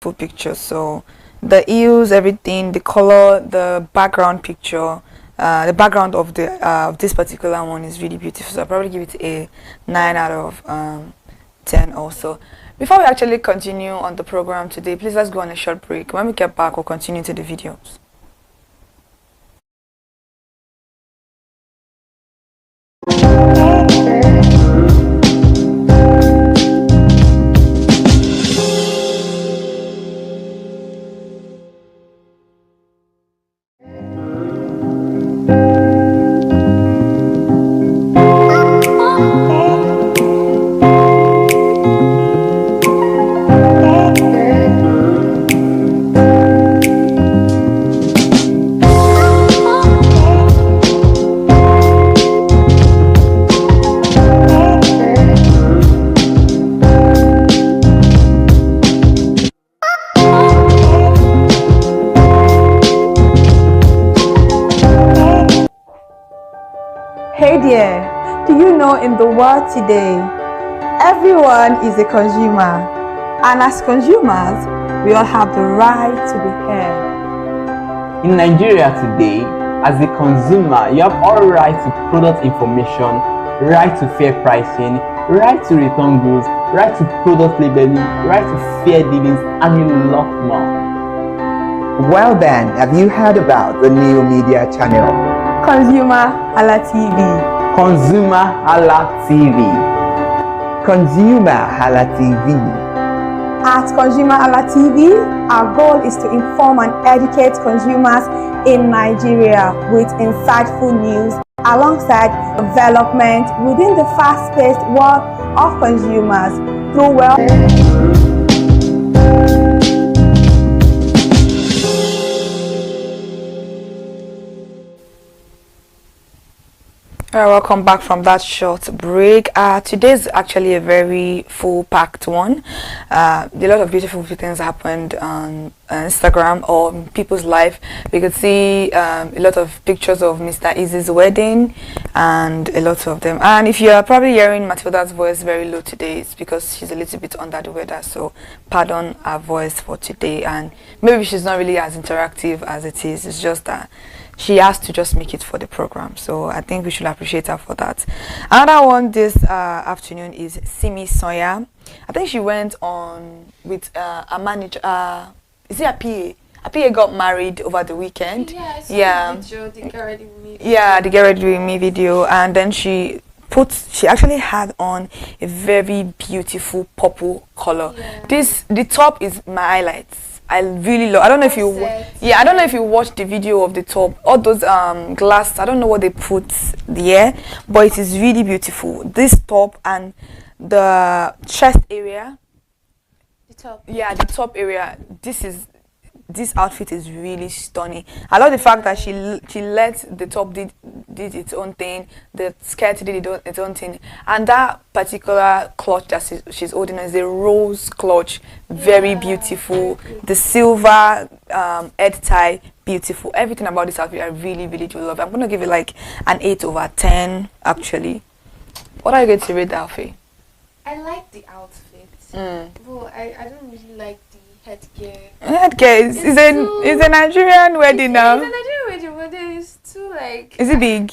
full picture. So the heels, everything, the color, the background picture, the background of the of this particular one is really beautiful. So I'll probably give it a 9 out of 10 also. Before we actually continue on the program today, please let's go on a short break. When we get back, we'll continue to the videos. Hey there, do you know in the world today, everyone is a consumer, and as consumers, we all have the right to be heard. In Nigeria today, as a consumer, you have all right to product information, right to fair pricing, right to return goods, right to product labeling, right to fair dealings, and a lot more. Well then, have you heard about the new media channel? ConsumerHallaTV. ConsumerHallaTV. ConsumerHallaTV. At ConsumerHallaTV, our goal is to inform and educate consumers in Nigeria with insightful news alongside development within the fast-paced world of consumers through Alright, welcome back from that short break. Today's actually a very full-packed one. A lot of beautiful things happened on Instagram or in people's life. We could see a lot of pictures of Mr. Easy's wedding and a lot of them. And if you are probably hearing Matilda's voice very low today, it's because she's a little bit under the weather. So pardon her voice for today. And maybe she's not really as interactive as it is. It's just that she has to just make it for the program, so I think we should appreciate her for that. Another one this afternoon is Simi Soya. I think she went on with a manager. Is it a PA? A PA got married over the weekend. Yeah, I saw the video, the Get Ready With Me video. Yeah, the Get Ready With Me video, and then she actually had on a very beautiful purple color. Yeah. The top is my highlights. I really love. I don't know if you. Yeah, I don't know if you watched the video of the top. All those glass. I don't know what they put there, but it is really beautiful. This top and the chest area. The top. Yeah, the top area. This outfit is really stunning. I love the fact that she let the top did its own thing, the skirt did its own thing, and that particular clutch that she's holding is a rose clutch, very beautiful. The silver head tie, beautiful. Everything about this outfit I really do love. I'm gonna give it like an 8 over 10 actually. What are you going to rate the outfit? I like the outfit. Well, I don't really like the headgear. Headgear is a Nigerian wedding now. It's a Nigerian wedding, but it's too like. Is it big?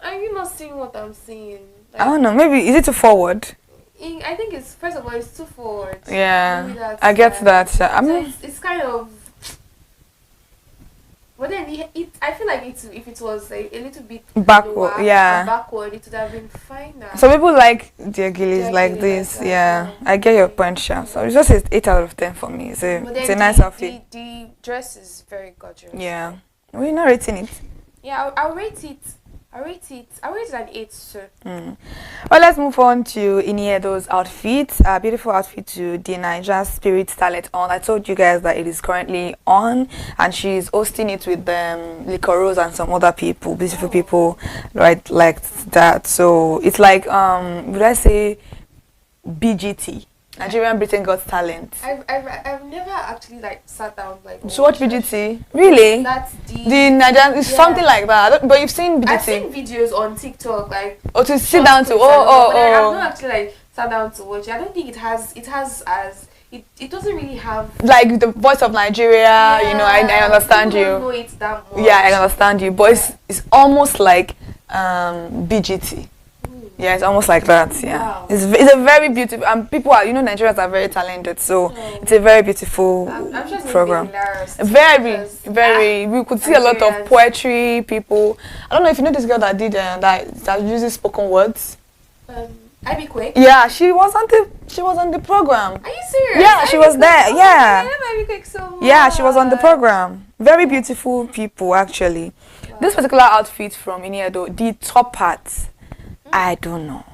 Are you not seeing what I'm seeing? Like, I don't know. Maybe is it too forward? I think it's first of all it's too forward. Yeah, I get that. So it's kind of. But then I feel like if it was a little bit backward, backward, it would have been finer. So people like their gillies like this. Like yeah, I get your point, Sha. So it's just 8 out of 10 for me. It's a nice outfit. The dress is very gorgeous. Yeah, we're not rating it. Yeah, I'll rate it. I rate it an 8, sir. Well, let's move on to Iniedo's outfit. A beautiful outfit to the Niger Spirit Talent on. I told you guys that it is currently on, and she's hosting it with Liquor Rose and some other people, beautiful people, right, like that. So it's like would I say BGT? Nigerian Britain Got Talent. I've never actually like sat down like. So what BGT? Really? That's the Nigerian. It's something like that. But you've seen BGT. I've seen videos on TikTok like. To sit down to I've not actually like sat down to watch it. I don't think it has as it doesn't really have like the voice of Nigeria, you know, I understand people you. don't know it that much. Yeah, I understand you, but it's almost like BGT. Yeah, it's almost like that. Yeah, Wow. it's a very beautiful. And people are, you know, Nigerians are very talented, so it's a very beautiful I'm sure it's program. hilarious Very. We could see a lot of Nigerians. poetry. People. I don't know if you know this girl that did that uses spoken words. I be quick. Yeah, she was on the program. Are you serious? Yeah, she was there. Oh, Yeah. I love I be quick so much. Yeah, she was on the program. Very beautiful people, actually. Wow. This particular outfit from Iniedo, the top part, I don't know.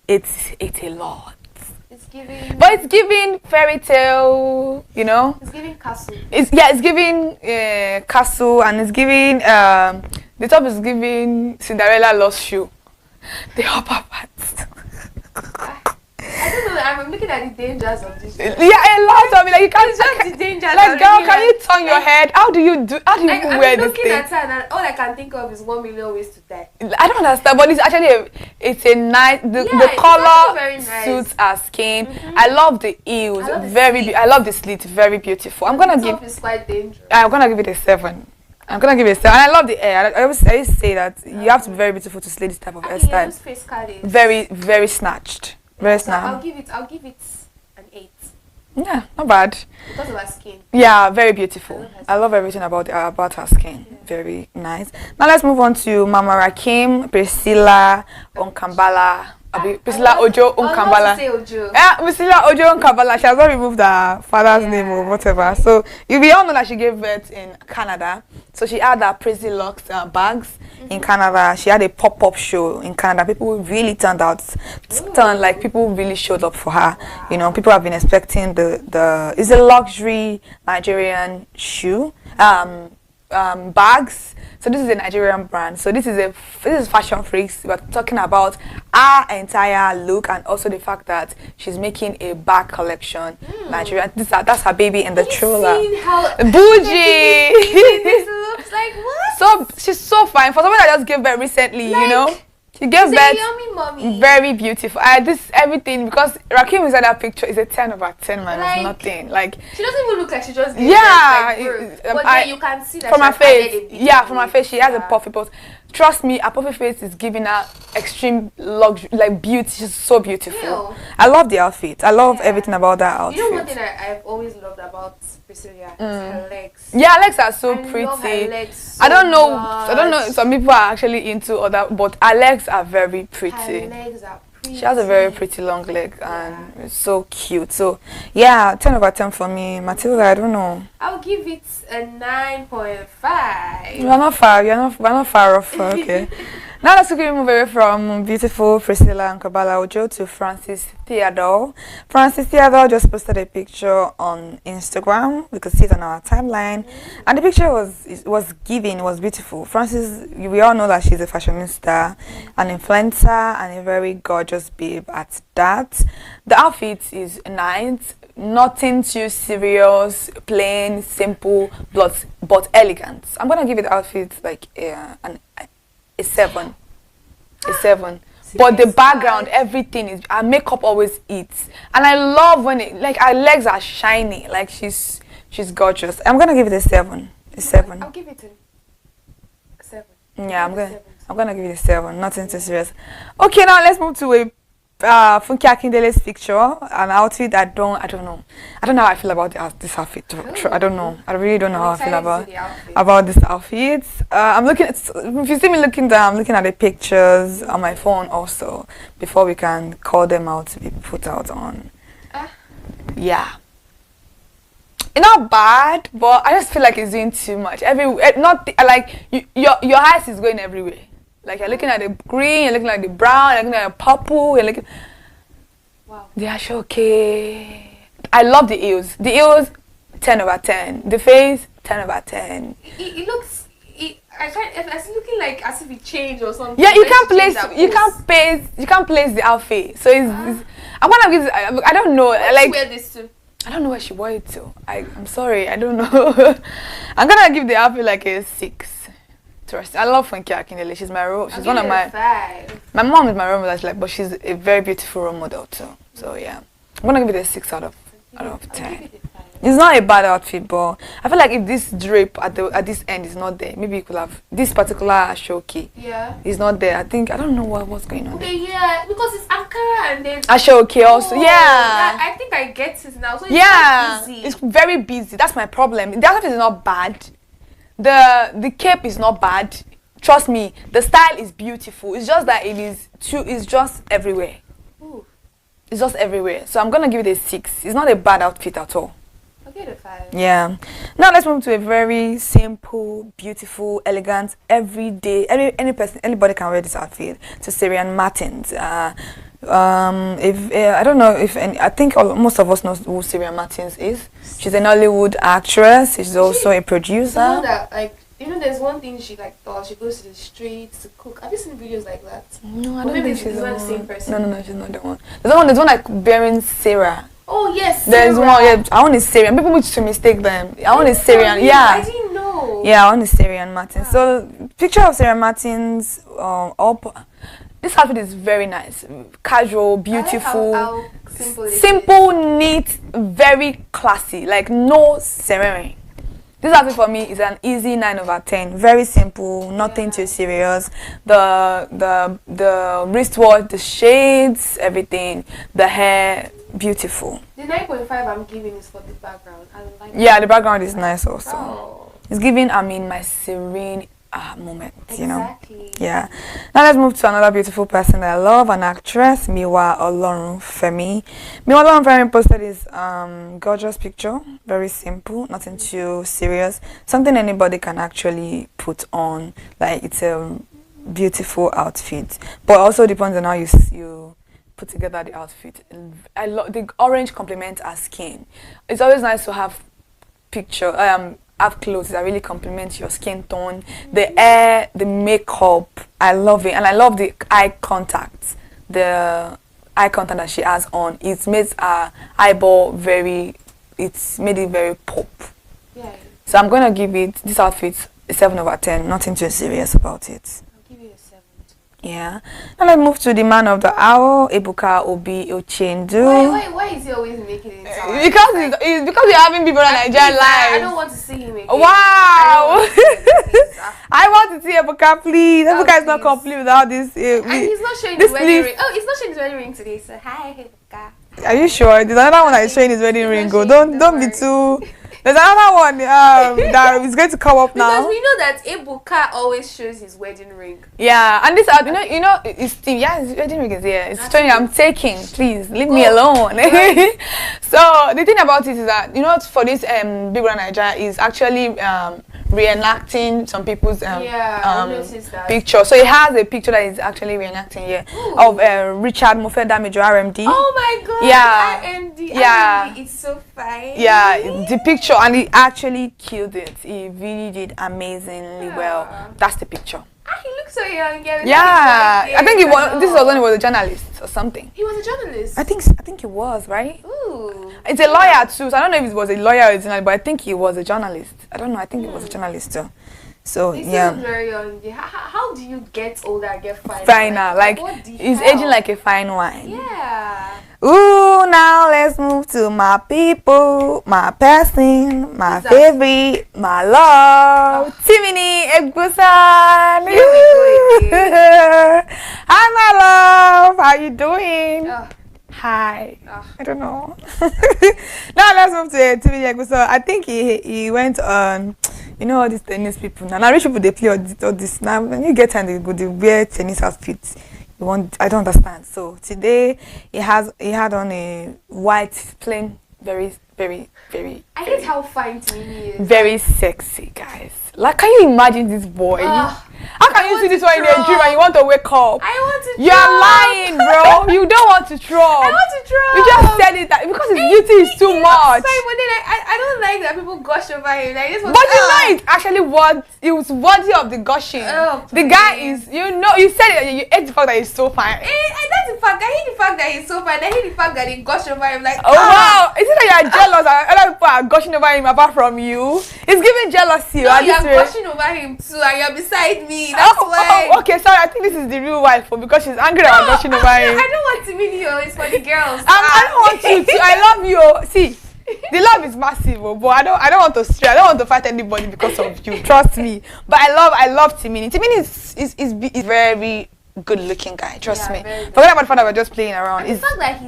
It's a lot. It's giving. But it's giving fairy tale, you know. It's giving castle. It's giving castle, and it's giving the top is giving Cinderella lost shoe. The upper parts. I don't know. I'm looking at the dangers of this. Yeah, a lot of it. Like you can't. It's just the dangers. Like, girl, already, can you turn your head? How do you Like, wear I'm this looking thing? at her and all I can think of is 1 million ways to die. I don't understand, but it's actually it's a nice. The Yeah, it's color actually very nice. suits our skin. I love the heels. I love the Very. slit. I love the slit. Very beautiful. I'm gonna give. Top is quite dangerous. I'm gonna give it a 7. I'm gonna give it a 7. And I love the hair. I always say that you have to be very beautiful to slay this type of I mean, hairstyle. those face card is. Very snatched. Very So I'll snatched. give it an 8 Yeah, not bad. because of her skin. Yeah, very beautiful. I I love everything about her skin. Very nice. Now let's move on to Mama Rakim, Priscilla Onkambala. Priscilla Ojo I was about Onkambala. to say Ojo. Yeah, Priscilla Ojo Onkambala. She has not removed her father's name or whatever. So we all know that she gave birth in Canada. So she had her Prissy Lux bags in Canada. She had a pop-up show in Canada. People really like people really showed up for her. You know, people have been expecting it's a luxury Nigerian shoe. Bags. So this is a Nigerian brand. So this is Fashion Freaks. We're talking about our entire look and also the fact that she's making a bag collection. Nigerian. That's her baby in the stroller. Seen how Bougie. this looks like what? So she's so fine for someone that just gave birth recently. You know, she gave It's a birth. yummy mommy. Very beautiful. This everything because Rakim is in that picture is a 10/10 minus Like, nothing. Like She doesn't even look like she just gave yeah, birth, like, it- but I- then you can see that from she her has added face. a bit Yeah, of from her weight. face, she has a Yeah. puffy pose. Trust me, her puffy face is giving her extreme luxury, like beauty. She's so beautiful. Ew. I love the outfit. I love everything about that outfit. You know one thing I've always loved about Priscilla is her legs. Yeah, her legs are so I love her pretty. legs so I don't know. much. Some people are actually into other, but her legs are very pretty. Her legs are pretty. She has a very pretty long leg and it's so cute. So yeah, 10/10 for me. Matilda, I don't know. I'll give it a 9.5. We're not far off. Okay. Now let's quickly move away from beautiful Priscilla and Kabala Ojo to Francis Theodore. Francis Theodore just posted a picture on Instagram. We could see it on our timeline, and the picture was beautiful. Francis, we all know that she's a fashionista, an influencer, and a very gorgeous babe at that. The outfit is nice. Nothing too serious, plain, simple, but elegant. I'm gonna give it outfit like a 7. A 7. But the background, everything is her makeup always eats. And I love when her legs are shiny. Like she's gorgeous. I'm gonna give it a 7. A 7. I'll give it a 7. Yeah, I'm gonna give it a 7. Nothing too serious. Okay, now let's move to a Funke Akindele's picture, an outfit. I don't know how I feel about this outfit. I don't know. I really don't know how I feel about this outfit. I'm looking at, if you see me looking down, I'm looking at the pictures on my phone also before we can call them out to be put out on. Yeah. It's not bad, but I just feel like it's doing too much. Your eyes is going everywhere. Like you're looking at the green, you're looking at the brown, you're looking at the purple, you're looking. Wow. They are so okay. I love the heels. The heels, 10/10. The face, 10/10. It looks. It's looking like as if it changed or something. Yeah, you When can't she changed her you can't place the outfit. So it's I'm gonna give. I don't know. Where Like she wear this to? I don't know where she wore it to. I'm sorry. I don't know. I'm gonna give the outfit like a 6. I love Funke Akindele. She's my role. She's one of my. 5. My mom is my role model, but she's a very beautiful role model too. So yeah, I'm gonna give it a 6 out of out of I'll 10. give it a 5. It's not a bad outfit, but I feel like if this drape at this end is not there, maybe you could have this particular shoki Yeah. is not there. I don't know what's going on. Okay, yeah, because it's Ankara and then Ashoki also, Oh, yeah. I think I get it now. So it's Yeah, not easy. it's very busy. That's my problem. The outfit is not bad. The cape is not bad. Trust me, the style is beautiful. It's just that it's just everywhere. Ooh, It's just everywhere. So I'm gonna give it a 6. It's not a bad outfit at all. I'll give it a 5. Yeah. Now let's move to a very simple, beautiful, elegant, everyday. Anybody can wear this outfit. To Syrian Martins. If I don't know if any, I think most of us know who Syrian Martins is. She's an Hollywood actress. She's also a You know producer. that, like, there's one thing she like does. She goes to the streets to cook. Have you seen videos like that? No, I Or don't maybe think she's it's not the same person. No, she's not the one. There's one like bearing Sarah. Oh yes. There's Sarah. one. Yeah, I want is Syrian. People used to mistake them. I want is Syrian. I Yeah. didn't know. Yeah, I want is Syrian Martins. So, picture of Syrian Martins. This outfit is very nice, casual, beautiful, I like how simple it is. simple, neat, very classy. Like no ceremony. This outfit for me is an easy 9/10. Very simple, nothing too serious. The wristwatch, the shades, everything, the hair, beautiful. The 9.5 I'm giving is for the background. I like. Yeah, the background is nice also. Oh, It's giving, I mean, my serene moment, you know. exactly. Yeah. Now let's move to another beautiful person that I love, an actress, Miwa Olorunfemi. Miwa Olorunfemi posted this gorgeous picture, very simple, nothing too serious, something anybody can actually put on. Like it's a beautiful outfit, but also depends on how you put together the outfit. I love the orange complements our skin. It's always nice to have have clothes that really complement your skin tone, the hair, the makeup. I love it, and I love the eye contact. The eye contact that she has on, it makes her eyeball it's made it very pop. Yeah, So I'm gonna give this outfit a 7/10. Nothing too serious about it. I'll give you a 7. Yeah. Now let's move to the man of the hour, Ebuka Obi Ochendu. Why is he always making it sound Because it's because we're having people on Nigerian I live. don't want to see him again. Wow! Please. I want to see Ebuka, please. Oh, Ebuka is not please. complete without this. And he's not showing this his wedding please. ring. Oh, he's not showing his wedding ring today. So hi, Ebuka. Are you sure? There's another one that is showing his wedding He's ring. not Go. showing, Don't be worry. too. There's another one that is going to come up Because now. we know that Ebuka always shows his wedding ring. Yeah, and this it's Steve. Yeah, his wedding ring is here. It's That's showing. I'm taking. Please leave me alone. So the thing about it is that for this Big Brother Nigeria is actually reenacting some people's I noticed that. picture. So it has a picture that is actually reenacting here of Richard Mofedamijo RMD. Oh my god. Yeah. RMD. Yeah. It's so fine. Yeah, the picture, and he actually killed it. He really did amazingly well. That's the picture. He looks so young. Yeah, I think he was. This was when he was a journalist or something. He was a journalist. I think he was, right? Ooh. It's a lawyer too, so I don't know if he was a lawyer or a journalist, but I think he was a journalist. I don't know. I think he was a journalist too. So He yeah. still very young. How do you get older and get finer? Finer, like what the he's hell? aging like a fine wine. Yeah. Ooh, now let's move to my people, my person, my Who's that? favorite, my love, Timini Egbusan. Here we go again. Hi, my love. How you doing? Ugh. Hi. Ugh. I don't know. Now let's move to Timini Egbusan. I think he went on. All these tennis people now. Rich people they play all this now. When you get time, they wear tennis outfits. I don't understand. So today he had on a white plain, very, very, very. I hate how fine Timmy is. Very sexy, guys. Like, can you imagine this boy? How can I you want see this to one in a drop. dream and you want to wake up? I want to You're drop. lying, bro. You don't want to drop. I want to drop. You just said it that because his beauty is too He much. looks fine, but then I don't like that people gush over him. Like, this was, But it's actually what it was worthy of the gushing. Oh, The guy please. is, you said it, you ate the fact that he's so fine. That's the fact. I hate the fact that he's so fine. I hate the fact that they gush over him. Like, Oh wow! Is it that you are jealous and other people are gushing over him apart from you? Is It's giving jealousy. No, you're pushing over him too, and you're beside me. That's why. Oh, okay, sorry. I think this is the real wife because she's angry at pushing over him. I don't want to meet you. It's for the girls. I don't want you to. I love you. See, the love is massive, but I don't want to stray. I don't want to fight anybody because of you. Trust me. But I love Timini. Timini is very good looking guy. Trust me. Forget about the fact that we're just playing around. It's not like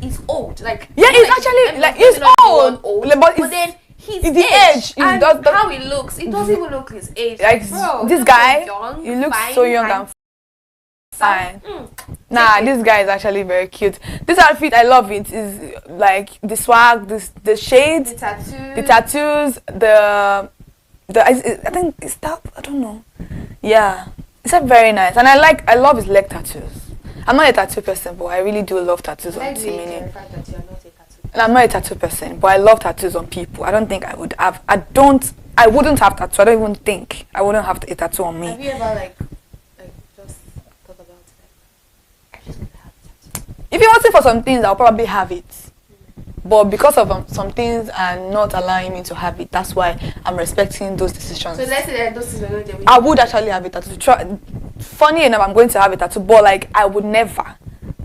he's old. Like he's actually like he's old. But then his the age and how he looks. It doesn't even look his age. Like bro, this guy, so young, he looks fine, so young and fine. This guy is actually very cute. This outfit, I love it. Is like the swag, the shades, the tattoos, I think it's that. I don't know. Yeah, it's very nice, and I love his leg tattoos. I'm not a tattoo person, but I really do love tattoos on Timini. I'm not a tattoo person, but I love tattoos on people. I don't think I would have. I wouldn't have tattoo. I don't even think I wouldn't have a tattoo on me. Have you ever like just thought about it? I just want to have a tattoo. If you're asking for some things, I'll probably have it. But because of some things are not allowing me to have it, that's why I'm respecting those decisions. So let's say that those things were not there. I would actually have a tattoo. Funny enough, I'm going to have a tattoo, but like I would never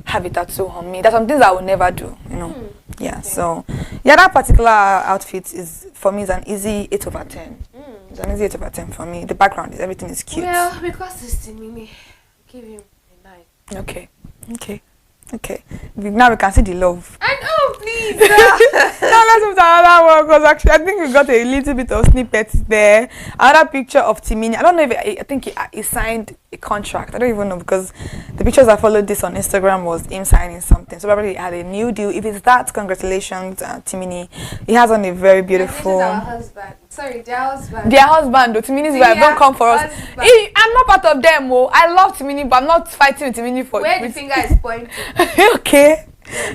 have a tattoo on me. There's some things I would never do, you know. Yeah, okay. So yeah, that particular outfit is for me is an easy 8/10. It's an easy 8/10 for me. The background is everything is cute. Well, because it's Timini, give him a 9. Okay. Now we can see the love. And please. Now let's move to another one because actually I think we got a little bit of snippets there. Another picture of Timini. I don't know if I think he signed a contract. I don't even know because the pictures I followed this on Instagram was him signing something. So probably he had a new deal. If it's that, congratulations, Timini. He has on a very beautiful. This is our husband. Sorry, their husband. Their husband, though. Timini's wife, don't come for us. I'm not part of them, oh. I love Timini, but I'm not fighting with Timini for where the finger is pointing. Okay,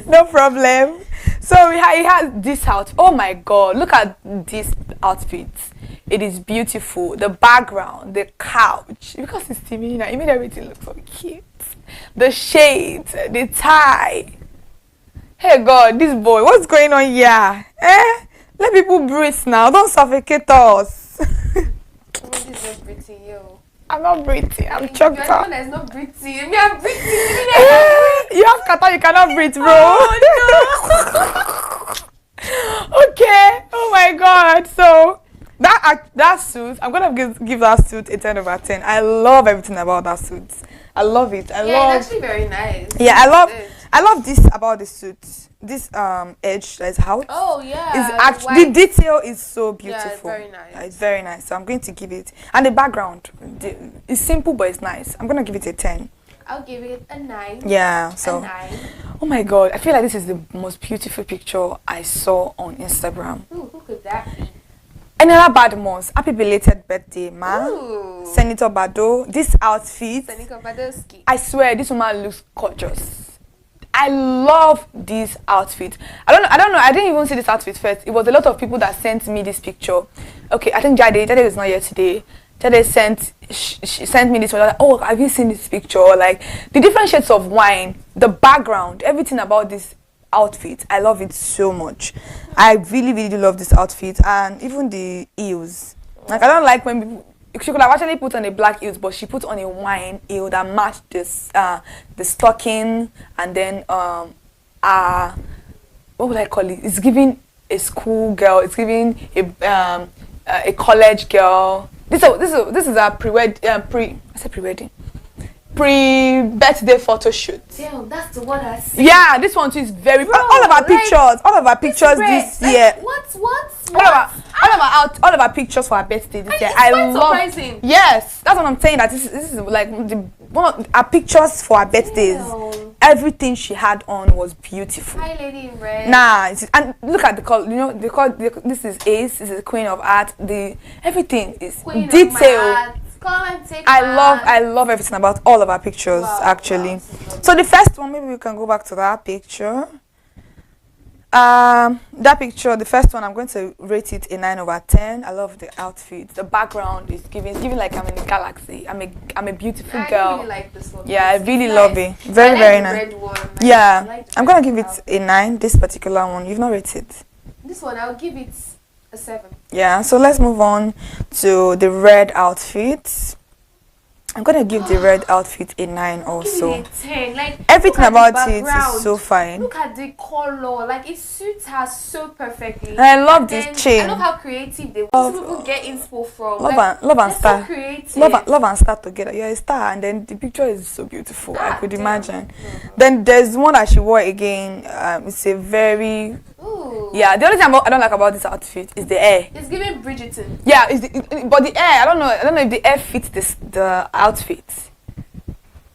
no problem. So he has this outfit. Oh my God, look at this outfit. It is beautiful. The background, the couch. Because it's Timini now, it made everything look so cute. The shades, the tie. Hey God, this boy, what's going on here? Let people breathe now. Don't suffocate us. This is not breathing, yo. I'm not breathing. I'm choked up. You're the one that's not breathing. Me, I'm breathing. You have kata, you cannot breathe, bro. Oh, no. Okay. Oh my God. So that suit, I'm gonna give that suit a 10/10. I love everything about that suit. I love it. It's actually very nice. Yeah, I love this about the suit. This edge that is out. Oh yeah. Is actually the detail is so beautiful. Yeah, it's very nice. It's very nice. So I'm going to give it, and the background, it's simple but it's nice. I'm gonna give it a 10. I'll give it a 9. Yeah. So. A 9. Oh my God! I feel like this is the most beautiful picture I saw on Instagram. Ooh, who could that be? Another bad month. Happy belated birthday, ma. Ooh. Senator Bado. This outfit. Senator Badoski. I swear, this woman looks gorgeous. I love this outfit. I don't know. I didn't even see this outfit first. It was a lot of people that sent me this picture. Okay, I think Jade is not here today. Jade she sent me this one. Like, oh, have you seen this picture? Like the different shades of wine, the background, everything about this outfit. I love it so much. I really, really love this outfit, and even the heels. Like I don't like when people. She could have actually put on a black heels, but she put on a wine heel that matched this the stocking, and then what would I call it? It's giving a school girl. It's giving a college girl. This is a pre-birthday photo shoot. Damn, that's the one I see. Yeah, this one too is very. Bro, all of our pictures this year. All of our pictures for our birthday this year. I love. Surprising. Yes, that's what I'm saying. That this is like one of our pictures for our birthdays. Ew. Everything she had on was beautiful. Hi, lady in red. Nah, and look at the color. You know, this is Ace. This is Queen of Art. Everything is Queen detailed. I love everything about all of our pictures actually. So the first one, maybe we can go back to that picture. That picture, the first one, I'm going to rate it a 9/10. I love the outfit. The background is giving like I'm in a galaxy. I'm a beautiful girl. I really like this one. Yeah, I really love it. Very, very nice. Yeah, I'm gonna give it a 9. This particular one, you've not rated. This one, I'll give it A 7. Yeah, so let's move on to the red outfit. I'm gonna give the red outfit a 9 also. Give it a 10. Like, everything about it is so fine. Look at the color. Like, it suits her so perfectly. And I love this chain. I love how creative they were. Some people get inspo from. Love and star. So creative. Love and star together. You're a star, and then the picture is so beautiful. I could imagine. Then there's one that she wore again. It's a very. Ooh. Yeah, the only thing I don't like about this outfit is the hair. It's giving Bridgerton. Yeah, but the hair, I don't know if the hair fits the outfit.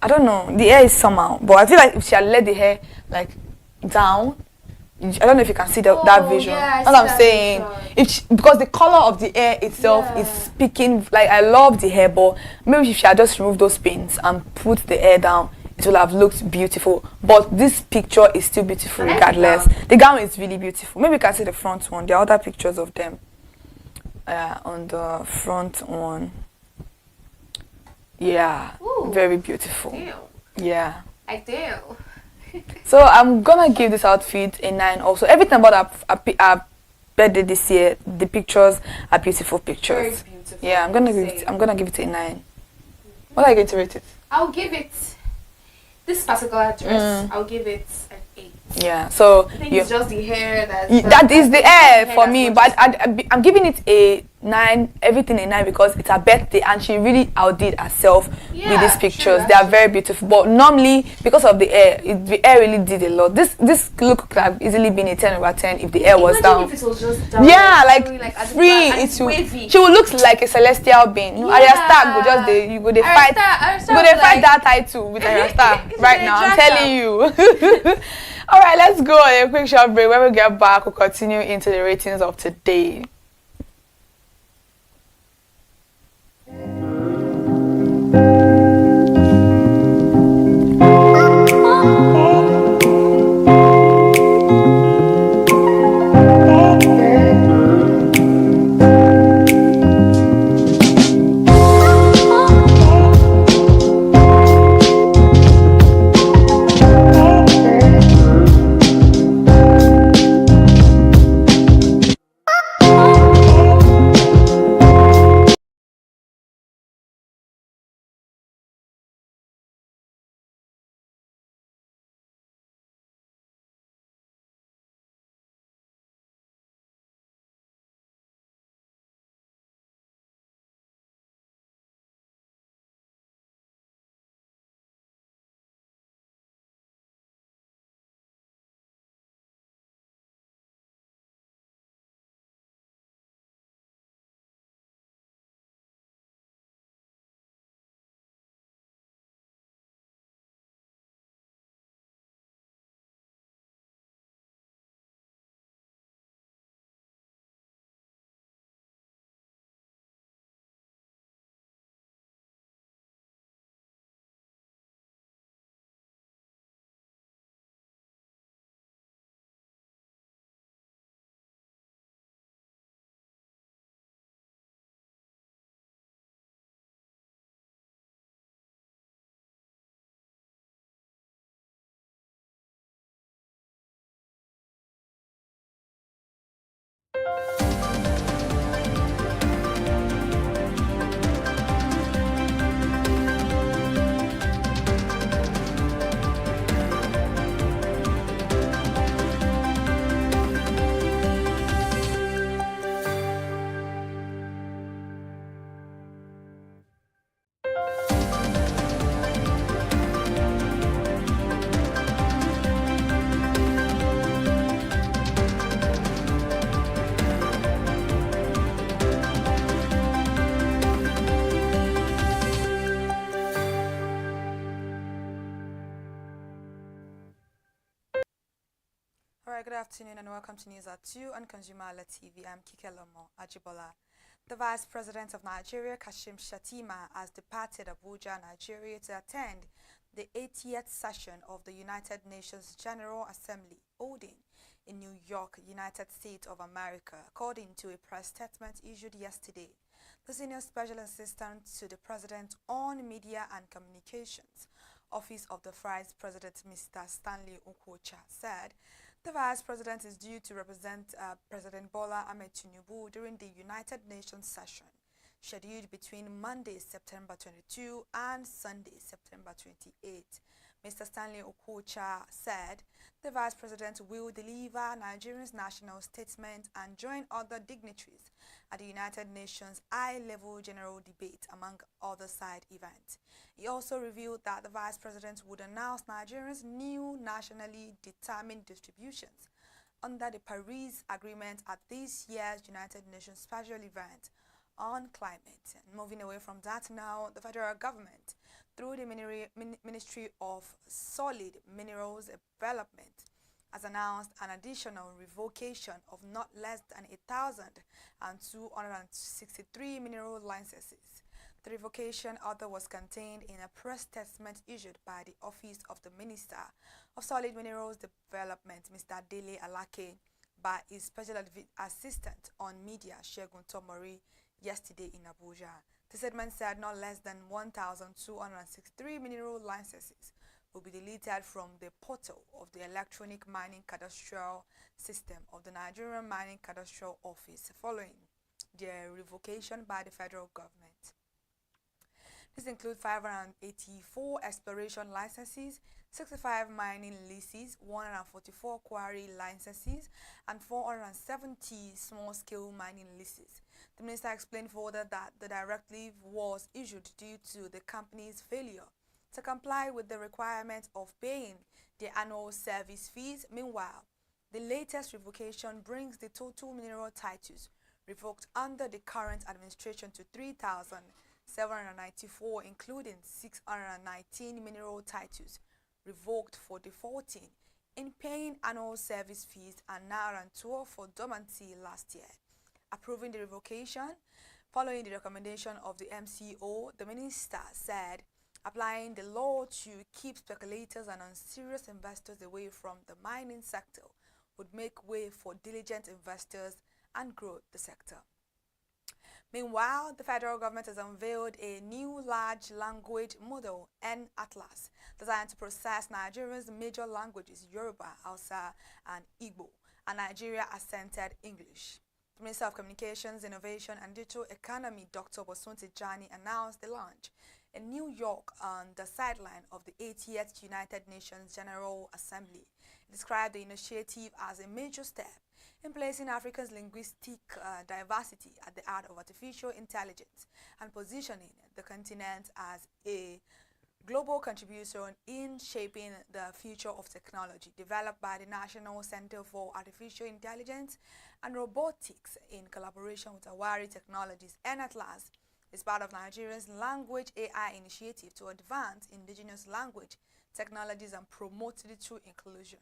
I don't know. The hair is somehow, but I feel like if she had let the hair like down, I don't know if you can see that vision. Yeah, That's what I'm saying. Because the color of the hair itself is speaking. Like, I love the hair, but maybe if she had just removed those pins and put the hair down, it will have looked beautiful. But this picture is still beautiful regardless. The gown is really beautiful. Maybe you can see the front one. There are other pictures of them on the front one. Yeah. Ooh, very beautiful. Damn. Yeah. I do. So I'm gonna give this outfit a 9 also. Everything about our birthday this year, the pictures are beautiful pictures. Very beautiful. Yeah, I'm gonna give it a 9. What are you going to rate it? I'll give it this particular dress. I'll give it an 8. Yeah. So I think it's just the hair that is the hair for me, but I'm giving it a 9, everything a 9 because it's her birthday and she really outdid herself with these pictures. They are very beautiful, but normally because of the hair, the hair really did a lot. This look could have easily been a 10/10 if the hair was down. If it was just down. Yeah, like free. She will look like a celestial being. Arya Stark go just you go they fight. Fight that title with Arya Stark right now. I'm telling you. All right, let's go on a quick short break. When we get back, we'll continue into the ratings of today. Alright, good afternoon and welcome to News at 2 on ConsumerHallaTV. I'm Kike Lomo Ajibola. The Vice President of Nigeria, Kashim Shettima, has departed Abuja, Nigeria to attend the 80th session of the United Nations General Assembly holding in New York, United States of America, according to a press statement issued yesterday. The Senior Special Assistant to the President on Media and Communications, Office of the Vice President, Mr. Stanley Okocha, said The Vice President is due to represent President Bola Ahmed Tinubu during the United Nations session, scheduled between Monday, September 22 and Sunday, September 28. Mr. Stanley Okocha said the Vice President will deliver Nigeria's national statement and join other dignitaries at the United Nations high-level general debate, among other side events. He also revealed that the Vice President would announce Nigeria's new nationally determined distributions under the Paris Agreement at this year's United Nations special event on climate. And moving away from that now, the federal government, through the Ministry of Solid Minerals Development, has announced an additional revocation of not less than 1,263 mineral licenses. The revocation order was contained in a press statement issued by the Office of the Minister of Solid Minerals Development, Mr. Dele Alake, by his special assistant on media, Segun Tomori, yesterday in Abuja. The statement said not less than 1,263 mineral licenses will be deleted from the portal of the Electronic Mining Cadastral System of the Nigerian Mining Cadastral Office following their revocation by the federal government. These include 584 exploration licenses, 65 mining leases, 144 quarry licenses, and 470 small-scale mining leases. The minister explained further that the directive was issued due to the company's failure to comply with the requirement of paying their annual service fees. Meanwhile, the latest revocation brings the total mineral titles revoked under the current administration to 3,794, including 619 mineral titles revoked for defaulting in paying annual service fees and 912 for dormancy last year. Approving the revocation, following the recommendation of the MCO, the minister said applying the law to keep speculators and unserious investors away from the mining sector would make way for diligent investors and grow the sector. Meanwhile, the federal government has unveiled a new large language model, N-Atlas, designed to process Nigeria's major languages, Yoruba, Hausa, and Igbo, and Nigeria-accented English. The Minister of Communications, Innovation and Digital Economy, Dr. Bosun Tijani, announced the launch in New York on the sideline of the 80th United Nations General Assembly. He described the initiative as a major step in placing Africa's linguistic diversity at the heart of artificial intelligence and positioning the continent as a global contributor in shaping the future of technology. Developed by the National Center for Artificial Intelligence and Robotics in collaboration with Awari Technologies, N-Atlas is part of Nigeria's Language AI initiative to advance indigenous language technologies and promote digital inclusion.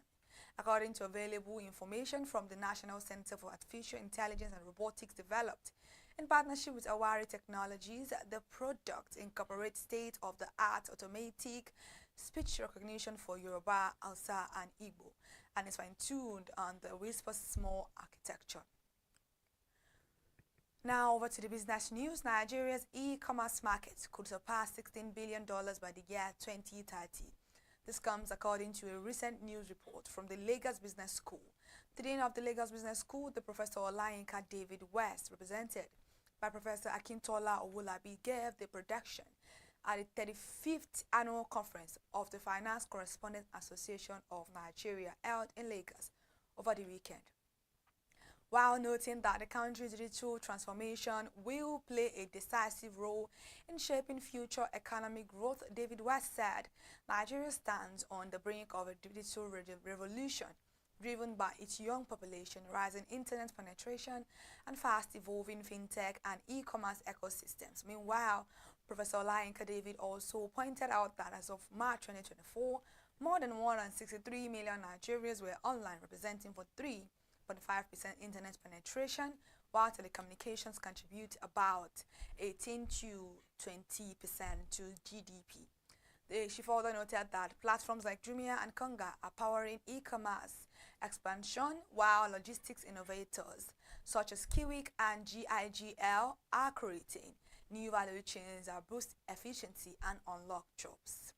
According to available information from the National Center for Artificial Intelligence and Robotics developed in partnership with Awari Technologies, the product incorporates state-of-the-art automatic speech recognition for Yoruba, Hausa, and Igbo, and is fine-tuned on the Whisper Small architecture. Now over to the business news. Nigeria's e-commerce market could surpass $16 billion by the year 2030. This comes according to a recent news report from the Lagos Business School. The dean of the Lagos Business School, the Professor Olayinka David West, represented by Professor Akintola Owolabi, gave the projection at the 35th Annual Conference of the Finance Correspondents Association of Nigeria held in Lagos over the weekend. While noting that the country's digital transformation will play a decisive role in shaping future economic growth, David West said Nigeria stands on the brink of a digital revolution driven by its young population, rising internet penetration, and fast-evolving fintech and e-commerce ecosystems. Meanwhile, Professor Olayinka David also pointed out that as of March 2024, more than 163 million Nigerians were online, representing 3.5% internet penetration, while telecommunications contribute about 18 to 20% to GDP. She further noted that platforms like Jumia and Konga are powering e-commerce expansion, while logistics innovators such as Kiwik and GIGL are creating new value chains that boost efficiency and unlock jobs.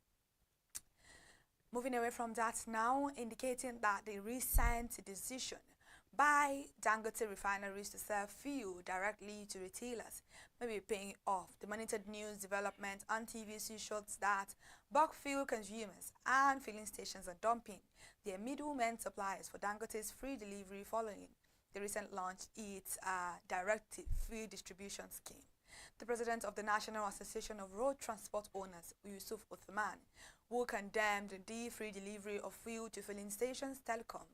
Moving away from that now, indicating that the recent decision by Dangote refineries to sell fuel directly to retailers may be paying off. The monitored news development on TVC shows that bulk fuel consumers and filling stations are dumping their middlemen suppliers for Dangote's free delivery following the recent launch its directive fuel distribution scheme. The president of the National Association of Road Transport Owners, Yusuf Uthman, who condemned the free delivery of fuel to filling stations, telecom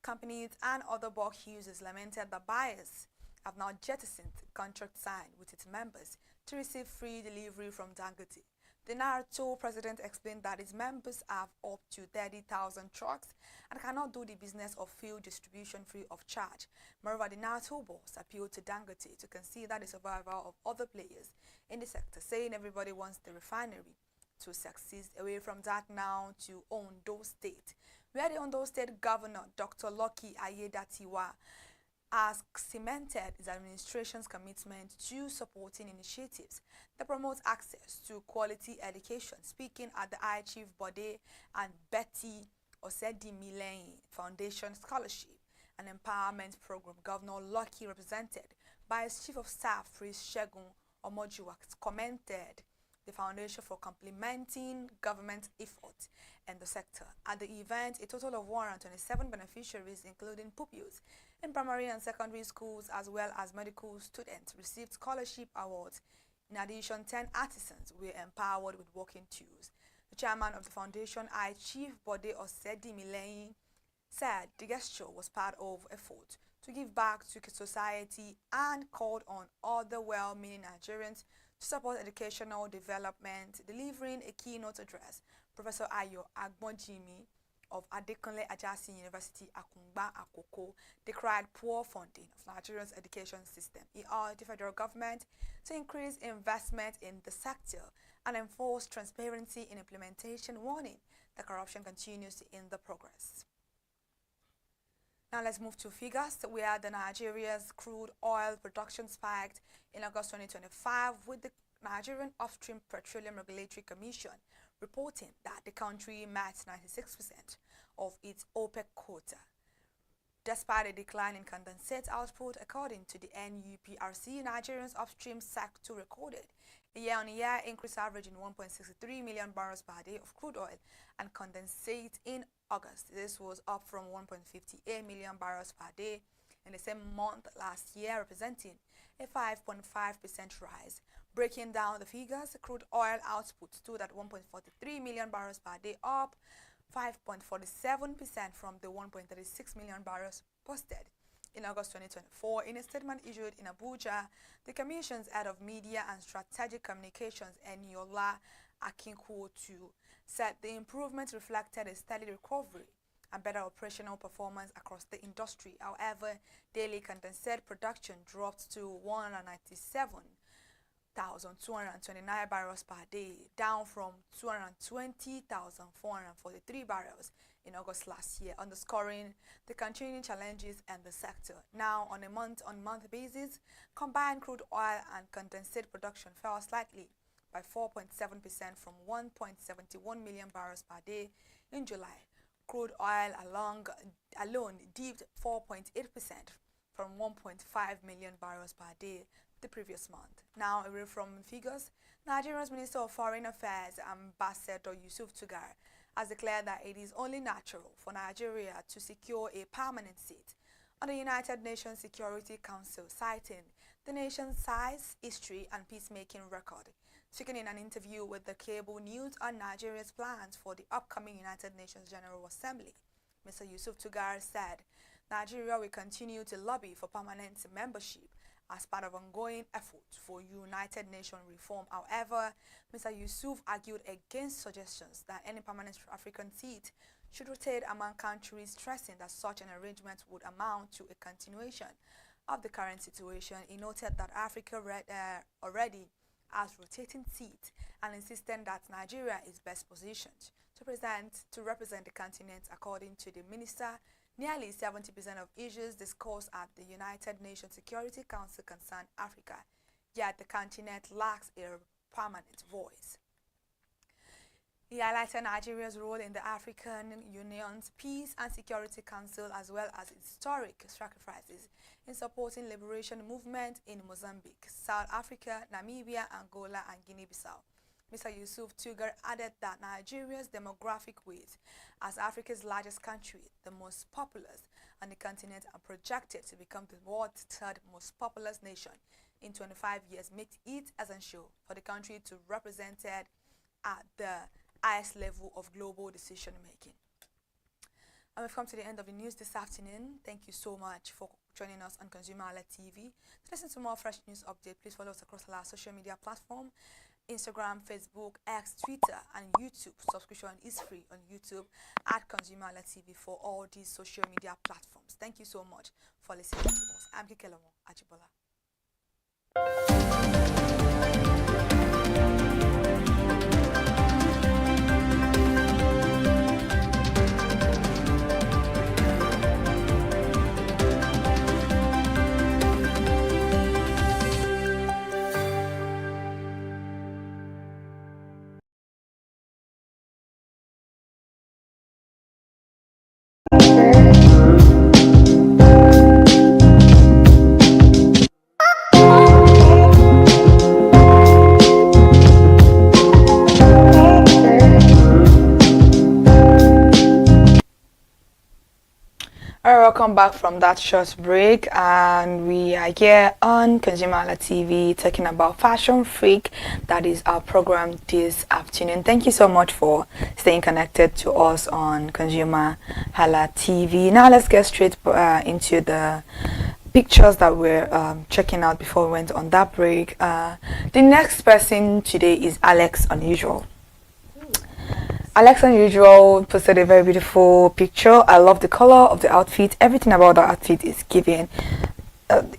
companies and other bulk users, lamented that buyers have now jettisoned the contract signed with its members to receive free delivery from Dangote. The NATO president explained that its members have up to 30,000 trucks and cannot do the business of fuel distribution free of charge. Moreover, the NATO boss appealed to Dangote to consider the survival of other players in the sector, saying everybody wants the refinery to succeed. Away from that now to Ondo State, where the Ondo State Governor, Dr. Lucky Ayedatiwa, has cemented his administration's commitment to supporting initiatives that promote access to quality education. Speaking at the I Chief Bode and Betty Osedi-Mileyin Foundation Scholarship and Empowerment Program, Governor Lucky, represented by his Chief of Staff, Prince Shegun Omojuwa, commented the foundation for complementing government efforts in the sector. At the event, a total of 127 beneficiaries, including pupils in primary and secondary schools as well as medical students, received scholarship awards. In addition, 10 artisans were empowered with working tools. The chairman of the foundation, Chief Bode Osedi-Mileyin, said the gesture was part of effort to give back to society and called on other well-meaning Nigerians to support educational development. Delivering a keynote address, Professor Ayo Agbonjimi of Adekunle Ajasi University, Akungba Akoko, decried poor funding of Nigeria's education system. He urged the federal government to increase investment in the sector and enforce transparency in implementation, warning that corruption continues in the progress. Now let's move to figures, where the Nigeria's crude oil production spiked in August 2025, with the Nigerian Upstream Petroleum Regulatory Commission reporting that the country met 96% of its OPEC quota. Despite a decline in condensate output, according to the NUPRC, Nigeria's upstream sector recorded a year-on-year increase averaging 1.63 million barrels per day of crude oil and condensate in August. This was up from 1.58 million barrels per day in the same month last year, representing a 5.5% rise. Breaking down the figures, crude oil output stood at 1.43 million barrels per day, up 5.47% from the 1.36 million barrels posted in August 2024. In a statement issued in Abuja, the Commission's head of media and strategic communications, Eniola Akinkwotu, said the improvement reflected a steady recovery and better operational performance across the industry. However, daily condensate production dropped to 197,229 barrels per day, down from 220,443 barrels in August last year, underscoring the continuing challenges in the sector. Now, on a month-on-month basis, combined crude oil and condensate production fell slightly by 4.7% from 1.71 million barrels per day in July. Crude oil alone dipped 4.8% from 1.5 million barrels per day the previous month. Now, away from figures, Nigeria's Minister of Foreign Affairs, Ambassador Yusuf Tugar, has declared that it is only natural for Nigeria to secure a permanent seat on the United Nations Security Council, citing the nation's size, history, and peacemaking record. Speaking in an interview with the cable news on Nigeria's plans for the upcoming United Nations General Assembly, Mr. Yusuf Tugar said Nigeria will continue to lobby for permanent membership as part of ongoing efforts for United Nations reform. However, Mr. Yusuf argued against suggestions that any permanent African seat should rotate among countries, stressing that such an arrangement would amount to a continuation of the current situation. He noted that Africa already has rotating seats and insisted that Nigeria is best positioned to represent the continent. According to the minister, nearly 70% of issues discussed at the United Nations Security Council concern Africa, yet the continent lacks a permanent voice. He highlighted Nigeria's role in the African Union's Peace and Security Council as well as its historic sacrifices in supporting liberation movement in Mozambique, South Africa, Namibia, Angola, and Guinea-Bissau. Mr. Yusuf Tugar added that Nigeria's demographic weight as Africa's largest country, the most populous on the continent and projected to become the world's third most populous nation in 25 years, makes it essential for the country to be represented at the highest level of global decision making. And we've come to the end of the news this afternoon. Thank you so much for joining us on ConsumerHallaTV. To listen to more fresh news updates, please follow us across our social media platform, Instagram, Facebook, X, Twitter, and YouTube. Subscription is free on YouTube at ConsumerHallaTV for all these social media platforms. Thank you so much for listening to us. I'm Kikelomo Ajibola. Welcome back from that short break, and we are here on ConsumerHallaTV talking about Fashion Freak. That is our program this afternoon. Thank you so much for staying connected to us on ConsumerHallaTV. Now let's get straight into the pictures that we're checking out before we went on that break. The next person today is Alex Unusual. Alex Unusual posted a very beautiful picture. I love the color of the outfit. Everything about the outfit is giving.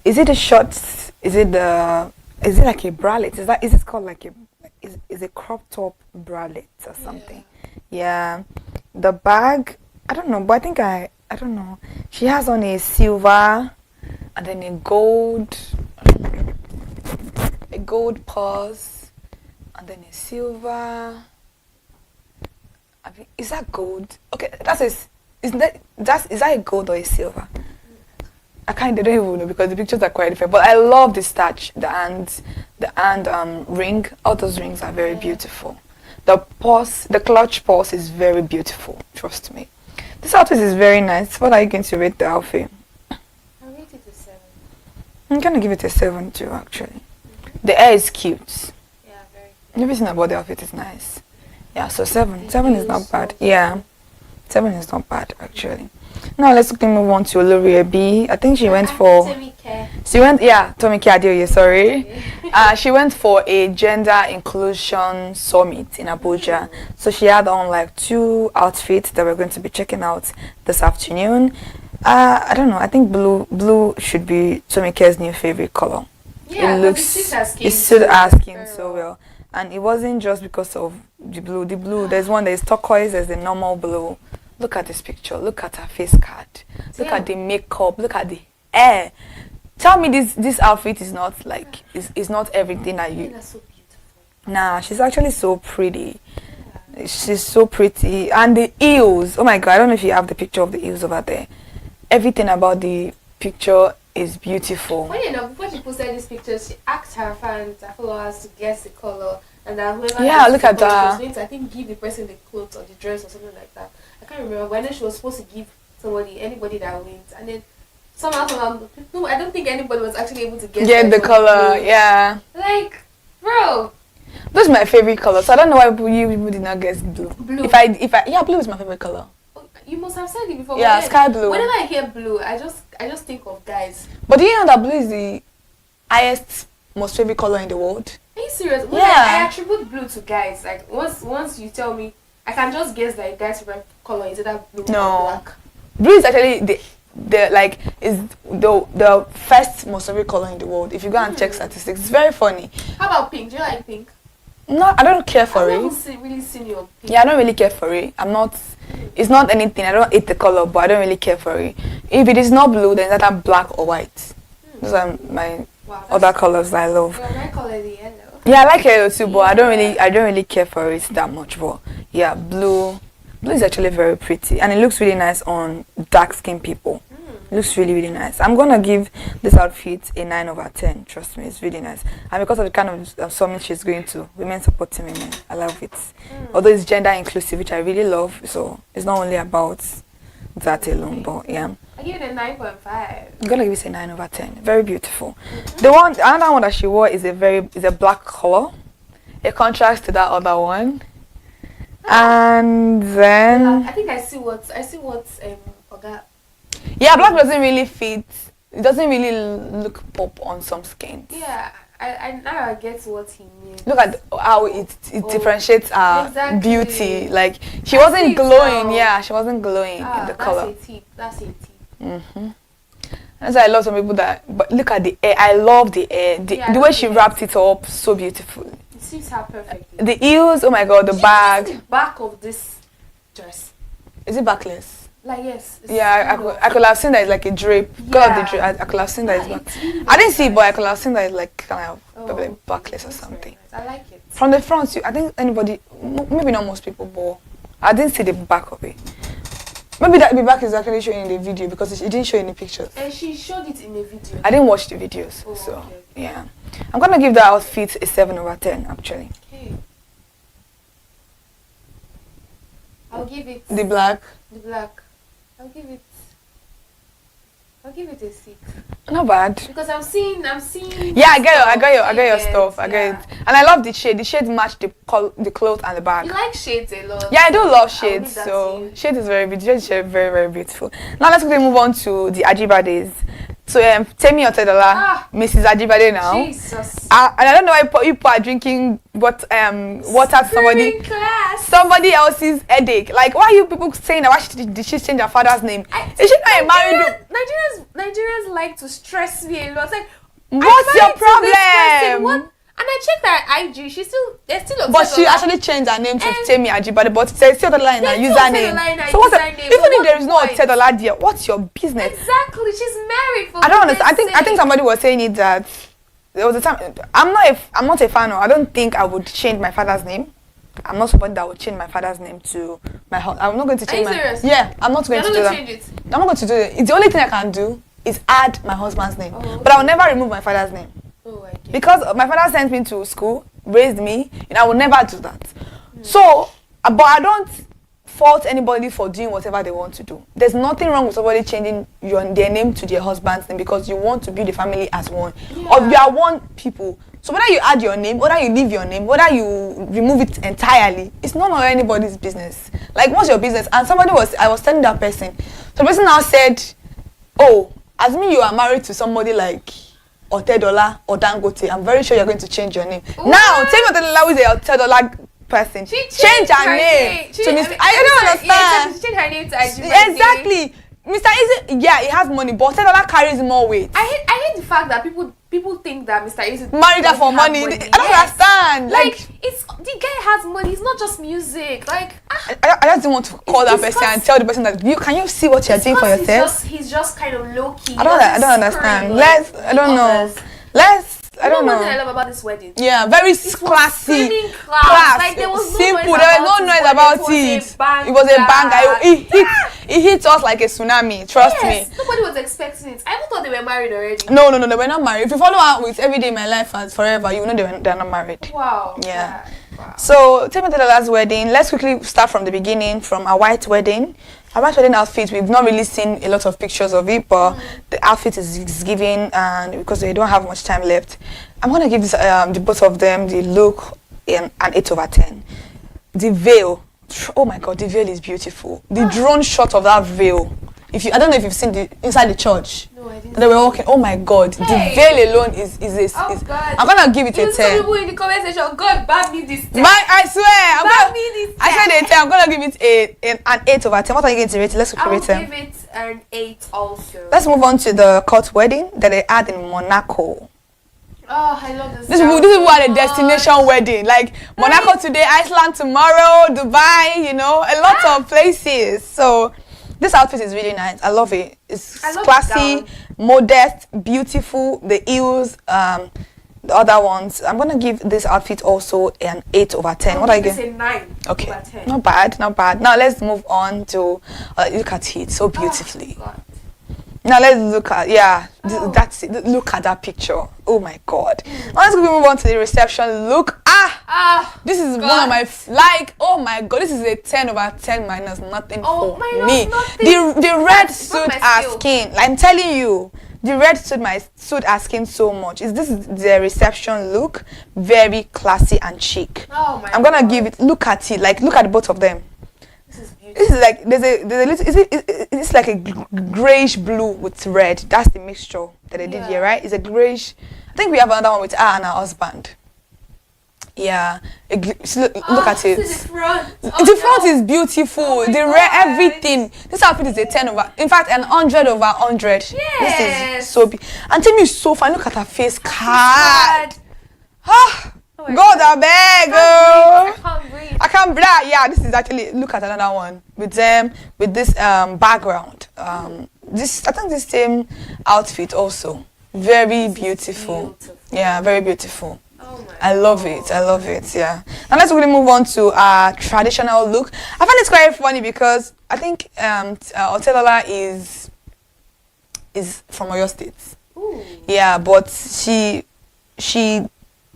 Is it a shorts? Is it like a bralette? Is it called like is a crop top bralette or something? Yeah. The bag, I don't know, but I don't know. She has on a silver and then a gold purse and then a silver. Is that gold? Okay, is that a gold or a silver? I don't even know because the pictures are quite different. But I love the starch, the ring. All those rings are very beautiful. The clutch purse is very beautiful. Trust me. This outfit is very nice. What are you going to rate the outfit? I'll rate it a 7. I'm gonna give it a 7 too. Actually, the hair is cute. Yeah, very cute. Everything about the outfit is nice. Yeah, so 7. 7 is not bad. Yeah, 7 is not bad actually. Now let's quickly move on to Olori B. I think she went for. Tomike Adeoye. Sorry. She went for a gender inclusion summit in Abuja. So she had on like 2 outfits that we're going to be checking out this afternoon. I don't know. I think blue should be Tomike's new favorite color. Yeah, it looks. It suits her skin so well. And it wasn't just because of the blue. The blue, there's one that is turquoise, there's the normal blue. Look at this picture. Look at her face card. Look at the makeup. Look at the hair. Tell me this outfit is not like is not everything that you. So beautiful. Nah, she's actually so pretty. Yeah. She's so pretty, and the heels. Oh my god! I don't know if you have the picture of the heels over there. Everything about the picture is beautiful. Funny enough, before she posted this picture, she asked her fans, her followers, to guess the color, and that whoever look at that. She was going to, I think, give the person the clothes or the dress or something like that. I can't remember. But then she was supposed to give anybody that wins, and then somehow, no, I don't think anybody was actually able to get the color. Blue. Yeah. Like, bro. This is my favorite color, so I don't know why people did not guess blue. Blue. Blue is my favorite color. You must have said it before. Yeah, sky blue. Whenever I hear blue, I just think of guys. But do you know that blue is the highest, most favorite color in the world? Are you serious? Yeah. I attribute blue to guys. Like once you tell me, I can just guess that a guy's favorite color is either blue or black. Blue is actually the first most favorite color in the world. If you go and check statistics, it's very funny. How about pink? Do you like pink? No, I don't care for it. I've never really seen your pink. Yeah, I don't really care for it. It's not anything. I don't hate the color, but I don't really care for it. If it is not blue, then it's either black or white. Those are my other colors that I love. Your red color is yellow. Yeah, I like yellow too, but I don't really care for it that much. But Yeah, blue. Blue is actually very pretty, and it looks really nice on dark skin people. It looks really, really nice. I'm gonna give this outfit a 9 over 10. Trust me, it's really nice. And because of the kind of summit she's going to, women supporting women, I love it. Although it's gender inclusive, which I really love, so it's not only about that alone, but yeah. I give it a 9.5. I'm gonna give it a 9 over 10. Very beautiful. Another one that she wore is a black color, a contrast to that other one. And then I think I see what Oga. Yeah, black doesn't really fit. It doesn't really look pop on some skins. Yeah, I now I get what he means. Look at how it differentiates our Exactly. beauty. Like she I wasn't see it glowing. now. Yeah, she wasn't glowing in the color. That's a tip. That's why I love some people that. But look at the hair. I love the hair. The way she wrapped it up, so beautiful. It suits her perfectly. The heels. Oh my god, the bag. The back of this dress. Is it backless? Like yes. Yeah, I could have seen that it's like a drape. Because of the drape, I could have seen that it's back. I didn't see it, but I could have seen that it's like kind of probably backless or something. Nice. I like it. From the front, I think anybody, maybe not most people, but I didn't see the back of it. Maybe that the back is actually showing in the video because it didn't show any pictures. And she showed it in the video. I didn't watch the videos, so okay. yeah. I'm gonna give that outfit a 7 over 10 actually. Okay. I'll give it The black. the black. I'll give it a 6. Not bad. Because I'm seeing. Yeah, I get your stuff. I get it. And I love the shade. The shade match the clothes and the bag. You like shades a lot. Yeah, I do love I'll shades. leave that So to you. shade is very beautiful. Shade is very, very beautiful. Now let's quickly move on to the Ajiba days. So Temi Otedola, Mrs. Ajibade now. Jesus. And I don't know why people are drinking water to somebody else's headache. Like, why are you people saying that why did she change her father's name? Is she not a married? Nigerians like to stress me a lot. Like, What's your I'm married to this person, problem? what? And I checked her IG. There's still But she Otedola. actually changed her name to Temi Ajibade, but there's still Otedola in her There's still username. Otedola in her So what's username, even but if there is no what point? Otedola there, what's your business? Exactly. She's married for I don't goodness understand. I think sake. somebody was saying it that there was a time. I'm not a fan of. I don't think I would change my father's name. I'm not somebody that would change my father's name to my husband. I'm not going to change Are you serious? Yeah, I'm not going You're to do not that. gonna change it. I'm not going to do it. It's the only thing I can do is add my husband's name. Oh, But I will never remove my father's name. Oh, I get it. Because my father sent me to school, raised me, and I will never do that. So, but I don't fault anybody for doing whatever they want to do. There's nothing wrong with somebody changing their name to their husband's name because you want to build a family as one. Or you are one people. So whether you add your name, whether you leave your name, whether you remove it entirely, it's none of anybody's business. Like, what's your business? And I was telling that person. So the person now said, oh, as me you are married to somebody like Otedola or Dangote, I'm very sure you're going to change your name. What? Now, tell me Otedola who is a Otedola person. She Change her name to Mr. I don't understand. She changed her name to Ajibade. Exactly. Mr. Easy, yeah, he has money, but Otedola carries more weight. I hate the fact that people think that Mr. Easy Married her for doesn't have money. I don't understand. Like, it's the guy has money. It's not just music. Like, I just didn't want to call that person and tell the person that can you see what you're doing for yourself? He's just kind of low key. I don't understand. I don't know. I don't know. One thing I love about this wedding. Yeah, very classy. Class. Like, there was no simple. noise There was no noise about it. It was a banger. It hit us like a tsunami. Trust me. Nobody was expecting it. I even thought they were married already. No, they were not married. If you follow her with Everyday My Life and Forever, you know they're not married. Wow. Yeah. Wow. So, Temi Otedola's wedding. Let's quickly start from the beginning, from a white wedding. A white wedding outfit, we've not really seen a lot of pictures of it, but the outfit is giving, and because they don't have much time left, I'm going to give this, the both of them, the look, an 8 over 10. The veil, oh my god, the veil is beautiful. The drone shot of that veil. I don't know if you've seen inside the church. No, I didn't. They were walking. Oh my god, the veil alone is God. I'm gonna give it a 10. People in the comment section, God, bad me this 10. I swear. Bad me this 10. I said a 10. I'm gonna give it an 8 over 10. What are you going to rate it? Let's I'll rate it. give it an 8 also. Let's move on to the court wedding that they had in Monaco. Oh, I love this. This is what a destination wedding. Like Monaco today, Iceland tomorrow, Dubai. A lot of places. So. This outfit is really nice. I love it. It's classy, modest, beautiful. The heels, The other ones, I'm gonna give this outfit also an 8 over 10. What are you say 9 Okay, over 10. not bad, not bad. Now let's move on to look at it so beautifully. God. Now let's look at that's it. Look at that picture. Oh my God. Now let's move on to the reception look. This is God. one of my oh my God, this is a 10 over 10 minus nothing for me. Nothing. The red suit our skin. Like, I'm telling you, the red suit our skin so much. This is the reception look, very classy and chic. Oh my I'm gonna give it. Look at it. Like, look at both of them. This is like there's a little it's like a grayish blue with red. That's the mixture that they did here, right? It's a grayish. I think we have another one with her and her husband. Yeah, look at it. The front. The front is beautiful. The red, everything. This outfit is a 10 over. In fact, an 100 over 100. Yes. This is so big. And Timmy is so fine. Look at her face card. God, I beg. I can't breathe. Yeah, this is actually, look at another one with them, with this background. This, I think this same outfit also. Very beautiful. Yeah, very beautiful. Oh my I love it. I love it. Yeah. Now let's really move on to our traditional look. I find it quite funny because I think Otedola is from Oyo State. Ooh. Yeah, but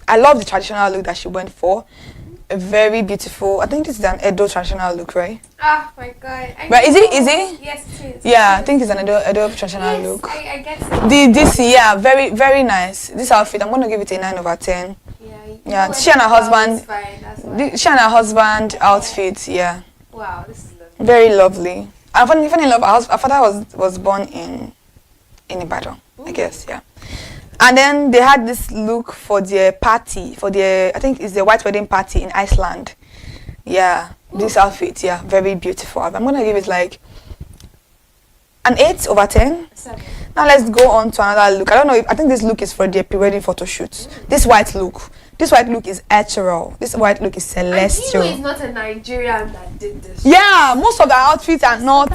I love the traditional look that she went for. A very beautiful. I think this is an Edo traditional look, right? Oh my God. But is it? Yes, it is. Yeah, I think it's an Edo traditional look. I guess it. This, yeah, very, very nice. This outfit, I'm gonna give it a 9 over 10. Yeah, she and her husband. She and her husband outfit. Yeah. Wow, this is lovely. Very lovely. And funny enough, our father was born in Ibadan, I guess. Yeah. And then they had this look for their party, I think it's the white wedding party in Iceland. Yeah, this outfit, yeah, very beautiful. I'm gonna give it like an 8 over 10. 7. Now let's go on to another look. I don't know I think this look is for their pre-wedding photo shoot. This white look is ethereal. This white look is celestial. And it's not a Nigerian that did this. Yeah, most of the outfits are not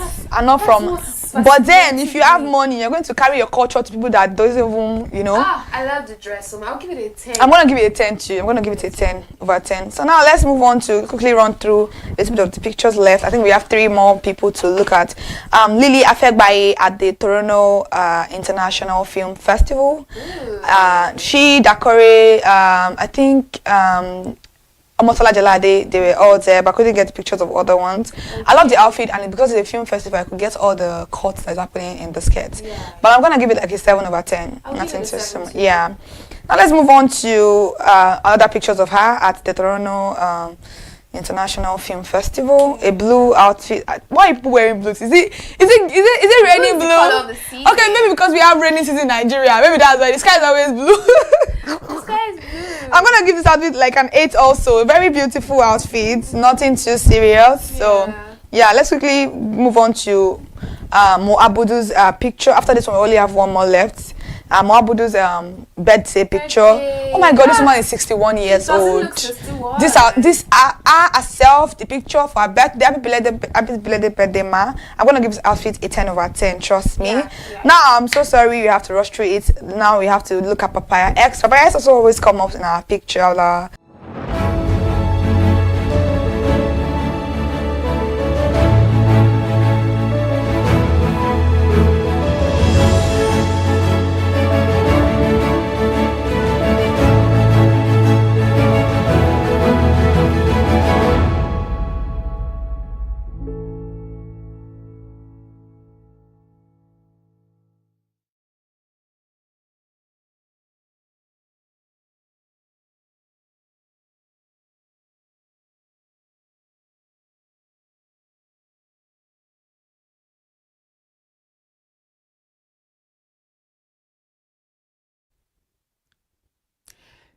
from. But then, if you have money, you're going to carry your culture to people that doesn't even, you know. I love the dress, so I'll give it a 10. I'm gonna give it a 10 too. I'm gonna give it a 10 over 10. So now let's move on to quickly run through a little bit of the pictures left. I think we have 3 more people to look at. Lily Afegbaye at the Toronto International Film Festival. She, Dakore, I think Omotola Jalade, they were all there, but I couldn't get pictures of other ones. Okay. I love the outfit, and because it's a film festival, I could get all the cuts that's happening in the skirts. Yeah. But I'm gonna give it like a 7 over 10. Nothing too similar. Yeah. Now let's move on to other pictures of her at the Toronto International Film Festival. A blue outfit. Why are people wearing blue? Is it raining blue? Okay, maybe because we have rainy season in Nigeria. Maybe that's why the sky is always blue. The sky is blue. I'm gonna give this outfit like an 8 also. A very beautiful outfit, nothing too serious. So yeah, let's quickly move on to Mo Abudu's picture. After this one, we only have 1 more left. Mo Abudu's birthday picture. Oh my God, this woman is 61 years old. This herself, the picture for her birthday. Happy belated birthday, ma. I'm gonna give this outfit a 10 over 10. Trust me. Now I'm so sorry you have to rush through it. Now we have to look at Papaya X. Papaya X also always come up in our picture.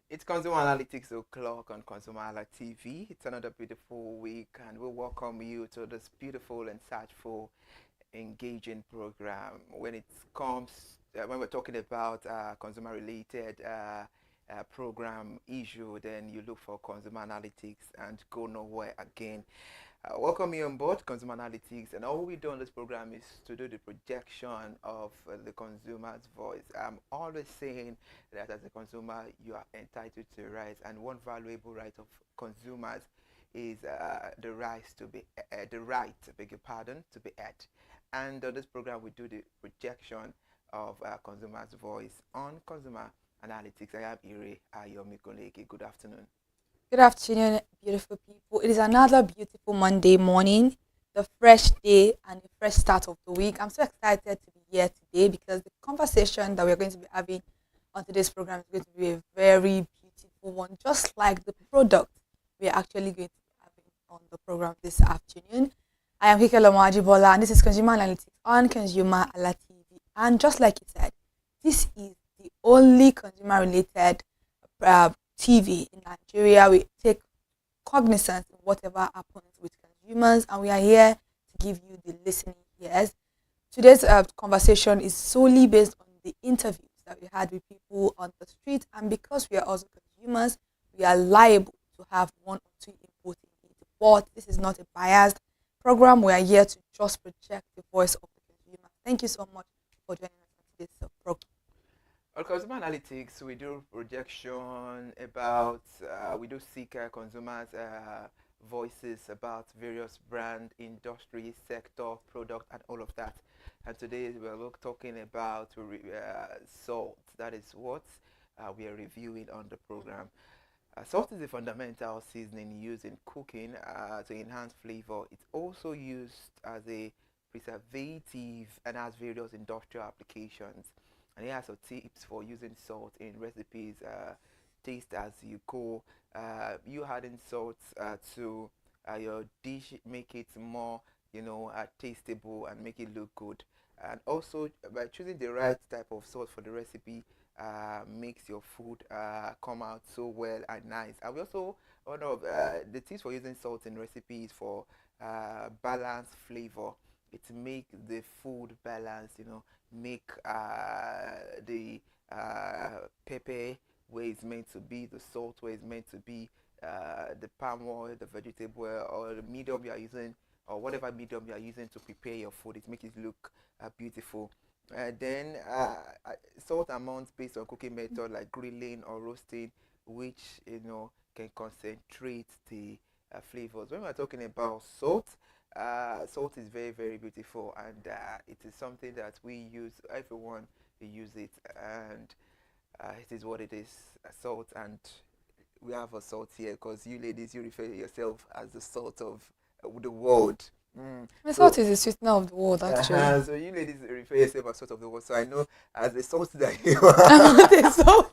It's Consumer Analytics o'clock on ConsumerHallaTV. It's another beautiful week, and we welcome you to this beautiful, insightful, engaging program. When we're talking about consumer-related program issue, then you look for Consumer Analytics and go nowhere again. Welcome you on board Consumer Analytics, and all we do on this program is to do the projection of the consumer's voice. I'm always saying that as a consumer, you are entitled to rights, and one valuable right of consumers is the right, beg your pardon, to be heard. And on this program, we do the projection of consumers' voice on Consumer Analytics. I am Ire Ayomikoleke. Good afternoon. Good afternoon, beautiful people. It is another beautiful Monday morning, the fresh day and the fresh start of the week. I'm so excited to be here today because the conversation that we're going to be having on today's program is going to be a very beautiful one, just like the product we're actually going to be having on the program this afternoon. I am Kike Lomajibola, and this is Consumer Analytics on ConsumerHallaTV. And just like you said, this is the only consumer-related TV in Nigeria. We take cognizance of whatever happens with consumers, and we are here to give you the listening ears. Today's conversation is solely based on the interviews that we had with people on the street, and because we are also consumers, we are liable to have one or two input in it. But this is not a biased program. We are here to just project the voice of the consumer. Thank you so much for joining us on today's program. On Consumer Analytics, we do projection about, we do seek consumers' voices about various brand, industry, sector, product, and all of that. And today we're talking about salt. That is what we are reviewing on the program. Salt is a fundamental seasoning used in cooking to enhance flavor. It's also used as a preservative and has various industrial applications. And here are some tips for using salt in recipes. Taste as you go. You adding salt to your dish, make it more, tastable and make it look good. And also, by choosing the right type of salt for the recipe, makes your food come out so well and nice. And we also, one of the tips for using salt in recipes for balanced flavor. It make the food balanced, make the pepper where it's meant to be, the salt where it's meant to be, the palm oil, the vegetable oil, or the medium you are using, or whatever medium you are using to prepare your food. It makes it look beautiful. Then salt amounts based on cooking method like grilling or roasting, which can concentrate the flavors. When we're talking about salt, salt is very, very beautiful, and it is something that we use. Everyone use it, and it is what it is. Salt, and we have a salt here because you ladies, you refer to yourself as the salt of the world. The salt is the sweetener of the world, actually. So you ladies refer yourself as salt of the world. So I know as the salt that you are. I'm not a salt.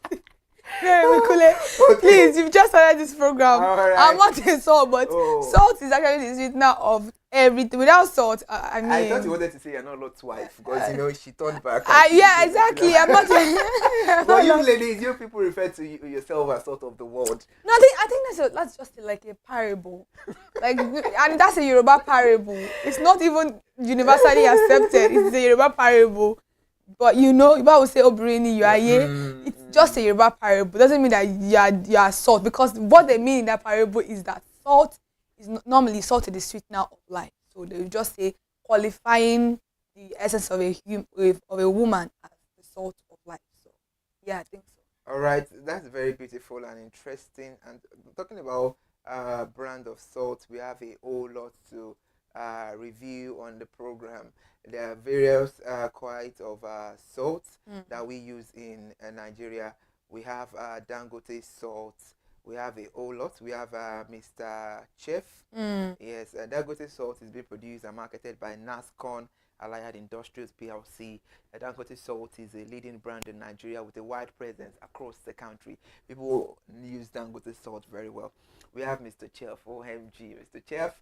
Okay. Please, you've just started this program. Right. I'm not a salt, but salt is actually the sweetener of everything. Without salt, I mean. I thought you wanted to say you're not Lot's wife because she turned back. Yeah, exactly. I'm not. But you ladies, you people refer to yourself as salt of the world. No, I think that's just like a parable, and that's a Yoruba parable. It's not even universally accepted. It's a Yoruba parable. But if I would say Obrini, you are here, it's just a Yoruba parable. Doesn't mean that you are salt, because what they mean in that parable is that salt is normally salt is the sweetener of life. So they will just say qualifying the essence of a woman as the salt of life. So yeah, I think so. All right, that's very beautiful and interesting. And talking about brand of salt, we have a whole lot to review on the program. There are various quite of salts that we use in Nigeria. We have Dangote salt. We have a whole lot. We have Mr. Chef. Yes, Dangote salt is being produced and marketed by Nascon Allied Industries PLC. Dangote salt is a leading brand in Nigeria with a wide presence across the country. People use Dangote salt very well. We have Mr. Chef, OMG. Mr. Chef,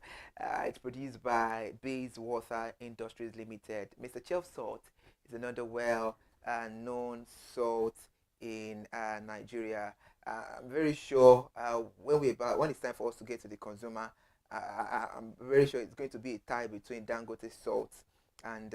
it's produced by Bayswater Industries Limited. Mr. Chef salt is another well-known salt in Nigeria. I'm very sure when it's time for us to get to the consumer, I'm very sure it's going to be a tie between Dangote salt and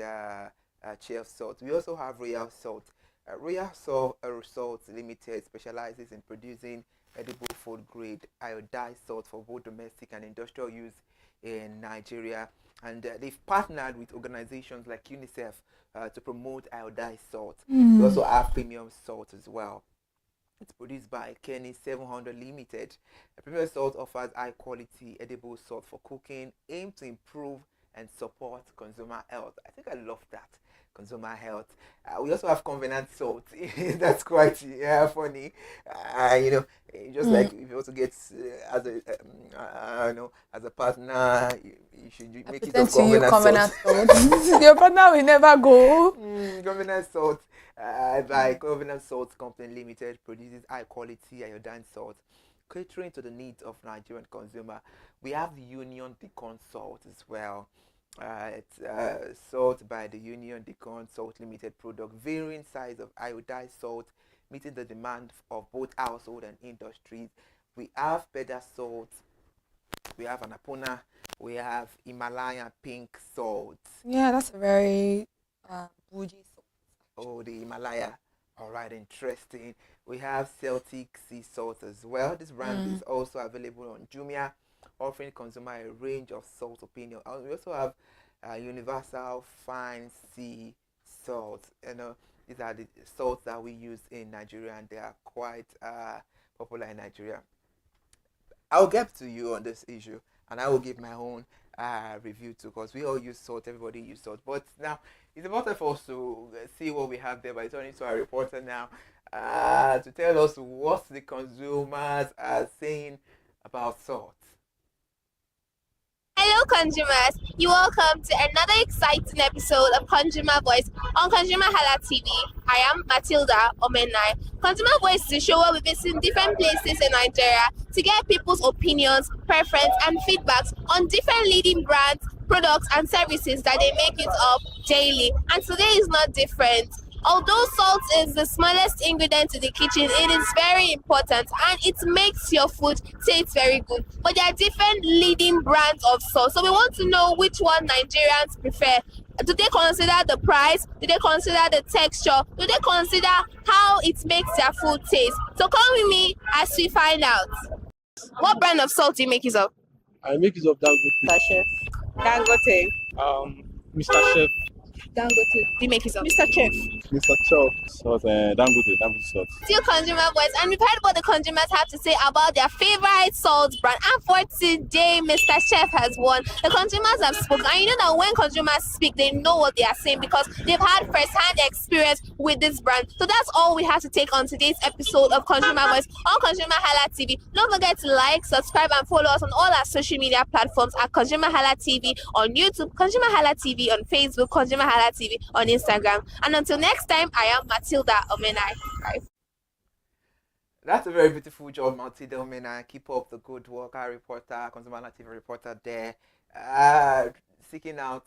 Chef salt. We also have Royal salt. Royal Salt Limited specializes in producing edible food grade iodized salt for both domestic and industrial use in Nigeria. And they've partnered with organizations like UNICEF to promote iodized salt. We also have premium salt as well. It's produced by Kenny 700 Limited. Premium salt offers high quality edible salt for cooking, aimed to improve and support consumer health. I think I love that. Consumer health. We also have convenient salt. That's quite funny. Just like if you also get as a as a partner, you should make it of convenient salt. Your partner will never go. Convenient salt. By Convenient Salt Company Limited produces high quality iodine salt, catering to the needs of Nigerian consumer. We have Union Deacon salt as well. It's sold by the Union Deacon Salt Limited product, varying size of iodized salt, meeting the demand of both household and industries. We have Beda salt, we have Anapona, we have Himalayan pink salt. Yeah, that's a very bougie salt. Oh, the Himalaya. All right, interesting. We have Celtic sea salt as well. This brand is also available on Jumia, offering consumer a range of salt opinion. We also have Universal Fine Sea salt. These are the salts that we use in Nigeria, and they are quite popular in Nigeria. I'll get to you on this issue, and I will give my own review too, because we all use salt, everybody use salt. But now it's important for us to see what we have there by turning to our reporter now to tell us what the consumers are saying about salt. Hello consumers, you're welcome to another exciting episode of Consumer Voice on ConsumerHallaTV. I am Matilda Omenai. Consumer Voice is a show where we visit different places in Nigeria to get people's opinions, preference and feedbacks on different leading brands, products and services that they make use of daily. And today is not different. Although salt is the smallest ingredient in the kitchen, it is very important and it makes your food taste very good. But there are different leading brands of salt. So we want to know which one Nigerians prefer. Do they consider the price? Do they consider the texture? Do they consider how it makes their food taste? So come with me as we find out. What brand of salt do you make use of? I make use of Dangote. Chef. Dangote. Mr. Chef. Dangote. Do you make use of? Mr. Chef. Mr. Chef. Salt, Dangote salt. Still Consumer Voice, and we've heard what the consumers have to say about their favorite salt brand. And for today, Mr. Chef has won. The consumers have spoken, and you know that when consumers speak, they know what they are saying because they've had first-hand experience with this brand. So that's all we have to take on today's episode of Consumer Voice on ConsumerHallaTV. Don't forget to like, subscribe, and follow us on all our social media platforms at ConsumerHallaTV on YouTube, ConsumerHallaTV on Facebook, ConsumerHallaTV on Instagram. And until next time, I am Matilda Omenai. Bye. That's a very beautiful job, Matilda Omenai. Keep up the good work. Our reporter, ConsumerHallaTV reporter there, seeking out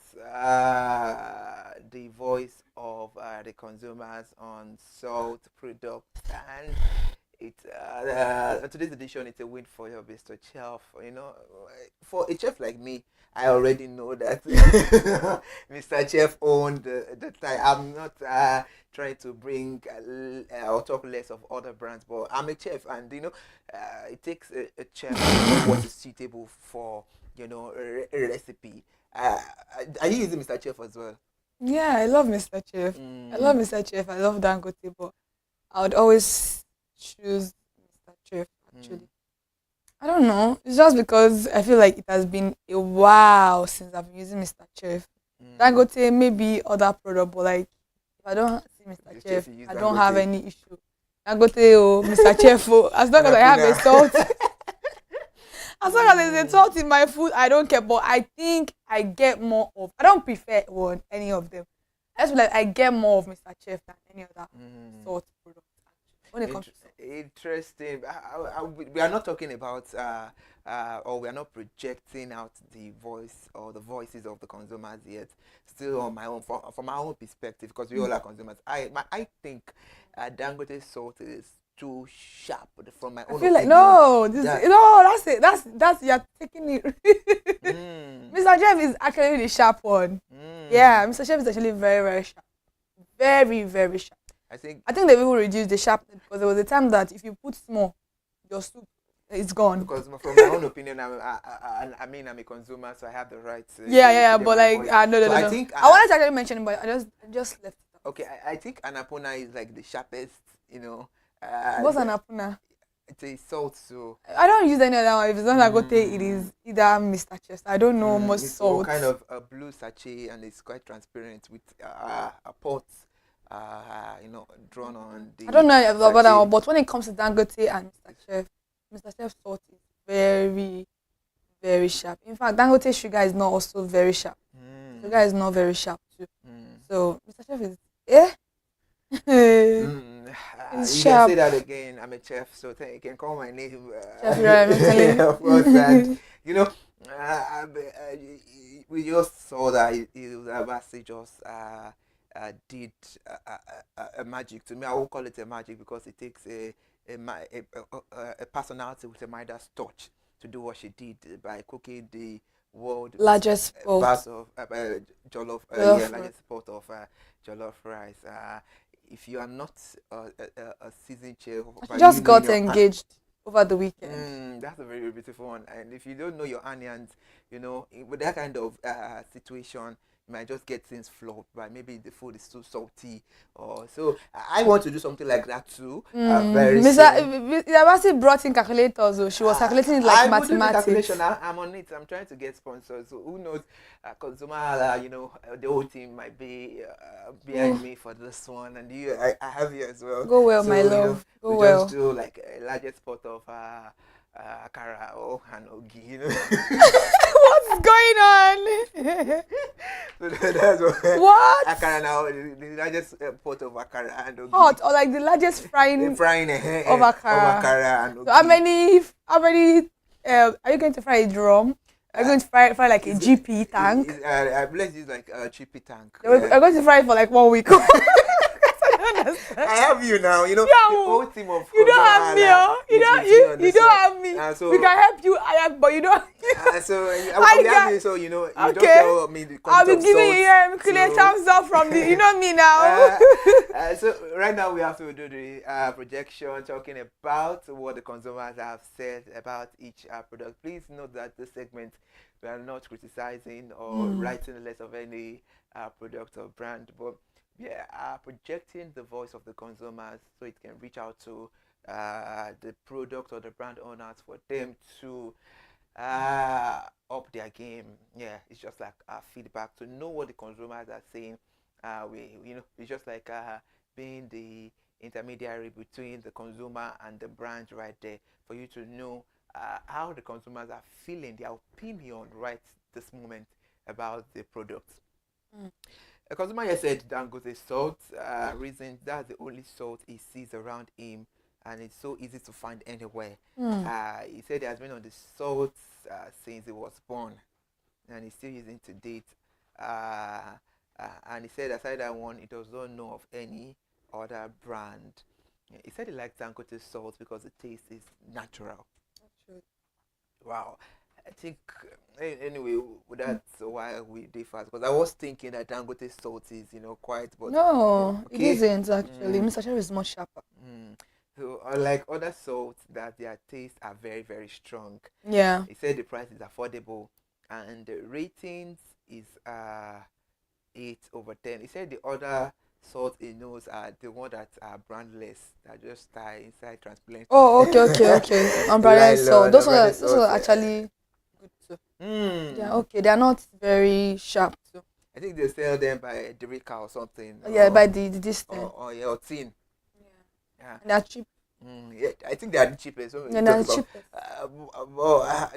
the voice of the consumers on salt products. And today's edition, it's a win for your Mr. Chef. You know, for a chef like me, I already know that Mr. Chef owned the time. I'm not trying to bring or talk less of other brands, but I'm a chef, and it takes a chef to know what is suitable for a recipe. Are you using Mr. Chef as well? Yeah, I love Mr. Chef. I love Mr. Chef. I love Dangote, but I would always choose Mr. Chef actually. I don't know. It's just because I feel like it has been a while since I've been using Mr. Chef. Dangote, maybe other product, but like if I don't see Mr. Chef, I don't have any issue. Dangote or Mr. Chef, as long as I have a salt, as long as there's a salt in my food, I don't care. But I think I get more of. I don't prefer any of them. I just feel like I get more of Mr. Chef than any other salt product. When it comes to interesting. We are not talking about or we are not projecting out the voice or the voices of the consumers yet. Still on my own, from my own perspective, because we all are consumers. I think Dangote salt is too sharp from my own. I feel like that's it. That's you're taking it. Mr. Chef is actually the sharp one. Yeah, Mr. Chef is actually very, very sharp. Very, very sharp. I think they will reduce the sharpness because there was a time that if you put small, your soup it's gone. because from my own opinion, I mean, I'm a consumer, so I have the right to Yeah. give But my like, voice. no. So I think I wanted to actually mention it, but I just left it. okay, I think anapona is like the sharpest, What's an apuna? it's a salt, so I don't use any other one. If it's not Dangote, it is either Mr. Chest. I don't know much it's all salt. kind of a blue sachet and it's quite transparent with a pot, drawn on the. I don't know about that sachet. one, but when it comes to Dangote and Mr. Chef salt is very, very sharp. In fact, Dangote sugar is not also very sharp. Sugar is not very sharp too. So Mr. Chef is You sharp. can say that again. I'm a chef, so you can call my name. Chef Ibrahim, of course, and we just saw that Abasi just did a magic. To me, I won't call it a magic because it takes a personality with a Midas touch to do what she did by cooking the world largest pot of jollof, largest pot of jollof rice. If you are not a seasoned chef, I just got engaged over the weekend. That's a very beautiful one. And if you don't know your onions, with that kind of situation, you might just get things flopped by maybe the food is too salty or so. I want to do something like that too. Very soon. Mr. brought in calculators, so she was calculating it like mathematics. Calculation. I'm on it. I'm trying to get sponsors. So who knows? Consumer, the whole team might be behind me for this one, and I have you as well. Go well, so, my love. Go we well. Just do like a largest pot of akara or hanogi. What's going on? So that's what? Akara now, the largest pot of akara and ogi. Hot or like the largest frying of akara. And so how many? Are you going to fry a drum? Are you going to fry like a GP tank? Let's use like a GP tank. We're going to fry it for like 1 week. I have you now, the whole team of you don't have me, you don't have me. So we can help you, but you don't. So I have you, so you just tell me the I'll be giving you a thumbs up from the, me now. So right now we have to do the projection, talking about what the consumers have said about each product. Please note that this segment we are not criticizing or writing less of any product or brand, but projecting the voice of the consumers so it can reach out to the product or the brand owners for them to up their game. It's just like feedback to know what the consumers are saying. It's just like being the intermediary between the consumer and the brand right there for you to know how the consumers are feeling, their opinion right this moment about the product. A consumer here said Dangote salt, reason that's the only salt he sees around him and it's so easy to find anywhere. He said he has been on the salt since he was born and he's still using to date. And he said aside that one, he does not know of any other brand. He said he likes Dangote salt because the taste is natural. Wow. I think anyway that's why we differ, because I was thinking that Dangote salt is quite, but no, it isn't actually. Mr. Chef is much sharper. So unlike other salts that their tastes are very, very strong. He said the price is affordable and the ratings is 8/10. He said the other salt he knows are the one that are brandless, that just tie inside transparent. Oh, okay. Brandless salt. Those are actually good too. They are not very sharp too. I think they sell them by Derica or something. By the distance. Or tin. And they are cheap. I think they are the cheapest. So they are the cheapest.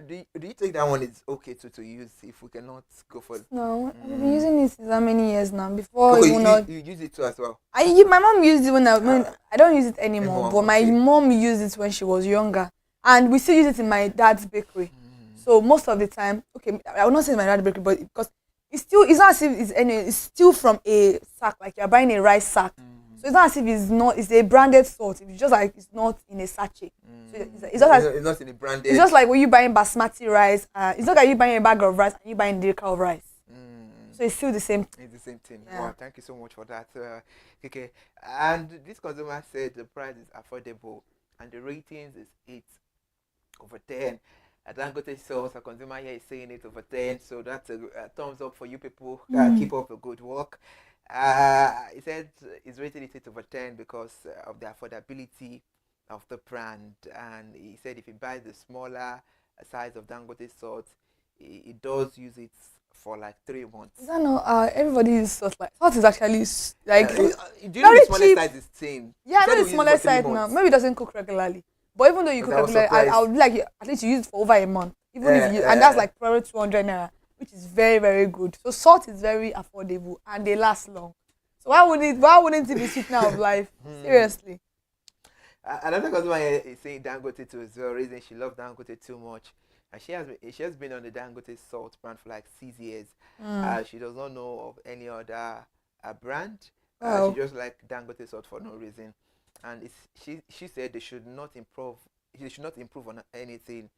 Do you think that one is okay to use if we cannot go for it? No, I've been using it since how many years now? Before you use it too as well? My mom used it when I don't use it anymore, but my mom used it when she was younger. And we still use it in my dad's bakery. So most of the time, I will not say my dad's bakery, but because it's not as if it's still from a sack, like you're buying a rice sack. So it's not as if it's a branded salt. It's just like it's not in a sachet. So it's not in a branded. It's just like when you buying basmati rice. It's not like you buying a bag of rice and you buying a decal of rice. So So it's still the same. It's the same thing. Yeah. Wow, thank you so much for that. Okay. And this consumer said the price is affordable and the ratings is 8/10. Dangote Sauce, a consumer here is saying 8/10. So that's a thumbs up for you people. Keep up the good work. He said he's rated it 8/10 because of the affordability of the brand. And he said if he buys the smaller size of Dangote Sauce, he does use it for like 3 months. I don't know. Everybody uses salt. Like salt is actually like do you know very the smallest cheap. size is 10? Yeah, I He said know the he will use it for smallest 3 size now. months. Maybe it doesn't cook regularly. But even though you cook I was regularly, I surprised. would like at least you use it for over a month. Even if you, and that's like probably 200 naira, which is very, very good. So salt is very affordable and they last long. So why wouldn't it be sweetener of life? Seriously. Another customer here is saying Dangote too as well. Reason she loves Dangote too much, and she has been on the Dangote salt brand for like 6 years. She does not know of any other brand. Wow. She just like Dangote salt for no reason, and she said they should not improve. They should not improve on anything.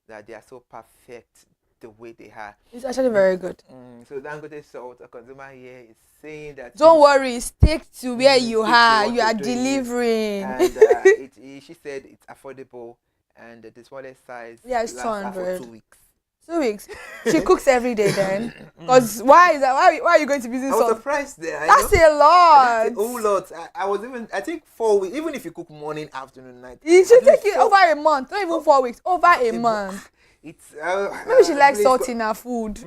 That they are so perfect the way they are. It's actually very good. So Dangote salt, a consumer here is saying that Don't worry, stick to where you stick to are. what You you're are doing. delivering. And she said it's affordable, and the smallest size Yeah, it's lasts her for 200. 2 weeks. 2 weeks. She cooks every day then. Because why is that? Why are you going to be using I was salt? surprised there. That's a lot. That's a whole lot. I was even, I think 4 weeks, even if you cook morning, afternoon, night. It should at least take you 4 over a month, not even 4 weeks, over a month. It's Maybe she likes salt in her food.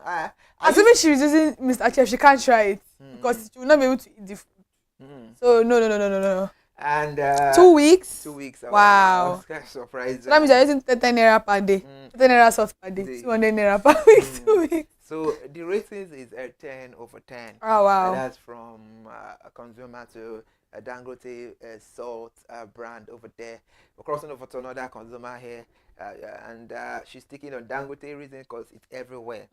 As even she's using Mr. Chef, she can't try it because she will not be able to eat the food. So no. And 2 weeks. 2 weeks. I Wow. was kind of surprised. So that means you're using 10 naira per day, 10 naira salt per day, Day. 200 naira per week, 2 weeks. So the ratings is 10/10. Oh wow. And that's from a consumer to a Dangote salt brand over there. We're crossing over to another consumer here, and she's sticking on Dangote reason because it's everywhere.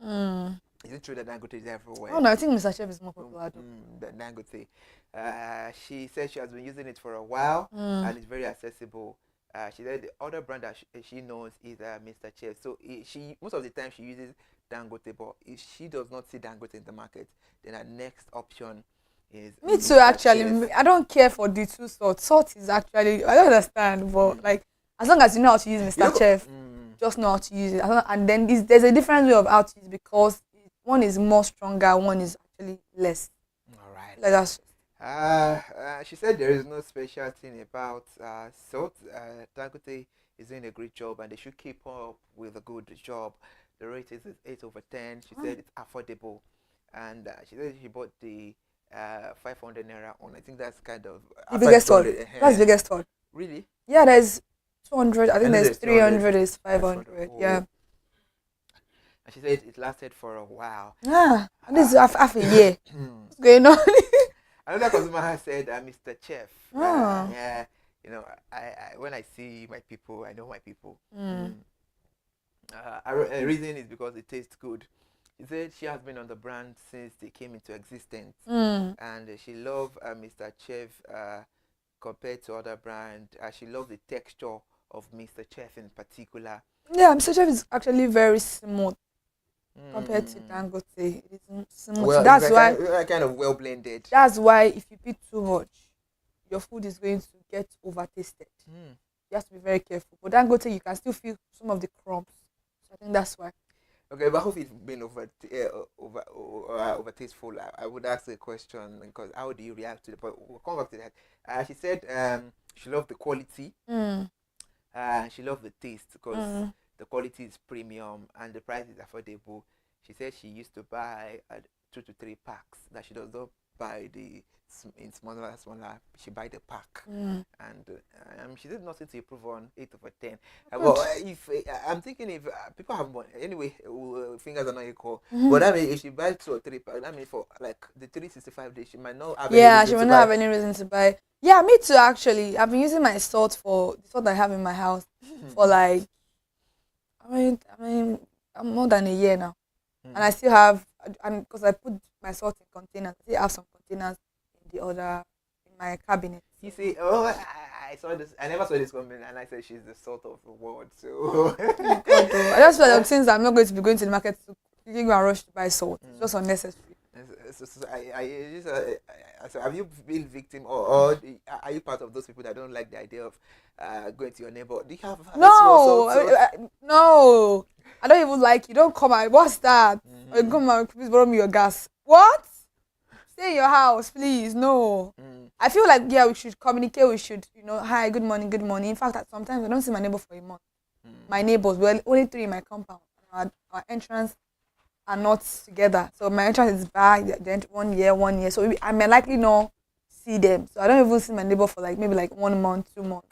Is it true that Dangote is everywhere? Oh no, I think Mr. Chef is more popular though. Than Dangote. She said she has been using it for a while and it's very accessible. She said the other brand that she knows is Mr. Chef. So she most of the time she uses Dangote, but if she does not see Dangote in the market, then her next option is Me too, Mr. actually. Chef. I don't care for the two salt. Salt is actually, I don't understand, but like, as long as you know how to use Mr. You know- Chef, just know how to use it. And then there's a different way of how to use it because one is more stronger, one is actually less. All right. Like that's She said there is no special thing about salt. Dangote is doing a great job and they should keep up with a good job. The rate is 8/10. She said it's affordable. And she said she bought the 500 naira one. I think that's kind of the biggest one. 500, That's the biggest one. Really? Yeah, there's 200. I think know there's there's 200, 300, there's 500. 500. Yeah. And she said it lasted for a while. Ah, and this is half a year. What's going on? Another consumer has said, Mr. Chef. Oh. Yeah, you know, I when I see my people, I know my people. A reason is because it tastes good. She said she has been on the brand since they came into existence, and she loves Mr. Chef compared to other brands. She loves the texture of Mr. Chef in particular. Yeah, Mr. Chef is actually very smooth compared to Dangote. It is smooth. Well, That's it's why. kind of well blended. That's why if you put too much, your food is going to get over tasted. You have to be very careful. But Dangote, you can still feel some of the crumbs. So I think that's why. Okay, but if it's been over tasteful, I would ask a question because how do you react to it? But we'll come back to that. She said she loved the quality. She loved the taste because the quality is premium and the price is affordable. She said she used to buy 2 to 3 packs. That she does not buy in smaller. She buy the pack, and she did nothing to improve on 8/10. Well, if I'm thinking if people have money anyway, fingers are not equal. But I mean, if she buys 2 or 3 packs, I mean for like the 365 days, she might not have. Yeah, she might not have any reason to buy. Yeah, me too. Actually, I've been using my salt for the salt I have in my house for like, I mean, more than a year now, and I still have, and because I put my salt in containers, I still have some containers in my cabinet. You see, I saw this. I never saw this coming, and I said she's the salt of the world. So I just feel like since I'm not going to be going to the market to go and rush to buy salt, it's just unnecessary. So have you been victim, or are you part of those people that don't like the idea of going to your neighbor? Do you have No, no. I don't even like you. Don't come out. What's that? Come out, please borrow me your gas. What? Stay in your house, please. No. I feel like yeah, we should communicate. We should, hi, good morning, good morning. In fact, sometimes I don't see my neighbor for a month. My neighbors, well, only three in my compound. Our entrance are not together. So my entrance is back. Then 1 year. So I may likely not see them. So I don't even see my neighbor for like maybe like 1 month, 2 months.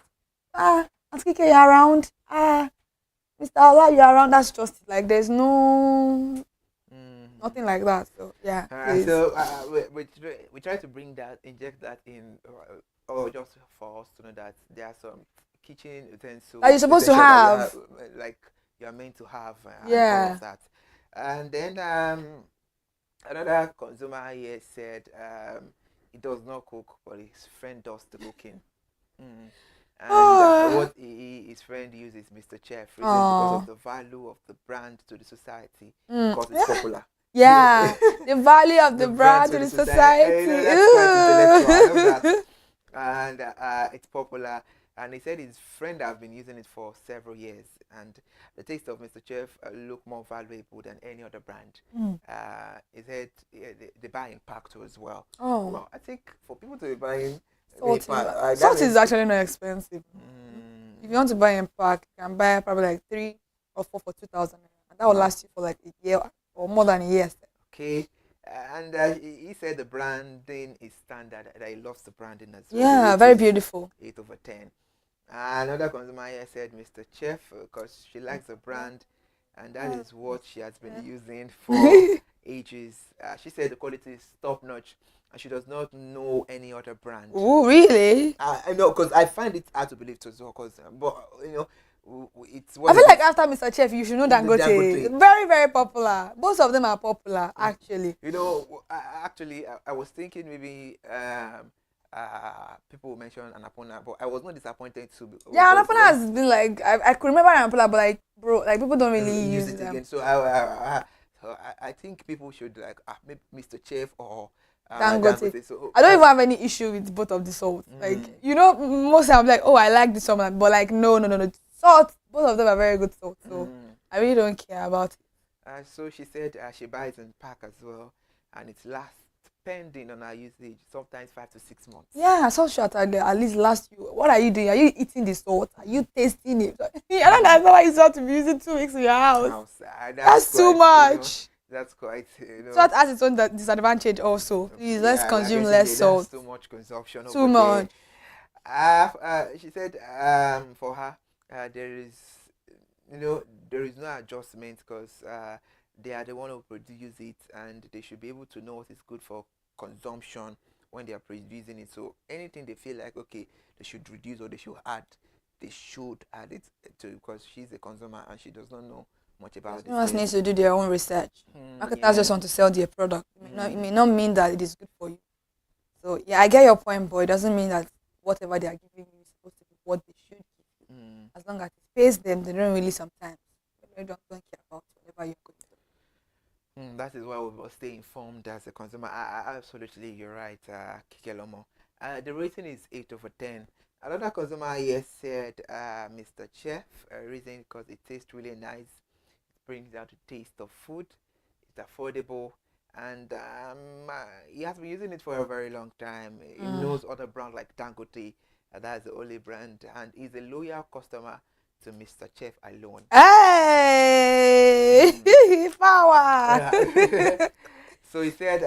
Auntie Kike, you're around. Mr. Ola, you're around. That's just it. Like there's nothing like that. So yeah. So we try to inject that in, or just for us to know that there are some kitchen utensils that you're supposed to have, like you're meant to have, yeah. all of that. And then another consumer here said he does not cook, but his friend does the cooking. And what his friend uses Mr. Chef because of the value of the brand to the society, because it's popular. Yeah, the value of the brand to the society. That's quite intellectual. I know that. And it's popular. And he said his friend have been using it for several years, and the taste of Mr. Chef look more valuable than any other brand. He said they buy in pack too as well. Well, I think for people to be buying salt is actually not expensive. If you want to buy in pack, you can buy probably like 3 or 4 for 2,000, and that will last you for like a year or more than a year. Okay. And he said the branding is standard, that he loves the branding as well. Yeah, very beautiful. 8/10. Another consumer here said Mr. Chef, because she likes the brand, and that is what she has been using for ages. She said the quality is top notch, and she does not know any other brand. Oh, really? I know, because I find it hard to believe too, because but it's I feel like after Mr. Chef, you should know Dangote. Very, very popular. Both of them are popular, actually. I was thinking maybe people will mention Anapona, but I was not disappointed too. Yeah, Anapona has been like, I could remember Anapona, but like, bro, like people don't really use it again. So I think people should like maybe Mr. Chef or Dangote. So I don't even have any issue with both of the salts. Like, most I'm like, oh, I like this one, but like, no. Salt, both of them are very good salt, so I really don't care about it. So she said she buys in pack as well, and it lasts, depending on her usage, sometimes 5 to 6 months. Yeah, salt should at least last you. What are you doing? Are you eating the salt? Are you tasting it? I don't know why you start to be using 2 weeks in your house. That's too much. That's quite. Salt has its own disadvantage also. Please, let's consume less salt. Too much consumption. Too much. She said for her, there is no adjustment, because they are the one who produce it, and they should be able to know what is good for consumption when they are producing it. So anything they feel like okay, they should reduce or they should add it to, because she's a consumer and she does not know much about it. Consumers need to do their own research. Marketers just want to sell their product. It may not mean that it is good for you. So yeah, I get your point, but it doesn't mean that whatever they are giving you is supposed to be what they should give you. As long as it pays them, they don't really sometimes. They don't care about whatever you're going to do. That is why we must stay informed as a consumer. Absolutely, you're right, Kikelomo. The rating is 8/10. Another consumer here said, Mr. Chef, reason because it tastes really nice. It brings out the taste of food. It's affordable. And he has been using it for a very long time. He knows other brands like Dangote. That's the only brand. And he's a loyal customer to Mr. Chef alone. Hey! Power! So he said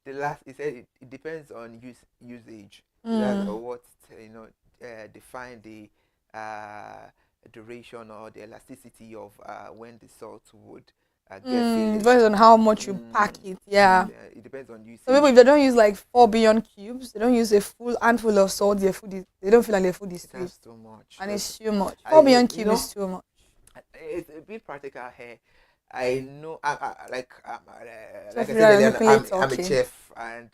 it depends on usage. That's what define the duration or the elasticity of when the salt would get finished. Depends on how much you pack it. Yeah. It depends on usage. So maybe if they don't use like 4 billion cubes, they don't use a full handful of salt, they don't feel like their food is sweet. That's too much. And it's too much. 4 billion cubes is too much. It's a bit practical here. I know, like I said earlier, I'm a chef, and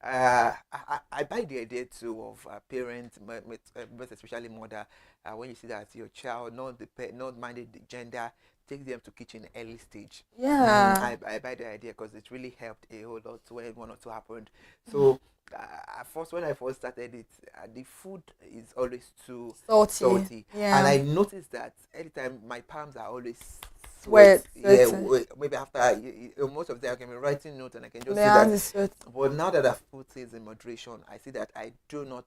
I buy the idea too of parents, most especially mother, when you see that your child not minded the gender, take them to kitchen early stage. Yeah. I buy the idea because it really helped a whole lot when one or two happened. So first when I first started it, the food is always too Salty. Yeah. and I noticed that anytime my palms are always Sweat. yeah, Sweating. maybe after most of the time I can be writing notes and I can just The see hand that. is sweat. But now that I've put things in moderation, I see that I do not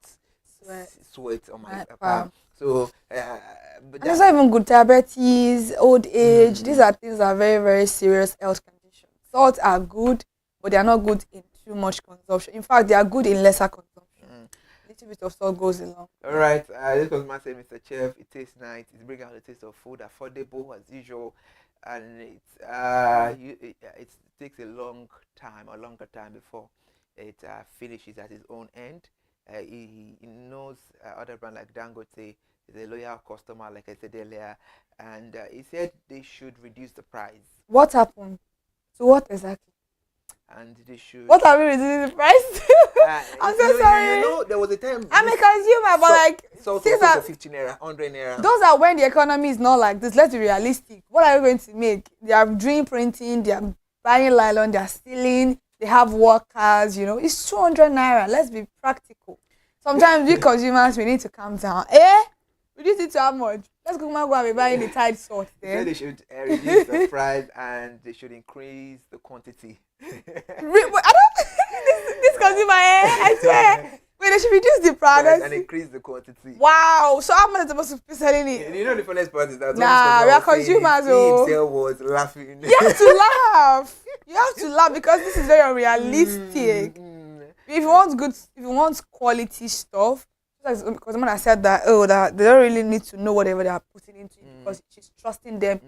sweat on my palm. So, but and it's not even good. Diabetes, old age. These are things that are very, very serious health conditions. Salts are good, but they are not good in too much consumption. In fact, they are good in lesser consumption. A little bit of salt goes along. All right. This was my say, Mr. Chef. It tastes nice. It's bringing out the taste of food, affordable as usual, and it takes a longer time before it finishes at his own end. He knows other brand like Dangote is a loyal customer, like I said earlier, and he said they should reduce the price. What happened? So what exactly? And they should. What are we reducing the price? I'm so sorry. You know, there was a time. I'm a consumer, but like, salt things was are 15 naira, 100 naira. Those are when the economy is not like this. Let's be realistic. What are you going to make? They are doing printing. They are buying nylon. They are stealing. They have workers. You know, it's 200 naira. Let's be practical. Sometimes we consumers, we need to calm down. Reduce it to how much? Let's go and be buying the Tide salt. Then they should reduce the price and they should increase the quantity. I don't. this consumer, I swear. Wait, they should reduce the price and increase the quantity. Wow. So how much is supposed to be selling it? You know the funniest part is that we are consumers. He himself was laughing. You have to laugh. You have to laugh because this is very unrealistic. If you want quality stuff, because someone has said that that they don't really need to know whatever they are putting into it because she's trusting them.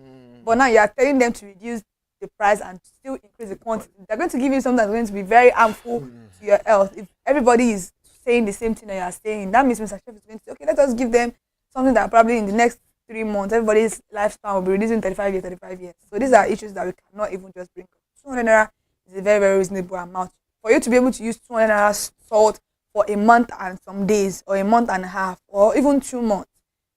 But now you are telling them to reduce the price and still increase the quantity. They're going to give you something that's going to be very harmful to your health. If everybody is saying the same thing that you are saying, that means Mr. Chef is going to say, okay, let us give them something that probably in the next 3 months everybody's lifespan will be reducing 35 years. So these are issues that we cannot even just bring up. 200 naira is a very, very reasonable amount. For you to be able to use 200 naira salt for a month and some days, or a month and a half, or even 2 months,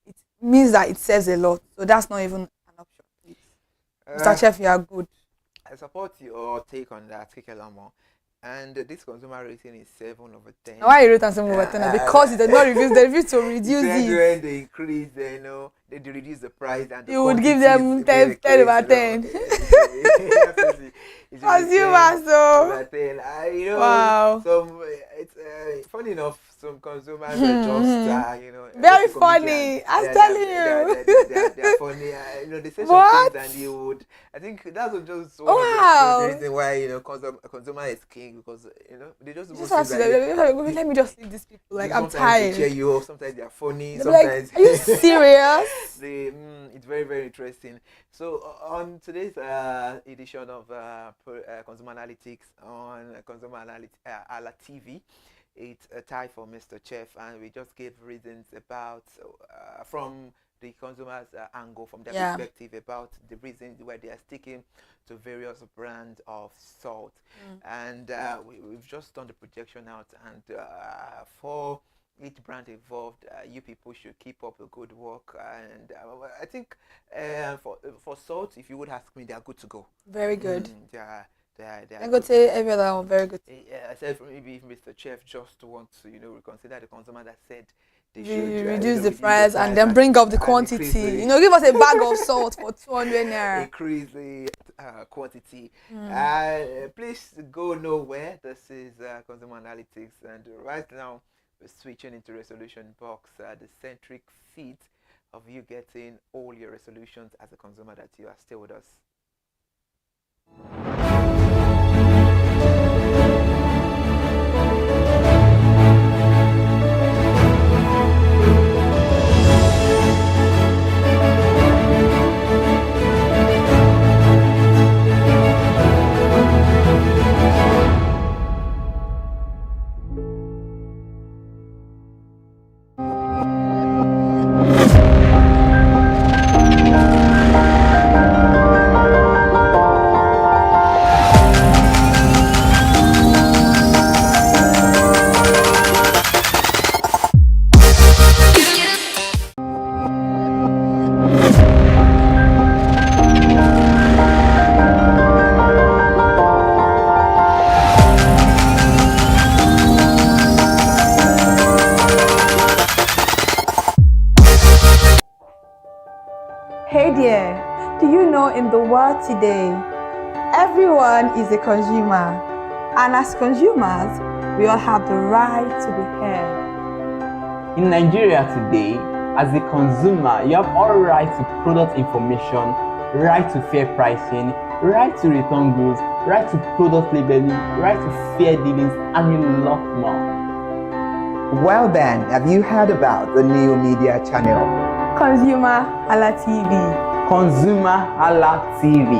it means that it saves a lot. So that's not even an option, please. Mr. Chef, you are good. I support your take on that, Kikelamo. And this consumer rating is 7/10. Why you rate on 7/10? Because it did not reduce. They refused to reduce it. When they increase, they reduce the price and you would give them 10/10. Consumers, so wow. Some it's funny enough. Some consumers are just very funny. I'm telling you, they're funny. They say some things and you would. I think that's just one of the reasons why consumer is king, because they just have to let me just leave these people. Like, I'm tired. They cheer you up. Sometimes they are funny. Sometimes like, are you serious? It's very, very interesting. So on today's edition of Consumer Analytics on ConsumerHallaTV, it's a tie for Mr. Chef, and we just gave reasons about from the consumer's angle, from their perspective, about the reasons why they are sticking to various brands of salt. And we've just done the projection out, and for each brand involved, you people should keep up the good work. And I think for salt, if you would ask me, they are good to go. Very good. I go to every other one. Very good. I said maybe if Mr. Chef just wants to reconsider the consumer that said they should reduce the price and then bring up the quantity. Give us a bag of salt for 200 naira. Increase the quantity. Please go nowhere. This is Consumer Analytics, and right now we're switching into Resolution Box, the centric feat of you getting all your resolutions as a consumer that you are still with us. Hey there, do you know in the world today, everyone is a consumer, and as consumers, we all have the right to be heard. In Nigeria today, as a consumer, you have all right to product information, right to fair pricing, right to return goods, right to product labeling, right to fair dealings, and a lot more. Well then, have you heard about the new media channel? ConsumerHallaTV. ConsumerHallaTV.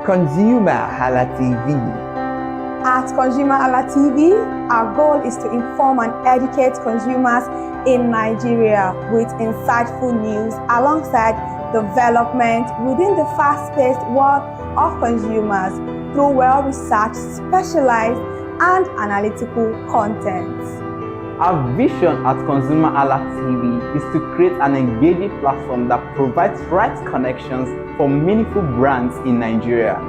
ConsumerHallaTV. At ConsumerHallaTV, our goal is to inform and educate consumers in Nigeria with insightful news alongside development within the fast-paced world of consumers through well-researched, specialized, and analytical content. Our vision at ConsumerHallaTV is to create an engaging platform that provides right connections for meaningful brands in Nigeria,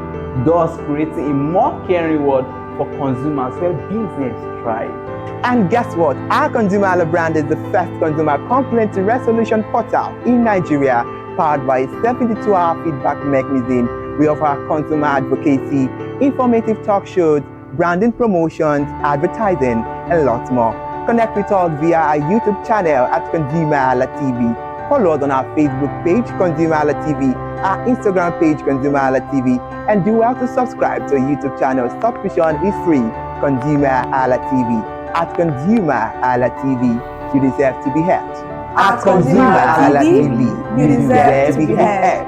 thus creating a more caring world for consumers where business thrive. And guess what? Our Consumer Hala brand is the first consumer complaint resolution portal in Nigeria, powered by a 72-hour feedback mechanism. We offer consumer advocacy, informative talk shows, branding promotions, advertising, and lots more. Connect with us via our YouTube channel at ConsumerHallaTV. Follow us on our Facebook page, ConsumerHallaTV, our Instagram page, ConsumerHallaTV, and do well to subscribe to our YouTube channel. Subscription is free. ConsumerHallaTV. At ConsumerHallaTV, you deserve to be heard. At ConsumerHallaTV, you deserve to be heard.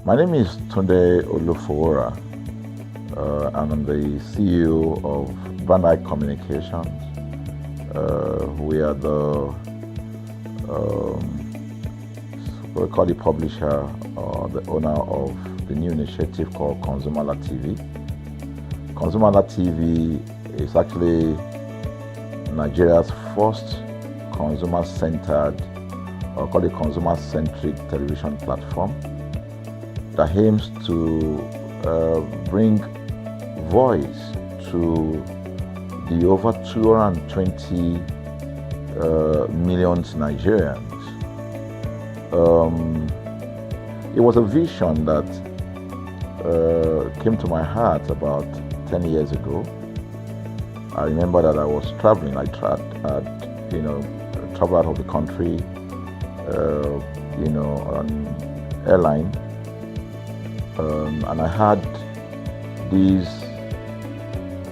My name is Tunde Olufowora, and I'm the CEO of Brand Eye Communications. We are the what we call the publisher or the owner of the new initiative called ConsumerHallaTV. ConsumerHallaTV is actually Nigeria's first consumer-centered, or called a consumer-centric television platform that aims to bring voice to the over 220 million Nigerians. It was a vision that came to my heart about 10 years ago. I remember that I was traveling. I traveled out of the country, on airline, and I had this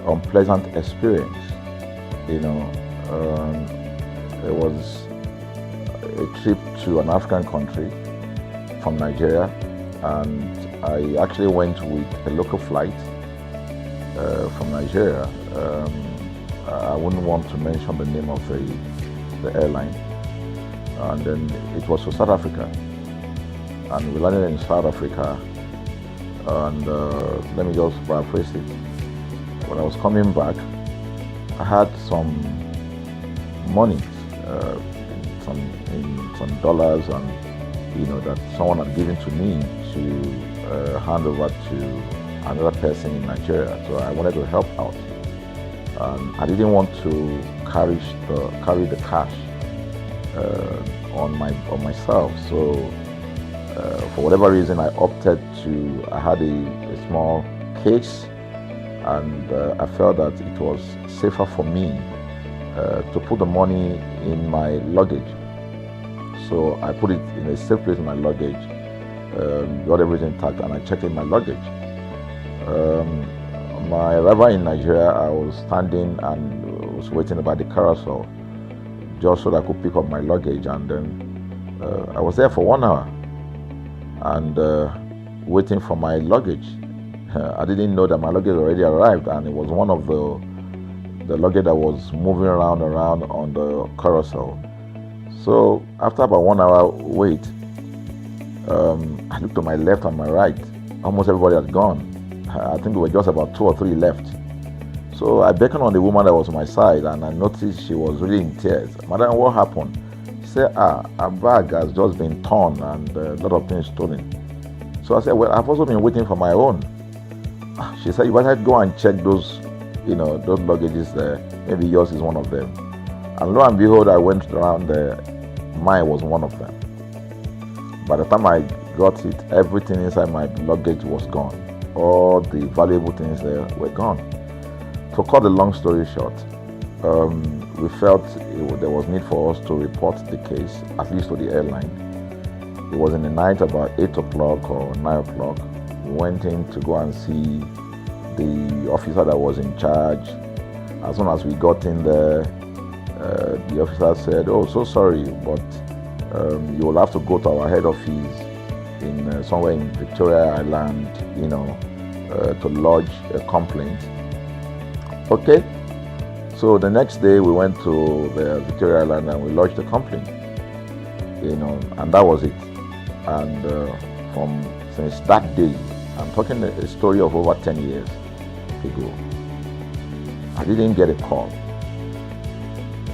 unpleasant experience. It was a trip to an African country from Nigeria, and I actually went with a local flight from Nigeria. I wouldn't want to mention the name of the airline, and then it was to South Africa, and we landed in South Africa, and let me just paraphrase it. When I was coming back, I had some money, some dollars, and that someone had given to me to hand over to another person in Nigeria. So I wanted to help out. I didn't want to carry the cash on myself. So for whatever reason, I opted to. I had a small case, and I felt that it was safer for me to put the money in my luggage. So I put it in a safe place in my luggage, got everything intact, and I checked in my luggage. My arrival in Nigeria, I was standing and was waiting by the carousel just so that I could pick up my luggage, and then I was there for 1 hour and waiting for my luggage. I didn't know that my luggage already arrived, and it was one of the luggage that was moving around on the carousel. So after about 1 hour wait, I looked to my left and my right. Almost everybody had gone. I think there were just about 2 or 3 left. So I beckoned on the woman that was on my side, and I noticed she was really in tears. Madam, what happened? She said, her bag has just been torn and a lot of things stolen. So I said, well, I've also been waiting for my own. She said, you better go and check those luggages there. Maybe yours is one of them. And lo and behold, I went around there mine was one of them. By the time I got it, everything inside my luggage was gone. All the valuable things there were gone. To cut the long story short, we felt there was need for us to report the case, at least to the airline. It was in the night, about 8 o'clock or 9 o'clock. We went in to go and see the officer that was in charge. As soon as we got in there, the officer said, "Oh, so sorry, but you will have to go to our head office in somewhere in Victoria Island, to lodge a complaint." Okay. So the next day we went to the Victoria Island and we lodged a complaint, and that was it. And since that day, I'm talking a story of over 10 years ago, I didn't get a call,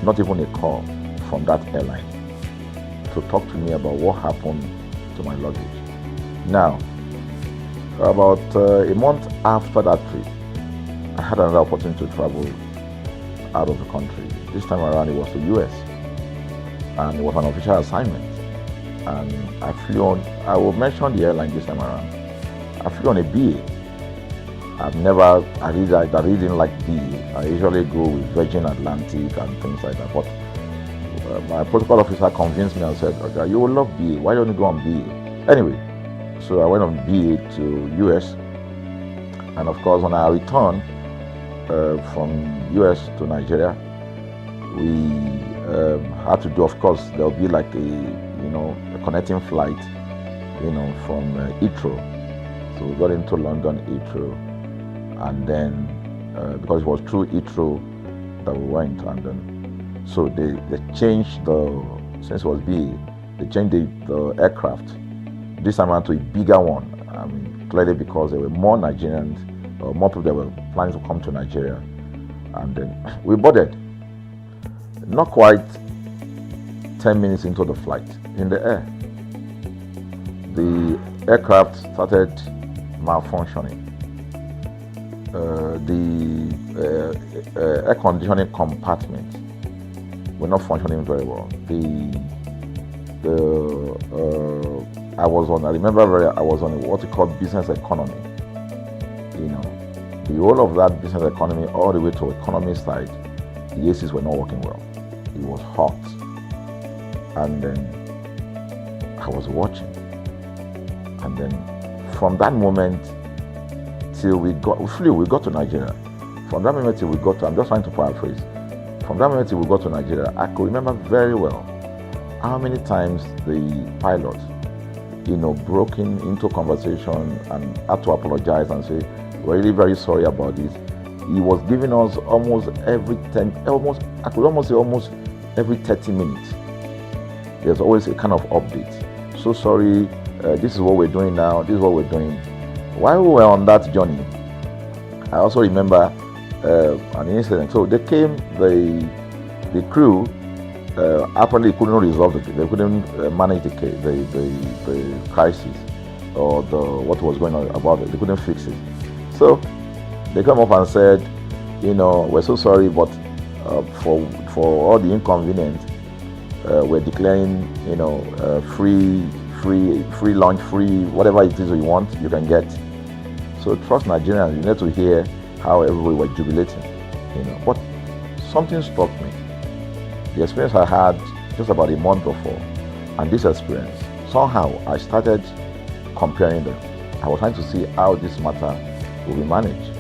not even a call from that airline to talk to me about what happened to my luggage. Now, about a month after that trip, I had another opportunity to travel out of the country. This time around it was to US, and it was an official assignment. And I flew on, I will mention the airline this time around. I flew on a BA. I really didn't like BA. I usually go with Virgin Atlantic and things like that. But my protocol officer convinced me and said, "Okay, you will love BA. Why don't you go on BA?" Anyway, so I went on BA to US. And of course, when I returned from US to Nigeria, we had to do, of course, there'll be like a connecting flight, from Heathrow. So we got into London Heathrow, and then because it was through Heathrow that we went, and then so they changed since it was BA, they changed the aircraft this time around to a bigger one. I mean, clearly because there were more Nigerians, or more people that were planning to come to Nigeria, and then we boarded. Not quite 10 minutes into the flight, in the air, the aircraft started malfunctioning. The air conditioning compartment were not functioning very well. I was on what we call business economy. The whole of that business economy, all the way to economy side, the ACs were not working well. It was hot. And then I was watching. And then from that moment till we got to Nigeria. From that moment till we got to, I'm just trying to paraphrase. From that moment till we got to Nigeria, I could remember very well how many times the pilot, broke into conversation and had to apologize and say, "We're really very sorry about this." He was giving us almost every 30 minutes. There's always a kind of update. "So sorry, this is what we're doing now, this is what we're doing." While we were on that journey, I also remember an incident. So they came, the crew apparently couldn't resolve they couldn't manage the crisis or what was going on about it. They couldn't fix it. So they come up and said, "We're so sorry, but for all the inconvenience, we're declaring, free lunch, free whatever it is you want, you can get." So trust Nigerians, you need to hear how everybody was jubilating, But something struck me. The experience I had just about a month before, and this experience, somehow I started comparing them. I was trying to see how this matter will be managed.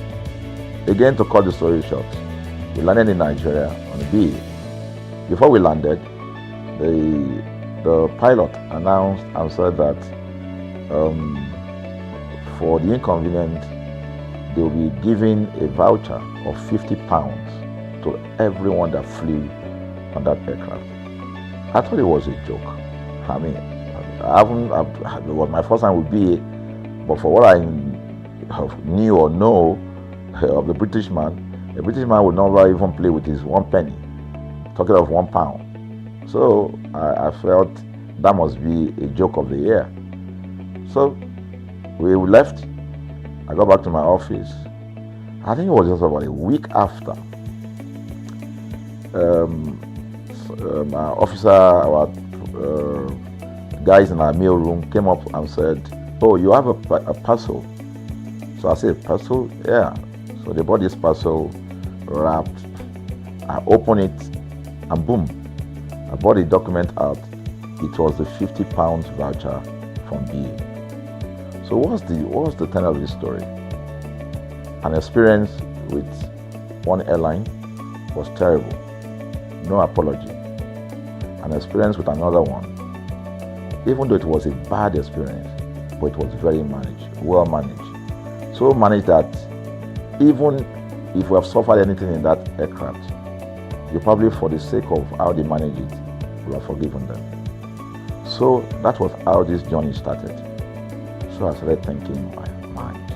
Again, to cut the story short, we landed in Nigeria on a BA. Before we landed, the pilot announced and said that for the inconvenience, they will be giving a voucher of £50 to everyone that flew on that aircraft. I thought it was a joke. I mean, it was my first time with BA, but for what I knew or know of the British man would never even play with his 1 penny, talking of £1. So I felt that must be a joke of the year. So we left. I got back to my office. I think it was just about a week after. Our officer, our guys in our mail room came up and said, "Oh, you have a parcel." So I said, "Parcel? Yeah." So they bought this parcel, wrapped. I opened it, and boom, I bought the document out. It was the £50 voucher from BA. So what's the tenor of this story? An experience with one airline was terrible, no apology. An experience with another one, even though it was a bad experience, but it was very well managed. So managed that even if we have suffered anything in that aircraft, you probably, for the sake of how they manage it, will have forgiven them. So that was how this journey started. So I started thinking in my mind,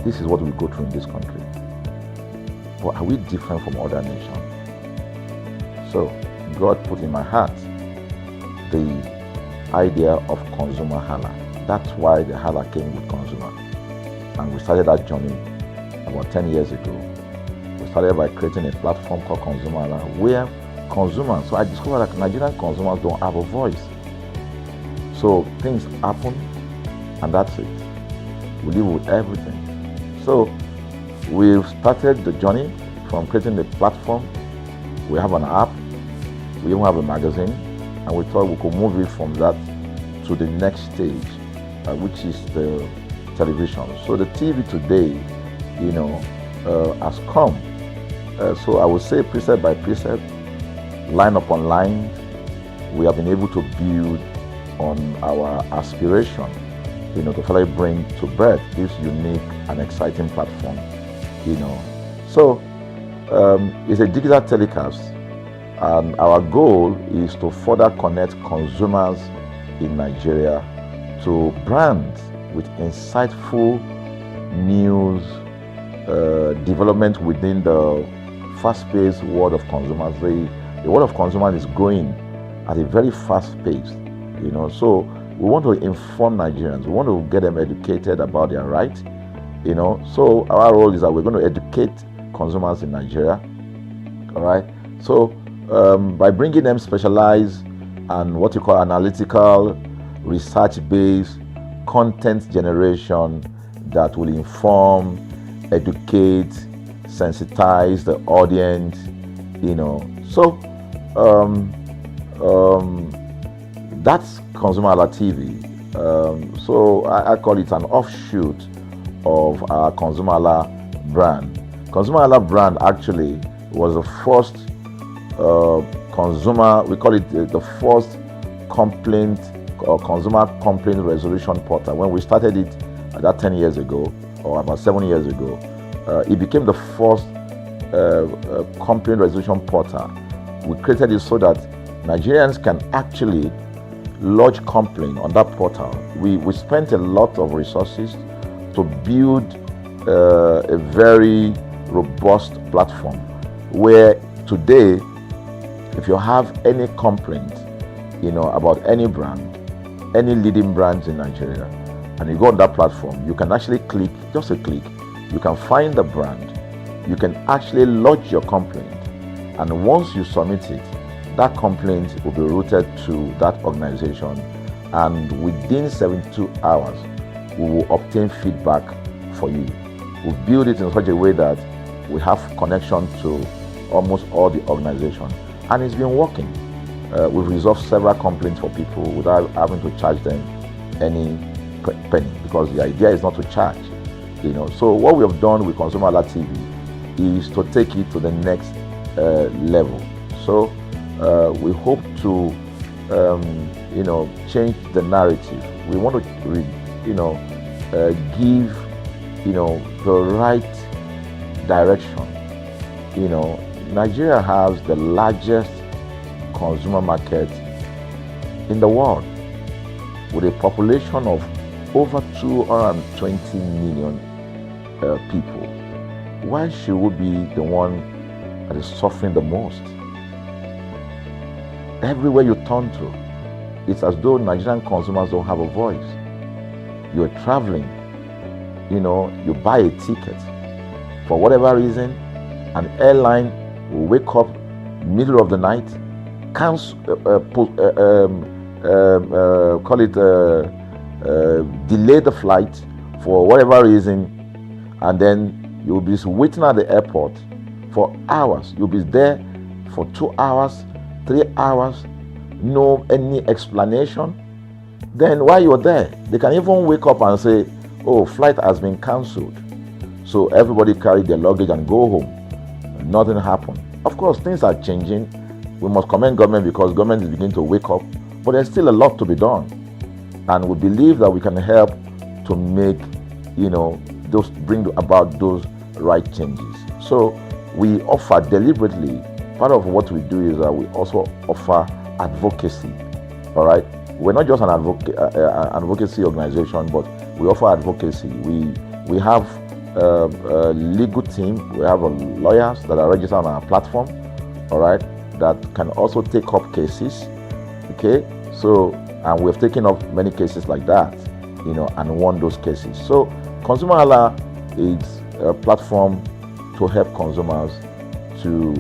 this is what we go through in this country. But are we different from other nations? So God put in my heart the idea of ConsumerHalla. That's why the Hala came with consumer. And we started that journey about 10 years ago. We started by creating a platform called ConsumerHalla, where consumers, so I discovered that Nigerian consumers don't have a voice. So things happen, and that's it. We live with everything. So we've started the journey from creating the platform. We have an app, we even have a magazine, and we thought we could move it from that to the next stage, which is the television. So the TV today, has come. So I would say precept by precept, line upon line, we have been able to build on our aspiration, to finally bring to birth this unique and exciting platform, So it's a digital telecast, and our goal is to further connect consumers in Nigeria to brands with insightful news, development within the fast-paced world of consumers. The world of consumers is growing at a very fast pace, So we want to inform Nigerians. We want to get them educated about their rights, So our role is that we're going to educate consumers in Nigeria, all right? So by bringing them specialized and what you call analytical, research-based content generation that will inform, educate, sensitize the audience, So that's ConsumerHallaTV. So I call it an offshoot of our ConsumerHalla brand. ConsumerHalla brand actually was the first we call it the first complaint or consumer complaint resolution portal. When we started it about 10 years ago, or about 7 years ago, it became the first complaint resolution portal. We created it so that Nigerians can actually lodge complaint on that portal. We spent a lot of resources to build a very robust platform where today, if you have any complaint, about any brand, any leading brands in Nigeria, and you go on that platform, you can actually click, just a click, you can find the brand, you can actually lodge your complaint, and once you submit it, that complaint will be routed to that organization, and within 72 hours, we will obtain feedback for you. We build it in such a way that we have connection to almost all the organizations, and it's been working. We've resolved several complaints for people without having to charge them any penny, because the idea is not to charge. So what we have done with ConsumerHallaTV is to take it to the next level. So we hope to change the narrative. We want to give the right direction. Nigeria has the largest consumer market in the world, with a population of over 220 million people. Why should we be the one that is suffering the most? Everywhere you turn to, it's as though Nigerian consumers don't have a voice. You're traveling, you buy a ticket. For whatever reason, an airline will wake up middle of the night, cancel, call it delay the flight for whatever reason, and then you'll be waiting at the airport for hours. You'll be there for 2 hours, 3 hours, no any explanation. Then while you're there, they can even wake up and say, oh, flight has been cancelled. So everybody carry their luggage and go home. Nothing happened. Of course, things are changing. We must commend government because government is beginning to wake up, but there's still a lot to be done. And we believe that we can help to make, those bring about those right changes. So we offer deliberately, part of what we do is that we also offer advocacy. All right. We're not just an advocacy organization, but we offer advocacy. We have a legal team. We have lawyers that are registered on our platform. All right. That can also take up cases. Okay. So, and we've taken up many cases like that, and won those cases. So, Consumer Hala is a platform to help consumers to,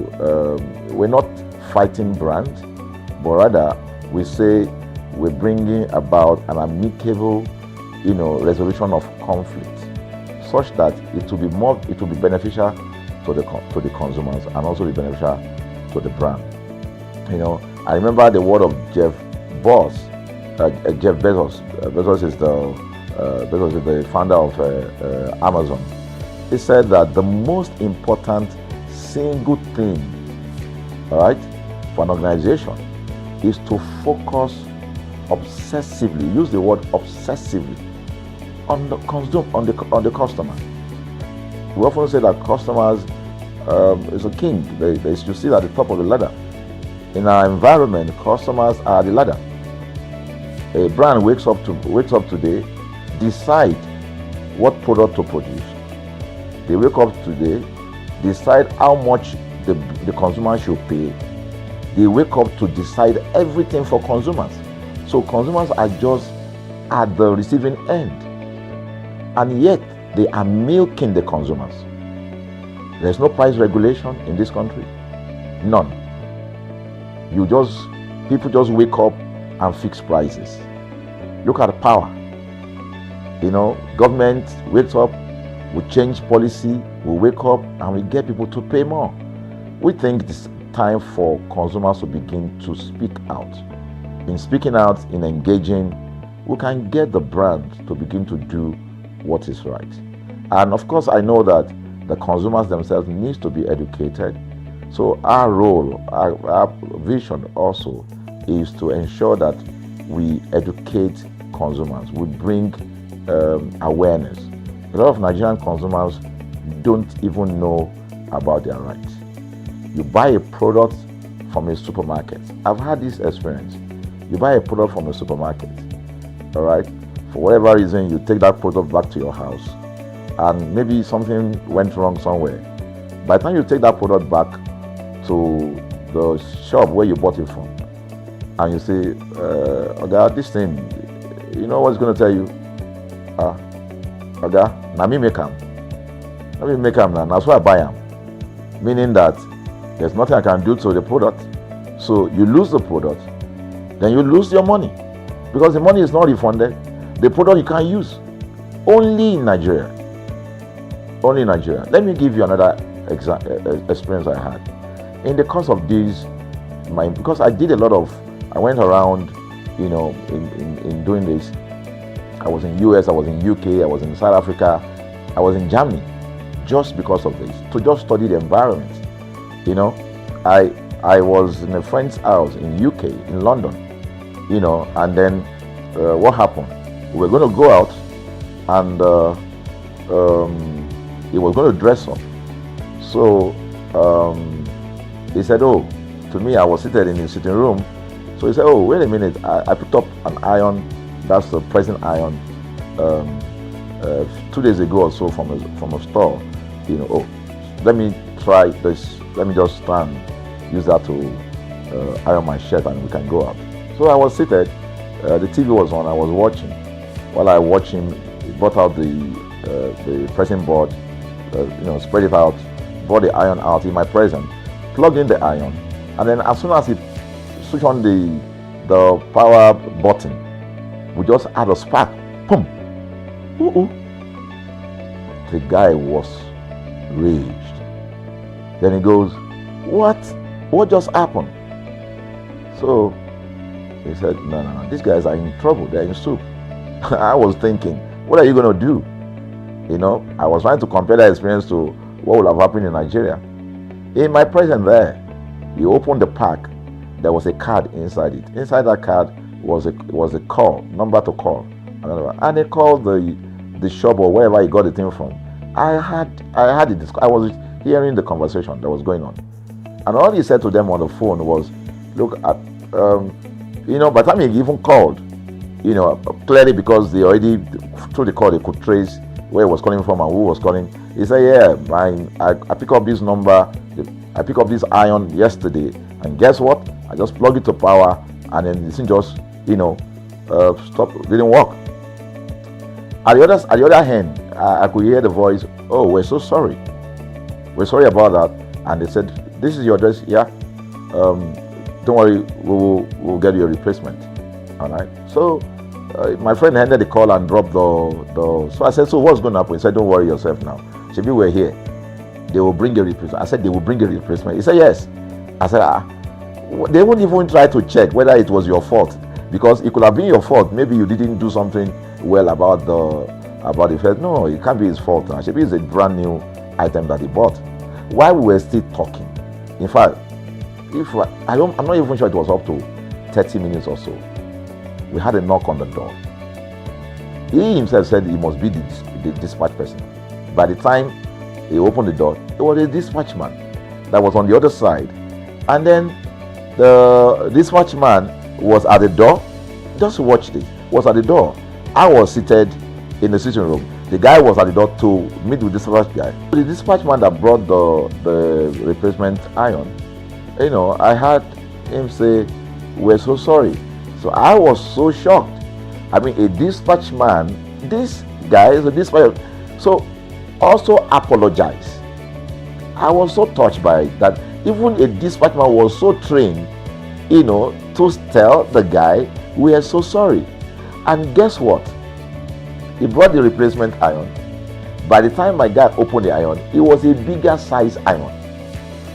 we're not fighting brands, but rather we say we're bringing about an amicable, resolution of conflict, such that it will be beneficial to the consumers and also be beneficial to the brand. I remember the word of Jeff Bezos. Bezos is the founder of Amazon. He said that the most important single thing, all right, for an organization is to focus obsessively, use the word obsessively, on the customer. We often say that customers is a king. They should sit at the top of the ladder. In our environment, customers are the ladder. A brand wakes up today, decide what product to produce. They wake up today, decide how much the consumer should pay. They wake up to decide everything for consumers. So consumers are just at the receiving end, and yet they are milking the consumers. There's no price regulation in this country, none. People just wake up and fix prices. Look at the power. Government wakes up, we change policy, we wake up and we get people to pay more. We think it's time for consumers to begin to speak out. In speaking out, in engaging, we can get the brand to begin to do what is right. And of course, I know that the consumers themselves need to be educated. So our role, our vision also is to ensure that we educate consumers. We bring awareness. A lot of Nigerian consumers don't even know about their rights. You buy a product from a supermarket. I've had this experience. You buy a product from a supermarket, all right? For whatever reason, you take that product back to your house, and maybe something went wrong somewhere. By the time you take that product back to the shop where you bought it from, and you say, Oga, this thing, you know what's going to tell you? Oga, na me make am. Let me make am now. That's why I buy am. Meaning that there's nothing I can do to the product. So you lose the product, then you lose your money, because the money is not refunded. The product you can't use. Only in Nigeria. Only in Nigeria. Let me give you another experience I had. In the course of this, because I went around, in doing this. I was in US, I was in UK, I was in South Africa, I was in Germany, just because of this, to just study the environment. I was in a friend's house in UK, in London, and then what happened? We were going to go out, and he was going to dress up. So he said, oh, to me, I was seated in his sitting room. So he said, oh, wait a minute, I picked up an iron, that's the present iron, 2 days ago or so from a store. Oh, let me try this, let me just stand, use that to iron my shirt and we can go out. So I was seated, the TV was on, I was watching. While I watched him, he brought out the pressing board, spread it out, brought the iron out in my presence, plugged in the iron, and then as soon as he switch on the power button, we just had a spark. Boom. Ooh. The guy was raged. Then he goes, what just happened? So he said, no, these guys are in trouble, they're in soup. I was thinking, what are you going to do? You know, I was trying to compare that experience to what would have happened in Nigeria. In my presence there, he opened the pack. There was a card inside it. Inside that card was a call, number to call. And they called the shop or wherever he got the thing from. I was hearing the conversation that was going on. And all he said to them on the phone was, look, by the time he even called, clearly because they already, through the call, they could trace where he was calling from and who was calling. He said, I picked up this number, I picked up this iron yesterday, and guess what? I just plugged it to power, and then the thing just, stopped, didn't work. At the other hand, I could hear the voice, oh, we're so sorry. We're sorry about that. And they said, this is your address, yeah. Don't worry, we'll get you a replacement. All right. So my friend ended the call and dropped the. So I said, so what's going to happen? He said, don't worry yourself now. Should we're here. They will bring a replacement. I said, they will bring a replacement. He said, yes. I said, they won't even try to check whether it was your fault, because it could have been your fault. Maybe you didn't do something well about the first. No, it can't be his fault. Maybe it's a brand new item that he bought. While we were still talking, in fact, I'm not even sure it was up to 30 minutes or so, we had a knock on the door. He himself said he must be the dispatch person. By the time he opened the door, it was a dispatch man that was on the other side. And then the dispatch man was at the door. Just watch this. Was at the door. I was seated in the sitting room. The guy was at the door to meet with the dispatch guy. The dispatch man that brought the replacement iron, I heard him say, we're so sorry. So I was so shocked. I mean, a dispatch man, this guy is a dispatch, so also apologize. I was so touched by it that even a dispatch man was so trained, to tell the guy, we are so sorry. And guess what? He brought the replacement iron. By the time my guy opened the iron, it was a bigger size iron.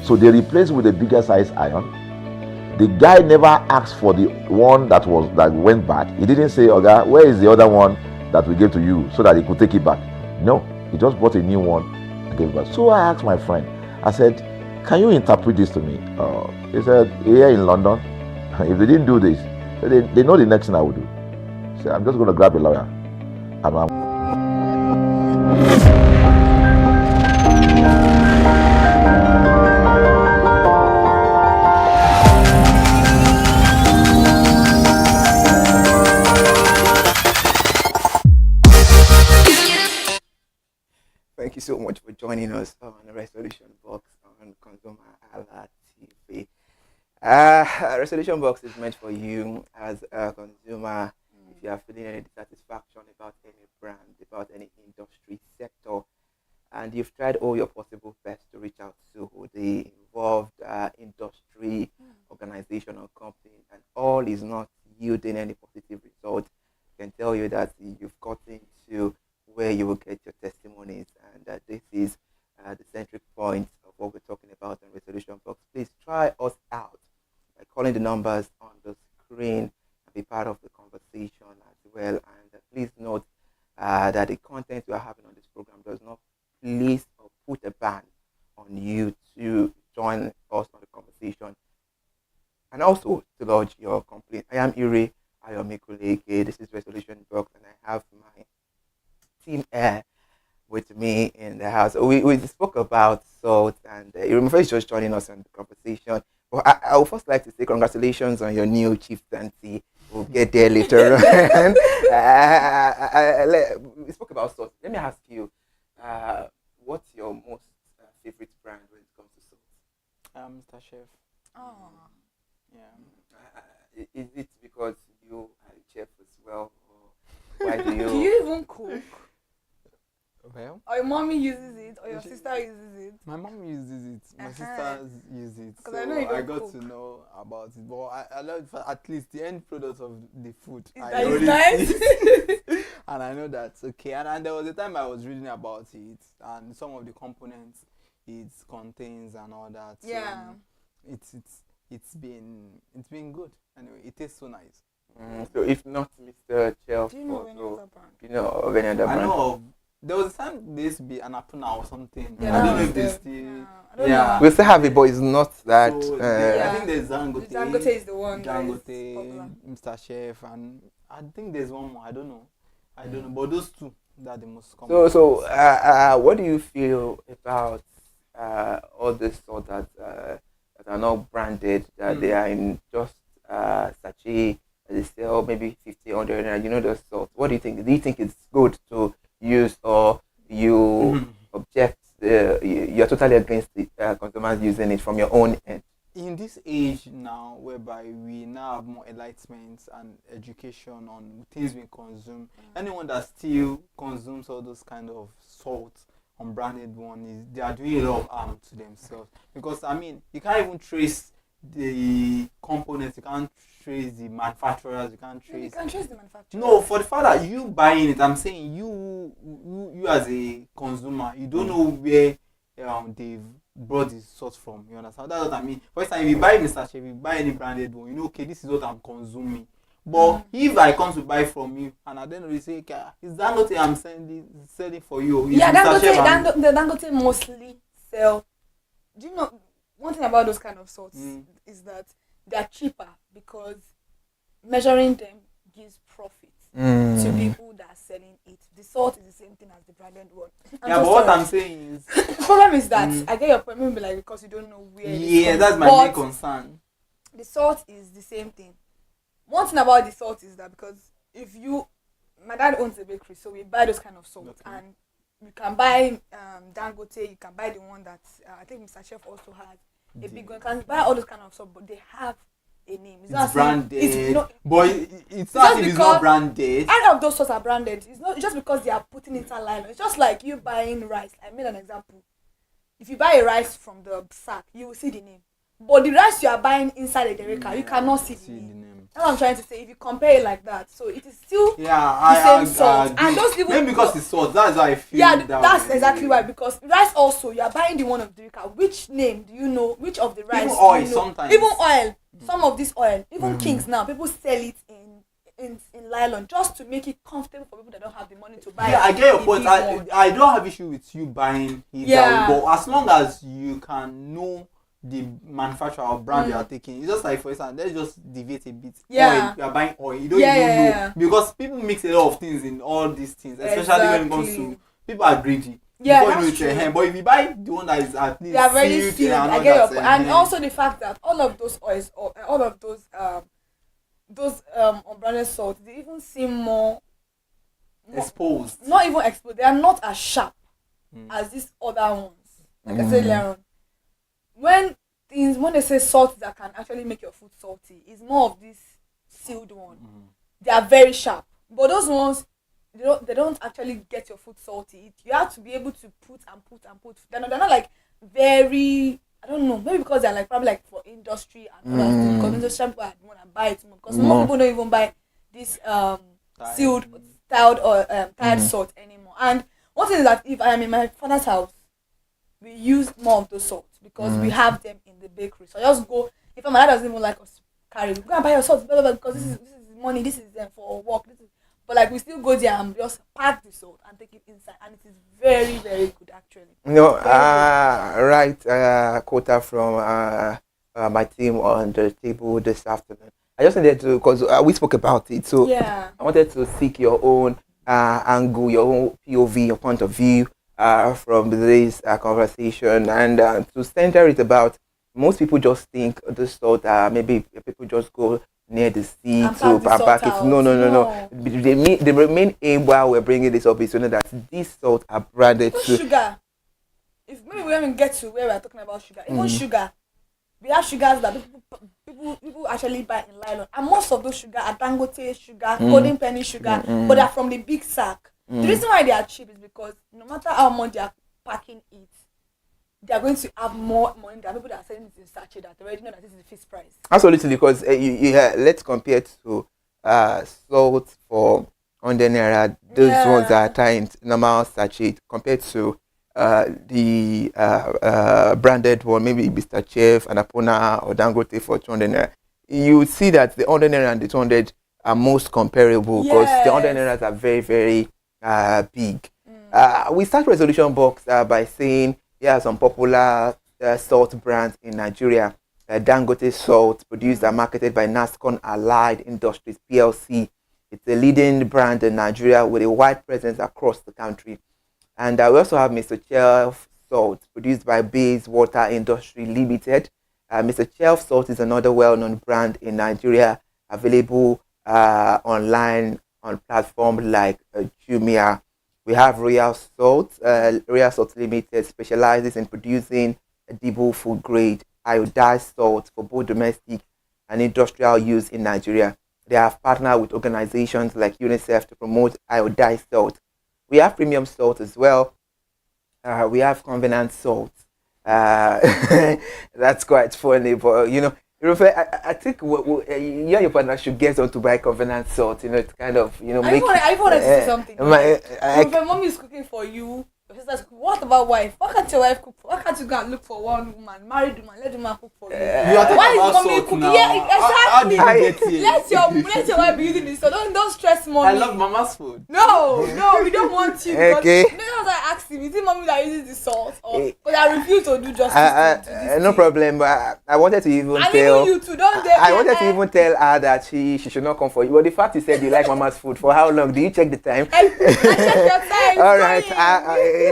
So they replaced with a bigger size iron. The guy never asked for the one that went bad. He didn't say, okay, where is the other one that we gave to you so that he could take it back? No, he just bought a new one and gave it back. So I asked my friend, I said, can you interpret this to me? He said, here in London, if they didn't do this, they know the next thing I would do. So I'm just going to grab a lawyer. Thank you so much for joining us on the Resolution Box on ConsumerHallaTV. Resolution Box is meant for you as a consumer. If you are feeling any dissatisfaction about any brand, about any industry sector, and you've tried all your possible best to reach out to the involved industry, organization, or company, and all is not yielding any positive result, I can tell you that you've gotten to where you will get your testimonies, and that this is the centric point of what we're talking about in Resolution Box. Please try us out by calling the numbers on the screen and be part of the conversation as well. And please note that the content we are having on this program does not place or put a ban on you to join us on the conversation and also to lodge your complaint. I am Iri Ayomikuleke. This is Resolution Box, and I have my team with me in the house. We spoke about salt, and you remember he's just joining us on the conversation. Well, I would first like to say congratulations on your new chieftaincy. We'll get there later on. We spoke about salt. Let me ask you, what's your most favorite brand when it comes to salt? Mr. Chef. Oh. Yeah. Is it because you are a chef as well? Or why do you... Do you even cook? Well, Or your mommy uses it, or your sister uses it? My mom uses it. My Uh-huh. sisters use it. Because So I know you I don't got cook. to know about it. But I love at least the end product of the food. Is I that already nice? see it. And I know that's okay. And there was a time I was reading about it and some of the components it contains and all that. Yeah. So it's been good. Anyway, it tastes so nice. So if not Mr. Chef, Do you know any also, other brand? you know of any other I brand? know of there was a time there used to be an Apuna or something. Yeah, I that don't know was if they the- still. yeah, I don't Yeah. know. We still have it, but it's not that. So Yeah. I think there's The Dangote. Dangote is the one that is Dangote, popular. Mr. Chef, and I think there's one more. I don't know. But those two that are the most common. What do you feel about all this sort that are not branded, that they are in just sachet, that they sell maybe 50, 100, and you know those sorts? What do you think? Do you think it's good to use, or you object? You're totally against the consumers using it from your own end? In this age now, whereby we now have more enlightenment and education on things we consume, anyone that still consumes all those kind of salt, unbranded one, they are doing a lot of harm to themselves. Because I mean, you can't even trace the components, you can't trace the manufacturers, you can't You trace. can trace the manufacturer. No, for the fact that you buying it, I'm saying you as a consumer, you don't know where they've brought this source from. You understand? That's what I mean. For example, if you buy Mr. Chef, if you buy any branded one, you know, okay, this is what I'm consuming. But if I come to buy from you and I then really say, okay, is that not I'm selling for you? Is Yeah, Mr. Chef the Dangote mostly sell. Do you know one thing about those kind of salts is that they are cheaper because measuring them gives profit to people that are selling it. The salt is the same thing as the branded one. Yeah, but what I'm saying is, the problem is that I get your point. Maybe like because you don't know where. yeah, that's my main concern. The salt is the same thing. One thing about the salt is that because my dad owns a bakery, so we buy those kind of salt, and you can buy Dangote, you can buy the one that I think Mr. Chef also has a big one. You can buy all those kind of salt, but they have a name. It's branded, but it's not if it's not branded. All of those salts are branded. It's not just because they are putting inside nylon. It's just like you buying rice. I made an example. If you buy a rice from the sack, you will see the name. But the rice you are buying inside a derica, you cannot see the name. That's what I'm trying to say. If you compare it like that, so it is still the same salt. And those even maybe because it's salt, that's why I feel. Yeah, that's exactly why. Because rice also, you are buying the one of the derica. Which name do you know? Which of the rice? Even oil, do you know? sometimes. Even oil. Some of this oil, even Kings now, people sell it in nylon just to make it comfortable for people that don't have the money to buy. Yeah, I get your point. I don't have issue with you buying it that way, but as long as you can know the manufacturer or brand you are taking, it's just like, for example, let's just deviate a bit. Oil, you are buying oil, you don't even know, because people mix a lot of things in all these things, especially when it comes to people are greedy. Yeah, before that's you know true. But if you buy the one that is at least they are very sealed. I get your point. And hand. also the fact that all of those oils, or all of those unbranded salts, they even seem more exposed. Not even exposed. They are not as sharp as these other ones. Like I said earlier on, when they say salt that can actually make your food salty, it's more of this sealed one. They are very sharp, but those ones they don't actually get your food salty. You have to be able to put. They're not like very. I don't know. Maybe because they're like probably like for industry and other things. Because industry people want to buy it more. Because most people don't even buy this sealed, tiled or tiled salt anymore. And one thing is that if I am in my father's house, we use more of those salts because we have them in the bakery. So I just go. If my dad doesn't even like us carry, go and buy your salt, blah, blah, blah, because this is money. This is for work. But like we still go there and just pack the salt and take it inside, and it is very, very good actually. No, right. Quota from my team on the table this afternoon. I just wanted to, because we spoke about it, so I wanted to seek your own angle, your own POV, your point of view from this conversation, and to center it about most people just think the salt. Maybe people just go near the sea to pack it. No. The main aim while we're bringing this up is to know that these salts are branded to sugar. If maybe we haven't get to where we're talking about sugar, even sugar, we have sugars that people actually buy in nylon, and most of those sugar are Dangote sugar, golden penny sugar, but they're from the big sack. The reason why they are cheap is because no matter how much they are packing it, they are going to have more money than people that are selling it in sachet that already know that this is the fixed price. Absolutely, because let's compare to salt for 100 naira. Those ones that are in normal sachet compared to the branded one, maybe Mr. Chef, Anapona, or Dangote for 200 naira. You would see that the 100 naira and the 200 are most comparable because the 100 nairas are very, very big. We start resolution box by saying here are some popular salt brands in Nigeria. Dangote Salt, produced and marketed by Nascon Allied Industries PLC. It's a leading brand in Nigeria with a wide presence across the country. And we also have Mr. Chef Salt, produced by Base Water Industry Limited. Mr. Chef Salt is another well-known brand in Nigeria, available online on platforms like Jumia. We have Royal Salt. Royal Salt Limited specializes in producing edible food grade iodized salt for both domestic and industrial use in Nigeria. They have partnered with organizations like UNICEF to promote iodized salt. We have premium salt as well. We have convenant salt. That's quite funny, but I think you and your partner should get on to buy convenant salt. It's kind of make. I want to say something. If my mom is cooking for you, your sister's cooking. What about wife? Why can't your wife cook? Why can't you go and look for one woman, married woman, let the man cook for you? Why is mommy cooking? Now. Yeah, exactly. How did you get Let your wife be using this. So don't stress mommy. I love mama's food. No, we don't want you. Okay. Because I asked him, is it mommy that uses the salt? But I refuse to do justice to this no thing. problem. But I wanted to even And tell. even you too, don't dare. I wanted to even tell her that she should not come for you. But the fact you said you like mama's food, for how long? Do you check the time? I check your time. All right.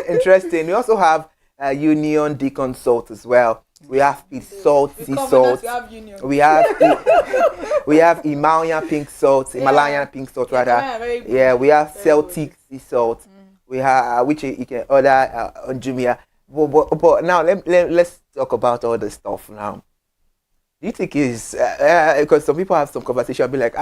Interesting. We also have Union Deacon Salt as well. We have Peace Salt, Sea Salt. We have Himalayan Pink Salt, Pink Salt rather. Yeah, we have Celtic Sea Salt. We have which you can order on Jumia. But now let's talk about all the stuff now. Do you think is because some people have some conversation, be like,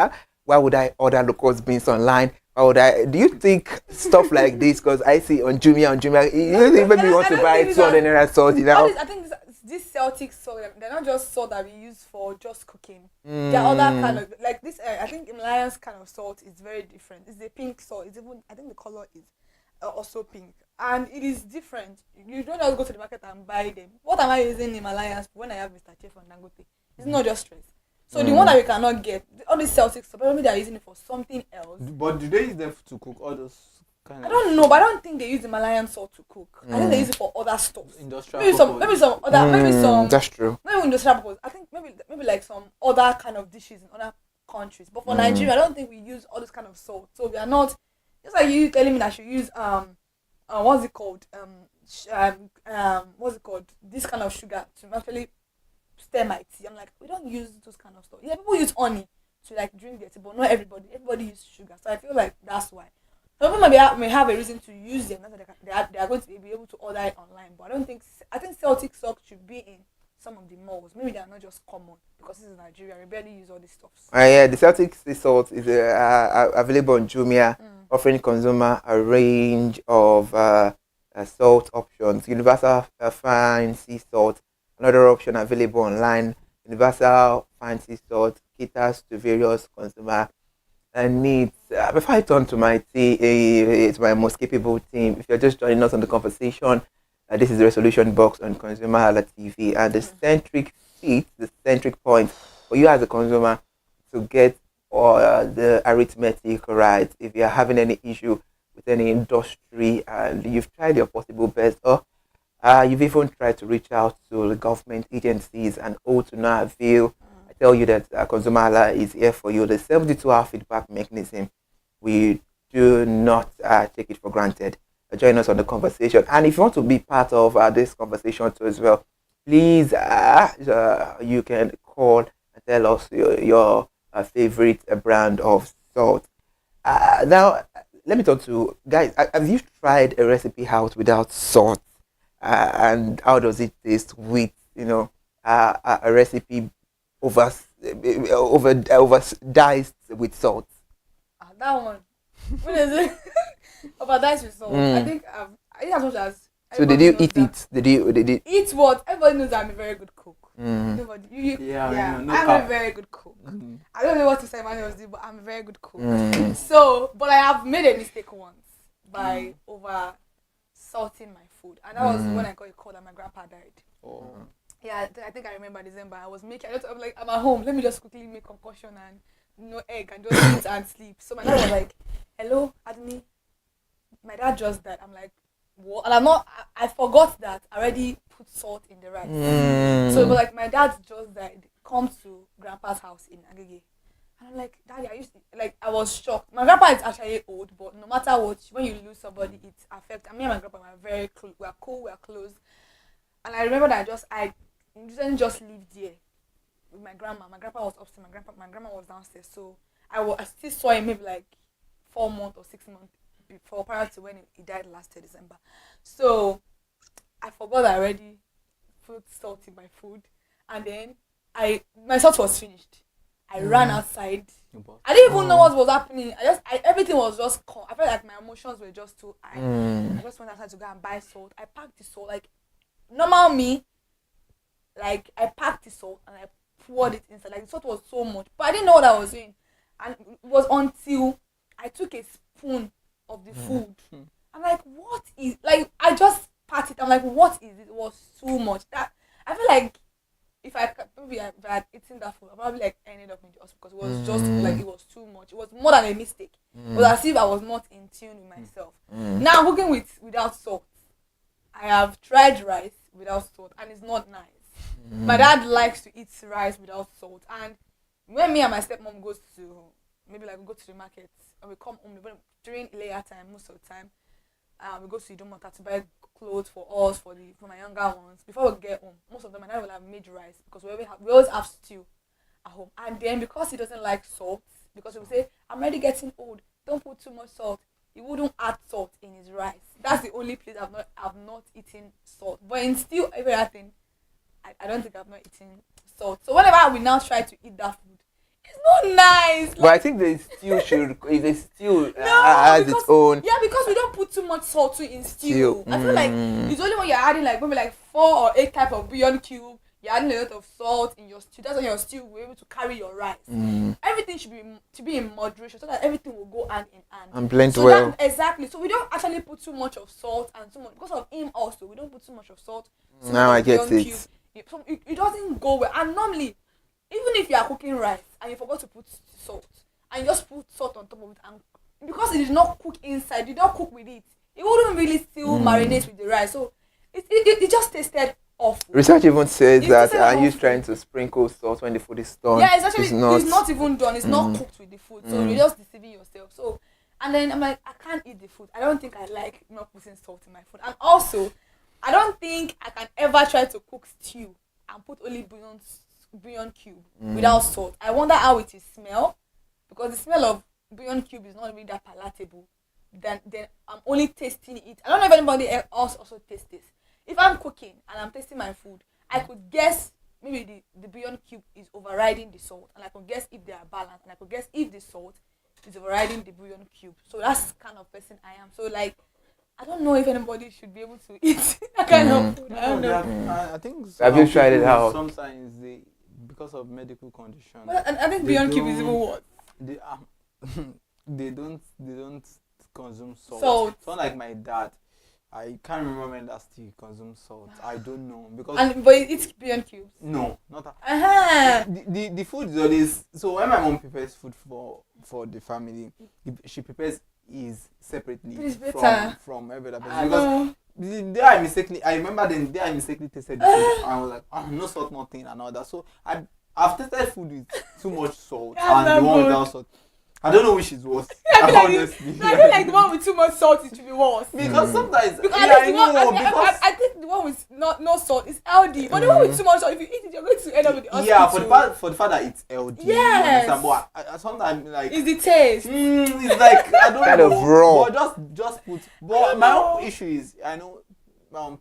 why would I order locust beans online? Why would I? Do you think stuff like this? Because I see on Jumia, you think maybe you want to buy 200 naira salt, I think this Celtic salt, they're not just salt that we use for just cooking. There are other kind of like this. I think Himalayan's kind of salt is very different. It's the pink salt. It's even I think the color is also pink, and it is different. You don't just go to the market and buy them. What am I using Himalayas when I have Mr. Chef and Dangote? It's not just stress. So the one that we cannot get, all these Celtic stuff, probably they are using it for something else. But do they use them to cook all those kind I don't know, but I don't think they use the Himalayan salt to cook. I think they use it for other stuff. Industrial maybe some other, maybe some. That's true. Maybe industrial purpose. I think maybe like some other kind of dishes in other countries. But for Nigeria, I don't think we use all this kind of salt. So we are not. Just like you telling me that I should use what's it called what's it called, this kind of sugar to actually stir my tea. I'm like, we don't use those kind of stuff. Yeah, people use honey to like drink their tea, but not everybody. Everybody uses sugar, so I feel like that's why. Some people may have a reason to use them. Not that they are going to be able to order it online, but I think Celtic salt should be in some of the malls. Maybe they are not just common because this is Nigeria. We barely use all these stuff. Yeah, the Celtic sea salt is available on Jumia, offering consumer a range of salt options. Universal fine sea salt, another option available online. Universal fine sea salt caters to various consumer needs. Before I turn to my team, it's my most capable team. If you're just joining us on the conversation, this is the resolution box on ConsumerHallaTV, and the centric point for you as a consumer to get the arithmetic right. If you're having any issue with any industry and you've tried your possible best, or you've even tried to reach out to the government agencies and all to no avail, I tell you that Consumer Hala is here for you. The 72-hour feedback mechanism, we do not take it for granted. Join us on the conversation, and if you want to be part of this conversation too as well, please you can call and tell us your favorite brand of salt. Now let me talk to guys. Have you tried a recipe out without salt, and how does it taste with a recipe over diced with salt? That one. What is it? Overdiced with salt. I think as much as So did you eat it? Did you? Eat what? Everybody knows I'm a very good cook. Nobody. Yeah, no I'm cap. a very good cook. I don't know what to say my else do, but I'm a very good cook. So, but I have made a mistake once by over salting my food, and that was when I got a call that my grandpa died. Oh. Yeah, I think I remember December. I was making. I'm like, I'm at home. Let me just quickly make concoction and no egg and just eat and sleep. So my dad was like, "Hello, Admi. My dad just died." I'm like, "What?" And I'm not. I forgot that I already put salt in the rice. So it was like my dad just died. Come to grandpa's house in Agege. And I'm like, Daddy, I was shocked. My grandpa is actually old, but no matter what, when you lose somebody, it affects. Me and my grandpa were very close. We are cool, we are close. And I remember that I didn't just live there with my grandma. My grandpa was upstairs. My grandma was downstairs. So I still saw him maybe like 4 months or 6 months before, prior to when he died last year, December. So I forgot I already put salt in my food, and then my salt was finished. I ran outside. I didn't even know what was happening. Everything was just calm. I felt like my emotions were just too high. I just went outside to go and buy salt. I packed the salt like normal me. Like I packed the salt and I poured it inside. Like the salt was so much, but I didn't know what I was doing. And it was until I took a spoon of the food. I'm like, what is, like, I just pat it. I'm like, what is it? It was too much. That I feel like if I had eaten that food, I probably like ended up in the hospital because it was just like, it was too much. It was more than a mistake. It was as if I was not in tune with myself. Now cooking without salt, I have tried rice without salt and it's not nice. My dad likes to eat rice without salt, and when me and my stepmom goes to, maybe like we go to the market and we come home during layer time, most of the time, we go to Idomota to buy clothes for us, for my younger ones. Before we get home, most of them, my dad will have made rice because we always have stew at home. And then because he doesn't like salt, because he will say, I'm already getting old, don't put too much salt. He wouldn't add salt in his rice. That's the only place I've not eaten salt. But in still every other thing, I don't think I've not eaten salt. So whenever we now try to eat that food, it's not nice. But I think the stew should, if the stew No, has because, its own. yeah, because we don't put too much salt too in stew. Stew. I feel like it's only when you're adding like maybe like 4 or 8 type of bouillon cube, you're adding a lot of salt in your stew. That's when your stew will be able to carry your rice. Everything should be in moderation so that everything will go hand in hand. And blend well. Exactly. So we don't actually put too much of salt and too much because of him also. We don't put too much of salt. Now I get it. Cube. It doesn't go well. And normally, even if you are cooking rice and you forgot to put salt and you just put salt on top of it, and because it did not cook inside, you don't cook with it, it wouldn't really still marinate with the rice. So it just tasted awful. Research even says It that tasted you awful. trying to sprinkle salt when the food is done. Yeah, it's actually is not. it's not even done. It's not cooked with the food. So you're just deceiving yourself. So, and then I'm like, I can't eat the food. I don't think I like not putting salt in my food. And also, I don't think I can ever try to cook stew and put only bouillon cube without salt. I wonder how it will smell, because the smell of bouillon cube is not really that palatable. Then I'm only tasting it. I don't know if anybody else also tastes this. If I'm cooking and I'm tasting my food, I could guess maybe the bouillon cube is overriding the salt, and I could guess if they are balanced, and I could guess if the salt is overriding the bouillon cube. So that's the kind of person I am. So like, I don't know if anybody should be able to eat that kind of food. I don't know. I think Have you tried it out? Sometimes because of medical conditions, But I think bouillon cube is even what? They don't consume salt. Salt. It's not like my dad. I can't remember when that still consumes salt. I don't know because But it's bouillon cubes. no, not that. Uh-huh. The food is always, so when my mom prepares food for the family, she prepares is separately It's better. from every other I person, know. because the day I remember the day I mistakenly tasted the food, I was like, oh, no salt, nothing and all that. So I've tasted food with too much salt That's and the not one good. without salt. I don't know which is worse. I feel Honestly, like the one with too much salt, it should be worse. because sometimes Because yeah, I I know, think because I think the one with no salt is healthy, but the one with too much salt, if you eat it, you're going to end up with the hospital. yeah, for the fact that it's LD. Yes. But I sometimes like It's the taste. it's like I don't Kind know. of raw. But just put. But my own issue is I know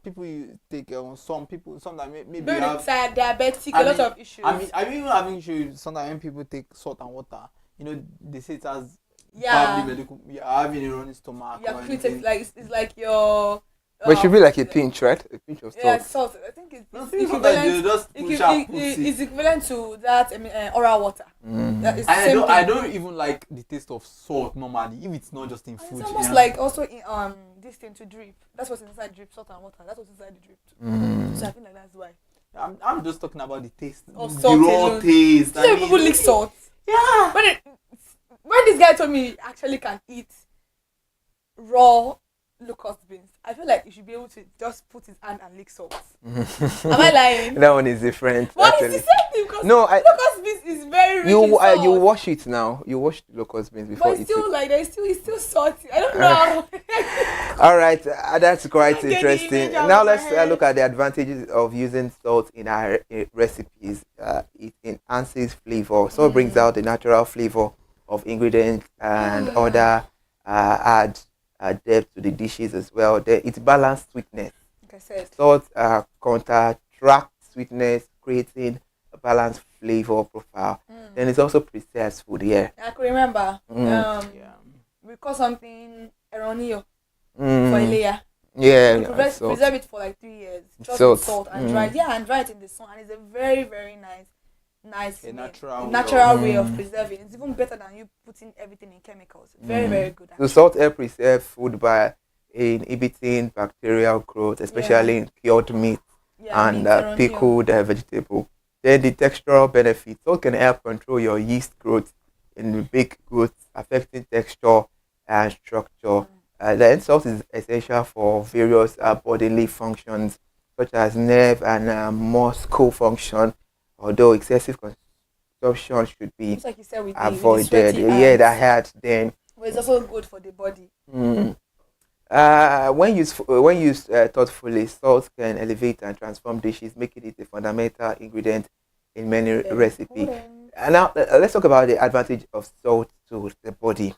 people you take some people sometimes maybe Very have. tired, diabetic, I a lot mean- of issues. I'm even having issues sometimes when people take salt and water. You know, they say it has yeah, probably medical. You're having a running stomach. you're or created anything. like it's like your But it should be like a pinch, right? A pinch of salt. Yeah, salt. I think it's Sometimes you just push and put it's equivalent to that oral water. Yeah, it's the I same don't, thing. I don't even like the taste of salt normally if it's not just in food. It's almost like also in this thing to drip. That's what's inside drip, salt and water. That's what's inside the drip too. So I think like that's why. I'm just talking about the taste, Of the salt raw alone. taste. You know people lick salt. Yeah. When this guy told me he actually can eat raw locust beans, I feel like you should be able to just put his hand and lick salt. Am I lying? That one is different. What actually. is the same thing? Because No, locust beans is very rich in you salt. you wash it now. You wash the locust beans before but it's eating. still like it's still salty. I don't know. All right, that's quite Get the interesting. image out Now of my let's head. look at the advantages of using salt in our recipes. It enhances flavor. Salt brings out the natural flavor of ingredients and other add depth to the dishes as well. It's balanced sweetness. Like I said. Salt counteracts sweetness, creating a balanced flavor profile. Then it also preserves food. Yeah. I can remember. We call something eronio for a layer. Yeah. We preserve it for like 3 years. Just Salt. with salt and dry it. Yeah, and dry it in the sun. And it's a very, very nice natural way of preserving. It's even better than you putting everything in chemicals. Very, very good. So salt helps preserve food by inhibiting bacterial growth, especially in cured meat and pickled vegetable. Then the textural benefits. Salt can help control your yeast growth in baked goods, affecting texture and structure. Then salt is essential for various bodily functions, such as nerve and muscle function. Although excessive consumption should be Just like you said with the avoided. sweaty Yeah, that hands. had then. But it's also good for the body. When used thoughtfully, salt can elevate and transform dishes, making it a fundamental ingredient in many recipes. And now let's talk about the advantage of salt to the body.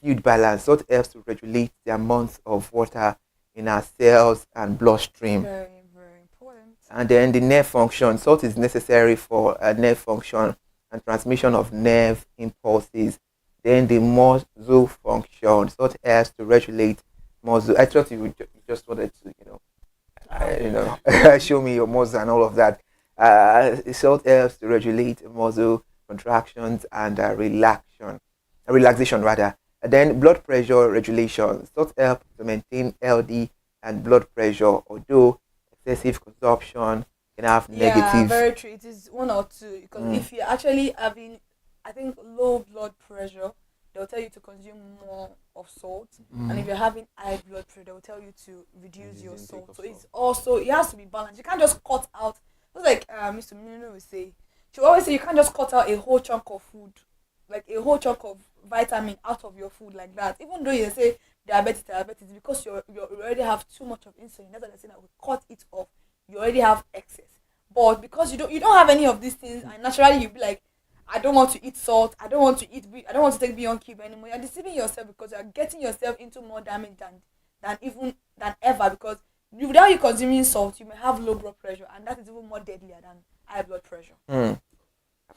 Fluid balance. Salt helps to regulate the amount of water in our cells and bloodstream. Very, very important. And then the nerve function. Salt is necessary for nerve function and transmission of nerve impulses. Then the muscle function. Salt helps to regulate muscle. I thought you just wanted to, show me your muscle and all of that. Salt helps to regulate muscle contractions and relaxation rather. And then blood pressure regulation. Salt helps to maintain healthy and blood pressure, although excessive consumption can have negative. Yeah, very true. It is 1 or 2 because if you're actually having, I think, low blood pressure, they'll tell you to consume more of salt, and if you're having high blood pressure, they'll tell you to reduce your salt. So it's also, it has to be balanced. You can't just cut out. It's like Mr. Mino will say. She always say you can't just cut out a whole chunk of food, like a whole chunk of vitamin out of your food like that. Even though you say diabetes, because you already have too much of insulin. That's what they're saying. That we cut it off. You already have excess, but because you don't have any of these things, and naturally you be like, I don't want to eat salt. I don't want to take Beyond Cube anymore. You're deceiving yourself because you're getting yourself into more damage than ever. Because without you consuming salt, you may have low blood pressure, and that is even more deadlier than high blood pressure.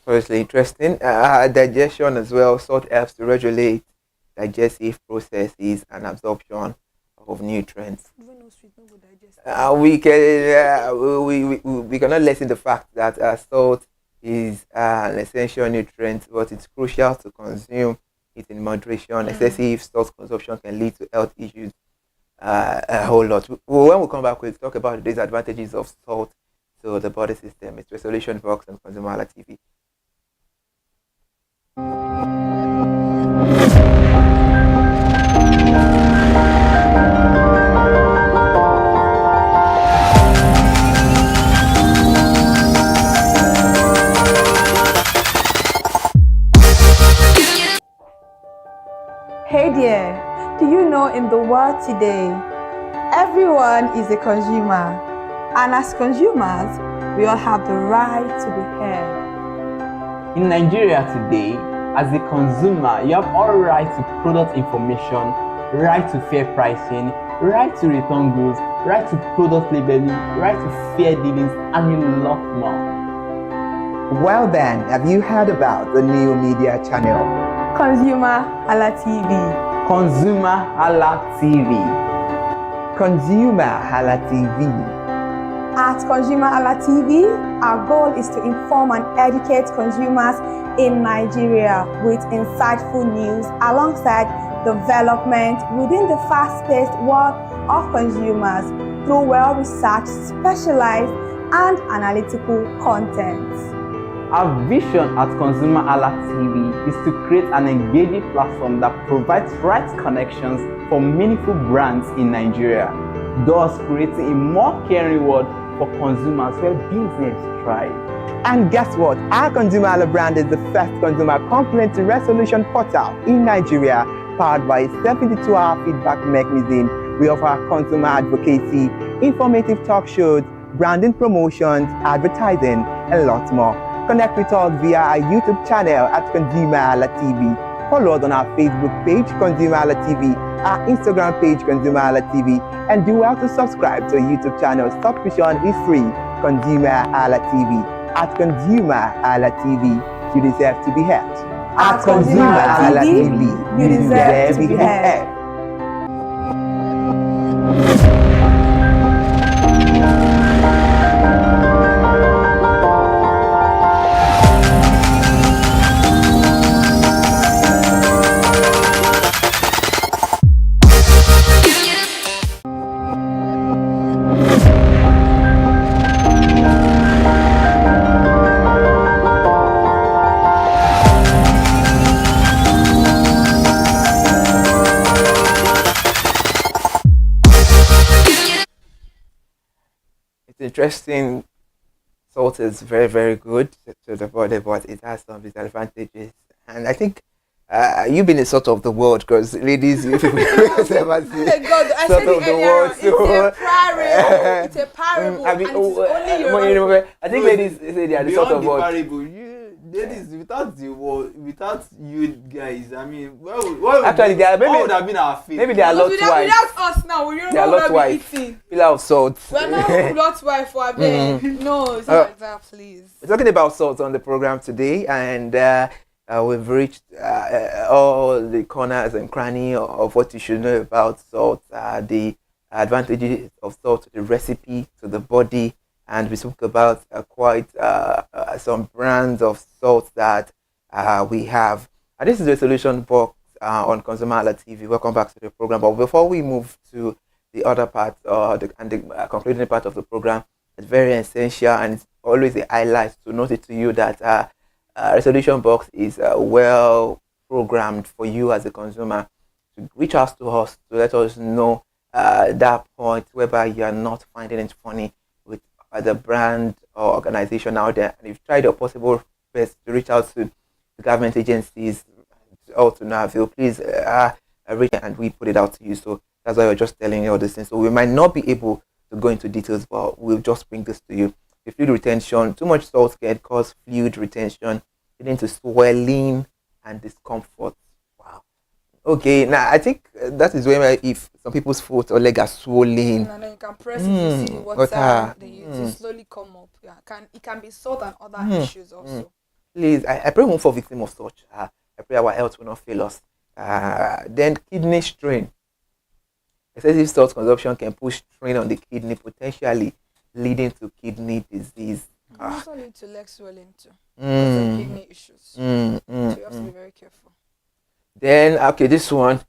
Obviously interesting. Digestion as well. Salt helps to regulate digestive processes and absorption of nutrients. We cannot lessen the fact that salt is an essential nutrient, but it's crucial to consume it in moderation. Excessive salt consumption can lead to health issues a whole lot. When we come back, we'll talk about the disadvantages of salt to the body system. It's Resolution Box on ConsumerHallaTV. Hey there, do you know in the world today, everyone is a consumer, and as consumers, we all have the right to be heard. In Nigeria today, as a consumer, you have all right to product information, right to fair pricing, right to return goods, right to product labeling, right to fair dealings, and a lot more. Well then, have you heard about the new media channel? ConsumerHallaTV. ConsumerHallaTV. ConsumerHallaTV. At ConsumerHallaTV, our goal is to inform and educate consumers in Nigeria with insightful news alongside development within the fast-paced world of consumers through well-researched, specialized, and analytical content. Our vision at ConsumerHallaTV is to create an engaging platform that provides right connections for meaningful brands in Nigeria, thus creating a more caring world for consumers where business thrive. And guess what? Our ConsumerHalla brand is the first consumer complaint resolution portal in Nigeria, powered by a 72-hour feedback mechanism. We offer consumer advocacy, informative talk shows, branding promotions, advertising, and lots more. Connect with us via our YouTube channel at ConsumerHallaTV. Follow us on our Facebook page, ConsumerHallaTV, our Instagram page, ConsumerHallaTV, and do well to subscribe to our YouTube channel. Subscription is free. ConsumerHallaTV. At ConsumerHallaTV, you deserve to be heard. At ConsumerHallaTV, you deserve to be heard. Interesting. Salt is very, very good to the body, but it has some disadvantages. And I think you've been a sort of the world, because ladies, you people Oh my God, I said it earlier. It's a parable. I mean, and it's only your I think ladies say they are the sort of world. parable, ladies, without the world, without you guys, I mean, well, Actually, they are maybe, what would have been our fate? maybe they are lot without wife. us now, we don't They are know lot what we're wife. eating. Pillar of salt. We're not lot wife for a bed. No, it's not like that, please. We're talking about salt on the program today, and we've reached all the corners and cranny of what you should know about salt, the advantages of salt to the recipe, to the body, and we spoke about quite some brands of salt that we have. And this is the solution box on ConsumerHallaTV. Welcome back to the program. But before we move to the other part and the concluding part of the program, it's very essential and it's always a highlight to note it to you that resolution box is well programmed for you as a consumer to reach out to us to let us know that point whereby you are not finding it funny with the brand or organization out there, and you've tried your possible best to reach out to the government agencies or to NAVIL. Please reach and we put it out to you. So that's why we're just telling you all these things. So we might not be able to go into details, but we'll just bring this to you. The fluid retention, too much salt can cause fluid retention, leading to swelling and discomfort. Wow. Okay, now I think that is where if some people's foot or leg are swollen, And then you can press it to see water. They use to slowly come up. Yeah, it can be salt and other issues also. please, I pray we won't fall victim of such. I pray our health will not fail us. Then kidney strain. Excessive salt consumption can push strain on the kidney, potentially leading to kidney disease. It can also lead to leg swelling too. Because of kidney issues. So you have to be very careful. Then, okay, this one,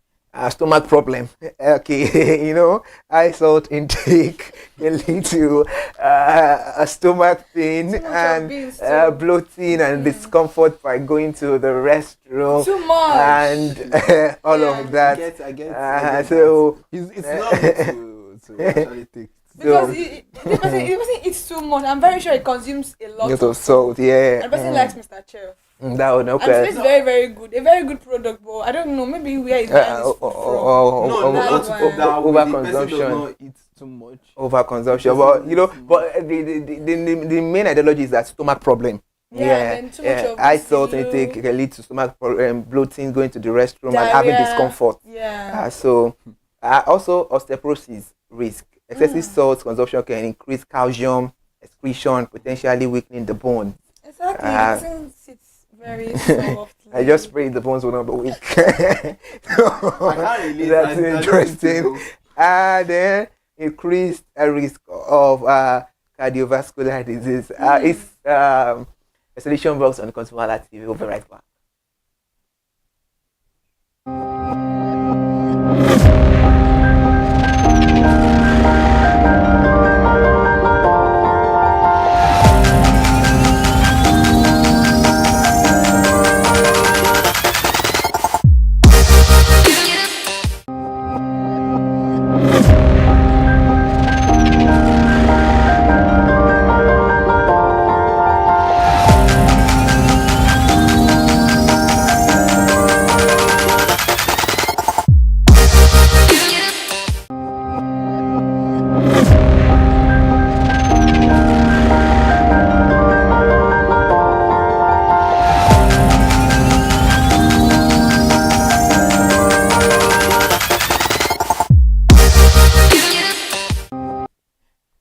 stomach problem. Okay, high salt intake can lead to a stomach pain and bloating and discomfort by going to the restroom. Too much. And all of that. I get So it's not good to actually take. Because the person eats too much. I'm very sure it consumes a lot of salt, yeah. And the person likes Mr. Chef. That would And it's very, very good. A very good product, but I don't know. Maybe where it's buying his food from. Overconsumption. Eat too much. Overconsumption, but the main ideology is that stomach problem. And too much of high salt intake can lead to stomach problem, bloating, going to the restroom, and having discomfort. So also osteoporosis risk. Excessive salt consumption can increase calcium excretion, potentially weakening the bones. Exactly. Since it's very soft. I just pray the bones will not be weak. I can't relate. That's interesting. Then increased risk of cardiovascular disease. It's a solution box on ConsumerHallaTV. We'll be right back.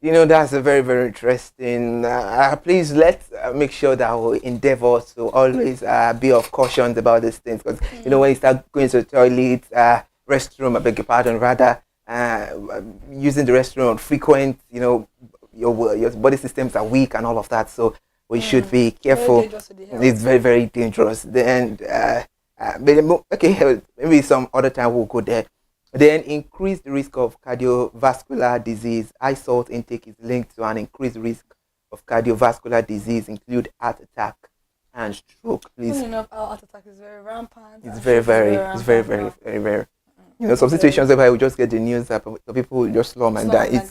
You know, that's a very, very interesting. Please let's make sure that we endeavor to always be of caution about these things, because you know, when you start going to the toilet, restroom, I beg your pardon, rather, using the restroom on frequent, you know, your body systems are weak and all of that. So we should be careful. It's very, very dangerous. Then, okay, maybe some other time we'll go there. Then increased risk of cardiovascular disease. High salt intake is linked to an increased risk of cardiovascular disease, include heart attack and stroke. Please. Funny enough, our heart attack is very rampant. It's very, very, very. You know, some situations whereby we just get the news that people will just slum and die. It's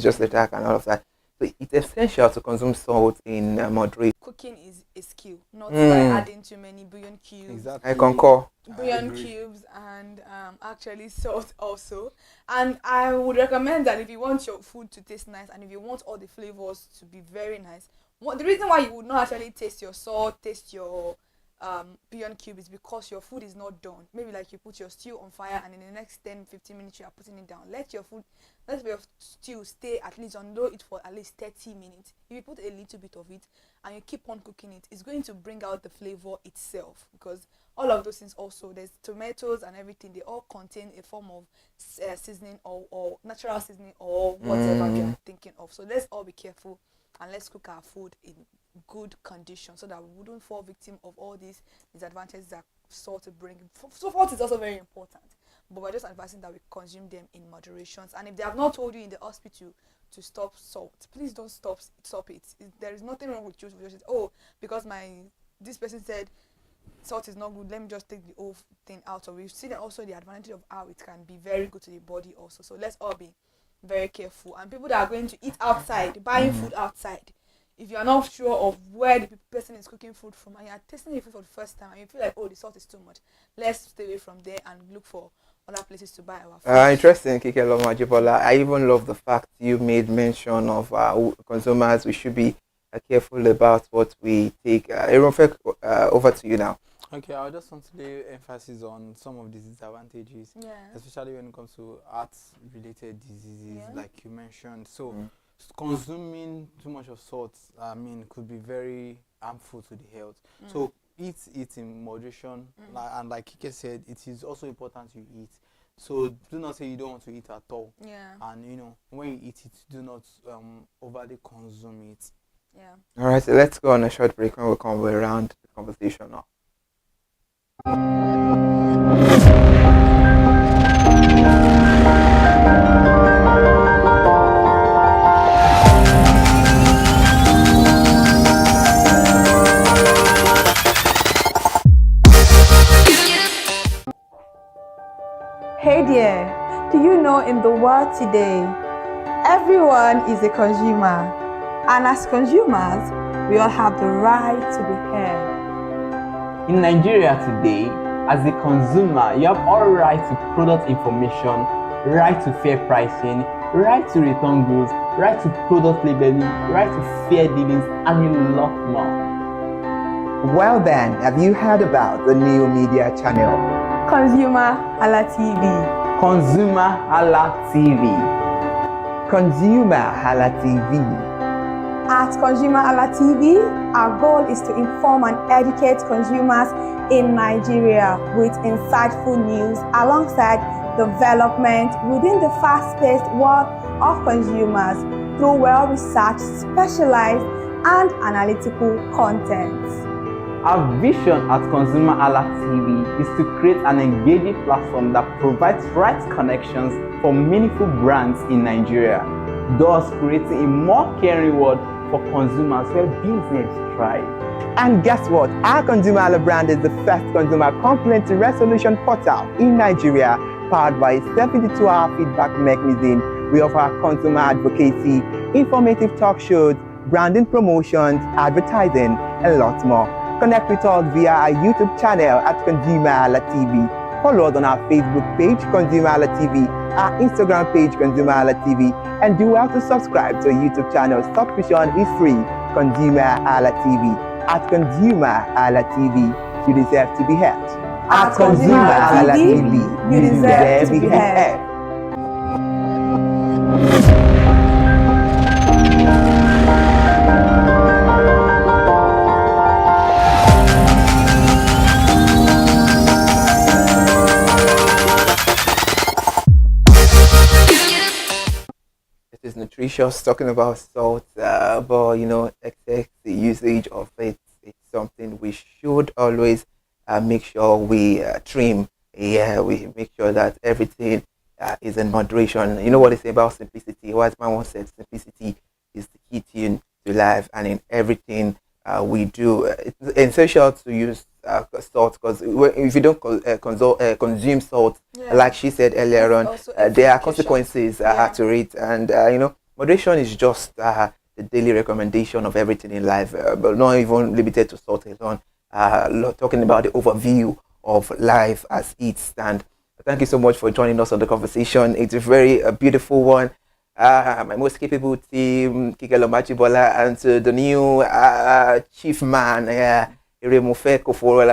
just attack and all of that. So it's essential to consume salt in moderate. Cooking is a skill, not by adding too many bouillon cubes. Exactly. I concur. Bouillon cubes and actually salt also. And I would recommend that if you want your food to taste nice and if you want all the flavors to be very nice, the reason why you would not actually taste your salt, taste your bouillon cube is because your food is not done. Maybe like you put your stew on fire and in the next 10-15 minutes you are putting it down. Let your stew stay at least on low heat for at least 30 minutes. If you put a little bit of it and you keep on cooking it, it's going to bring out the flavor itself, because all of those things also, there's tomatoes and everything, they all contain a form of seasoning or natural seasoning or whatever you're thinking of. So let's all be careful and let's cook our food in good condition so that we wouldn't fall victim of all these disadvantages that salt to bring. So salt is also very important, but we're just advising that we consume them in moderations. And if they have not told you in the hospital to stop salt, please don't stop it. There is nothing wrong with you. Because this person said salt is not good, let me just take the whole thing out. So we've seen also the advantage of how it can be very good to the body also. So let's all be very careful. And people that are going to eat outside, buying food outside, if you are not sure of where the person is cooking food from and you are tasting the food for the first time and you feel like, oh, the salt is too much, let's stay away from there and look for other places to buy our food. Interesting, Kike Lomajibola. I even love the fact you made mention of consumers. We should be careful about what we take. Aaron, over to you now. Okay, I just want to lay emphasis on some of these disadvantages, especially when it comes to heart-related diseases, like you mentioned. So, consuming too much of salt, could be very harmful to the health. So, eat it in moderation, and like Kike said, it is also important you eat. So, do not say you don't want to eat at all. And when you eat it, do not overly consume it. All right, so let's go on a short break and we'll come around the conversation now. Hey there, do you know in the world today, everyone is a consumer, and as consumers, we all have the right to be heard. In Nigeria today, as a consumer, you have all right to product information, right to fair pricing, right to return goods, right to product labeling, right to fair dealings, and a lot more. Well then, have you heard about the new media channel? ConsumerHallaTV. ConsumerHallaTV. ConsumerHallaTV. At ConsumerHallaTV, our goal is to inform and educate consumers in Nigeria with insightful news alongside development within the fast-paced world of consumers through well-researched, specialized, and analytical content. Our vision at ConsumerHallaTV is to create an engaging platform that provides right connections for meaningful brands in Nigeria, thus creating a more caring world for consumers where business thrive. And guess what? Our Consumer Hala brand is the first consumer complaint resolution portal in Nigeria, powered by a 72-hour feedback mechanism. We offer consumer advocacy, informative talk shows, branding promotions, advertising, and lots more. Connect with us via our YouTube channel at ConsumerHallaTV. Follow us on our Facebook page, ConsumerHallaTV, our Instagram page, ConsumerHallaTV, and do well to subscribe to our YouTube channel. Subscription is free. ConsumerHallaTV. At ConsumerHallaTV, you deserve to be heard. At ConsumerHallaTV, you deserve to be heard. Is nutritious, talking about salt, but you know, excess the usage of it, it's something we should always make sure we trim. Yeah, we make sure that everything is in moderation. You know what they say about simplicity? Wise man once said, simplicity is the key to life, and in everything we do, it's essential to use salt, because if you don't consume salt, like she said earlier on, there are consequences to it, and you know, moderation is just the daily recommendation of everything in life, but not even limited to salt alone. Talking about the overview of life as it stands. Thank you so much for joining us on the conversation. It's a very beautiful one. My most capable team, Kikelo Machibola, and to the new chief man,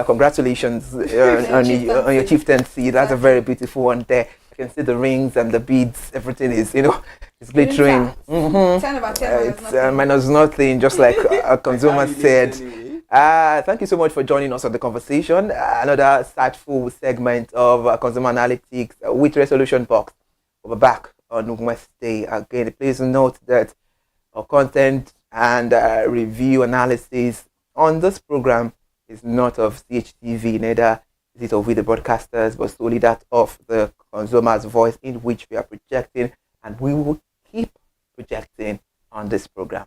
congratulations on your chieftaincy. That's a very beautiful one there. You can see the rings and the beads. Everything is, you know, it's glittering. 10 over 10 it's minus nothing, just like a consumer said. Thank you so much for joining us on the conversation. Another insightful segment of Consumer Analytics with Resolution Box. We're back on Wednesday again. Please note that our content and review analysis on this program is not of CHTV, neither is it of We the Broadcasters, but solely that of the consumer's voice in which we are projecting, and we will keep projecting on this program.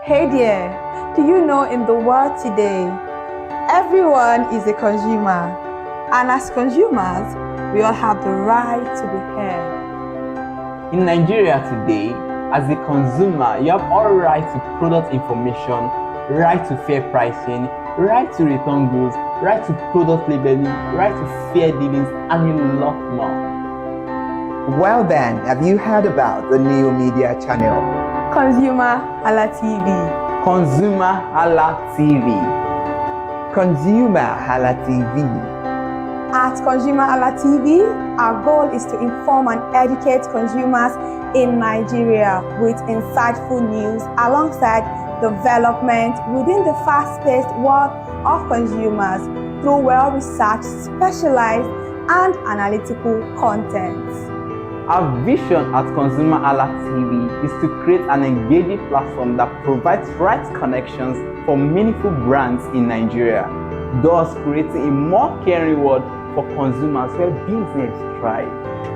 Hey there, do you know in the world today, everyone is a consumer, and as consumers, we all have the right to be heard. In Nigeria today, as a consumer, you have all right to product information, right to fair pricing, right to return goods, right to product labeling, right to fair dealings, and a lot more. Well then, have you heard about the new media channel? ConsumerHallaTV. ConsumerHallaTV. ConsumerHallaTV. At ConsumerHallaTV, our goal is to inform and educate consumers in Nigeria with insightful news alongside development within the fast-paced world of consumers through well-researched, specialized, and analytical content. Our vision at ConsumerHallaTV is to create an engaging platform that provides right connections for meaningful brands in Nigeria, thus creating a more caring world for consumers where business thrive.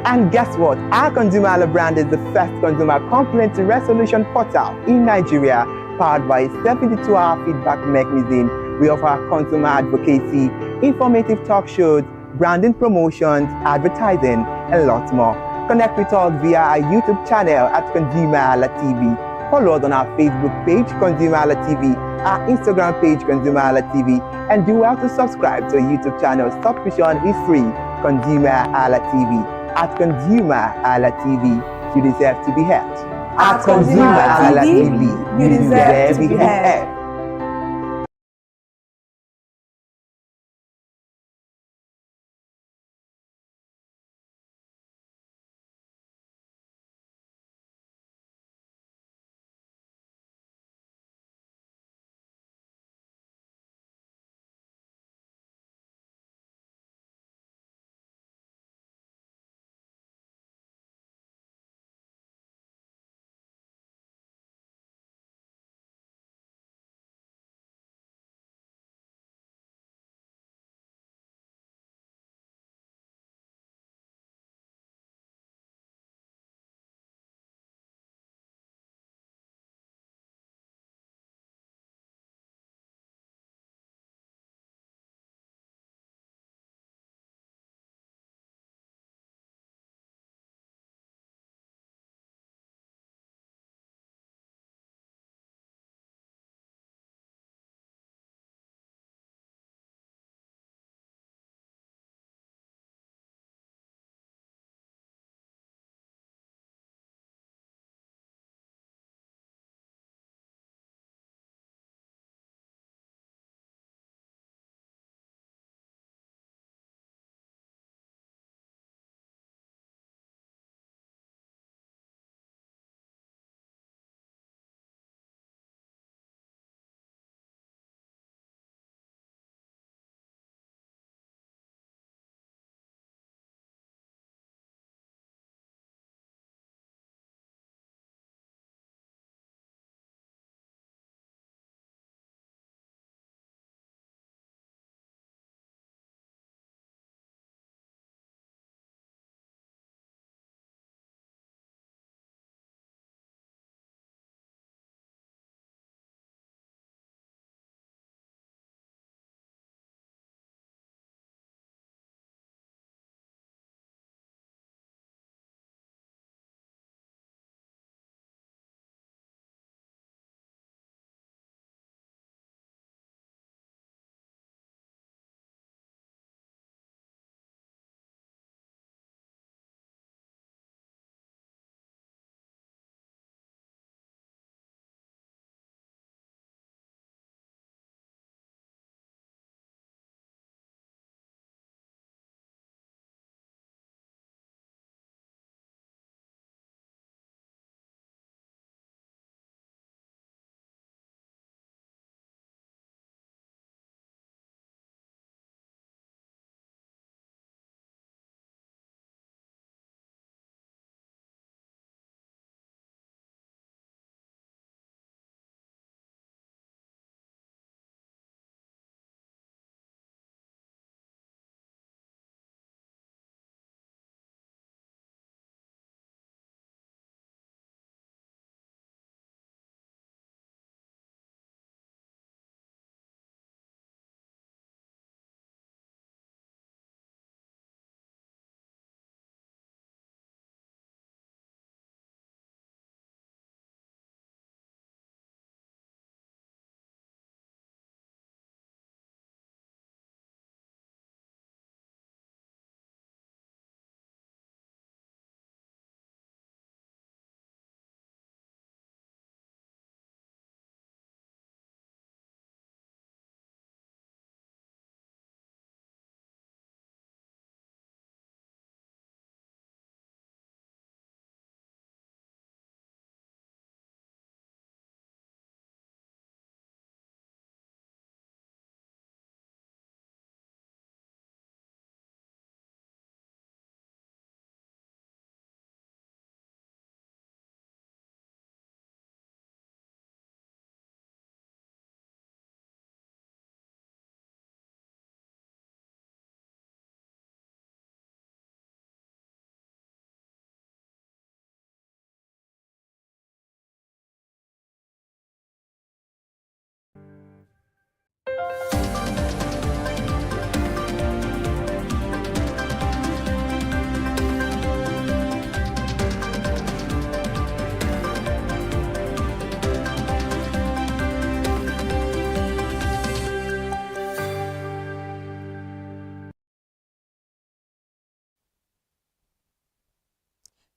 And guess what? Our Consumer Hala brand is the first consumer complaint resolution portal in Nigeria, powered by a 72-hour feedback mechanism. We offer consumer advocacy, informative talk shows, branding promotions, advertising, and lots more. Connect with us via our YouTube channel at ConsumerHallaTV. Follow us on our Facebook page, ConsumerHallaTV, our Instagram page, ConsumerHallaTV, and do well to subscribe to our YouTube channel. Subscription is free. ConsumerHallaTV. At ConsumerHallaTV, you deserve to be heard. At ConsumerHallaTV, you deserve to be heard.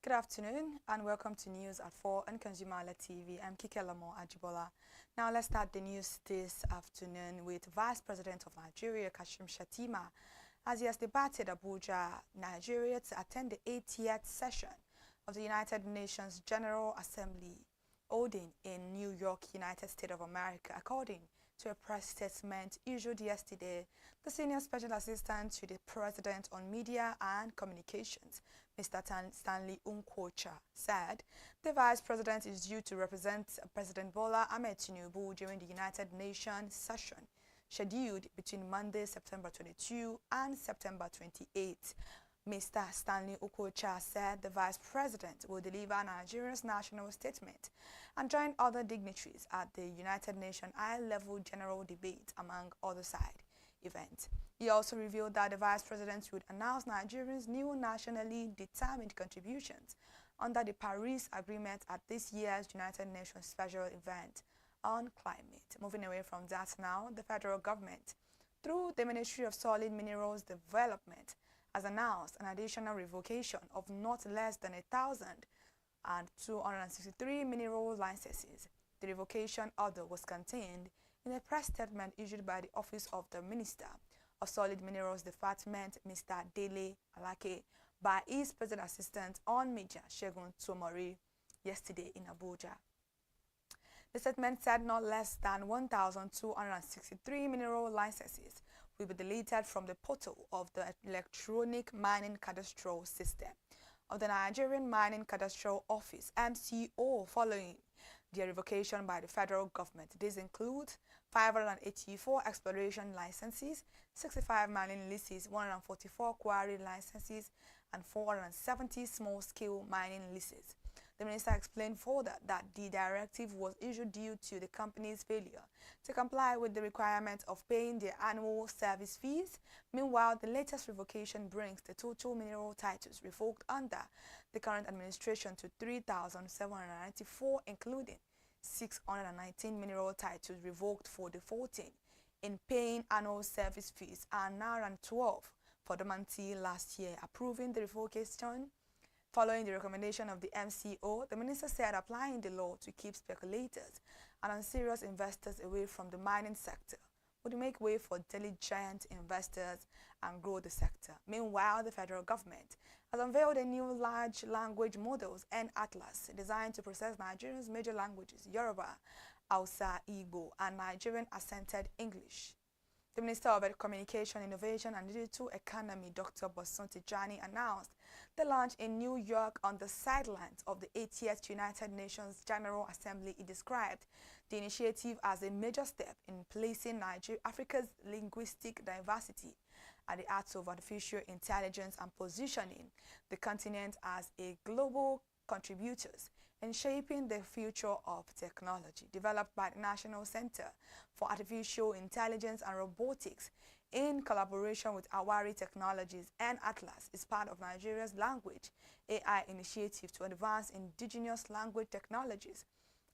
Good afternoon and welcome to News at 4 on ConsumerHallaTV. I'm Kikelamo Ajibola. Now let's start the news this afternoon with Vice President of Nigeria, Kashim Shettima, as he has departed Abuja, Nigeria to attend the 80th session of the United Nations General Assembly holding in New York, United States of America. According to a press statement issued yesterday, the Senior Special Assistant to the President on Media and Communications, Mr. Stanley Unkocha, said the Vice President is due to represent President Bola Ahmed Tinubu during the United Nations session scheduled between Monday, September 22 and September 28. Mr. Stanley Okocha said the Vice President will deliver Nigeria's national statement and join other dignitaries at the United Nations high-level general debate, among other side events. He also revealed that the Vice President would announce Nigeria's new nationally determined contributions under the Paris Agreement at this year's United Nations special event on climate. Moving away from that now, the federal government, through the Ministry of Solid Minerals Development, has announced an additional revocation of not less than 1,263 mineral licenses. The revocation order was contained in a press statement issued by the Office of the Minister of Solid Minerals Department, Mr. Dele Alake, by his President Assistant on Media, Segun Tomori, yesterday in Abuja. The statement said not less than 1,263 mineral licenses will be deleted from the portal of the Electronic Mining Cadastral System of the Nigerian Mining Cadastral Office, MCO, following their revocation by the federal government. These include 584 exploration licenses, 65 mining leases, 144 quarry licenses, and 470 small-scale mining leases. The minister explained further that the directive was issued due to the company's failure to comply with the requirement of paying their annual service fees. Meanwhile, the latest revocation brings the total mineral titles revoked under the current administration to 3,794, including 619 mineral titles revoked for defaulting in paying annual service fees and 912 for the month last year. Approving the revocation following the recommendation of the MCO, the minister said applying the law to keep speculators and unserious investors away from the mining sector would make way for diligent investors and grow the sector. Meanwhile, the federal government has unveiled a new large language models and atlas designed to process Nigeria's major languages, Yoruba, Hausa, Igbo, and Nigerian accented English. The Minister of Communication, Innovation and Digital Economy, Dr. Bosun Tijani, announced the launch in New York on the sidelines of the 80th United Nations General Assembly. He described the initiative as a major step in placing Africa's linguistic diversity at the heart of artificial intelligence and positioning the continent as a global contributors in shaping the future of technology. Developed by the National Center for Artificial Intelligence and Robotics in collaboration with Awari Technologies and Atlas, is part of Nigeria's Language AI initiative to advance indigenous language technologies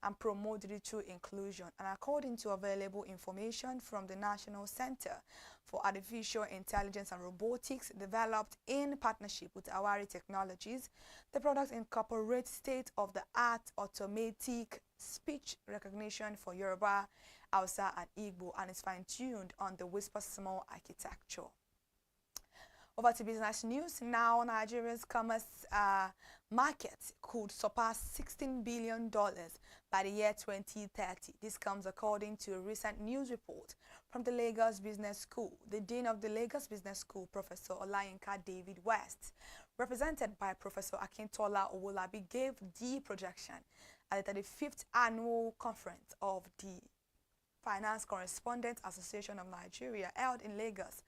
and promote digital inclusion. And according to available information from the National Center for Artificial Intelligence and Robotics, developed in partnership with Awari Technologies, the product incorporates state-of-the-art automatic speech recognition for Yoruba, Hausa, and Igbo, and is fine-tuned on the Whisper Small architecture. Over to business news now. Nigeria's commerce market could surpass $16 billion by the year 2030. This comes according to a recent news report from the Lagos Business School. The Dean of the Lagos Business School, Professor Olayinka David West, represented by Professor Akintola Owolabi, gave the projection at the 35th annual conference of the Finance Correspondents Association of Nigeria held in Lagos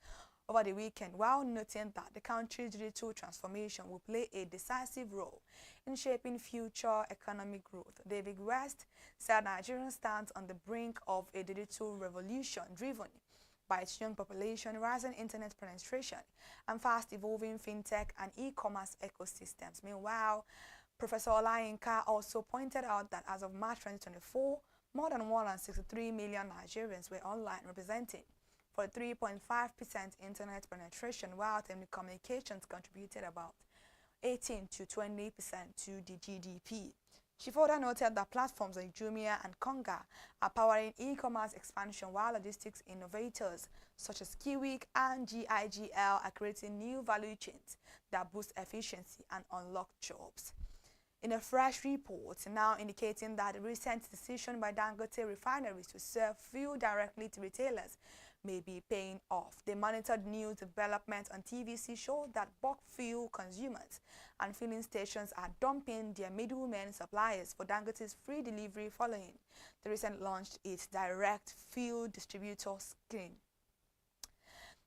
over the weekend, while noting that the country's digital transformation will play a decisive role in shaping future economic growth. David West said Nigeria stands on the brink of a digital revolution driven by its young population, rising internet penetration, and fast-evolving fintech and e-commerce ecosystems. Meanwhile, Professor Olayinka also pointed out that as of March 2024, more than 163 million Nigerians were online, representing 43.5% internet penetration, while telecommunications contributed about 18 to 20% to the GDP. She further noted that platforms like Jumia and Konga are powering e-commerce expansion, while logistics innovators such as Kiwik and GIGL are creating new value chains that boost efficiency and unlock jobs. In a fresh report now indicating that the recent decision by Dangote refineries to sell fuel directly to retailers may be paying off. The monitored new development on TVC showed that bulk fuel consumers and filling stations are dumping their middlemen suppliers for Dangote's free delivery following the recent launch its direct fuel distributor scheme.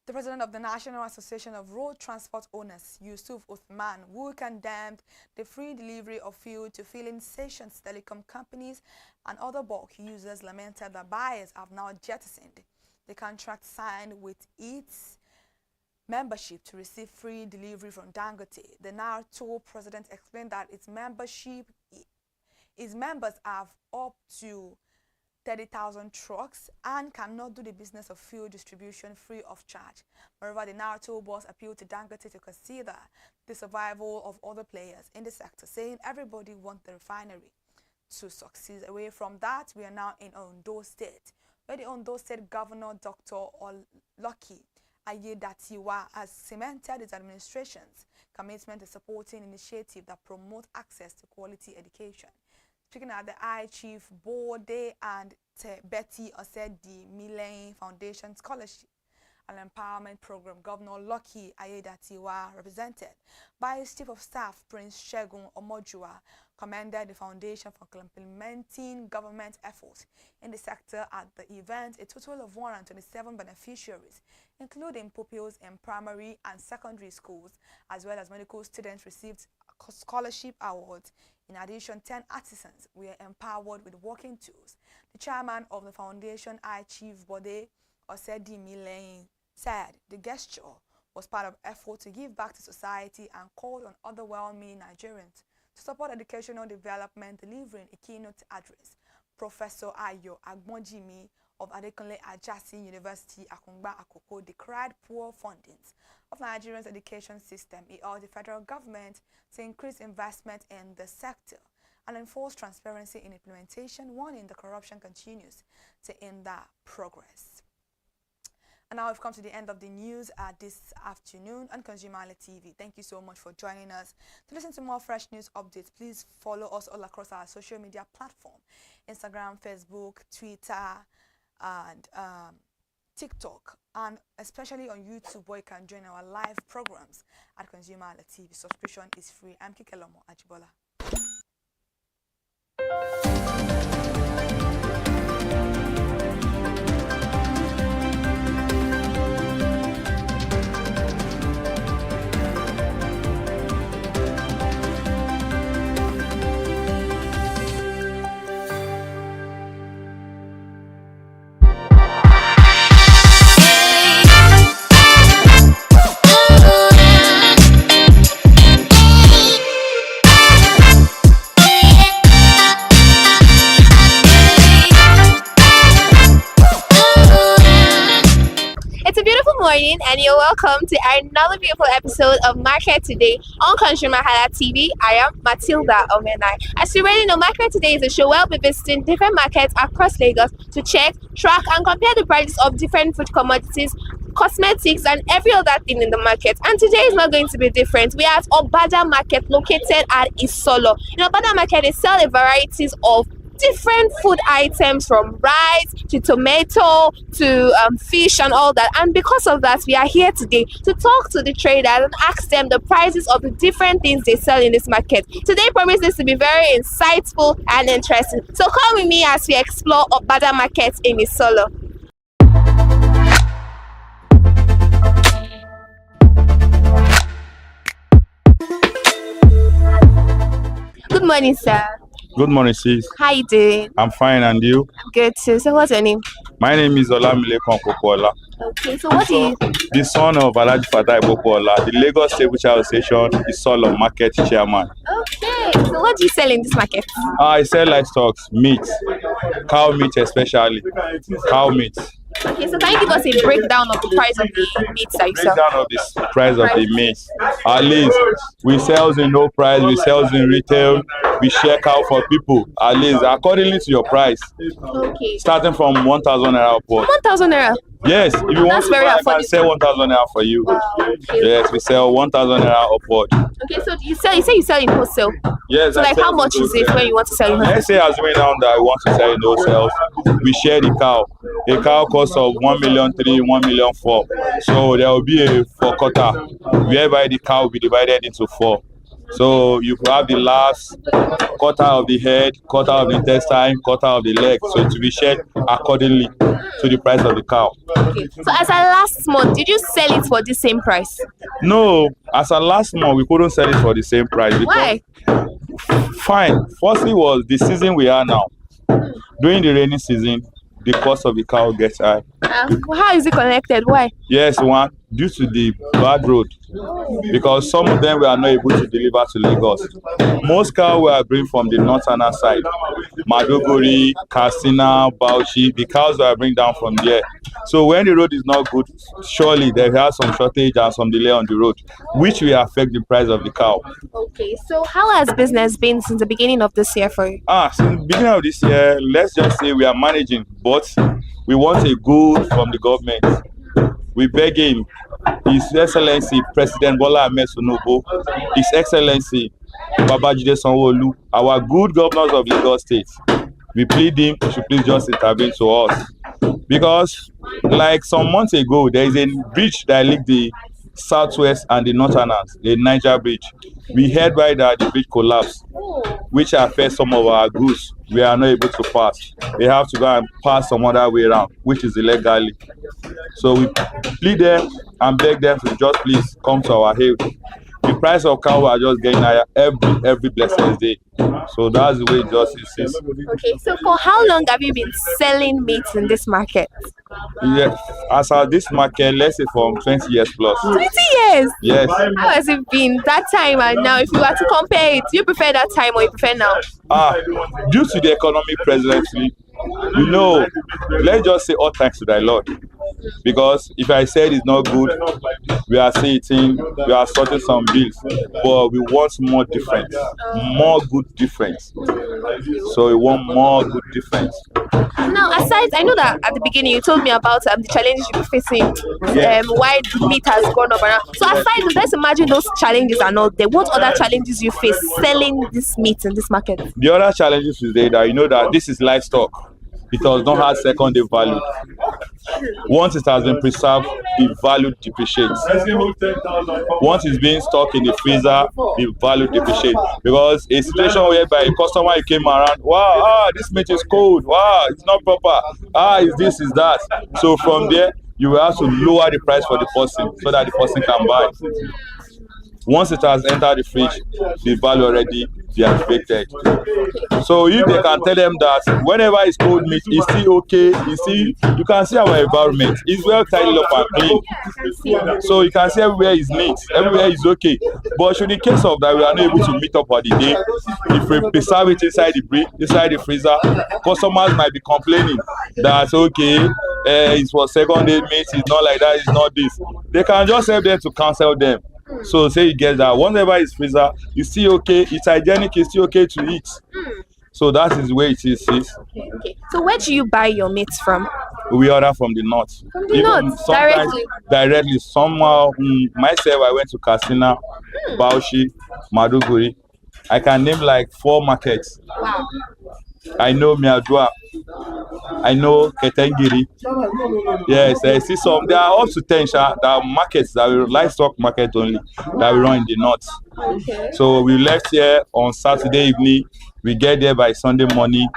The president of the National Association of Road Transport Owners, Yusuf Uthman, who condemned the free delivery of fuel to filling stations, telecom companies, and other bulk users, lamented that buyers have now jettisoned the contract signed with its membership to receive free delivery from Dangote. The NARTO president explained that its members have up to 30,000 trucks and cannot do the business of fuel distribution free of charge. Moreover, the NATO boss appealed to Dangote to consider the survival of other players in the sector, saying everybody wants the refinery to succeed. Away from that, we are now in Ondo State, where the Ondo State Governor, Dr. Lucky Ayedatiwa, has cemented his administration's commitment to supporting initiatives that promote access to quality education. Speaking at the High Chief Bode and Betty Osedi Milane Foundation Scholarship and Empowerment Program, Governor Lucky Ayedatiwa, represented by his Chief of Staff, Prince Shegun Omojua, commended the foundation for implementing government efforts in the sector. At the event, a total of 127 beneficiaries, including pupils in primary and secondary schools, as well as medical students, received scholarship awards. In addition, 10 artisans were empowered with working tools. The chairman of the foundation, High Chief Bode Osedi Milane, said the gesture was part of effort to give back to society and called on other well-meaning Nigerians to support educational development. Delivering a keynote address, Professor Ayo Agbonjimi of Adekunle Ajasi University, Akungba Akoko, decried poor fundings of Nigeria's education system. He urged the federal government to increase investment in the sector and enforce transparency in implementation, warning the corruption continues to hinder progress. And now we've come to the end of the news this afternoon on ConsumerHallaTV. Thank you so much for joining us. To listen to more fresh news updates, please follow us all across our social media platform: Instagram, Facebook, Twitter, and TikTok, and especially on YouTube, where you can join our live programs at ConsumerHallaTV. Subscription is free. I'm Kikelomo Ajibola. Morning, and you're welcome to another beautiful episode of Market Today on ConsumerHallaTV. I am Matilda Omenai. As you already know, Market Today is a show where we'll be visiting different markets across Lagos to check, track, and compare the prices of different food commodities, cosmetics, and every other thing in the market. And today is not going to be different. We are at Obada Market, located at Isolo. In Obada Market, they sell a varieties of different food items, from rice to tomato to fish and all that. And because of that, we are here today to talk to the traders and ask them the prices of the different things they sell in this market. Today promises to be very insightful and interesting. So come with me as we explore Obada Market in Isolo. Good morning, sir. Good morning, sis. How you doing? I'm fine, and you? I'm good too. So what's your name? My name is Olamilekon Popola. Okay, so what do you... The son of Alhaji Fatai Popola, the Lagos State Butcher Association, the Solo Market Chairman. Okay, so what do you sell in this market? I sell livestock, meat, cow meat especially, cow meat. Okay, so can you give us a breakdown of the price of the meats that you sell? Breakdown of this price of the meat. At least we sell in no price, we sell in retail, we share cow for people. At least accordingly to your price. Okay. Starting from 1,000 naira upward. 1,000 naira. Yes, if you want to very buy, I can affordable. sell 1,000 naira for you. Wow, okay. Yes, we sell 1,000 naira upward. Okay, so you say you sell in wholesale. Yes. So like how much is it when you want to sell in wholesale? Let's say assuming now that I want to sell in wholesale, we share the cow. A cow cost of 1,300,000, 1,400,000. So there will be a 4 quarter, whereby the cow will be divided into 4. So you have the last quarter of the head, quarter of the intestine, quarter of the leg. So to be shared accordingly to the price of the cow. Okay. So as a last month, did you sell it for the same price? No, as a last month, we couldn't sell it for the same price. Why? Fine. Firstly was the season we are now. During the rainy season, the cost of the cow gets high. How is it connected? Why? Yes, one, due to the bad road. Because some of them were not able to deliver to Lagos. Most cows were bring from the northern side. Madogori, Katsina, Bauchi, the cows were bring down from there. So when the road is not good, surely there has some shortage and some delay on the road, which will affect the price of the cow. Okay, so how has business been since the beginning of this year for you? Since the beginning of this year, let's just say we are managing, but we want a good from the government. We beg him, His Excellency President Bola Ahmed Tinubu, His Excellency Babajide Sanwo-Olu, our good governors of Lagos State. We plead him to please just intervene to us. Because like some months ago, there is a bridge that linked the southwest and the northerners, the Niger bridge. We heard by that the bridge collapsed, which affects some of our goods. We are not able to pass. They have to go and pass some other way around, which is illegally. So we plead them and beg them to just please come to our aid. The price of cow are just getting higher every blessed day. So that's the way it just is. Okay, so for how long have you been selling meat in this market? Yeah, as of this market, let's say from 20 years plus. 20 years? Yes. How has it been that time and now? If you were to compare it, do you prefer that time or you prefer now? Due to the economic presidency, you know, let's just say all thanks to thy Lord. Because if I said it's not good, we are saying we are sorting some bills, but we want more difference, more good difference. So we want more good difference. Now, aside, I know that at the beginning you told me about the challenges you're facing, why the meat has gone up. So aside, let's imagine those challenges are not there. What other challenges you face selling this meat in this market? The other challenges is there that you know that this is livestock. It does not have secondary value. Once it has been preserved, the value depreciates. Once it's being stored in the freezer, the value depreciates. Because a situation whereby a customer came around, wow, this meat is cold, wow, it's not proper, is this, is that. So from there, you will have to lower the price for the person so that the person can buy. Once it has entered the fridge, the value already deactivated. So if they can tell them that whenever it's cold meat, it's still okay, you can see our environment. It's well tidied up and clean. So you can see everywhere is neat, everywhere is okay. But should in case of that we are not able to meet up on the day, if we preserve it inside the freezer, customers might be complaining that okay, it was second day meat, it's not like that, it's not this. They can just help them to cancel them. So say you get that whenever it's freezer, it's still okay, it's hygienic, it's still okay to eat. So that is the way it is. Okay. So where do you buy your meat from? We order from the north. From the north? Directly? Directly. Somehow, myself, I went to Katsina, Bauchi, Maduguri. I can name like 4 markets. Wow. I know Miadua. I know Ketengiri. Yes, I see some. There are up to 10 there are markets that will livestock market only that we run in the north. Okay. So we left here on Saturday evening. We get there by Sunday morning.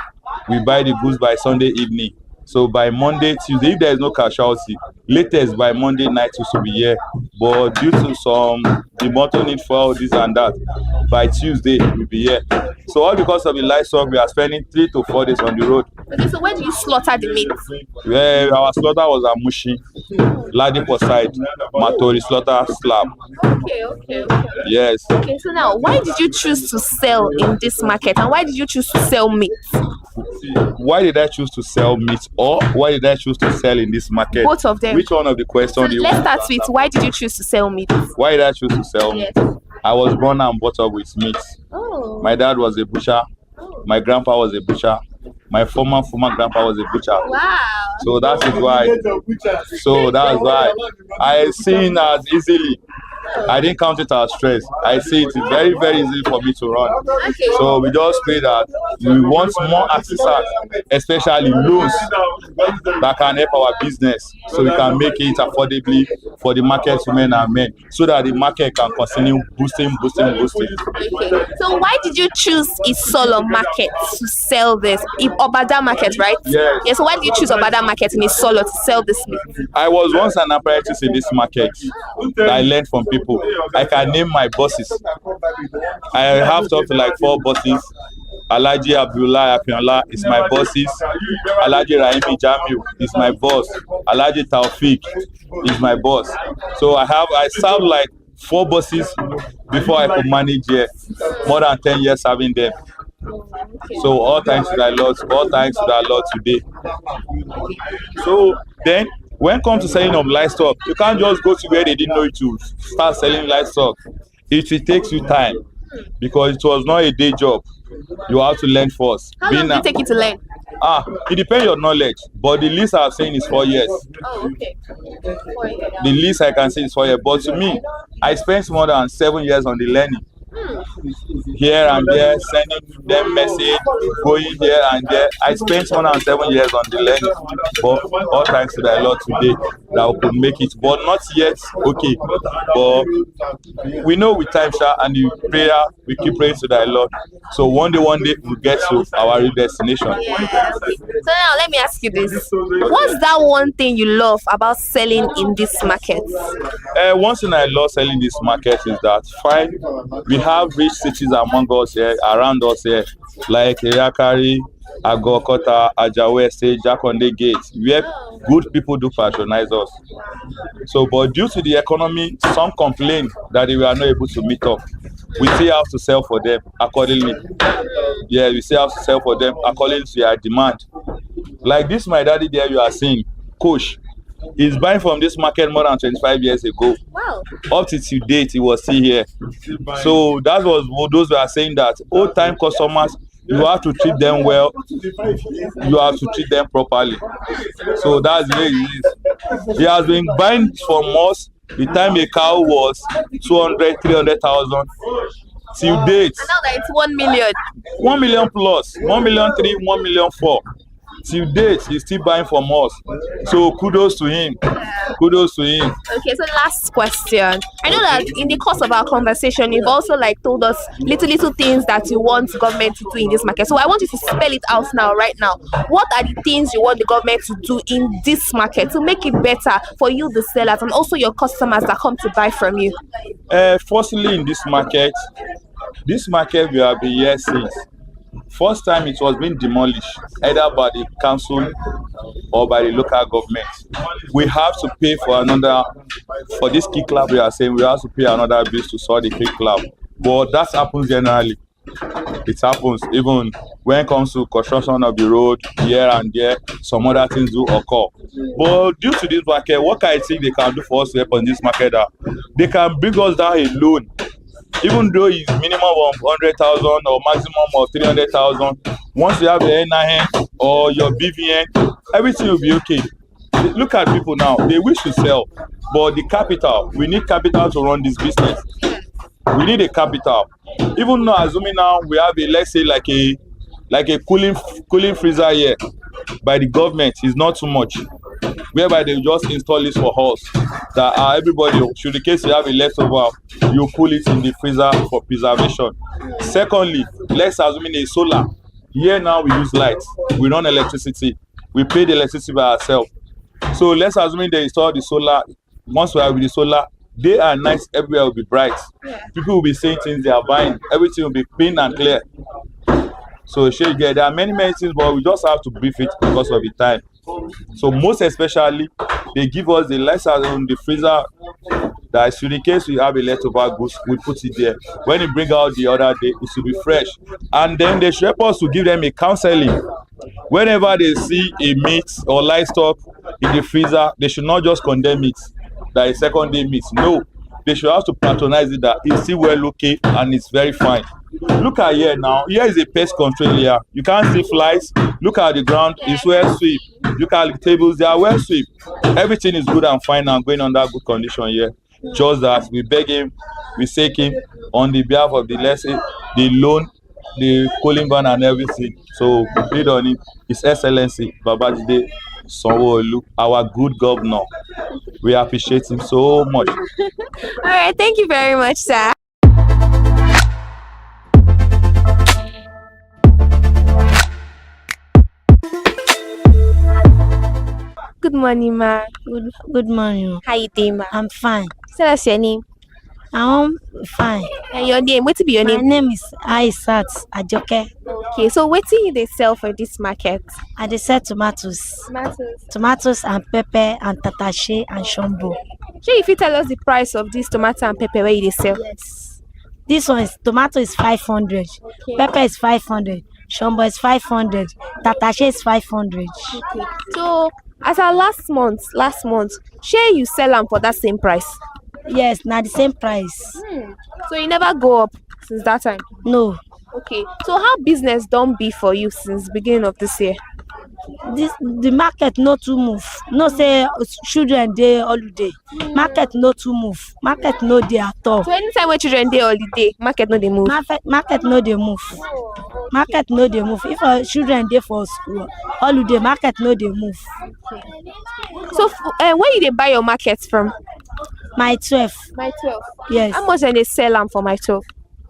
We buy the goods by Sunday evening. So by Monday, Tuesday, if there is no casualty, latest by Monday night we should be here. But due to the motor need for this and that, by Tuesday we'll be here. So all because of the livestock, we are spending 3 to 4 days on the road. Okay, so where do you slaughter the meat? Yeah, our slaughter was at Mushi, Ladipo side, Matori slaughter slab. Okay. Yes. Okay, so now why did you choose to sell in this market and why did you choose to sell meat? why did I choose to sell meat, or why did I choose to sell in this market? Both of them. Which one of the questions So do you let's want? start with why did you choose to sell meat? Why did I choose to sell meat? Yes. I was born and brought up with meat. Oh. My dad was a butcher. My grandpa was a butcher. My former grandpa was a butcher. Wow. So that is why. So that's why I seen as easily. I didn't count it as stress. I see it is very, very easy for me to run. Okay. So we just pray that we want more assistance, especially loans that can help our business, so we can make it affordably for the market women and men, so that the market can continue boosting. Okay. So why did you choose Isolo market to sell this? Obada market, right? Yes. Yeah. So why did you choose Obada market in Isolo to sell this meat? I was once an apprentice in this market. I learned from people. I can name my bosses. I have talked to like 4 bosses. Alhaji Abdullah Akinola is my bosses. Alhaji Rahimi Jamiu is my boss. Alhaji Taufik is my boss. So I served like 4 bosses before I could manage here. More than 10 years serving them. So all thanks to thy Lord, all thanks to thy Lord today. So then, when it comes to selling of livestock, you can't just go to where they didn't know you to start selling livestock. It takes you time, because it was not a day job. You have to learn first. How long did it take you to learn? It depends on your knowledge, but the least I'm saying is 4 years. Oh, okay. 4 years. The least I can say is 4 years, but to me, I spent more than 7 years on the learning. Here and there, sending them message, going here and there. I spent more than 7 years on the learning, but all thanks to the Lord today that we could make it, but not yet. Okay, but we know with time, and the prayer, we keep praying to the Lord. So one day we'll get to our real destination. Yeah, okay. So now let me ask you this: what's that one thing you love about selling in this market? One thing I love selling this market is that we have rich cities among us here, around us here, like Iriakari, Agokota, Ajawe Estate, Jakonde Gate, where good people do patronize us. So, but due to the economy, some complain that they were not able to meet up. We still have to sell for them accordingly. Yeah, we still have to sell for them according to their demand. Like this, my daddy there you are seeing, Coach, he's buying from this market more than 25 years ago. Wow. Up to date, he was still here. So that was what those were saying, that old time customers, you have to treat them well, you have to treat them properly. So that's the way it is. He has been buying from us the time a cow was 200, 300,000 till date. And now that it's 1 million. 1 million plus, 1,300,000, 1,400,000. Till date, he's still buying from us. So kudos to him. Kudos to him. Okay, so last question. I know that in the course of our conversation, you've also like told us little things that you want government to do in this market. So I want you to spell it out now, right now. What are the things you want the government to do in this market to make it better for you, the sellers, and also your customers that come to buy from you? Firstly, in this market we have been here since. First time it was being demolished, either by the council or by the local government. We have to pay for this key club we are saying, we have to pay another bill to sort the key club. But that happens generally. It happens even when it comes to construction of the road, here and there, some other things do occur. But due to this market, what I think they can do for us to help on this market, they can bring us down a loan. Even though it's minimum of 100,000 or maximum of 300,000, once you have the NIN or your BVN, everything will be okay. Look at people now, they wish to sell, but the capital, we need capital to run this business. We need a capital. Even now, assuming now we have let's say like a cooling freezer here by the government is not too much, whereby they just install this for us, that everybody, should the case you have a leftover, you pull it in the freezer for preservation. Secondly, let's assume a solar. Here now we use lights, we run electricity, we pay the electricity by ourselves. So let's assume they install the solar. Once we have the solar, day and night everywhere will be bright. People will be saying things they are buying, everything will be clean and clear. So there are many things, but we just have to brief it because of the time. So most especially, they give us the license on the freezer That is, in case we have a leftover goods, we put it there. When you bring out the other day, it should be fresh. And then they should help us to give them a counseling. Whenever they see a meat or livestock in the freezer, they should not just condemn it, that is second day meat. No, they should have to patronize it, that it's still well okay and it's very fine. Look at here now. Here is a pest control here. You can't see flies. Look at the ground, it's well swept. Look at the tables, they are well swept. Everything is good and fine and going under good condition here. Just that we beg him, we seek him on the behalf of the lesson, the loan, the cooling ban and everything. So we plead on it. His Excellency Babajide Sanwo-Olu, our good governor. We appreciate him so much. All right, thank you very much, sir. Good morning, ma. Good morning. How you doing, ma? I'm fine. Tell us your name. I'm fine. And your name? What be your name? My name is Aisat Ajoke. Okay, so what do they sell for this market? I dey sell tomatoes. Tomatoes and pepper and tatashe and shombo. Sure, if you tell us the price of this tomato and pepper, where you they sell? Yes. This one is tomato is 500. Okay. Pepper is 500. Shombo is 500. Tatashe is 500. Okay. So as our last month, share you sell them for that same price? Yes, now the same price. So you never go up since that time? No. Okay. So how business don't be for you since beginning of this year? The market no too move. No say children dey holiday. Market no too move. Market no dey at all. So anytime when children dey holiday, market no dey move. Market no dey move. Market no dey move. If children dey for school holiday, market no dey move. So where you dey buy your market from? My 12. My 12. Yes. How much they sell them for my 12?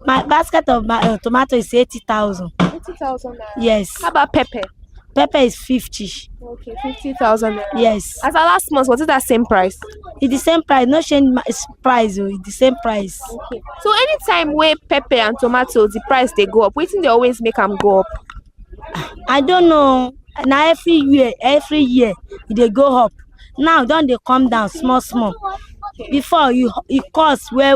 My basket of tomato is 80,000. 80,000. Yes. How about pepper? Pepper is 50. Okay, 50,000. Yes. As our last month, was it that same price? It's the same price. No change price. It's the same price. Okay. So anytime where pepper and tomatoes, the price they go up. Waiting they always make them go up. I don't know. Now every year they go up. Now don't they come down small. Before it cost where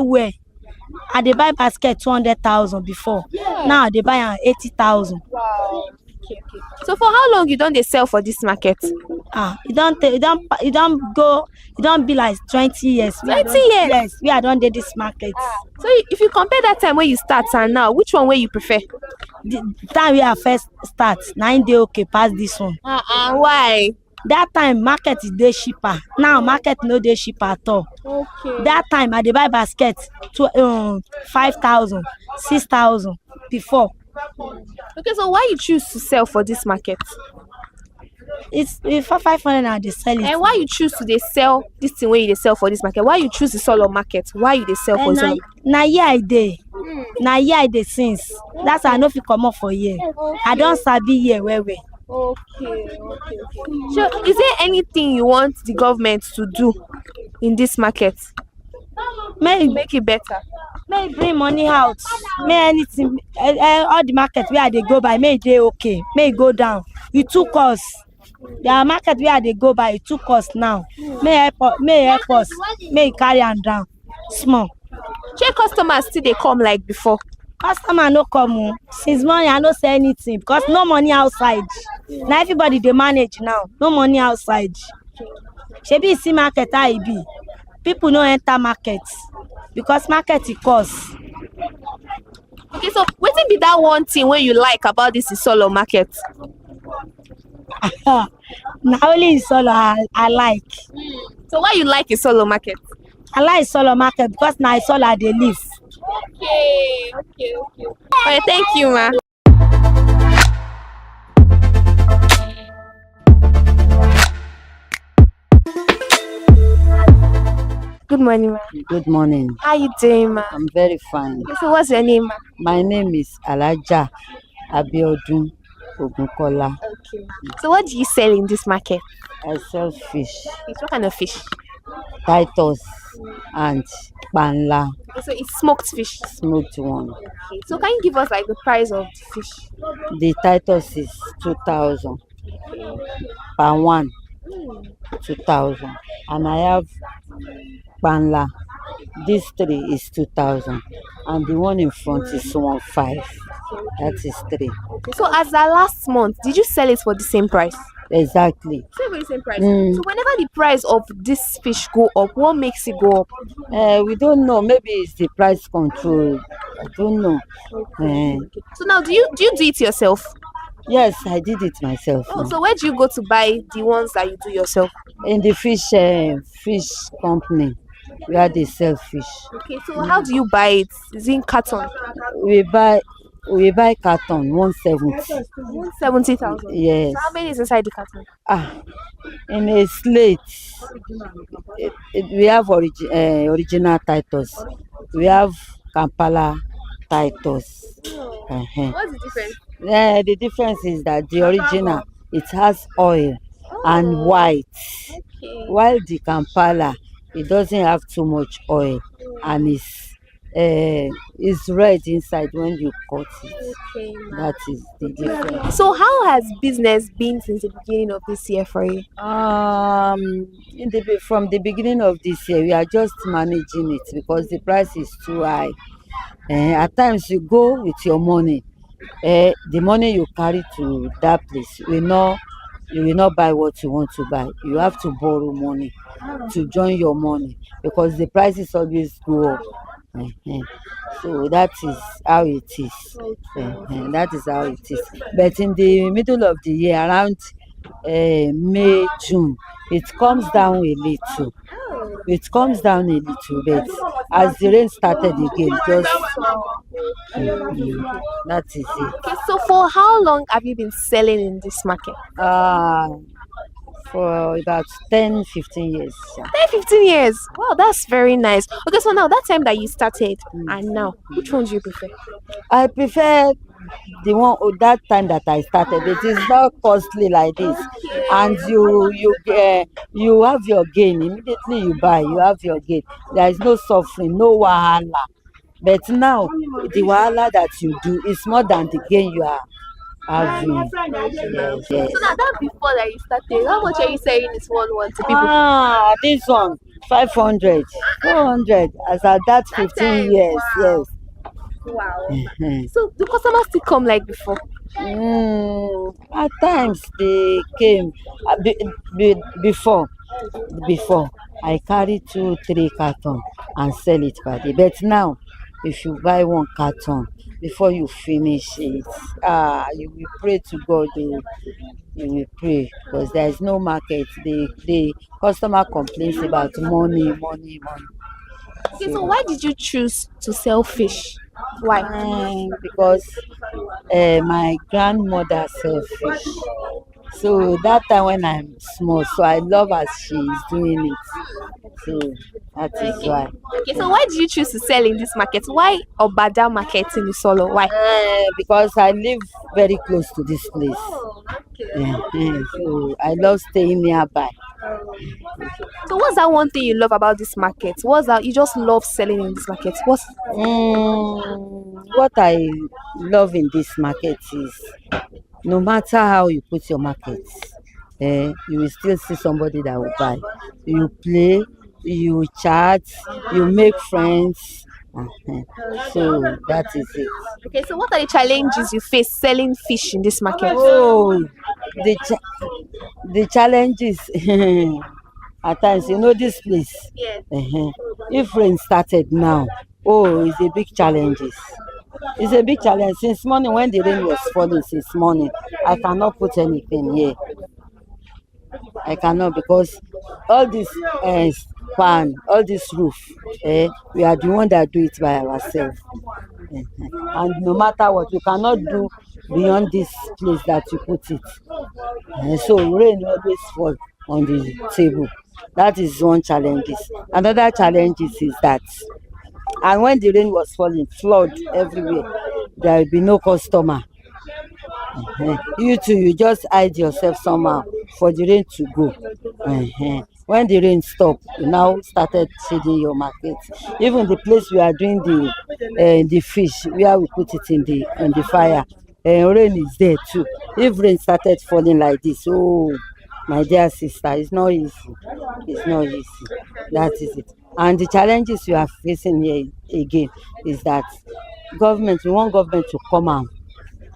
I dey buy basket 200,000 before. Yeah. Now they buy 80,000. Wow. Okay. So for how long you don't they sell for this market? It don't be like 20 years. 20 years? Yes, we are done dey this market. So if you compare that time when you start and now, which one where you prefer? The time we are first start, 9 day okay pass this one. Why? That time market is dey cheaper. Now market no dey cheaper at all. Okay. That time I dey buy basket to 5,000, 6,000 before. Okay, so why you choose to sell for this market? It's for 500 now they sell it. And why you choose to they sell this thing when you they sell for this market? Why you choose the solo market? Why you they sell for solo? Na here I dey. Na here I dey since. That's why I no fit comot for here. I don sabi here well. Okay. So is there anything you want the government to do in this market? May make it better. May bring money out. May anything all the market where they go by may they okay. May go down. It took us. The market where they go by it took us now. May help us. May carry and down. Small. Check customers still they come like before. Customer no come. Since morning I no say anything because no money outside. Now everybody they manage now. No money outside. Shebi see market how e be. People no enter market because market it cost. Okay, so what be that one thing when you like about this solo market? Now only solo I like. So why you like a solo market? I like solo market because now solo they live. Okay. Alright, thank you, ma. Good morning, ma. Good morning. How you doing, ma? I'm very fine. Okay, so what's your name, ma? My name is Alaja Abiodun Ogunkola. Okay. So what do you sell in this market? I sell fish. What kind of fish? Titus and panla. Okay, so it's smoked fish. Smoked one. Okay. So can you give us like the price of the fish? The Titus is 2,000 per one. 2,000. And I have panla. This 3 is 2,000. And the one in front is 1,500. That is 3. So as the last month, did you sell it for the same price? Exactly. Same for the same price. So whenever the price of this fish go up, what makes it go up? We don't know. Maybe it's the price control. I don't know. So now, do you do it yourself? Yes, I did it myself. Oh, so where do you go to buy the ones that you do yourself? In the fish company where they sell fish. Okay, so how do you buy it? Is it in carton? We buy carton 170. 170,000. Yes. So how many is inside the carton? In a slate, we have original Titus. We have Kampala Titus. What's the difference? The difference is that the original, it has oil and white, while the Kampala, it doesn't have too much oil and it's red inside when you cut it. That is the difference. So how has business been since the beginning of this year for you? From the beginning of this year, we are just managing it because the price is too high. At times you go with your money. The money you carry to that place, you will not buy what you want to buy. You have to borrow money to join your money because the prices always go up. So that is how it is. That is how it is. But in the middle of the year, around May, June, it comes down a little. It comes down a little bit as the rain started again. That is it. Okay, so for how long have you been selling in this market? For about 10-15 years. 10-15 years. Wow, that's very nice. Okay, so now that time that you started and now, which one do you prefer? I prefer the one that time that I started. It is not costly like this, and you have your gain immediately. You buy, you have your gain. There is no suffering, no wahala. But now the wahala that you do is more than the gain you are having. Yes. So now that before that you started, how much are you selling this one to people? This one 500, 400. As at that 15 years, yes. Wow. So do customers still come like before? At times they came before I carry 2-3 carton and sell it per day. But now, if you buy 1 carton before you finish it, you will pray to God. You will pray because there is no market. The customer complains about money. Okay, so why did you choose to sell fish? Why? Because my grandmother sells fish. So that time when I'm small, so I love as she is doing it. So that is why. Okay, so why did you choose to sell in this market? Why Obada market in Isolo? Why? Because I live very close to this place. So I love staying nearby. So what's that one thing you love about this market? What's that you just love selling in this market? What I love in this market is no matter how you put your market, you will still see somebody that will buy. You play, you chat, you make friends. So that is it. Okay, so what are the challenges you face selling fish in this market? Oh, the challenges at times, this place. Yes. If rain started now, it's a big challenge. It's a big challenge. Since morning, when the rain was falling since morning, I cannot put anything here. I cannot because all this fan, all this roof, we are the one that do it by ourselves. And no matter what, you cannot do beyond this place that you put it. So rain always fall on the table. That is one challenge. Another challenge is that, and when the rain was falling, flood everywhere, there will be no customer. You too, you just hide yourself somehow for the rain to go. When the rain stopped, you now started shading your market. Even the place we are doing the fish, where we put it in the fire, rain is there too. If rain started falling like this, you my dear sister. It's not easy. It's not easy. That is it. And the challenges you are facing here again is that we want government to come and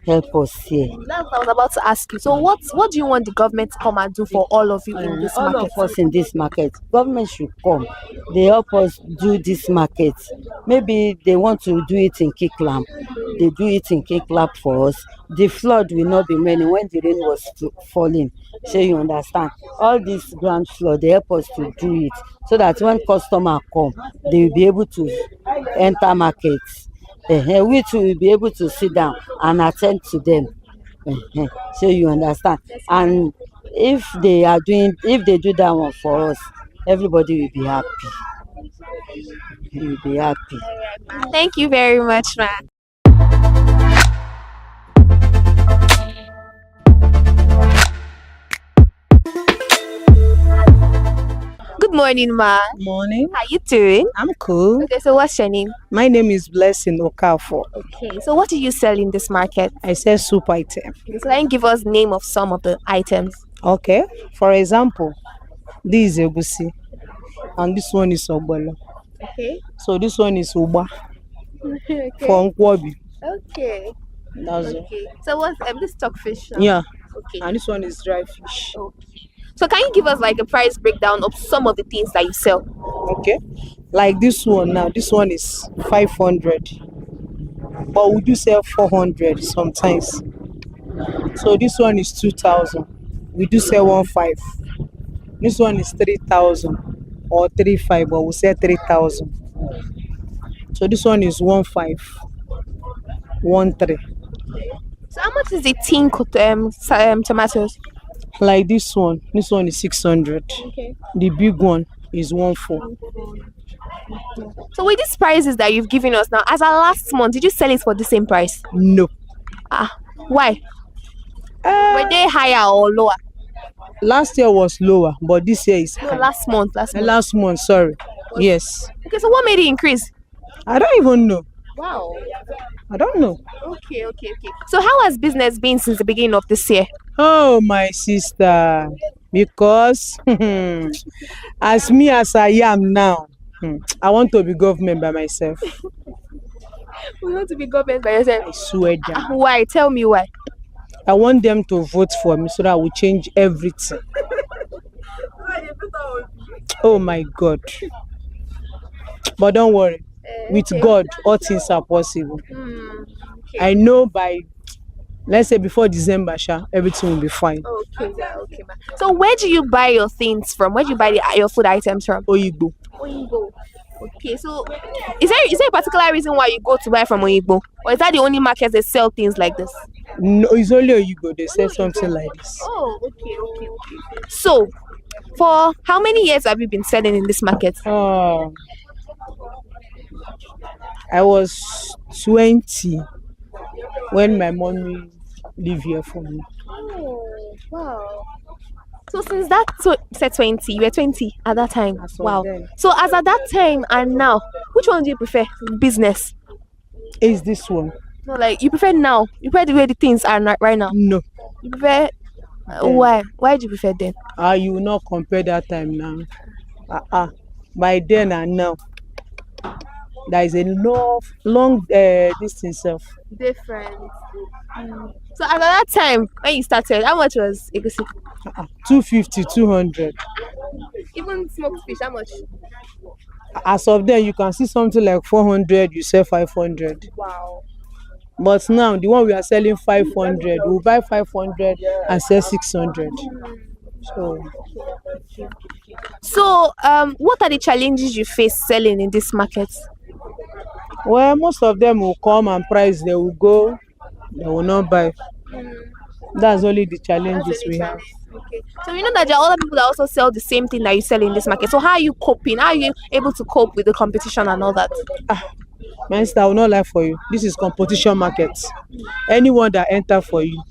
help us here. That's what I was about to ask you. So what do you want the government to come and do for all of you in this All market? of us in this market, government should come. They help us do this market. Maybe they want to do it in Kiklam. They do it in Kiklam for us. The flood will not be many when the rain was falling. So you understand. All this ground flood, they help us to do it so that when customer come, they will be able to enter markets. We too will be able to sit down and attend to them. So you understand. And if they do that one for us, everybody will be happy. We will be happy. Thank you very much, ma. Good morning, ma. Morning. How you doing? I'm cool. Okay, so what's your name? My name is Blessing Okafor. Okay, so what do you sell in this market? I sell soup item. So can you give us name of some of the items? Okay. For example, this is egusi, and this one is ogbolo. Okay. So this one is uba Okay. for nkwobi. Okay. That's all. Okay. So what's this stockfish? Now? Yeah. Okay. And this one is dry fish. Okay. So can you give us like a price breakdown of some of the things that you sell? Okay. Like this one now, this one is 500, but we do sell 400 sometimes. So this one is 2,000. We do sell 15. This one is 3,000 or 3,500, but we sell 3,000. So this one is 15, 13. So how much is the tin tomatoes? Like this one is 600. Okay. The big one is 14. So with these prices that you've given us now, as our last month, did you sell it for the same price? No. Why? Were they higher or lower? Last year was lower, but this year is high. Last month. Last month, sorry. Yes. Okay, so what made it increase? I don't even know. Wow. I don't know. Okay. So how has business been since the beginning of this year? Oh, my sister, because as I am now, I want to be government by myself. You want to be government by yourself? I swear down. Why? Tell me why. I want them to vote for me so that I will change everything. Oh my God. But don't worry. With God, all things are possible. Okay. I know by, let's say before December, everything will be fine. Okay, ma. So where do you buy your things from? Where do you buy your food items from? Oyigbo. Okay, so is there a particular reason why you go to buy from Oyigbo? Or is that the only market that sell things like this? No, it's only Oyigbo. They sell something like this. Oh, okay. So, for how many years have you been selling in this market? I was 20 when my mommy lived here for me. Oh, wow. So since that, so you said 20, you were 20 at that time. Wow. Then. So as at that time and now, which one do you prefer? Business? Is this one? No, like you prefer now? You prefer the way the things are right now? No. You prefer, why? Why do you prefer then? You will not compare that time now. By then and now, there is a long distance of difference. So at that time when you started, how much was egusi? 250, 200. Even smoked fish, how much? As of then, you can see something like 400, you sell 500. Wow. But now, the one we are selling 500, we'll buy 500 and sell 600. So, what are the challenges you face selling in this market? Well, most of them will come and price, they will go, they will not buy. That's only the challenges we have. Okay. So you know that there are other people that also sell the same thing that you sell in this market. So how are you coping? How are you able to cope with the competition and all that? My sister, I will not lie for you. This is competition market. Anyone that enter for you,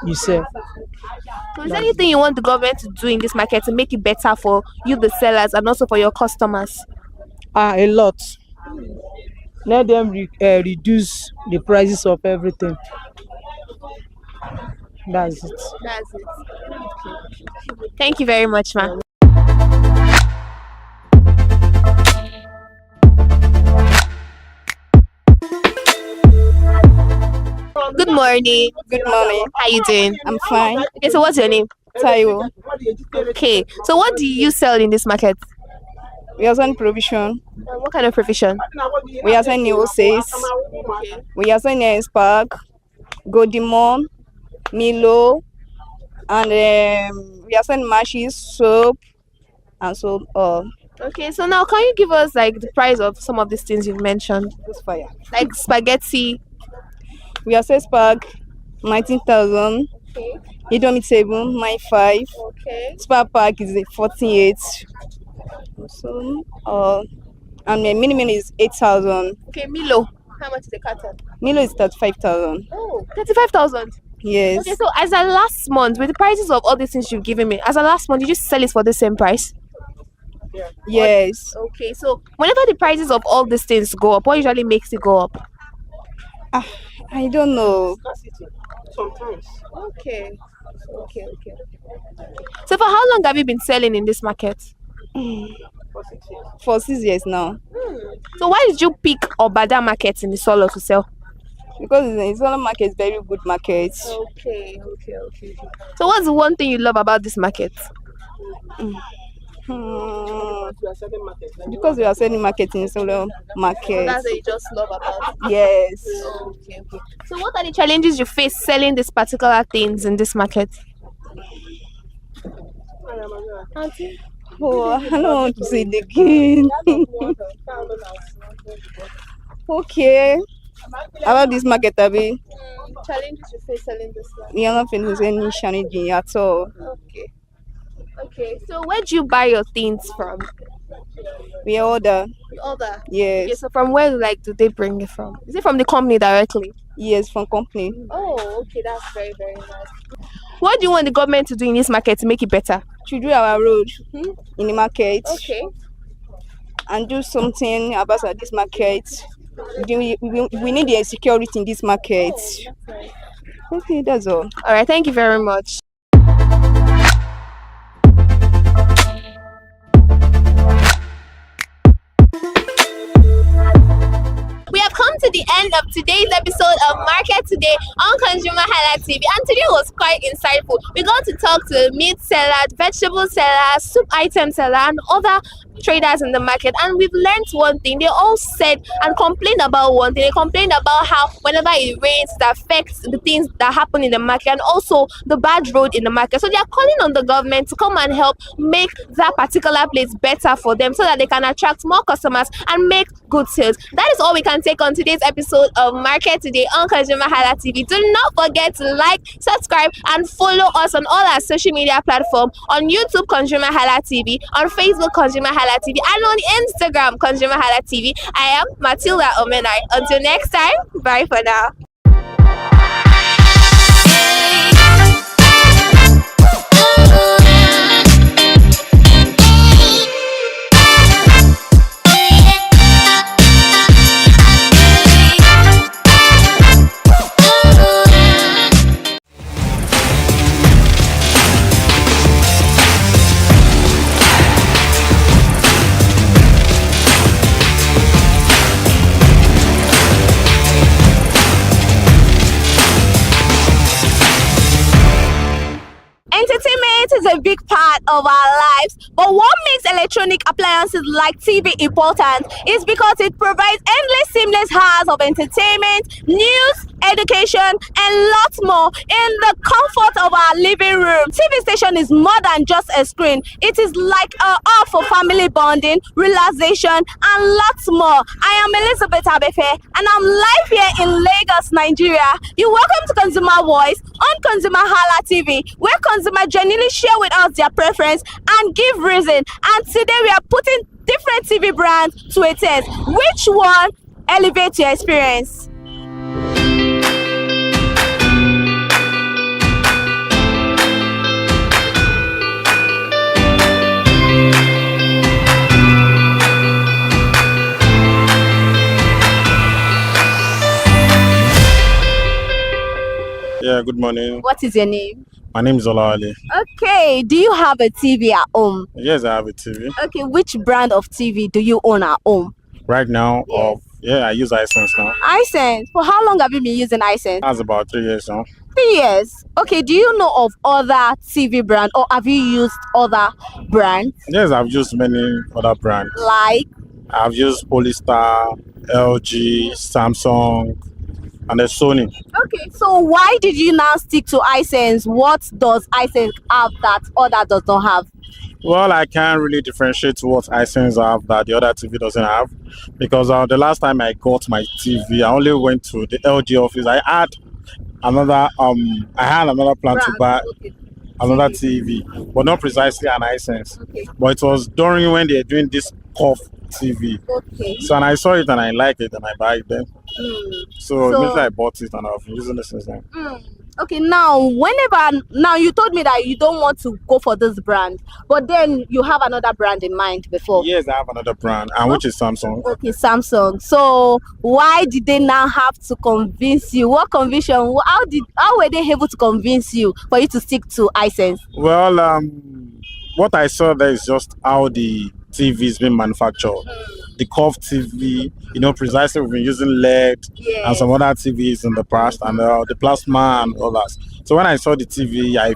you sell. So is there anything you want the government to do in this market to make it better for you, the sellers, and also for your customers? A lot. Let them reduce the prices of everything. That's it. That's it. Thank you very much, ma. Good morning. Good morning. How you doing? I'm fine. Okay, so what's your name? Taiwo. Okay, so what do you sell in this market? We are selling provision. What kind of provision? We are selling Neosis. We are selling Spark, Godimon, Milo, and we are selling mashes, soap, and so on. Okay, so now can you give us like the price of some of these things you've mentioned? This fire. Like spaghetti. We are selling Spark, 19,000. Okay. Indomie table, 9,500. Okay. Spark pack is 48. So, and the minimum is 8,000. Okay, Milo. How much is the carton? Milo is 35,000. Oh, 35,000. Yes. Okay, so as a last month, with the prices of all these things you've given me, as a last month, did you sell it for the same price? Yes. Okay, so whenever the prices of all these things go up, what usually makes it go up? I don't know. Sometimes. Okay. So for how long have you been selling in this market? For 6 years now. So why did you pick Obada market in the solo to sell? Because the solo market is very good market. Okay. So what's the one thing you love about this market? Because we are selling market in solo market. That's what you just love about it. Yes. Okay. So what are the challenges you face selling these particular things in this market? Auntie? Oh, I don't want to say it again. Okay. About this market, Abby, Challenges you face selling this market? we are not facing any challenging at all. Okay. So where do you buy your things from? We order. You order? Yes. Okay, so from where do they bring it from? Is it from the company directly? Yes, from company. Oh, okay, that's very, very nice. What do you want the government to do in this market to make it better? To do our road in the market. Okay. And do something about this market. We need the security in this market. Okay, that's all. All right, thank you very much. We have come to the end of today's episode of Market Today on Consumer Hala TV, and today was quite insightful. We got to talk to meat sellers, vegetable sellers, soup item sellers, and other traders in the market, and we've learned one thing. They all said and complained about one thing. They complained about how whenever it rains, it affects the things that happen in the market, and also the bad road in the market. So they are calling on the government to come and help make that particular place better for them, so that they can attract more customers and make good sales. That is all we can take on today's episode of Market Today on Consumer Hala TV. Do not forget to like, subscribe, and follow us on all our social media platforms: on YouTube, Consumer Hala TV; on Facebook, Consumer Hala TV; and on Instagram, Consumer Hala TV. I am Matilda Omenai. Until next time, bye for now. Entertainment is a big part of our lives, but what makes electronic appliances like TV important is because it provides endless seamless hours of entertainment, news, education, and lots more in the comfort of our living room. TV station is more than just a screen. It is like a hub for family bonding, relaxation, and lots more. I am Elizabeth Abefe, and I'm live here in Lagos, Nigeria. You're welcome to Consumer Voice on Consumer Hala TV, where consumers genuinely share with us their preference and give reason. And today we are putting different TV brands to a test. Which one elevates your experience? Yeah, Yeah, good morning. What is your name? My name is Olawale. Okay, do you have a TV at home? Yes, I have a TV. Okay, which brand of TV do you own at home? Right now, yeah, I use iSense now. iSense. For how long have you been using iSense? That's about 3 years now. 3 years. Okay, do you know of other TV brand or have you used other brands? Yes, I've used many other brands. Like? I've used Polystar, LG, Samsung, and the Sony. Okay, so why did you now stick to iSense? What does iSense have that other does not have? Well, I can't really differentiate what iSense have that the other TV doesn't have, because the last time I got my TV, I only went to the LG office. I had another plan to buy another TV, but not precisely an iSense. Okay. But it was during when they're doing this COF TV. Okay. So and I saw it and I like it and I buy it then. So immediately I bought it and I've been using it since then. Okay, now you told me that you don't want to go for this brand, but then you have another brand in mind before. Yes, I have another brand, and which is Samsung. Okay, Samsung. So why did they now have to convince you? What conviction? How were they able to convince you for you to stick to iSense? Well, what I saw there is just how the TV is being manufactured. The COF TV, precisely we've been using LED and some other TVs in the past, and the plasma and all that. So when I saw the TV, I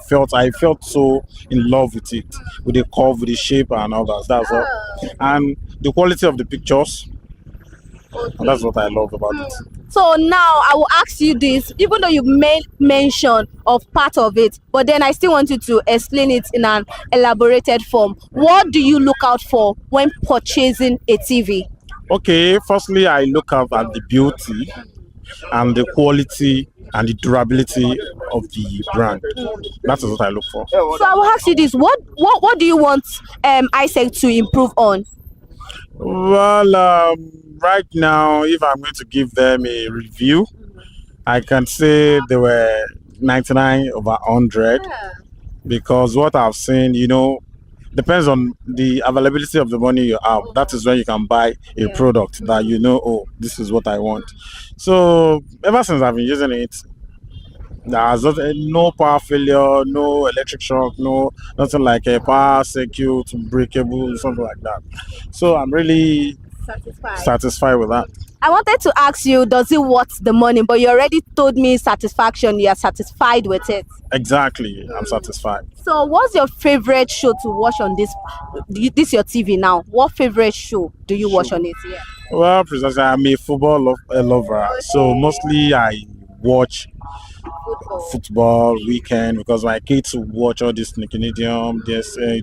felt so in love with it, with the curve, with the shape and all that. That's all. And the quality of the pictures. And that's what I love about it. So now I will ask you this, even though you made mention of part of it, but then I still want you to explain it in an elaborated form. What do you look out for when purchasing a TV? Okay, firstly, I look out at the beauty and the quality and the durability of the brand. That is what I look for. So I will ask you this, what do you want iSense to improve on? Well, right now, if I'm going to give them a review, I can say they were 99 over 100, because what I've seen, depends on the availability of the money you have. That is when you can buy a product that oh, this is what I want. So ever since I've been using it, there's no power failure, no electric shock, nothing like a power circuit, breakable, something like that. So I'm really satisfied with that. I wanted to ask you, does it worth the money? But you already told me satisfaction. You are satisfied with it. Exactly, I'm satisfied. So what's your favorite show to watch on this your TV now? What favorite show do you watch on it? Yeah. Well, precisely, I'm a football lover. So mostly I watch football weekend, because my kids watch all this Nickelodeon,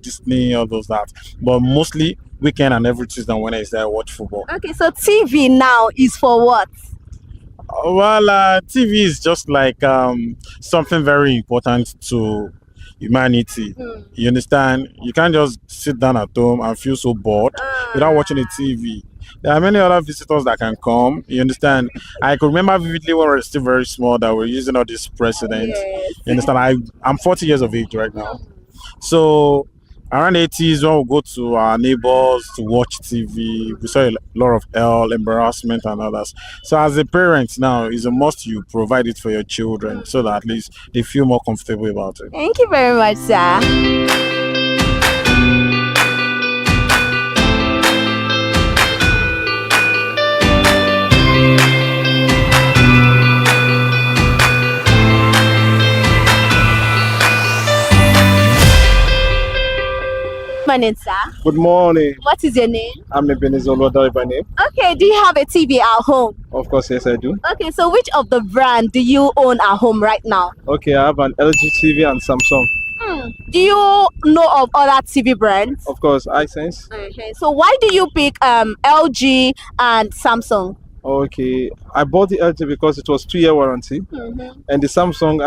Disney, all those that. But mostly weekend and every Tuesday and Wednesday I watch football. Okay, so TV now is for what? Well, TV is just like something very important to humanity. You understand? You can't just sit down at home and feel so bored without watching a TV. There are many other visitors that can come. You understand? I could remember vividly when we were still very small that we're using all these presidents. You understand? I'm 40 years of age right now. So around 80s, when we go to our neighbors to watch TV, we saw a lot of hell, embarrassment and others. So as a parent now, it's a must you provide it for your children so that at least they feel more comfortable about it. Thank you very much, sir. Morning, sir. Good morning. What is your name? I'm Ebenezer Olodare by name. Okay, do you have a TV at home? Of course, yes, I do. Okay, so which of the brand do you own at home right now? Okay, I have an LG TV and Samsung. Do you know of other TV brands? Of course, iSense. Okay, so why do you pick LG and Samsung? Okay, I bought the LG because it was 2-year warranty, and the Samsung,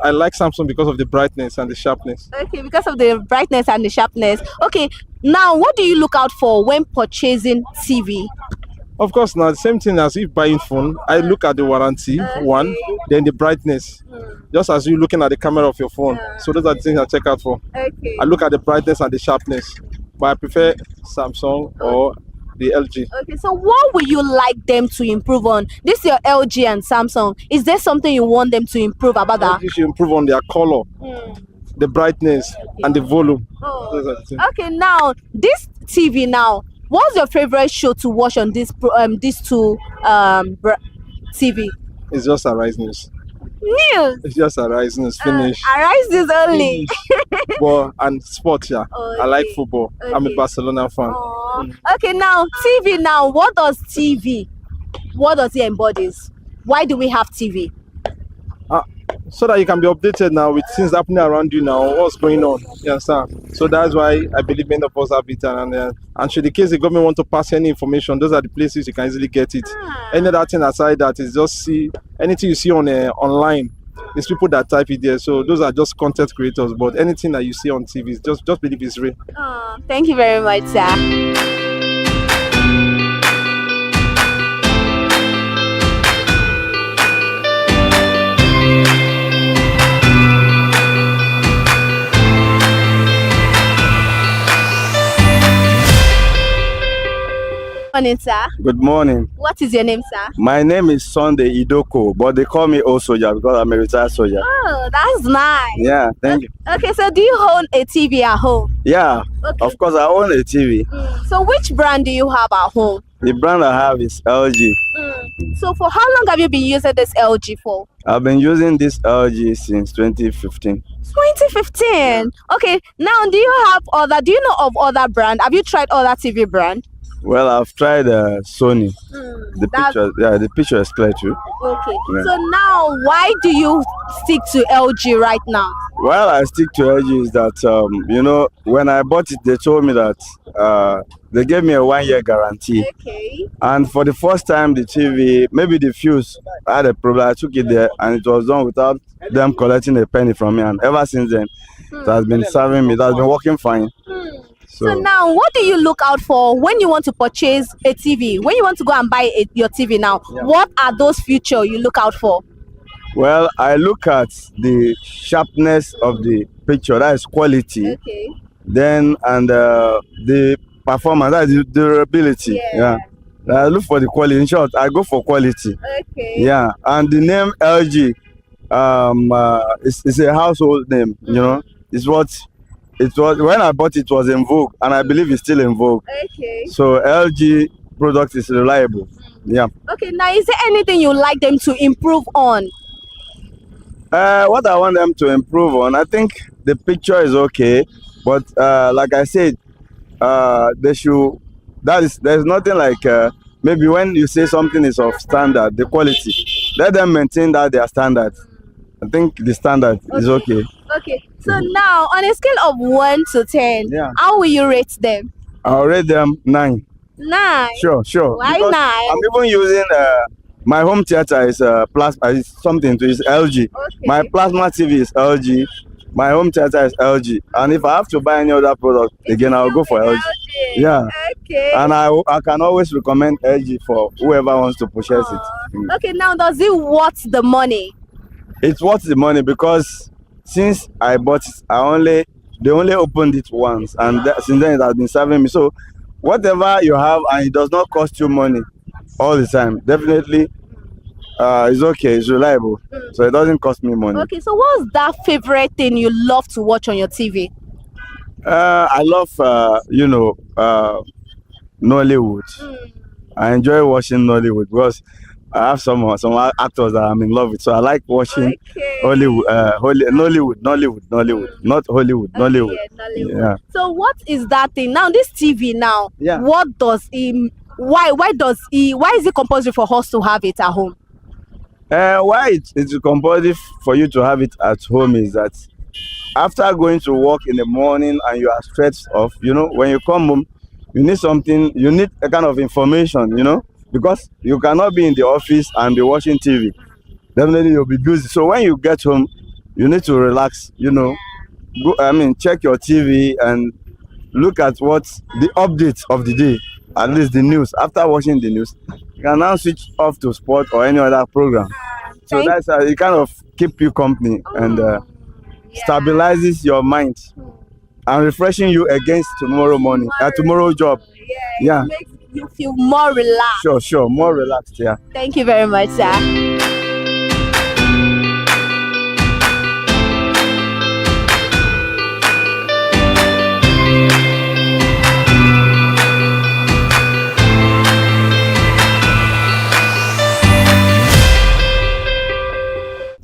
I like Samsung because of the brightness and the sharpness. Okay, because of the brightness and the sharpness. Okay, now what do you look out for when purchasing TV? Of course, now the same thing as if buying phone, I look at the warranty, one, then the brightness, just as you looking at the camera of your phone. So those are the things I check out for. Okay. I look at the brightness and the sharpness, but I prefer Samsung or the LG. Okay, so what would you like them to improve on? This is your LG and Samsung. Is there something you want them to improve about that? LG should improve on their color, the brightness, and the volume. Those are the things. Okay, now this TV now. What's your favorite show to watch on these two TV? It's just Arise News. News. It's just Arise News. Finish. Arise News only. Well, and sports, yeah. I like football. I'm a Barcelona fan. Okay, now TV. Now, what does TV? What does it embodies? Why do we have TV? So that you can be updated now with things happening around you now, what's going on. You understand? So that's why I believe many of us have it. And should the case the government want to pass any information, those are the places you can easily get it. Any other thing aside that is just see anything you see on online. There's people that type it there, so those are just content creators. But anything that you see on TV is just believe it's real. Thank you very much, sir. Morning, sir. Good morning. What is your name, sir? My name is Sunday Idoko, but they call me old soldier because I'm a retired soldier. Oh, that's nice. Yeah, thank you. Okay, so do you own a TV at home? Yeah, of course I own a TV. So which brand do you have at home? The brand I have is LG. So for how long have you been using this LG for? I've been using this LG since 2015. 2015. Okay, now do you know of other brand? Have you tried other TV brand? Well, I've tried Sony. The picture is clear too. Okay. Yeah. So now, why do you stick to LG right now? Well, I stick to LG is that when I bought it, they told me that they gave me a 1-year guarantee. Okay. And for the first time, the TV, maybe the fuse had a problem. I took it there, and it was done without them collecting a penny from me. And ever since then, it has been serving me. It has been working fine. So now, what do you look out for when you want to purchase a TV? When you want to go and buy your TV now, what are those features you look out for? Well, I look at the sharpness of the picture, that is quality. Okay. Then, and the performance, that is the durability. Yeah. I look for the quality. In short, I go for quality. Okay. Yeah. And the name LG, it's a household name, It's what it was when I bought it was in vogue, and I believe it's still in vogue. Okay. So LG product is reliable. Yeah. Okay. Now, is there anything you like them to improve on? What I want them to improve on, I think the picture is okay, but like I said, there's nothing like maybe when you say something is of standard, the quality, let them maintain that their standard. I think the standard is okay. Okay. So now, on a scale of 1 to 10, how will you rate them? I'll rate them 9. 9. Sure. Why Because 9? I'm even using my home theater is plasma. It's something to is LG. Okay. My plasma TV is LG. My home theater is LG. And if I have to buy any other product again, I'll go for LG. Yeah. Okay. And I can always recommend LG for whoever wants to purchase it. Okay. Now, does it worth the money? It's worth the money because since I bought it, they only opened it once, and since then it has been serving me. So whatever you have and it does not cost you money all the time, definitely it's okay, it's reliable, so it doesn't cost me money. Okay, so what's that favorite thing you love to watch on your TV? I love Nollywood. I enjoy watching Nollywood because I have some actors that I'm in love with, so I like watching Nollywood, not Hollywood, Nollywood. Yeah. So what is that thing now? This TV now. Yeah. What does he? Why is it compulsory for us to have it at home? Why it's compulsory for you to have it at home is that after going to work in the morning and you are stressed off, when you come home, you need a kind of information, because you cannot be in the office and be watching TV. Definitely you'll be busy. So when you get home, you need to relax, check your TV and look at what's the updates of the day, at least the news. After watching the news, you can now switch off to sport or any other program. So that's how it kind of keep you company and stabilizes your mind and refreshing you against tomorrow morning, tomorrow job. Yeah. It makes You feel more relaxed. Sure, more relaxed. Yeah. Thank you very much, sir.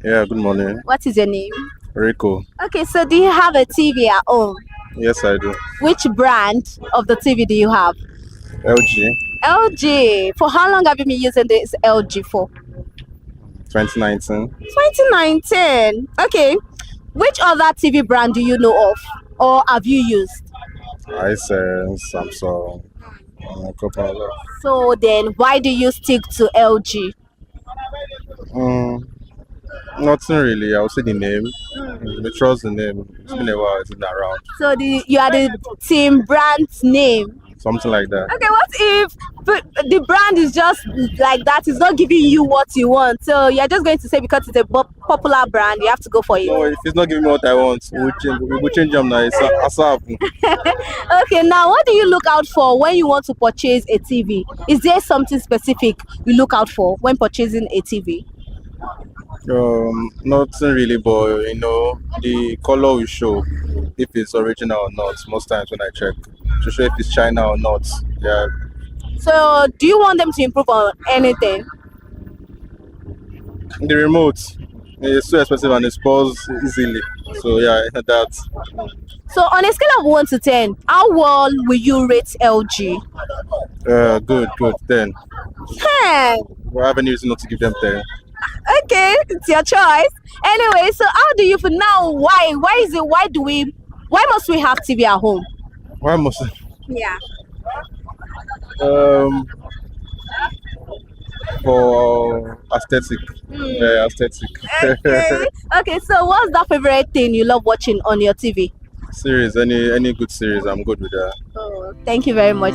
Yeah, good morning. What is your name? Rico. Okay, so do you have a TV at home? Yes, I do. Which brand of the TV do you have? LG LG. For how long have you been using this LG for? 2019. 2019. Okay. Which other TV brand do you know of or have you used? Hisense, Samsung, a couple of them. So then why do you stick to LG? Nothing really. I would say the name. I trust the name. It's been a while. It's been around. So you are the team brand's name. Something like that. Okay, what if the brand is just like that? It's not giving you what you want. So you're just going to say because it's a popular brand, you have to go for it. No, if it's not giving me what I want, we'll change them now. It's ASAP. Okay, now what do you look out for when you want to purchase a TV? Is there something specific you look out for when purchasing a TV? Nothing really, but the color will show if it's original or not. Most times when I check to show if it's China or not. Yeah. So do you want them to improve on anything? The remote is so expensive and it spoils easily. So yeah, that. So on a scale of 1 to 10, how well will you rate LG? Good. 10. 10. I have any reason not to give them 10. Okay, it's your choice. Anyway, so how do you feel now? Why must we have TV at home? Why must I? Yeah. For aesthetic. Yeah, aesthetic. Okay, so what's that favorite thing you love watching on your TV? Series, any good series, I'm good with that. Oh, thank you very much.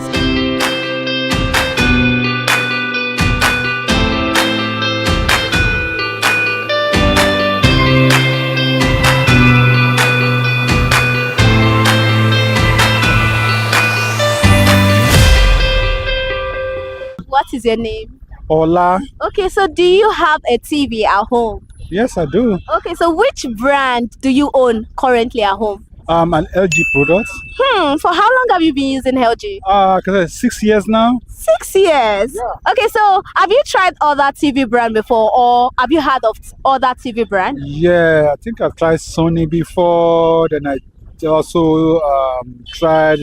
What is your name? Ola. Okay, so do you have a TV at home? Yes, I do. Okay, so which brand do you own currently at home? An LG product. For how long have you been using LG? 6 years now. 6 years? Yeah. Okay, so have you tried other TV brand before or have you heard of other TV brand? Yeah, I think I've tried Sony before. Then I also tried,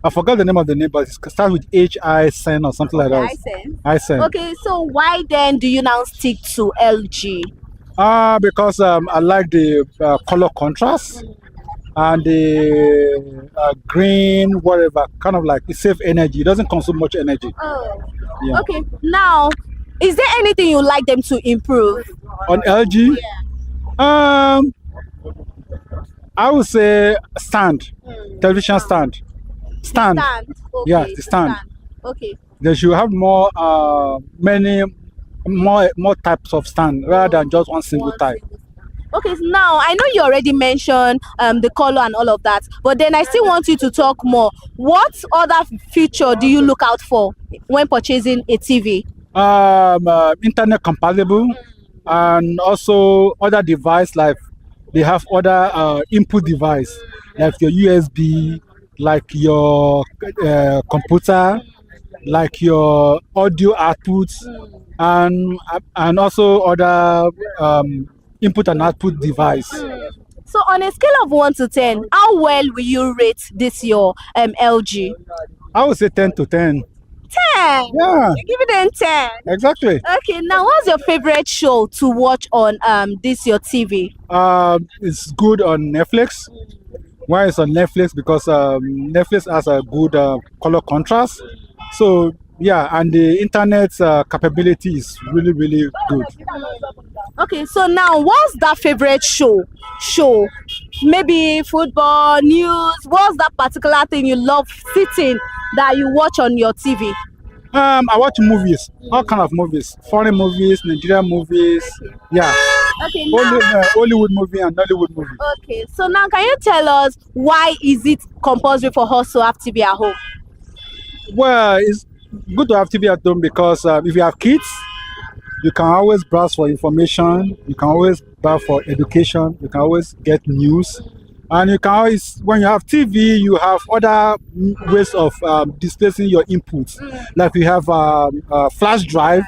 I forgot the name of the name, but it starts with Hisense or something like that. Hisense. Okay, so why then do you now stick to LG? Because I like the color contrast and the green, whatever, kind of like it saves energy. It doesn't consume much energy. Oh, yeah. Okay. Now, is there anything you like them to improve? On LG? Yeah. I would say stand, television stand. Stand. Okay, Yeah, the stand. Okay. They should have more, more types of stand rather than just one single type. Okay, so now I know you already mentioned the color and all of that, but then I still want you to talk more. What other feature do you look out for when purchasing a TV? Internet compatible, and also other device like they have other input device like your USB, like your computer, like your audio outputs, and also other input and output device. So on a scale of 1 to 10, how well will you rate this your LG? I would say 10 to 10. 10? Yeah. You give it a 10? Exactly. Okay, now what's your favorite show to watch on this your TV? It's good on Netflix. Why it's on Netflix? Because Netflix has a good color contrast. So yeah, and the internet's capability is really, really good. Okay, so now what's that favorite show? Maybe football, news. What's that particular thing you love sitting that you watch on your TV? I watch movies, all kind of movies, foreign movies, Nigerian movies. Yeah. Okay, now, Hollywood movie and Nollywood movie. Okay, so now can you tell us why is it compulsory for us to have TV at home? Well, good to have TV at home because if you have kids, you can always browse for information. You can always browse for education. You can always get news. And you can always, when you have TV, you have other ways of displacing your inputs. Like we have a flash drive,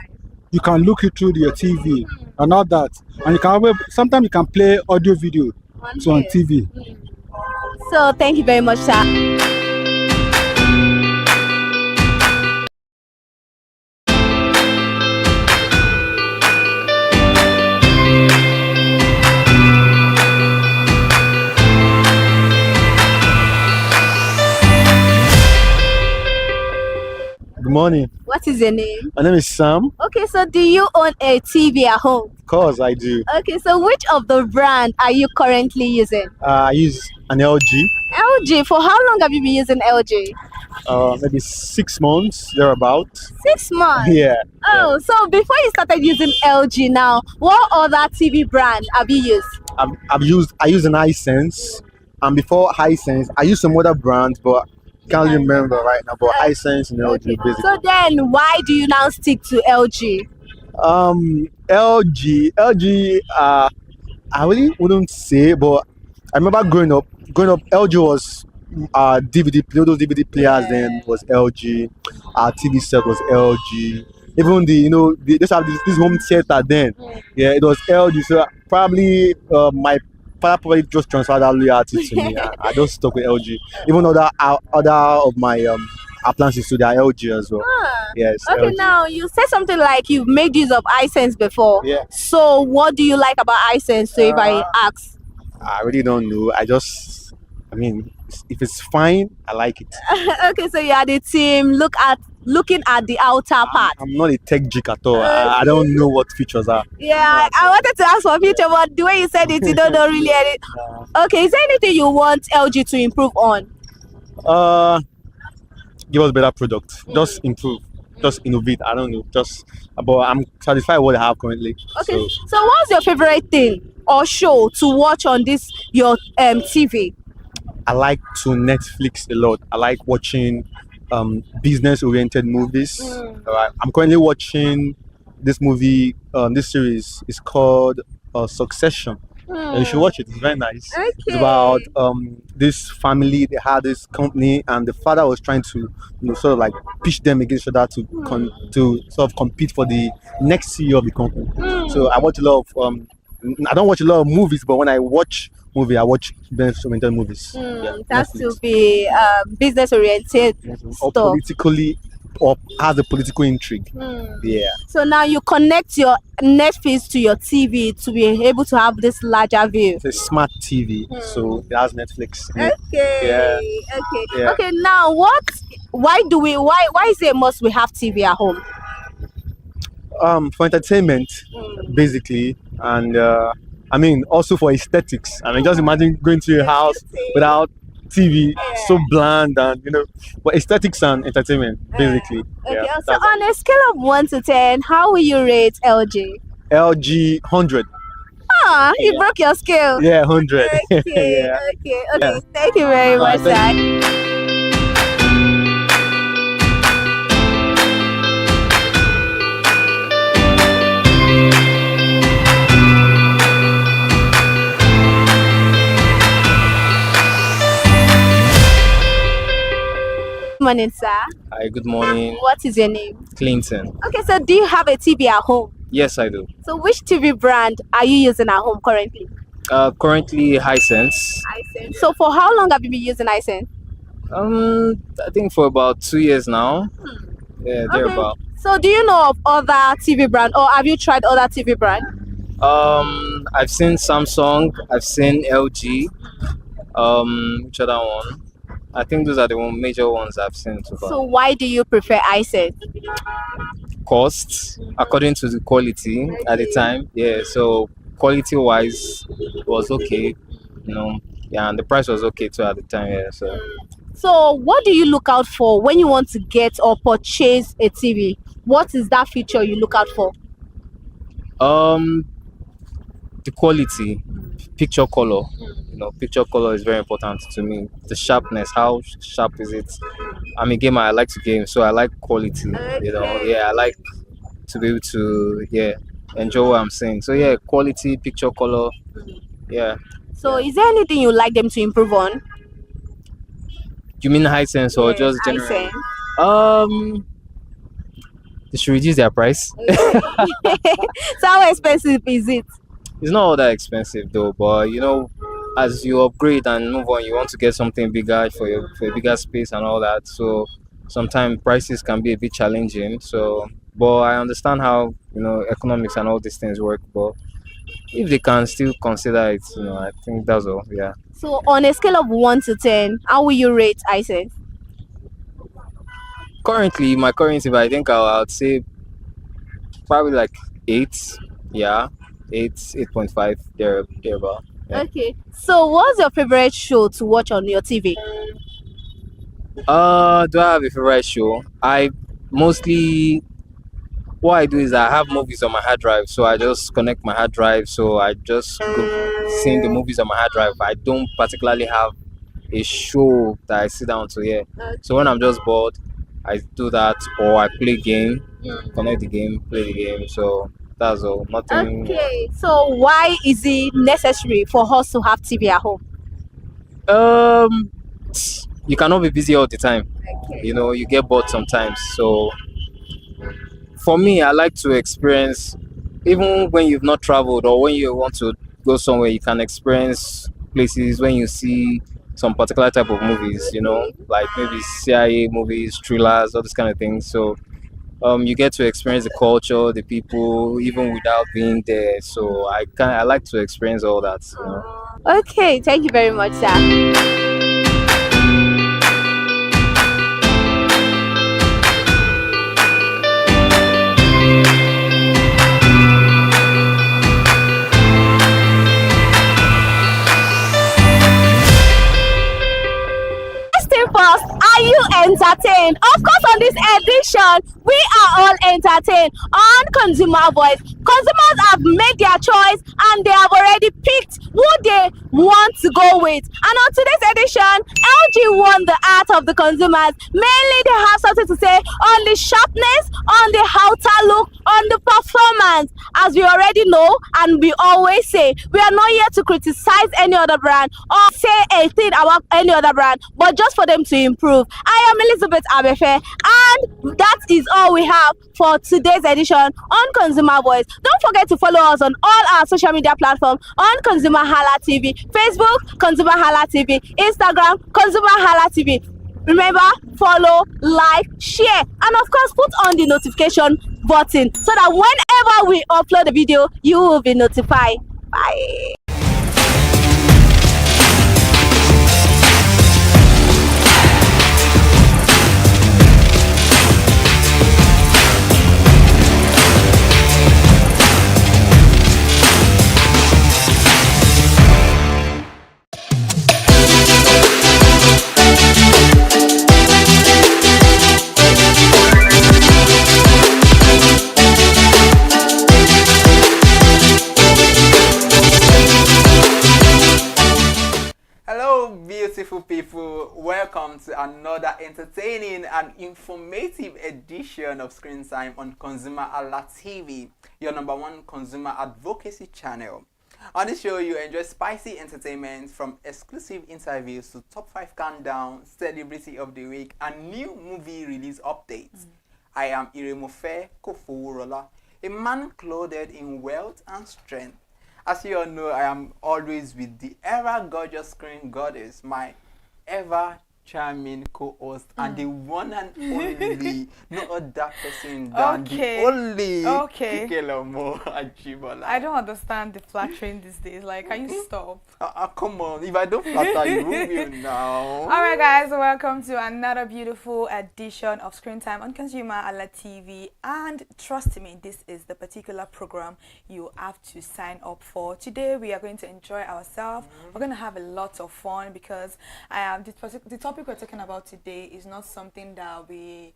you can look it through your TV and all that. And you can always, sometimes you can play audio video on TV. So thank you very much, sir. Good morning. What is your name? My name is Sam. Okay, so do you own a TV at home? Of course, I do. Okay, so which of the brand are you currently using? I use an LG. LG. For how long have you been using LG? Maybe 6 months, thereabout. 6 months? Yeah. Oh, so before you started using LG now, what other TV brand have you used? I use an iSense, and before iSense, I used some other brands, but can't remember right now. But iSense and LG basically. So then, why do you now stick to LG? LG. I really wouldn't say, but I remember growing up, LG was DVD, those DVD players then was LG. Our TV set was LG. Even they just have this home theater then. Yeah, it was LG. So probably my father probably just transferred that loyalty to me. I just stuck with LG. Even other of my appliances to their LG as well. Yes. Okay, LG. now you said something like you've made use of iSense before. Yeah. So what do you like about iSense? So if I ask. I really don't know. I mean, if it's fine, I like it. Okay, so you are the team. Looking at the outer part. I'm not a tech geek at all. I don't know what features are. Yeah, I wanted to ask for future, but the way you said it, you don't know really any. Okay, is there anything you want LG to improve on? Give us better products. Just improve. Just innovate. I don't know. But I'm satisfied with what I have currently. Okay. So what's your favorite thing or show to watch on your TV? I like to Netflix a lot. I like watching business-oriented movies. I'm currently watching this movie. This series is called Succession. You should watch it. It's very nice. Okay. It's about this family. They had this company, and the father was trying to, sort of like pitch them against each other to sort of compete for the next CEO of the company. So I watch a lot of. I don't watch a lot of movies, but when I watch movie, I watch business-oriented movies. Yeah, it has to be business-oriented or stuff. politically, or has a political intrigue. Yeah. So now you connect your Netflix to your TV to be able to have this larger view. It's a smart TV, so it has Netflix. Okay. Yeah. Okay. Yeah. Okay. Now, why is it a must we have TV at home? For entertainment, basically, and I mean also for aesthetics. I mean, just imagine going to your house without TV, so bland, and but aesthetics and entertainment, basically. Okay. Yeah, So on a scale of 1 to 10, how will you rate LG? LG 100. You broke your scale. Yeah, 100. Okay. Yeah. Okay. Yeah. Thank you very much, Thank sir. Good morning, sir. Hi, good morning. What is your name? Clinton. Okay, so do you have a TV at home? Yes, I do. So which TV brand are you using at home currently? Currently Hisense. iSense. So for how long have you been using iSense? I think for about 2 years now. Yeah, thereabout. So do you know of other TV brand, or have you tried other TV brand? I've seen Samsung. I've seen LG. Which other one? I think those are the major ones I've seen so far. So why do you prefer iSense? Cost, according to the quality at the time. Yeah, so quality wise was okay. Yeah, and the price was okay too at the time. Yeah, So what do you look out for when you want to get or purchase a TV? What is that feature you look out for? the quality. picture color. You know, picture color is very important to me. The sharpness, how sharp is it? I'm a gamer. I like to game, so I like quality. You know, yeah, I like to be able to enjoy what I'm saying. So yeah, quality, picture color, yeah. So is there anything you like them to improve on? You mean Hisense or just I generally? say. They should reduce their price. So how expensive is it? It's not all that expensive though, but you know, as you upgrade and move on, you want to get something bigger for a bigger space and all that. So sometimes prices can be a bit challenging. So, but I understand how economics and all these things work. But if they can still consider it, I think that's all. Yeah. So on a scale of 1 to 10, how will you rate Hisense? Currently, my current, if I think I'd say probably like 8. Yeah, 8.5 thereabout. Yeah. Okay. So what's your favorite show to watch on your TV? Do I have a favorite show? I mostly what I do is I have movies on my hard drive, so I just connect my hard drive. So I just go seeing the movies on my hard drive. I don't particularly have a show that I sit down to hear. So when I'm just bored, I do that, or I play game, connect the game, play the game. So that's all. Nothing. Okay. So why is it necessary for us to have TV at home? You cannot be busy all the time. You know, you get bored sometimes. So for me, I like to experience, even when you've not traveled or when you want to go somewhere, you can experience places when you see some particular type of movies, like maybe CIA movies, thrillers, all this kind of things. So you get to experience the culture, the people, even without being there. So I like to experience all that. Okay, thank you very much, sir. First, are you entertained? Of course, on this edition, we are all entertained on Consumer Voice. Consumers have made their choice and they have already picked who they want to go with. And on today's edition, LG won the heart of the consumers. Mainly, they have something to say on the sharpness, on the outer look, on the performance. As we already know, and we always say, we are not here to criticize any other brand or say a thing about any other brand, but just for them to improve. I am Elizabeth Abefe, and that is all we have for today's edition on Consumer Voice. Don't forget to follow us on all our social media platforms on ConsumerHallaTV, Facebook, ConsumerHallaTV, Instagram, ConsumerHallaTV. Remember, follow, like, share, and of course, put on the notification button so that whenever we upload a video, you will be notified. Bye. Beautiful people, welcome to another entertaining and informative edition of Screen Time on ConsumerHallaTV, your #1 consumer advocacy channel. On this show, you enjoy spicy entertainment from exclusive interviews to top 5 countdown, celebrity of the week, and new movie release updates. I am Iremofe Kofoworola, a man clothed in wealth and strength. As you all know, I am always with the ever gorgeous screen goddess, my ever charming co-host, and the one and only, no other person than the only Kikelomo Ajibola. I don't understand the flattering these days. Like, can you stop? Come on, if I don't flatter you, will now? Alright guys, welcome to another beautiful edition of Screen Time on ConsumerHallaTV, and trust me, this is the particular program you have to sign up for. Today we are going to enjoy ourselves. We're going to have a lot of fun because the topic we're talking about today is not something that we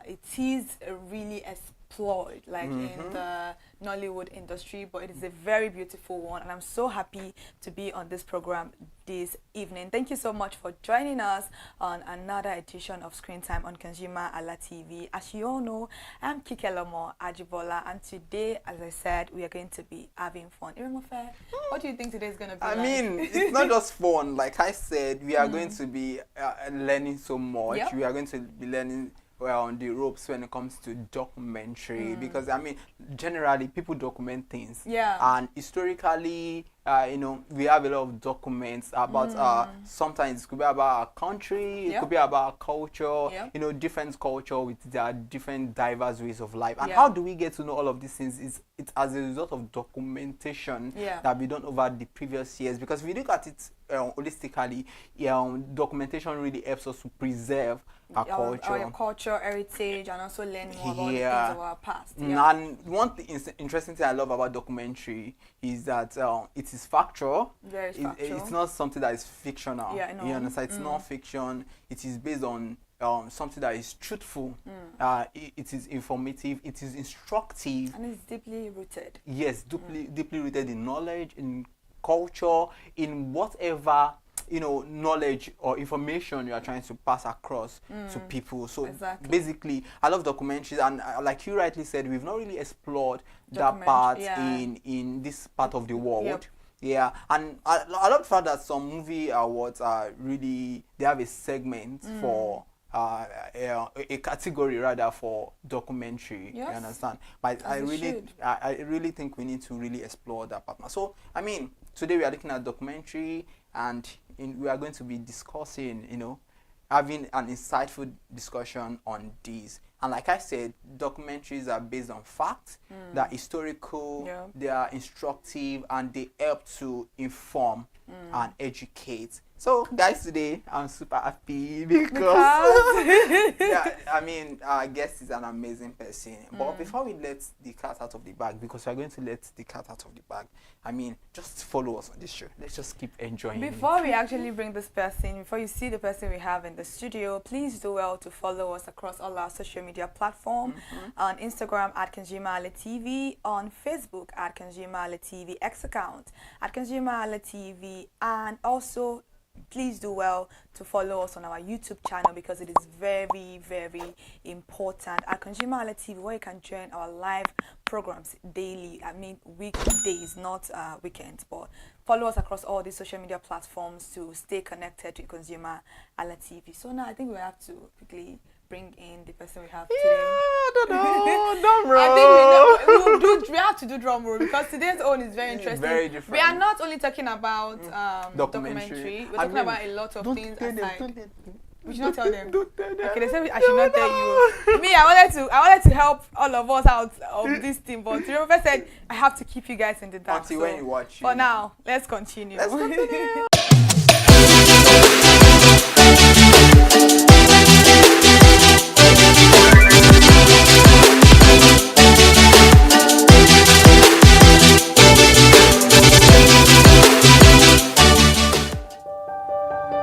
it is really explored like in the Nollywood industry, but it is a very beautiful one, and I'm so happy to be on this program this evening. Thank you so much for joining us on another edition of Screen Time on ConsumerHallaTV. As you all know, I'm Kikelomo Ajibola, and today, as I said, we are going to be having fun. Iremofe, what do you think today is going to be I like? mean, it's not just fun. Like I said, we are going to be learning so much. Yep. We are going to be learning on the ropes when it comes to documentary, because I mean, generally people document things, and historically, you know, we have a lot of documents about sometimes it could be about our country, it could be about our culture, you know, different culture with their different diverse ways of life. And how do we get to know all of these things? It's as a result of documentation that we done over the previous years, because if we look at it holistically, documentation really helps us to preserve our culture, heritage, and also learn more about the things of our past. And one interesting thing I love about documentary is that it is factual. Very factual. It's not something that is fictional. Yeah, I know. You understand? It's not fiction. It is based on something that is truthful. It is informative. It is instructive. And it's deeply rooted. Yes, deeply rooted in knowledge, in culture, in whatever, you know, knowledge or information you are trying to pass across to people. So basically, I love documentaries, and like you rightly said, we've not really explored that part in this part of the world. And I love the fact that some movie awards are really, they have a segment for a category rather for documentary. You understand? But I really think we need to really explore that part. So I mean, today we are looking at documentary, and we are going to be discussing, you know, having an insightful discussion on these. And like I said, documentaries are based on facts, they're historical, they are instructive, and they help to inform and educate. So guys, today I'm super happy because I mean, our guest is an amazing person. But before we let the cat out of the bag, because we're going to let the cat out of the bag, I mean, just follow us on this show. Let's just keep enjoying Before we actually bring this person, before you see the person we have in the studio, please do well to follow us across all our social media platforms. On Instagram at ConsumerHallaTV, on Facebook at ConsumerHallaTV, X account at ConsumerHallaTV, and also please do well to follow us on our YouTube channel, because it is very, very important at ConsumerHallaTV, where you can join our live programs daily. I mean, weekdays, not weekends. But follow us across all these social media platforms to stay connected to ConsumerHallaTV. So now I think we have to quickly bring in the person we have today. Drum roll. I think we have to do drum roll, because today's own is very interesting. Very different. We are not only talking about documentary. We're talking about a lot of things aside. We should not tell them. Okay, they said I should not tell you. Me, I wanted to help all of us out of this team, but Remember said I have to keep you guys in the dark. Until when you watch. For now, let's continue.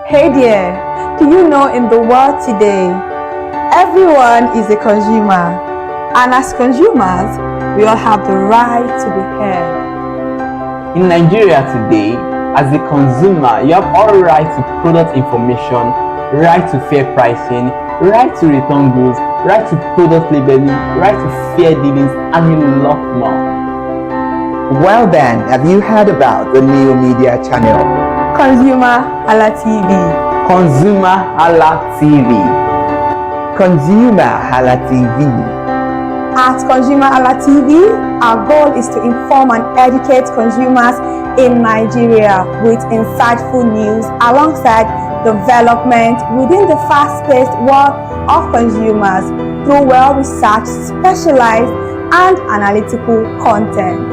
Hey there, do you know in the world today, everyone is a consumer, and as consumers, we all have the right to be heard. In Nigeria today, as a consumer, you have all right to product information, right to fair pricing, right to return goods, right to product labeling, right to fair dealings, and a lot more. Well then, have you heard about the new media channel? ConsumerHallaTV. ConsumerHallaTV. ConsumerHallaTV. At ConsumerHallaTV, our goal is to inform and educate consumers in Nigeria with insightful news alongside development within the fast-paced world of consumers through well-researched, specialized, and analytical content.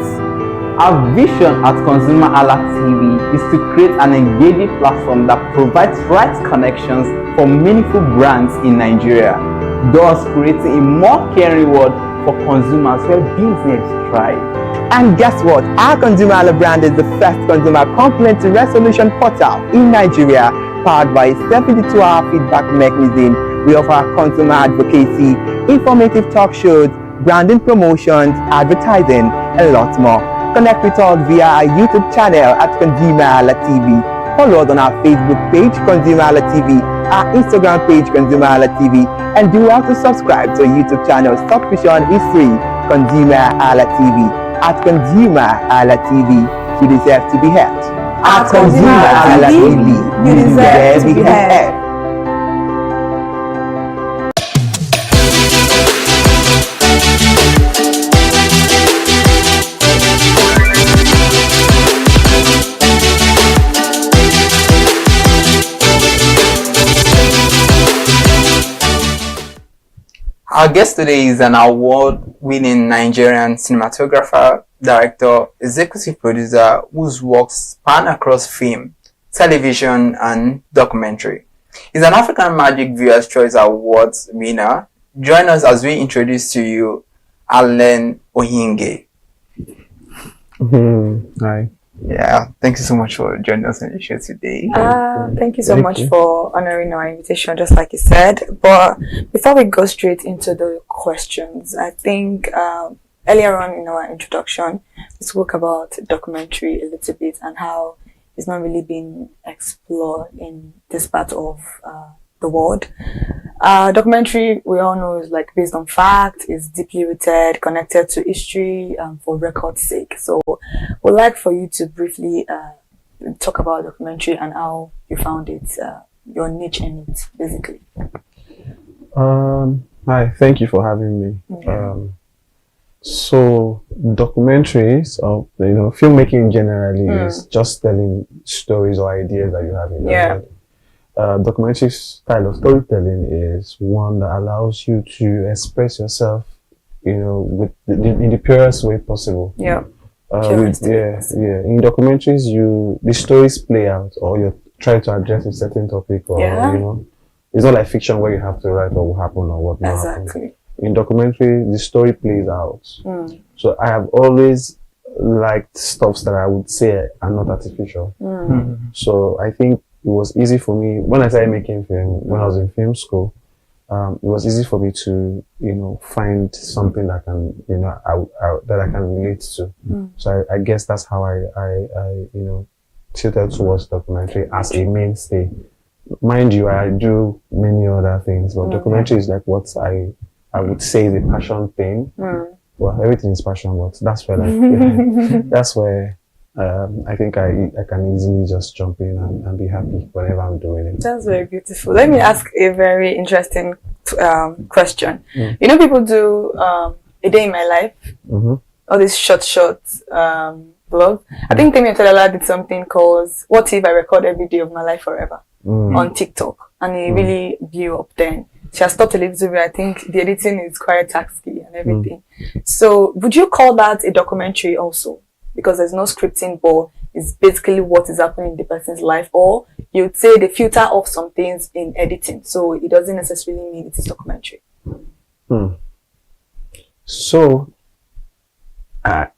Our vision at ConsumerHallaTV is to create an engaging platform that provides right connections for meaningful brands in Nigeria, thus creating a more caring world for consumers where business thrive. And guess what? Our ConsumerHalla brand is the first consumer complaint resolution portal in Nigeria, powered by a 72-hour feedback mechanism. We offer consumer advocacy informative talk shows, branding promotions, advertising, and lots more. Connect with us via our YouTube channel at ConsumerHallaTV. Follow us on our Facebook page, ConsumerHallaTV, our Instagram page, ConsumerHallaTV, and do well to subscribe to our YouTube channel. Subscription is free. ConsumerHallaTV. At ConsumerHallaTV, you deserve to be heard. At ConsumerHallaTV, you deserve to be heard. Our guest today is an award-winning Nigerian cinematographer, director, executive producer whose works span across film, television, and documentary. He's an African Magic Viewers' Choice Awards winner. Join us as we introduce to you Allen Ohinge. Hi. Yeah, thank you so much for joining us on the show today. Thank you so much for honoring our invitation, just like you said. But before we go straight into the questions, I think earlier on in our introduction, we spoke about documentary a little bit and how it's not really been explored in this part of the world. Documentary, we all know, is like based on fact, is deeply rooted, connected to history, for record's sake. So we'd like for you to briefly talk about documentary and how you found it, your niche in it, basically. Hi, thank you for having me. So documentaries, or filmmaking generally is just telling stories or ideas that you have in your head. Documentary style of storytelling is one that allows you to express yourself, with in the purest way possible. In documentaries, the stories play out, or you try to address a certain topic, or it's not like fiction where you have to write what will happen or what not happen. In documentary, the story plays out. So I have always liked stuffs that I would say are not artificial. So I think it was easy for me when I started making film, when I was in film school. It was easy for me to, find something that can, that I can relate to. So I guess that's how I tilted towards documentary as a mainstay. Mind you, I do many other things, but documentary is like what I would say is a passion thing. Well, everything is passion, but that's where that's where I think I can easily just jump in and be happy whenever I'm doing it. That's very beautiful. Let me ask a very interesting question. People do a day in my life, all these short vlogs. I think Temi Otelala did something called "What If I Record Every Day of My Life Forever" on TikTok, and it really blew up then. She has stopped a little bit. I think the editing is quite taxi and everything. So would you call that a documentary also? Because there's no scripting, but it's basically what is happening in the person's life. Or you'd say they filter off some things in editing, so it doesn't necessarily mean it is documentary. So I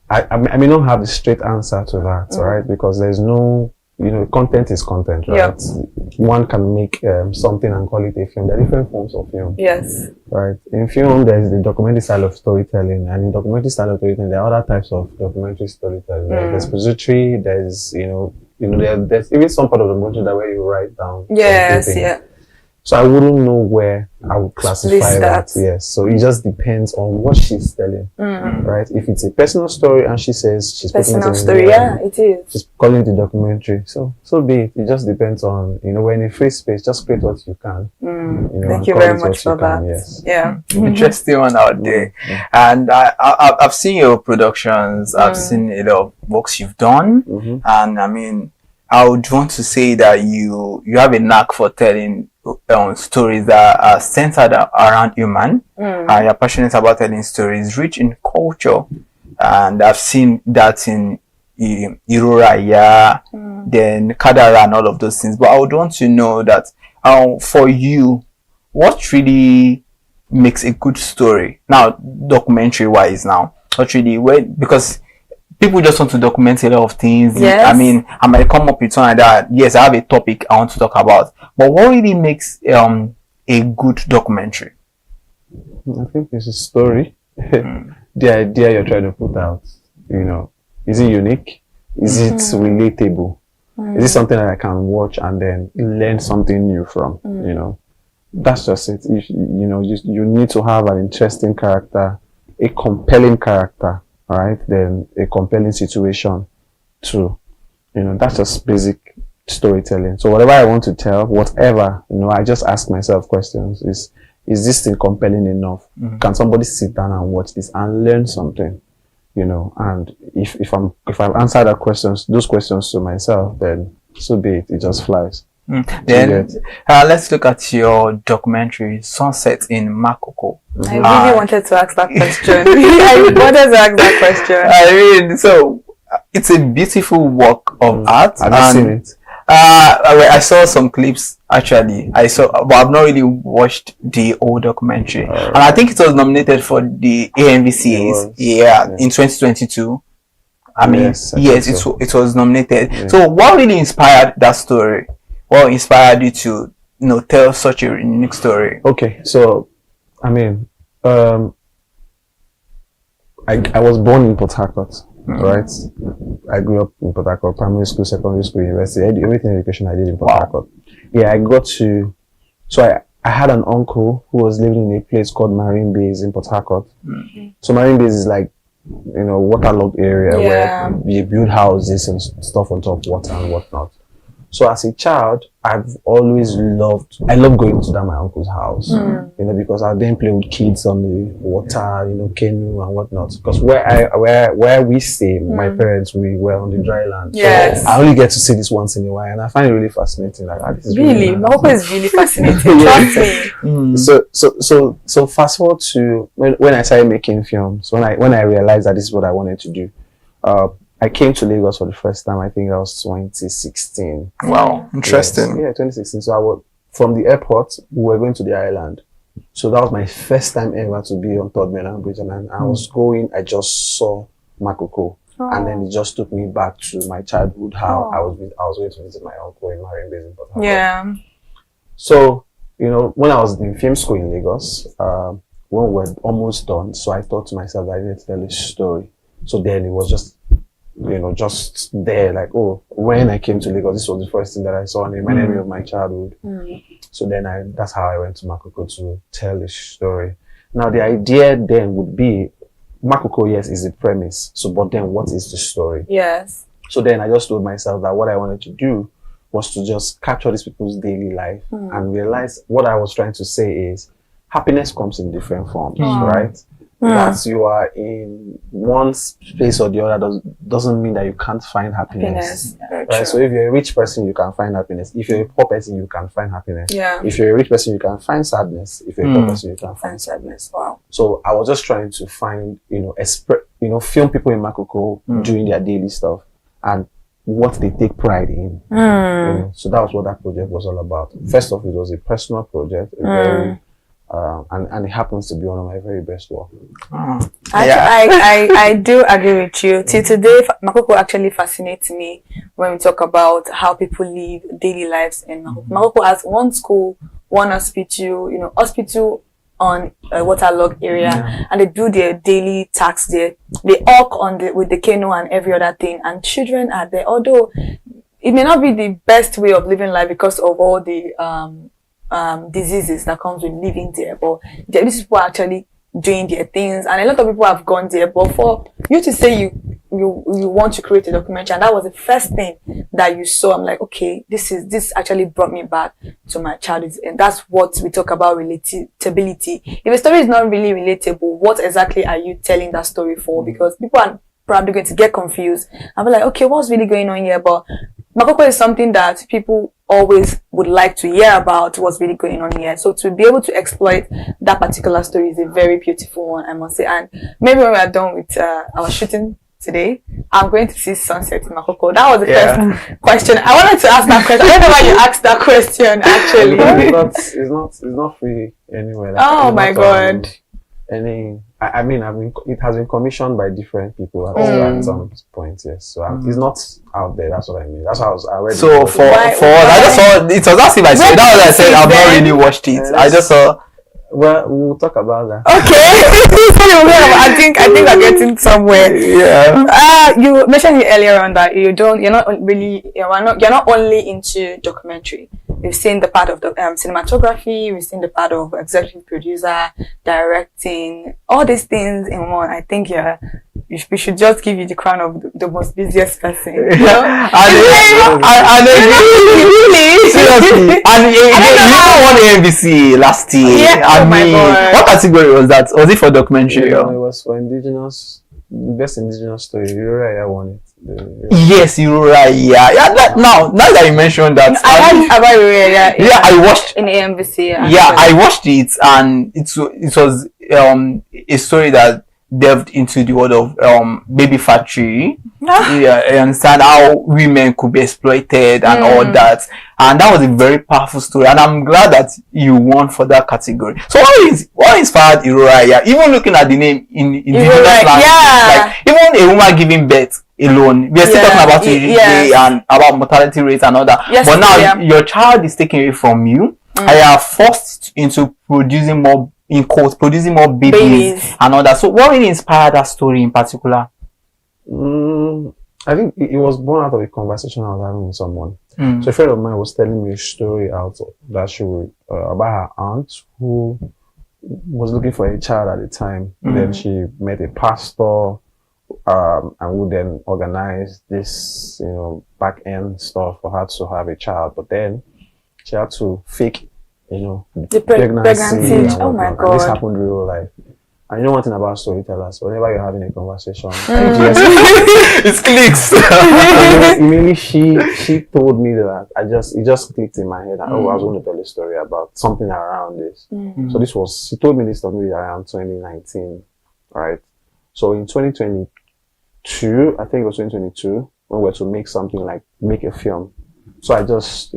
may not have the straight answer to that, right? Because there's no, content is content, right? One can make something and call it a film. There are different forms of film. Yes. Right. In film, there's the documentary style of storytelling, and in documentary style of storytelling, there are other types of documentary storytelling. There's expository. There's there's even some part of the documentary that where you write down. Yes. So I wouldn't know where I would classify that. Yes. So it just depends on what she's telling, right? If it's a personal story and she says she's personal story, it is. She's calling it a documentary. So be it. It just depends on we're in a free space. Just create what you can. Thank you very much for that. Yes. Yeah. Interesting one out there. And I've seen your productions. I've seen a lot of works you've done, and I mean, I would want to say that you have a knack for telling stories that are centered around human. You're passionate about telling stories rich in culture, and I've seen that in Iroraya, then Kadara and all of those things. But I would want to know that for you, what really makes a good story now, documentary wise? Now, what really, because people just want to document a lot of things. Yes. I mean, I might come up with something like that. Yes, I have a topic I want to talk about. But what really makes a good documentary? I think it's a story. The idea you're trying to put out, is it unique? Is it relatable? Is it something that I can watch and then learn something new from? That's just it. You need to have an interesting character, a compelling character, right? Then a compelling situation too. That's just basic storytelling. So whatever I want to tell, whatever, I just ask myself questions. Is this thing compelling enough? Can somebody sit down and watch this and learn something? And if I've answered those questions to myself, then so be it. It just flies. Then let's look at your documentary, Sunset in Makoko. I really wanted to ask that question. I wanted to ask that question. So it's a beautiful work of art. Have you seen it? I saw some clips actually. But I've not really watched the whole documentary. And I think it was nominated for the AMVCAs. In 2022. It was nominated. Yeah. So what really inspired that story? What inspired you to tell such a unique story? Okay, so I was born in Port Harcourt. Right, I grew up in Port Harcourt, primary school, secondary school, university. Everything education I did in Port Harcourt. Yeah, I had an uncle who was living in a place called Marine Base in Port Harcourt. So Marine Base is like, waterlogged area where you build houses and stuff on top of water and whatnot. So as a child, I love going to my uncle's house, because I then play with kids on the water, canoe and whatnot. Because where we stay, my parents, we were on the dry land. Yes. So I only get to see this once in a while, and I find it really fascinating. Like, this is really, Morocco is really fascinating. Trust me. So fast forward to when I started making films, when I realized that this is what I wanted to do. I came to Lagos for the first time. I think that was 2016. Wow, interesting. Yes. Yeah, 2016. So from the airport, we were going to the island. So that was my first time ever to be on Third Mainland Bridge, and I was going. I just saw Makoko, and then it just took me back to my childhood. How I was going to visit my uncle in Marine Base in Port Harcourt. Yeah. So when I was in film school in Lagos, when we were almost done, so I thought to myself that I needed to tell a story. So then it was just there, like, when I came to Lagos, this was the first thing that I saw, and it reminded me of my childhood. So then that's how I went to Makoko to tell a story. Now the idea then would be, Makoko, yes, is the premise. So, but then what is the story? Yes. So then I just told myself that what I wanted to do was to just capture these people's daily life and realize what I was trying to say is happiness comes in different forms, right? That you are in one space or the other doesn't mean that you can't find happiness. Right? So if you're a rich person, you can find happiness. If you're a poor person, you can find happiness. Yeah. If you're a rich person, you can find sadness. If you're a poor person, you can find sadness. Wow. So I was just trying to find, film people in Makoko doing their daily stuff and what they take pride in. So that was what that project was all about. First off, it was a personal project, and it happens to be one of my very best work. I do agree with you. Till today, Makoko actually fascinates me when we talk about how people live daily lives in Makoko. Makoko has one school, one hospital, hospital on a waterlogged area, and they do their daily tasks there. They walk with the canoe and every other thing, and children are there. Although it may not be the best way of living life because of all the diseases that comes with living there, but these people are actually doing their things, and a lot of people have gone there. But for you to say you want to create a documentary, and that was the first thing that you saw, I'm like, okay, this actually brought me back to my childhood, and that's what we talk about, relatability. If a story is not really relatable, what exactly are you telling that story for? Because people are probably going to get confused and be like, okay, what's really going on here? But Makoko is something that people always would like to hear about, what's really going on here. So to be able to exploit that particular story is a very beautiful one, I must say. And maybe when we are done with our shooting today, I'm going to see Sunset in Makoko. That was the first question. I wanted to ask that question. I don't know why you asked that question, actually. It's not free anywhere. Oh my God. It has been commissioned by different people at some point, yes. So it's not out there. That's what I mean. That's how I read. So for us, I just saw it was as if I said that was I said I've not really watched it. I just saw Well, we'll talk about that. Okay. I think we're getting somewhere. Yeah. You mentioned earlier on that you're not only into documentary. You've seen the part of the cinematography. You've seen the part of executive producer, directing, all these things in one. I think we should just give you the crown of the most busiest person. You know? Seriously. And you won the NBC last year. Yeah. I mean, what category was that? Was it for documentary? It was for indigenous, best indigenous story. Uraya won it. Yes, Uraya. Yeah. Now that you mentioned that, I heard about Uraya. Yeah, I watched in AMVC. Yeah, I watched it, and it was a story that delved into the world of baby factory. Yeah, I understand how women could be exploited and all that, and that was a very powerful story, and I'm glad that you won for that category. So what inspired Uraya? Even looking at the name in indigenous language, like even a woman giving birth alone, we are still talking about it and about mortality rates and all that. But now your child is taken away from you, and you are forced into producing more, in quotes, producing more babies and all that. So what really inspired that story in particular? I think it was born out of a conversation I was having with someone. So a friend of mine was telling me a story about her aunt who was looking for a child at the time. Then she met a pastor, and would then organize this, back end stuff for her to have a child. But then she had to fake, the pregnancy. Oh my God! And this happened in real life. And you know one thing about storytellers, whenever you're having a conversation, it clicks. Immediately she told me that it just clicked in my head. I was going to tell a story about something around this. So she told me this story around 2019, right? So in 2022, I think it was 2022, when we were to make a film. So I just,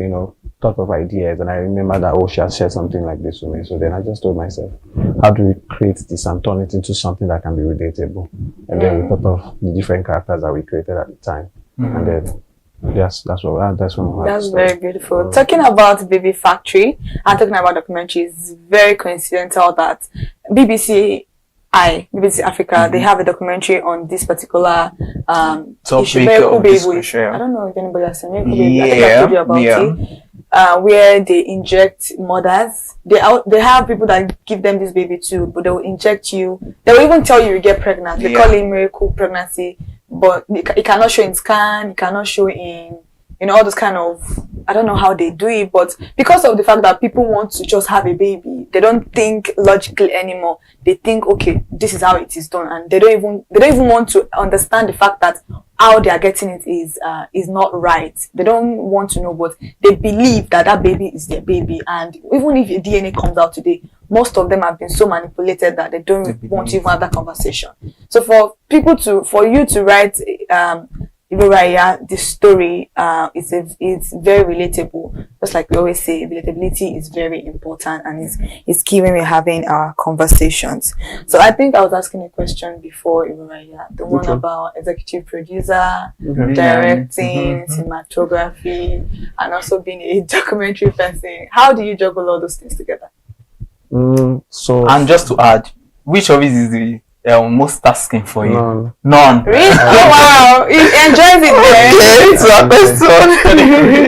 thought of ideas, and I remember that, she had shared something like this with me. So then I just told myself, how do we create this and turn it into something that can be relatable? And then we thought of the different characters that we created at the time. And then, that's very beautiful. Talking about Baby Factory and talking about documentaries, it's very coincidental that BBC Africa, they have a documentary on this particular topic issue. I don't know if anybody has seen it. I think I told you about it. Where they inject mothers. They have people that give them this baby too, but they will inject you. They will even tell you get pregnant. They call it miracle pregnancy, but it cannot show in scan. It cannot show in all those kind of, I don't know how they do it, but because of the fact that people want to just have a baby, they don't think logically anymore. They think, okay, this is how it is done, and they don't even want to understand the fact that how they are getting it is not right. They don't want to know, but they believe that baby is their baby, and even if your DNA comes out today, most of them have been so manipulated that they don't want to even have that conversation. So for you to write Uraya, this story it's very relatable. Just like we always say, relatability is very important, and it's key when we're having our conversations. So I think I was asking a question before Uraya, the one about executive producer, directing, cinematography, and also being a documentary person. How do you juggle all those things together? And just to add, which of these is the most tasking for you? None. Really? Oh wow! He enjoys it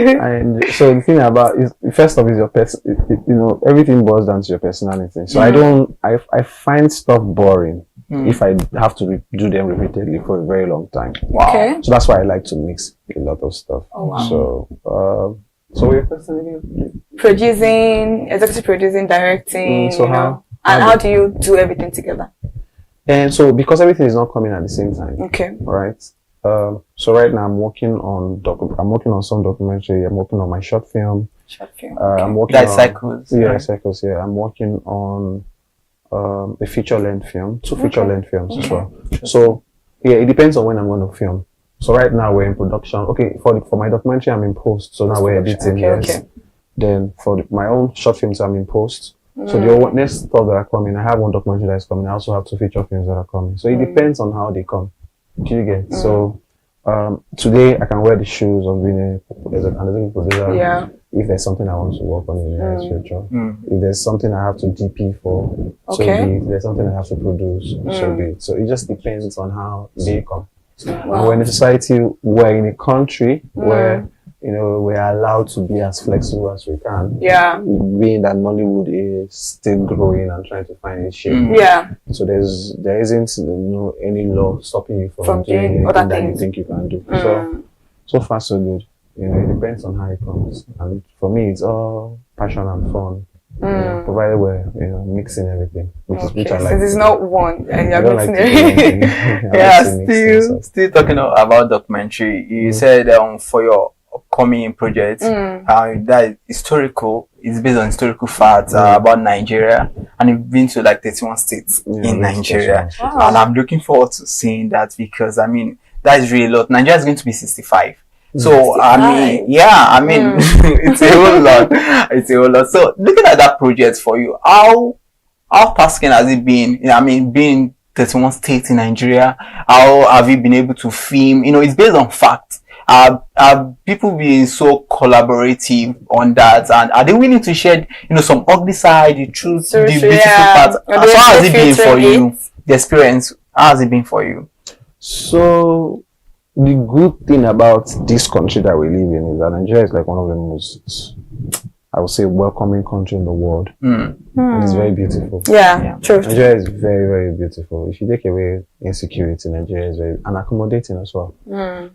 there. And so the thing about is, first off, is your person. Everything boils down to your personality. So I find stuff boring if I have to do them repeatedly for a very long time. Wow. Okay. So that's why I like to mix a lot of stuff. Oh wow. So your personality? Producing, executive producing, directing. How do you do everything together? And so, because everything is not coming at the same time, right? So right now I'm working on some documentary. I'm working on my short film. I'm working on Cycles. Cycles. Yeah, I'm working on a feature-length film, 2 feature-length films as well. So it depends on when I'm going to film. So right now we're in production. Okay, for my documentary I'm in post. So now we're editing. Then for my own short films I'm in post. So the next stuff that are coming, I have one documentary that is coming. I also have 2 feature films that are coming. So it depends on how they come. Do you get? So today I can wear the shoes of being an executive producer. if there's something I want to work on in the near future. If there's something I have to DP for, so Okay. be it. If there's something I have to produce, so be it. So it just depends on how they come. And we're in a society, we're in a country where, you know, we're allowed to be as flexible as we can. Yeah. Being that Nollywood is still growing and trying to find its shape. Yeah. So there isn't any law stopping you from doing anything other that you things. think you can do. So far so good. You know, it depends on how it comes. And for me, it's all passion and fun. You know, provided we're mixing everything, which I like. Since it's not one and you're I don't like mixing to do one thing. it. I like to mix things up. Still talking about documentary, you said for your upcoming project, that historical is based on historical facts about Nigeria, and you've been to like 31 states in Nigeria. Wow. And I'm looking forward to seeing that, because I mean that is really a lot. Nigeria is going to be 65. So 65. I mean it's a whole lot. It's a whole lot. So looking at that project for you, how tasking has it been? I mean, being 31 states in Nigeria, how have you been able to film? You know, it's based on fact. Are people being so collaborative on that, and are they willing to share, some ugly side, the truth, the beautiful part? How has it been for you? The experience, how has it been for you? So the good thing about this country that we live in is that Nigeria is like one of the most, I would say, welcoming country in the world. It is very beautiful. Yeah, true. Nigeria is very, very beautiful. If you take away insecurity, Nigeria is very accommodating as well.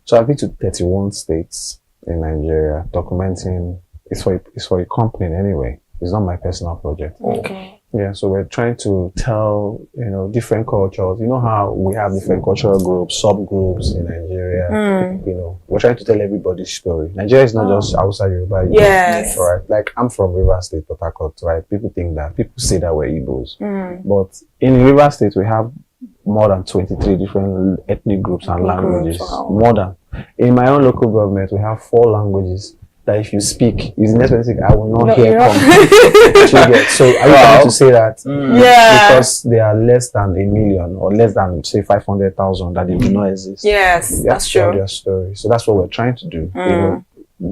So I've been to 31 states in Nigeria documenting. It's for a company anyway. It's not my personal project. Okay. Yeah, so we're trying to tell, different cultures. You know how we have different cultural groups, subgroups in Nigeria. We're trying to tell everybody's story. Nigeria is not just Hausa, Yoruba. Yes. Right. Like I'm from River State, Port Harcourt, right? People say that we're Igbos. But in River State, we have more than 23 different ethnic groups and languages. Wow. More than. In my own local government, we have 4 languages that if you speak, is the next thing I will not hear from. So are you trying to say that because they are less than 1 million or less than say 500,000 that they do not exist? Yes, that's true. Their story. So that's what we're trying to do.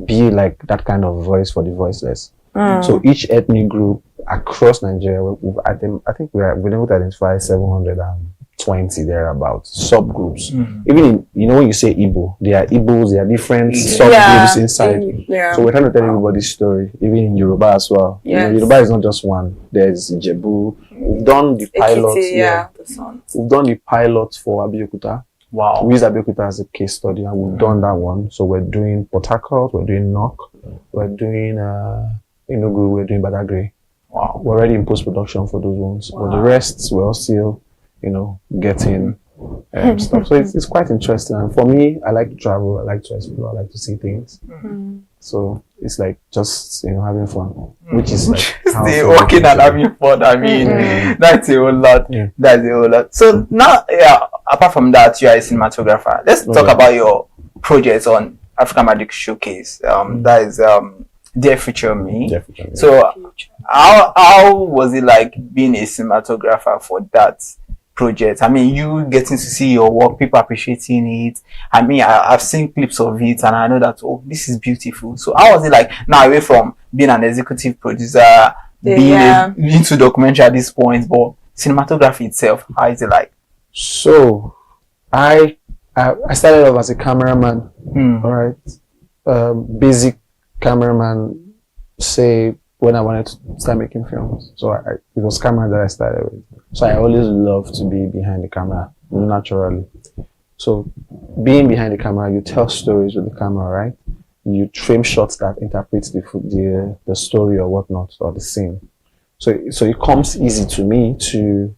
Be like that kind of voice for the voiceless. So each ethnic group across Nigeria, I think we've been able to identify 720 thereabouts subgroups. Even when you say Igbo, there are Igbos, there are different subgroups inside. So we're trying to tell everybody's story, even in Yoruba as well. Yoruba is not just one. There's Ijebu. We've done the pilots. We've done the pilots for Abeokuta. Wow. We use Abeokuta as a case study, and we've done that one. So we're doing Port Harcourt, we're doing Nok, we're doing Enugu, we're doing Badagry. Wow. We're already in post-production for those ones. But the rest, we're still, getting stuff. So it's quite interesting. And for me, I like to travel, I like to explore, I like to see things. So it's like just, having fun, which is like working and having fun. I mean, that's a whole lot. That's a whole lot. So now, apart from that, you are a cinematographer. Let's talk about your projects on African Magic Showcase. That is Dear Future Me. So how was it like being a cinematographer for that project? I mean, you getting to see your work, people appreciating it. I mean, I've seen clips of it and I know that, this is beautiful. So how was it like now, away from being an executive producer, being into documentary at this point, but cinematography itself, how is it like? So I started off as a cameraman, all right? Basic cameraman, say when I wanted to start making films. So it was camera that I started with. So I always loved to be behind the camera, naturally. So being behind the camera, you tell stories with the camera, right? You trim shots that interpret the story or whatnot, or the scene. So it comes easy to me to,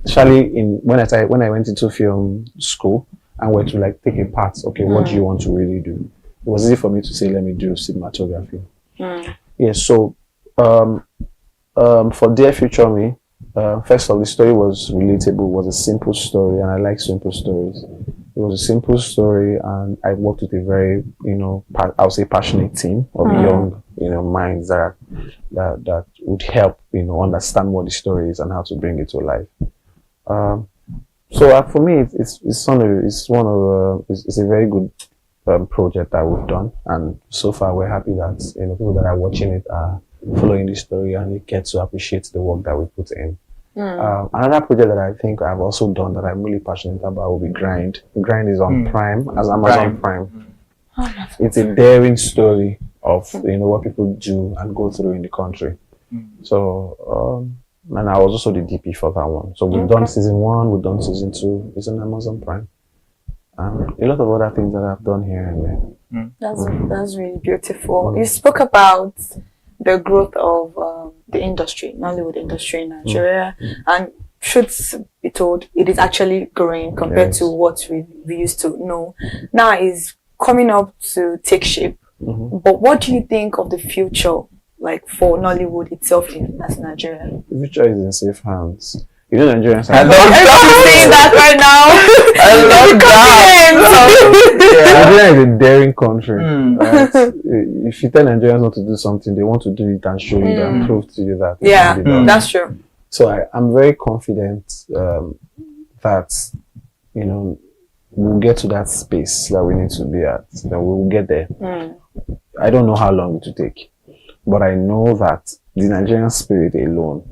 especially when I went into film school and were to like take a part. Okay, what do you want to really do? It was easy for me to say, let me do cinematography. So for Dear Future Me, first of all, the story was relatable, was a simple story, and I like simple stories. It was a simple story, and I worked with a very, I would say passionate team of young, minds that would help, understand what the story is and how to bring it to life. So for me, it's a very good project that we've done, and so far we're happy that people that are watching it are following the story and they get to appreciate the work that we put in. Another project that I think I've also done that I'm really passionate about will be Grind. Grind is on Prime, as Amazon Prime. It's a daring story of what people do and go through in the country. So and I was also the DP for that one. So we've done season 1, we've done season 2. It's on Amazon Prime. A lot of other things that I've done here and there. That's really beautiful. You spoke about the growth of the industry, Nollywood industry in Nigeria, and truth be told, it is actually growing compared to what we used to know. Now is coming up to take shape. But what do you think of the future, like for Nollywood itself as Nigeria? The future is in safe hands. Nigerians are saying that right now. I love that. Nigeria is a daring country. Right? If you tell Nigerians not to do something, they want to do it and show you and prove to you that. Yeah, that's true. So I'm very confident that we'll get to that space that we need to be at. We will get there. I don't know how long it will take, but I know that the Nigerian spirit alone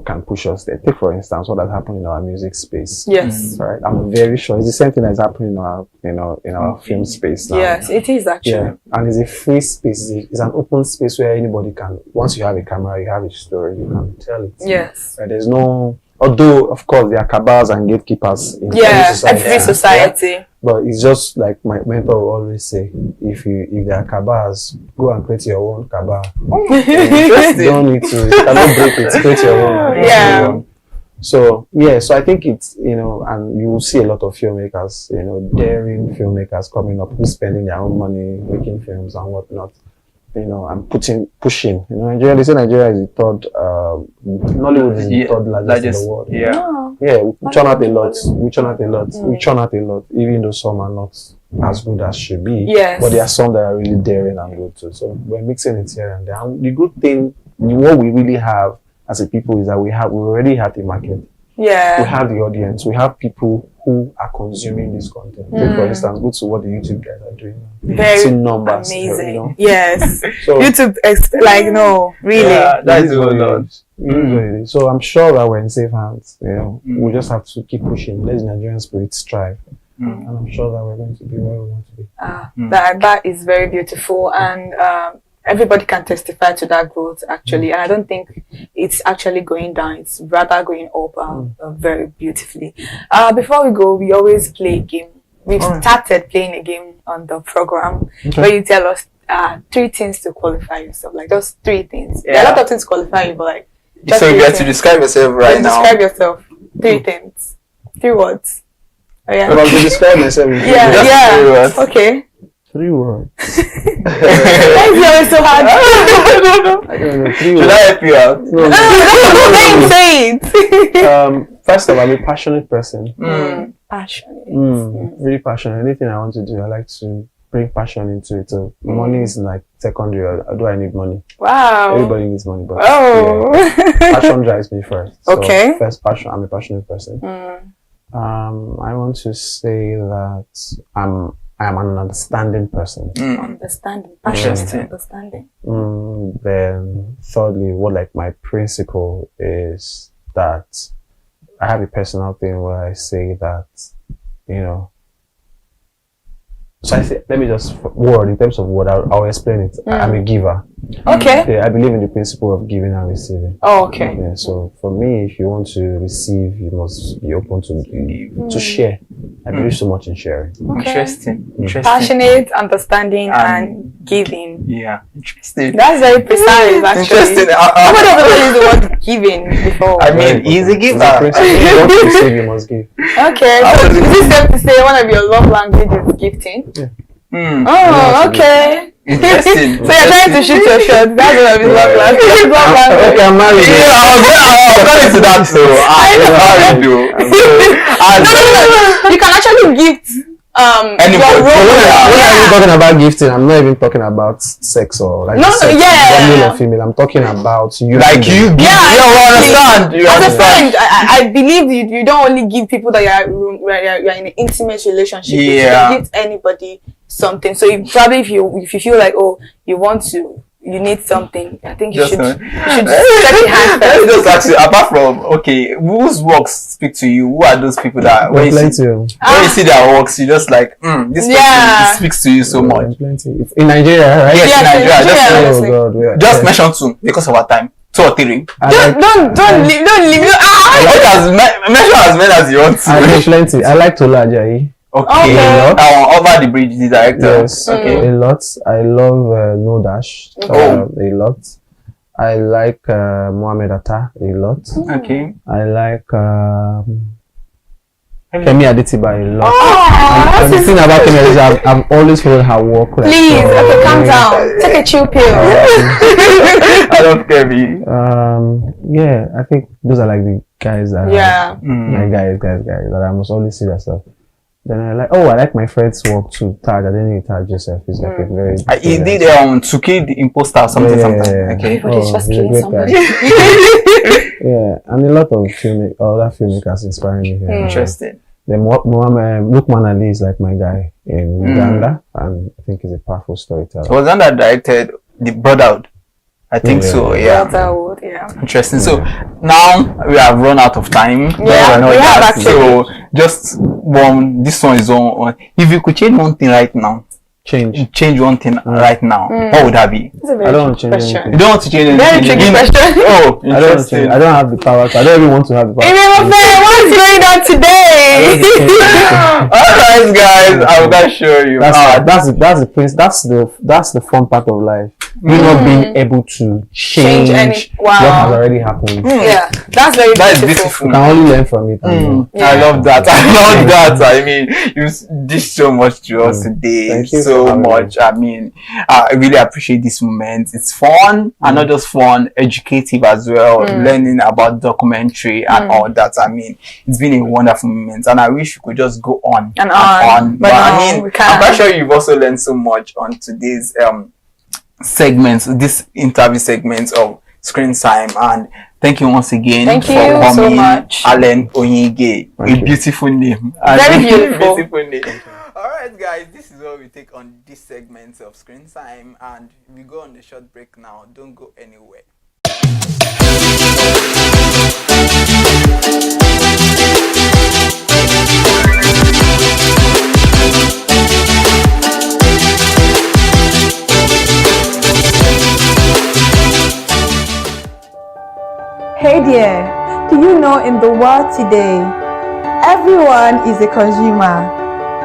can push us there. Take for instance what has happened in our music space. Yes. Right. I'm very sure it's the same thing that's happening in our in our film space now. Yes, it is actually. Yeah. And it's a free space. It's an open space where anybody can. Once you have a camera, you have a story, you can tell it. Yes. Right? There's no. Although of course there are cabals and gatekeepers in every society. Yeah? But it's just like my mentor will always say, if there are cabals, go and create your own cabal. You don't need to. You cannot break it. Create your own. Yeah. So so I think it's and you will see a lot of filmmakers, daring filmmakers coming up who's spending their own money making films and whatnot. And pushing. Nigeria. They say Nigeria is the third. Nollywood is the third largest in the world. Yeah. We churn out a lot. We churn out a lot. Even though some are not as good as should be. Yes. But there are some that are really daring and good too. So we're mixing it here and there. And the good thing, what we really have as a people is that we already have the market. Yeah. We have the audience. We have people who are consuming this content. Take for instance, go to what the YouTube guys are doing. Very numbers, amazing. Yes. So, YouTube, really. Yeah, that is what it is. So I'm sure that we're in safe hands. We just have to keep pushing. Let the Nigerian spirit strive. And I'm sure that we're going to be where we want to be. That is very beautiful, and everybody can testify to that growth actually, and I don't think it's actually going down, it's rather going up very beautifully. Before we go, we always play a game. We've started playing a game on the program where you tell us 3 things to qualify yourself, like just 3 things. There are a lot of things to qualify you, but like just so you have to describe yourself right now. Describe yourself. 3 things. 3 words. Oh, yeah. I'm to describe myself. Yeah. Okay. 3 words. Why is it always so hard? I don't know. 3 words. Should I help you out? No. Say it. First of all, I'm a passionate person. Passionate. Really passionate. Anything I want to do, I like to bring passion into it. So money is like secondary. Do I need money? Wow. Everybody needs money, but passion drives me first. So Okay. First, passion. I'm a passionate person. I want to say that I am an understanding person. Understanding. Passion. Understanding. Then thirdly, my principle is that I have a personal thing where I say that, so I say, let me just in terms of what I'll explain it. I'm a giver. Okay. Yeah, I believe in the principle of giving and receiving. Oh, okay. Yeah, so for me, if you want to receive, you must be open to share. I believe so much in sharing. Okay. Interesting. Passionate, understanding, and giving. Yeah, interesting. That's very precise, actually. Interesting. Nobody ever used the word giving before. I mean, he's a giver. If you want to receive, you must give. Okay, so is it safe to say one of your love languages is gifting? Yeah. Oh, okay. Interesting. So you're trying to shoot your shot. That's one of his love languages. Okay, I'm married. I'll go into that too. I do. No. You can actually gift Anyway, when are you talking about gifting? I'm not even talking about sex or like male or female. I'm talking about you. Like you give. Yeah, you understand. As a friend, I believe you don't only give people that you're in an intimate relationship with. You can gift anybody something. So if you feel like, oh, you need something, I think you should set your hand Let me first. just ask you, apart from, okay, whose works speak to you? Who are those people that when you see their works, you just like, this person it speaks to you so much? Plenty. In Nigeria, right? Yes, in Nigeria. Oh God, Just mention two because of our time. 2 or 3. Don't leave. Mention as many as you want to. I like plenty. I like Tola Ajayi. Okay. Over the Bridge, the director. Yes. Okay. A lot. I love No Dash. A lot. I like Mohamed Atta a lot. Okay. I like Kemi Adetiba a lot. Oh, and the thing about Kemi Adetiba, I've always followed her work. Like, please, okay, calm down. Take a chill pill. I love Kemi. Yeah, I think those are like the guys that are guys that I must always see that stuff. Then I like my friend's work too. Taj, I didn't know Taj Joseph is like a very. He did to kill the imposter or something. Okay. Everybody's just killing somebody. Yeah, and a lot of other filmmakers inspiring me here. Interesting. Then Lukman Ali is like my guy in Uganda, and I think he's a powerful storyteller. Was that directed The Brotherhood? I think so. Yeah. Brotherhood, yeah. Interesting. So now we have run out of time. Yeah, we have actually. So just this one is on. If you could change one thing right now, change one thing right now, what would that be? I don't want to change anything. You don't want to change anything? Very tricky question. Oh, interesting. I don't have the power. So I don't even want to have the power. What's going on today? Alright, guys, I'm gonna show you. That's the fun part of life. You not being able to change what has already happened. Yeah, that's very beautiful. You can only learn from it. I love that. I love that. I mean, you did so much to us today. Thank you so much. I mean, I really appreciate this moment. It's fun and not just fun, educative as well. Learning about documentary and all that. I mean, it's been a wonderful moment, and I wish we could just go on and on. But I mean, I'm quite sure you've also learned so much on today's this interview segments of Screen Time, and thank you once again for coming so much. Allen Onyige, a beautiful name. Very beautiful. Beautiful name. Alright guys, this is what we take on this segment of Screen Time, and we go on a short break now. Don't go anywhere. Hey there, do you know in the world today, everyone is a consumer,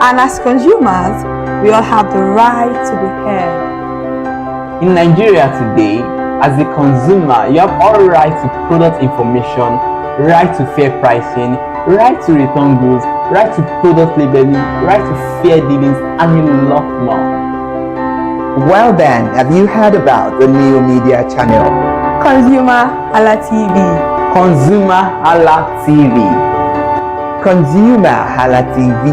and as consumers, we all have the right to be heard. In Nigeria today, as a consumer, you have all right to product information, right to fair pricing, right to return goods, right to product labeling, right to fair dealings, and a lot more. Well then, have you heard about the new media channel? ConsumerHallaTV. ConsumerHallaTV. ConsumerHallaTV.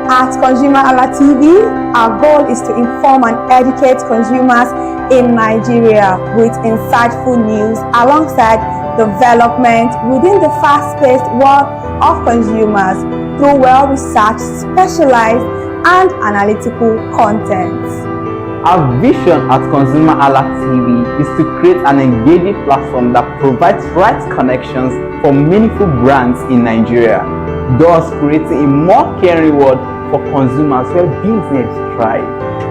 At ConsumerHallaTV, our goal is to inform and educate consumers in Nigeria with insightful news alongside development within the fast-paced world of consumers through well-researched, specialized, and analytical content. Our vision at ConsumerHallaTV is to create an engaging platform that provides right connections for meaningful brands in Nigeria, thus creating a more caring world for consumers where business thrive.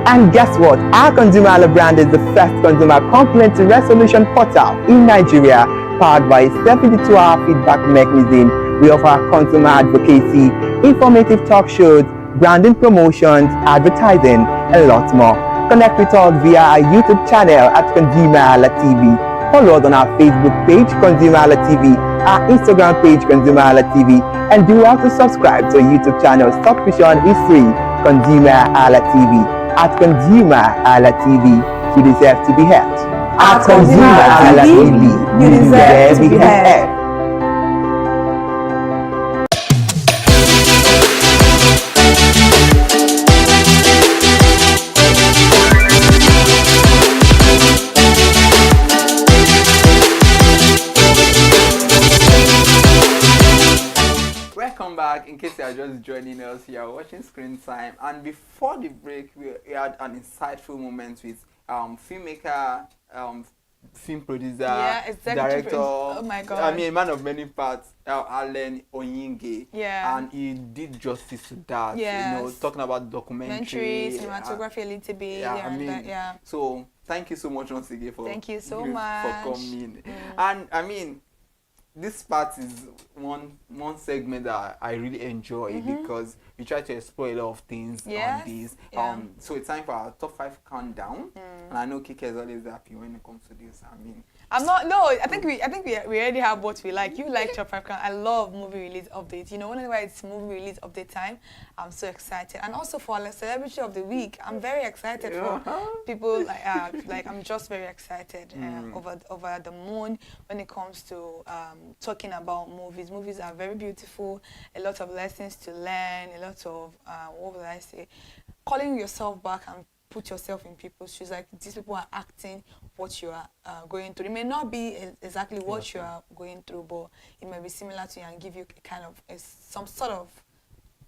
And guess what? Our Consumer Hala brand is the first consumer complaint resolution portal in Nigeria, powered by a 72-hour feedback mechanism. We offer consumer advocacy, informative talk shows, branding promotions, advertising, and a lot more. Connect with us via our YouTube channel at ConsumerHallaTV. Follow us on our Facebook page, ConsumerHallaTV, our Instagram page, ConsumerHallaTV, and do well to subscribe to our YouTube channel. Subscription is free. ConsumerHallaTV. At ConsumerHallaTV, you deserve to be heard. At ConsumerHallaTV, you deserve to be heard. Welcome Welcome back. In case you are just joining us, you are watching Screen Time. And before the break, we had an insightful moment with filmmaker, film producer, director. Oh my God! I mean, a man of many parts, Alan Onyinge. Yeah. And he did justice to that. Yes. You know, talking about documentary, cinematography a little bit. Yeah, I mean, so thank you so much once again for coming. And I mean, this part is one segment that I really enjoy because we try to explore a lot of things on this. So it's time for our top 5 countdown, and I know Kike is always happy when it comes to this. I mean, I'm not. No, I think we already have what we like. You like top 5 countdown. I love movie release updates. You know, whenever it's movie release update time, I'm so excited. And also for the celebrity of the week, I'm very excited for people like I'm just very excited over the moon when it comes to talking about movies. Movies are very beautiful, a lot of lessons to learn, a lot of, what would I say, calling yourself back and put yourself in people's shoes. Like, these people are acting what you are going through. It may not be exactly what you are going through, but it may be similar to you and give you a kind of some sort of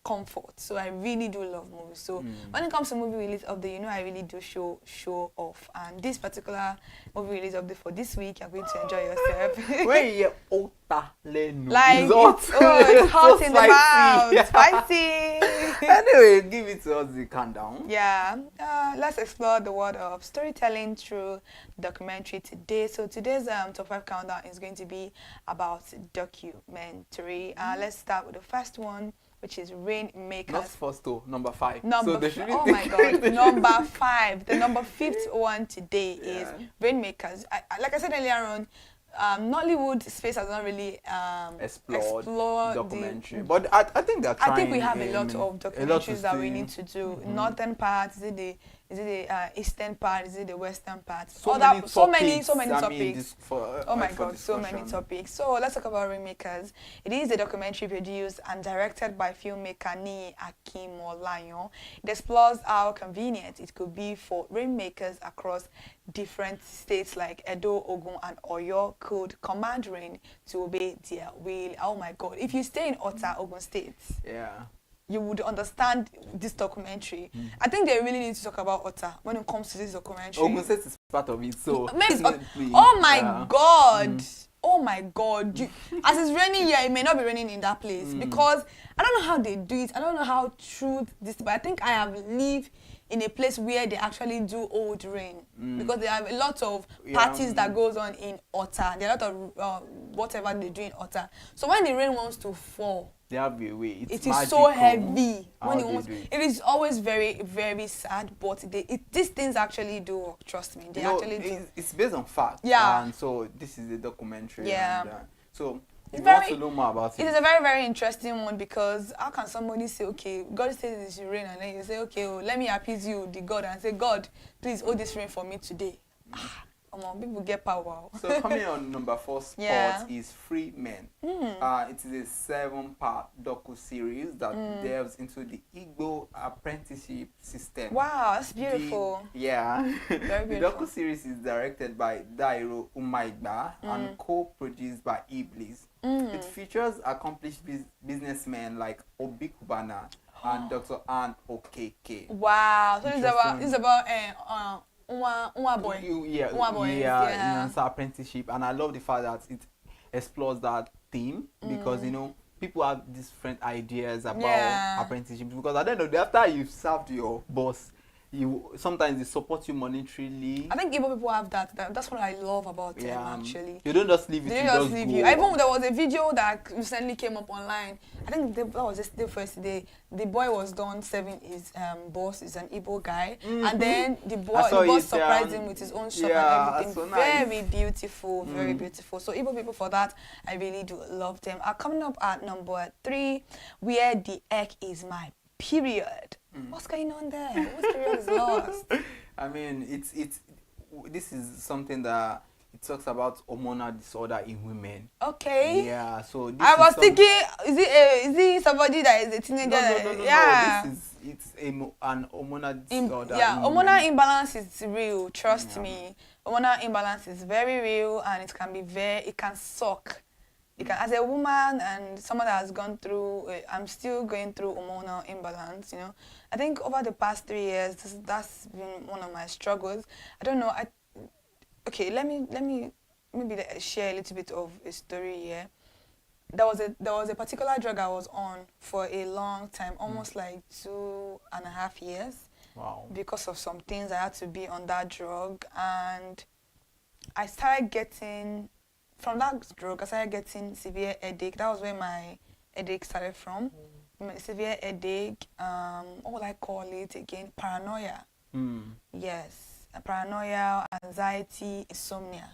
comfort. So I really do love movies. So when it comes to movie release update, you know, I really do show off. And this particular movie release update for this week, you're going to enjoy yourself. Like it's hot in the mouth, spicy. Anyway, give it to us the countdown. Yeah, let's explore the world of storytelling through documentary today. So today's top 5 countdown is going to be about documentary. Let's start with the first one, which is Rainmakers. Not first, number 5. Oh my God, number 5. The number 5th one today is Rainmakers. Like I said earlier on, Nollywood space has not really explored documentary, but I think they're trying. I think we have a lot of documentaries that we need to do. Northern part, is it the eastern part, is it the western part? So many topics. Oh my God, so many topics. So let's talk about Rainmakers. It is a documentary produced and directed by filmmaker Ni Akimolayan. It explores how convenient it could be for rainmakers across different states like Edo, Ogun, and Oyo could command rain to obey their will. Oh my God! If you stay in Ota, Ogun State, you would understand this documentary. I think they really need to talk about Ota when it comes to this documentary. Ogun State is part of it, so oh my God! Oh my God! As it's raining here, it may not be raining in that place because I don't know how they do it. I don't know how true this, but I think I have lived in a place where they actually do old rain because they have a lot of parties that goes on in Ota. There are a lot of whatever they do in Ota. So when the rain wants to fall, they have a way. It is so heavy. It is always very, very sad, but these things actually do work. Trust me, they actually do. It's based on fact. Yeah. And so this is a documentary. Yeah. And, so if you want to know more about it. It is a very, very interesting one because how can somebody say, okay, God says it should rain, and then you say, okay, well, let me appease you, the God, and say, God, please hold this rain for me today. People get power. So coming on number 4 spot is Free Men. It is a 7-part docu-series that delves into the Igbo apprenticeship system. Wow, that's beautiful. Very beautiful. The docu-series is directed by Dairo Umaigba and co-produced by Iblis. It features accomplished businessmen like Obi Kubana and Dr. Ann Okeke. Wow, so it's about apprenticeship, and I love the fact that it explores that theme because you know people have different ideas about apprenticeship because at the end of the day, after you've served your boss, sometimes they support you monetarily. I think Igbo people have that. That's what I love about them actually. They don't just leave you. They just leave you. Even there was a video that recently came up online. I think that was just the first day. The boy was done serving his boss is an Igbo guy, and then the boss surprised him with his own shop and everything. So nice. Very beautiful, very beautiful. So Igbo people for that, I really do love them. Coming up at number 3, Where the Heck Is My Period. What's going on there? What period is lost? I mean, this is something that it talks about hormonal disorder in women. Okay. Yeah. So I was thinking, is it somebody that is a teenager? No. It's an hormonal disorder. Hormonal imbalance is real. Trust me. Hormonal imbalance is very real, and it can suck. You can, as a woman and someone that has gone through, I'm still going through hormonal imbalance. You know, I think over the past 3 years, that's been one of my struggles. I don't know. Okay, let me maybe share a little bit of a story here. There was a particular drug I was on for a long time, almost like 2.5 years. Wow. Because of some things, I had to be on that drug, and I started getting, from that drug, I started getting severe headache. That was where my headache started from. Severe headache, what would I call it again? Paranoia. Yes, paranoia, anxiety, insomnia.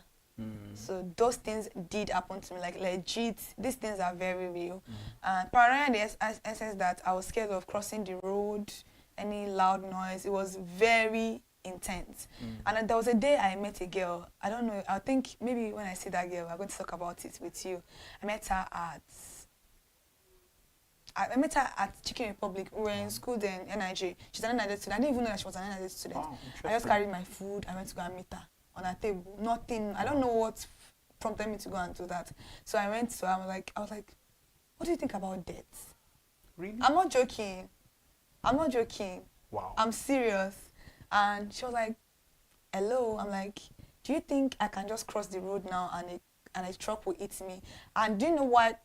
So those things did happen to me, like legit. These things are very real. And paranoia in the essence that I was scared of crossing the road, any loud noise. It was very intense. And then there was a day I met a girl. I don't know, I think maybe when I see that girl, I'm going to talk about it with you. I met her at Chicken Republic. We were in school then, NIJ. She's an NIJ student. I didn't even know that she was an NIJ student. Wow, I just carried my food. I went to go and meet her on her table. Nothing. I don't know what prompted me to go and do that. So I went to her. I was like, what do you think about death? Really? I'm not joking. Wow. I'm serious. And she was like, hello. I'm like, do you think I can just cross the road now and a truck will hit me? And do you know what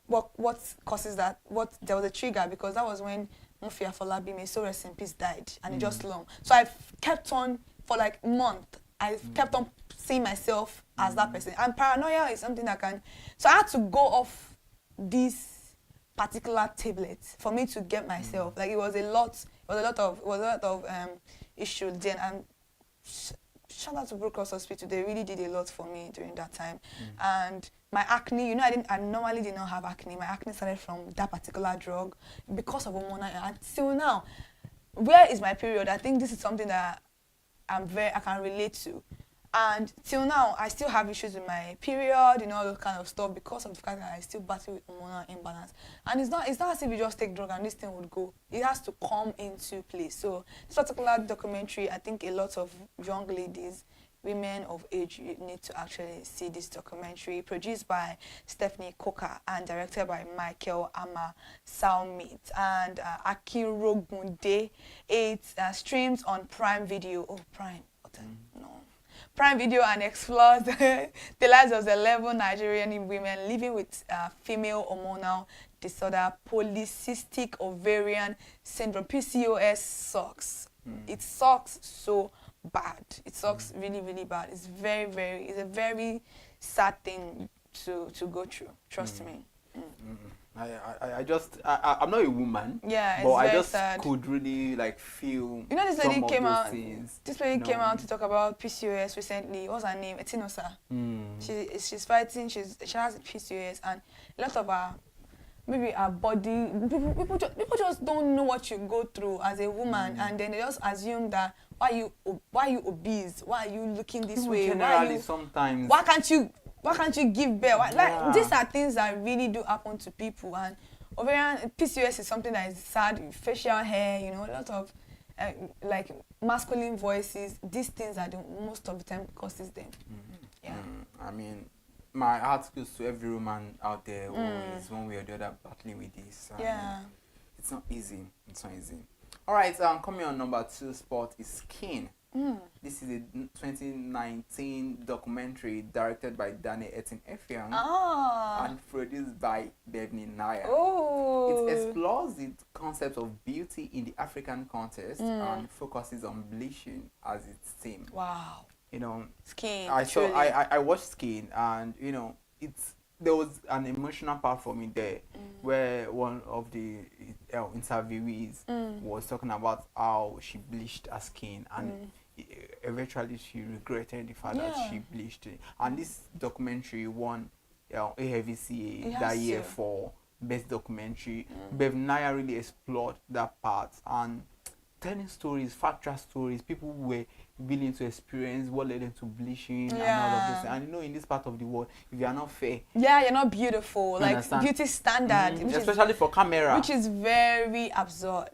causes that? There was a trigger, because that was when Mufia Folabi, may so rest in peace, died, and it just long. So I kept on for like a month. I kept on seeing myself as that person. And paranoia is something that can. So I had to go off this particular tablet for me to get myself. Like it was a lot of issues then. And shout out to Blue Cross Hospital. They really did a lot for me during that time. And my acne, you know, I normally did not have acne. My acne started from that particular drug because of hormonal. Until now, where is my period? I think this is something that I can relate to. And till now, I still have issues with my period, you know, all those kind of stuff, because of the fact that I still battle with hormonal imbalance. And it's not as if you just take drug and this thing would go. It has to come into place. So this particular documentary, I think a lot of young ladies, women of age, need to actually see this documentary, produced by Stephanie Coker and directed by Michael Ama Salmit and Akiro Gunde. It streams on Prime Video. Oh, Prime. No. Prime Video, and explores the lives of 11 Nigerian women living with female hormonal disorder, polycystic ovarian syndrome. PCOS sucks. It sucks so bad. It sucks really, really bad. It's it's a very sad thing to go through. Trust me. I'm not a woman. Yeah, but it's I just sad. could really like feel. You know, this lady came out. Things, this lady came out to talk about PCOS recently. What's her name? Etinosa. She's fighting. She has PCOS, and a lot of her, maybe her body. People just don't know what you go through as a woman, and then they just assume that why you obese? Why are you looking this way? Generally, sometimes. Why can't you give birth? Like, these are things that really do happen to people. And ovarian PCOS is something that is sad. Facial hair, you know, a lot of like masculine voices. These things are the most of the time causes them. Yeah. I mean, my heart goes to every woman out there who is one way or the other battling with this. Yeah. It's not easy. All right. Coming on number 2 spot is Skin. This is a 2019 documentary directed by Daniel Etin Effiong and produced by Devni Naya. It explores the concept of beauty in the African context and focuses on bleaching as its theme. Wow. You know, Skin. I watched Skin, and you know, there was an emotional part for me there, where one of the interviewees was talking about how she bleached her skin, and eventually she regretted the fact that she bleached it. And this documentary won AFVCA that year for best documentary. Bev Naya really explored that part and telling stories, factual stories. People were willing to experience what led them to bleaching and all of this. And you know, in this part of the world, if you are not fair, you're not beautiful. Like beauty standard, especially for camera, which is very absurd.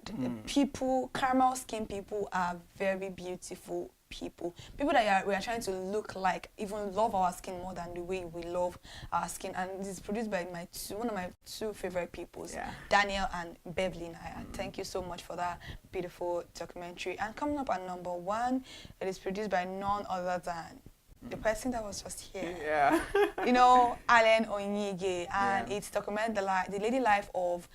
Caramel skin people are very beautiful people that we are trying to look like, even love our skin more than the way we love our skin. And it's produced by one of my two favorite people, Daniel and Beverly Naya. Thank you so much for that beautiful documentary. And coming up at number 1, it is produced by none other than the person that was just here. Yeah. You know, Allen Onyige, and it's documented the lady life of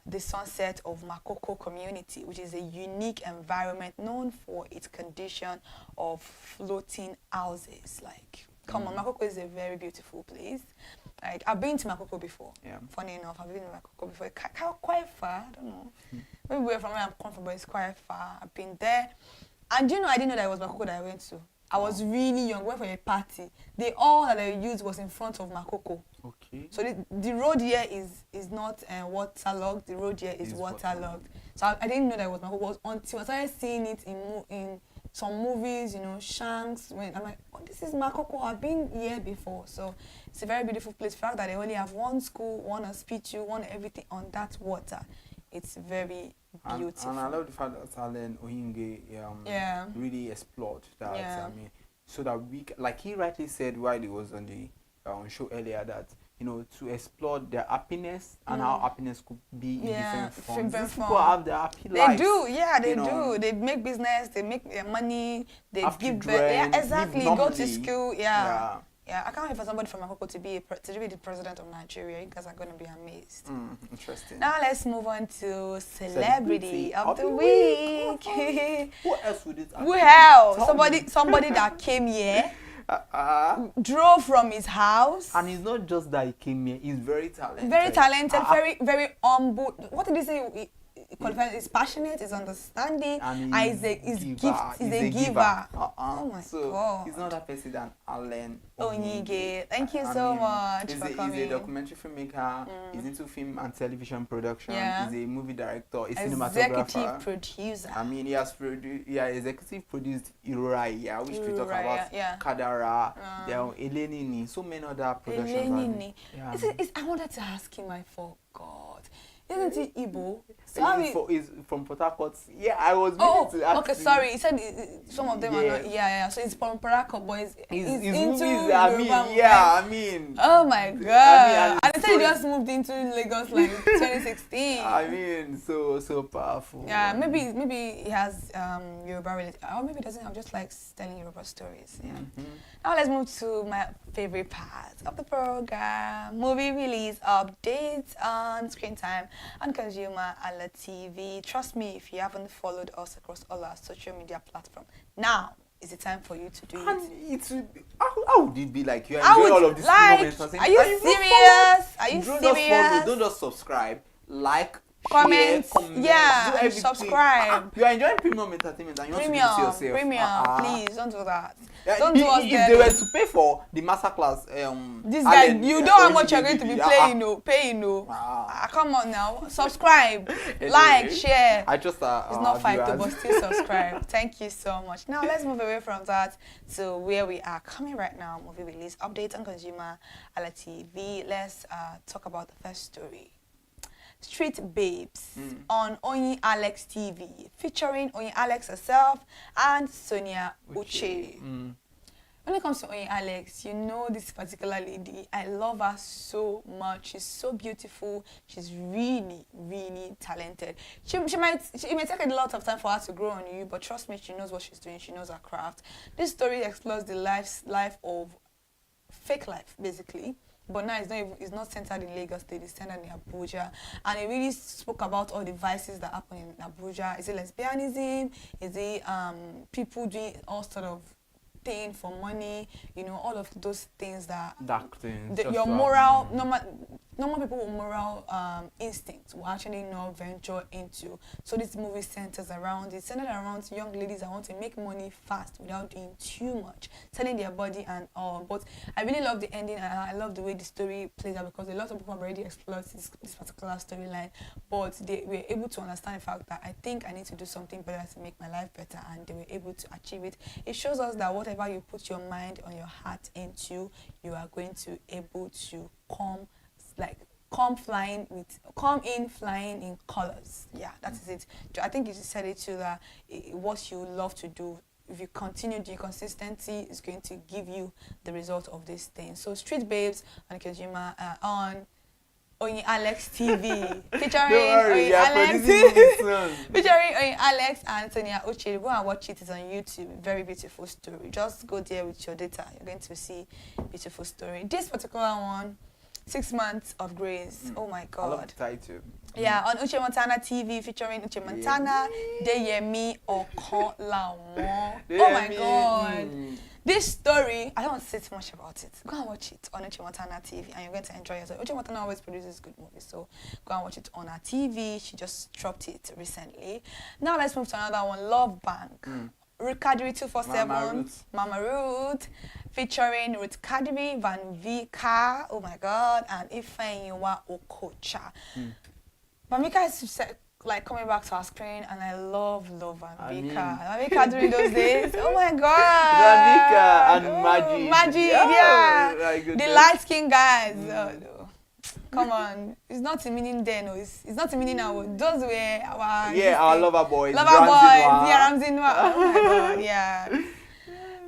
the sunset of Makoko community, which is a unique environment known for its condition of floating houses. Like, come on, Makoko is a very beautiful place. Like, I've been to Makoko before. Yeah. Funny enough, I've been to Makoko before. Quite far, I don't know. Maybe where from where I'm coming from, but it's quite far. I've been there. And you know, I didn't know that it was Makoko that I went to. I was really young, went for a party. All that I used was in front of Makoko. Okay. So the road here is not waterlogged. The road here is waterlogged. So I didn't know that it was Makoko until I started seeing it in some movies, you know, Shanks. When I'm like, oh, this is Makoko. I've been here before. So it's a very beautiful place. The fact that they only have one school, one hospital, one everything on that water. It's very beautiful. And I love the fact that Allen Oyinge really explored that. I mean, so that like he rightly said while he was on the show earlier, that, you know, to explore their happiness and how happiness could be in different forms. These people have their happy lives. They do, they do. They make business, they make their money, they give birth. Yeah, exactly. Go to school. Yeah, I can't wait for somebody from Makoko to be the president of Nigeria. You guys are going to be amazed. Interesting. Now let's move on to celebrity of the week. Who else would it? Who else? Somebody that came here, drove from his house, and it's not just that he came here. He's very talented. Very talented. Very humble. What did he say? He's passionate, he's understanding, and he's a giver. Oh my God. He's not that person than Allen Onyige. Thank you so much for coming. He's a documentary filmmaker, he's into film and television production, he's a movie director, a cinematographer. Executive producer. I mean, he has executive produced Irora, which we talk about, Kadara, Elenini, so many other productions. I wanted to ask him, I forgot. Isn't he Igbo? So he's from Port Harcourt. Yeah, I was meaning to ask okay, sorry. He said some of them are not. Yeah. So he's from Port Harcourt, but he's into movies, I mean. Oh my God. And they said he just moved into Lagos like 2016. I mean, so powerful. Yeah, maybe he has Yoruba related, or maybe he doesn't. I'm just like telling Yoruba stories. Yeah. Now let's move to my favorite part of the program: movie release updates on Screen Time on ConsumerHallaTV. Trust me, if you haven't followed us across all our social media platforms, now is the time for you to do it. How would it be like you enjoy all of these moments? Are you serious? Are you serious? Don't just subscribe, like, comment, do subscribe. You are enjoying premium entertainment and you want to give it to yourself. Premium, please don't do that. Don't do us if they were to pay for the masterclass, this guy, you know how much you're going to be paying, come on now, subscribe, like, share. It's not $5, but still subscribe. Thank you so much. Now let's move away from that to where we are coming right now. Movie release update on ConsumerHallaTV. Let's talk about the first story. Street Babes on Oyin Alex TV, featuring Oyin Alex herself and Sonia Uche. When it comes to Oyin Alex, you know this particular lady. I love her so much. She's so beautiful. She's really, really talented. It may take a lot of time for her to grow on you, but trust me, she knows what she's doing. She knows her craft. This story explores the life of fake life, basically. But now it's not centered in Lagos State, it's centered in Abuja. And it really spoke about all the vices that happen in Abuja. Is it lesbianism? Is it people doing all sort of thing for money? You know, all of those things that... Dark things. Your moral... Normal people with moral instincts will actually not venture into. So this movie centered around young ladies that want to make money fast without doing too much, selling their body and all. But I really love the ending, and I love the way the story plays out, because a lot of people have already explored this particular storyline, but they were able to understand the fact that I think I need to do something better to make my life better, and they were able to achieve it. It shows us that whatever you put your mind or your heart into, you are going to able to come in flying in colors. Yeah, that is it. I think you said it too, that what you love to do, if you continue the consistency, is going to give you the result of this thing. So Street Babes on Consumer on Oyin Alex TV featuring Oyin Alex featuring Oyin Alex and Tonia Uche. Go and watch it. It's on YouTube. Very beautiful story. Just go there with your data. You're going to see beautiful story. This particular one, 6 months of grace. Oh my God. I love the title. Yeah, on Uche Montana TV featuring Uche Montana, Deyemi Okonlawon. Oh my God. This story, I don't want to say too much about it. Go and watch it on Uche Montana TV and you're going to enjoy it. Uche Montana always produces good movies, so go and watch it on her TV. She just dropped it recently. Now let's move to another one, Love Bank. Ruth Kadiri 247, Mama Ruth, featuring Ruth Kadiri, Van Vika, oh my God, and Ifeanyiwa Okocha. Mamika is like coming back to our screen, and I love Van Vika. Van Vika during those days, oh my God. Van Vika and Maggie. Maggie, yeah. The light-skinned guys. Oh, no. Come on, it's not a meaning then, no. It's not a meaning now. Those were our lover boys. Ramsey Noah. Oh my God, yeah.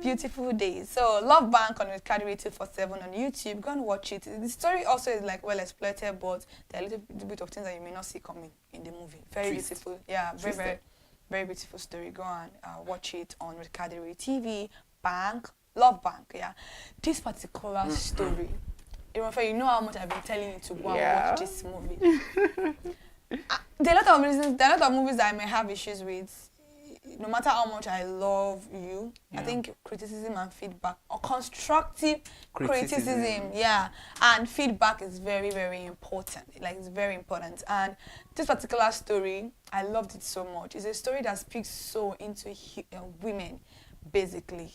Beautiful days. So Love Bank on with Kadiri 247 on YouTube. Go and watch it. The story also is like well exploited, but there are a little bit of things that you may not see coming in the movie. Very beautiful. Yeah, very beautiful story. Go and watch it on with Kadiri TV. Love Bank. Yeah, this particular story. You know how much I've been telling you to go and watch this movie. There are a lot of movies that I may have issues with. No matter how much I love you, I think criticism and feedback, or constructive criticism, and feedback is very, very important. Like, it's very important. And this particular story, I loved it so much. It's a story that speaks so into women, basically.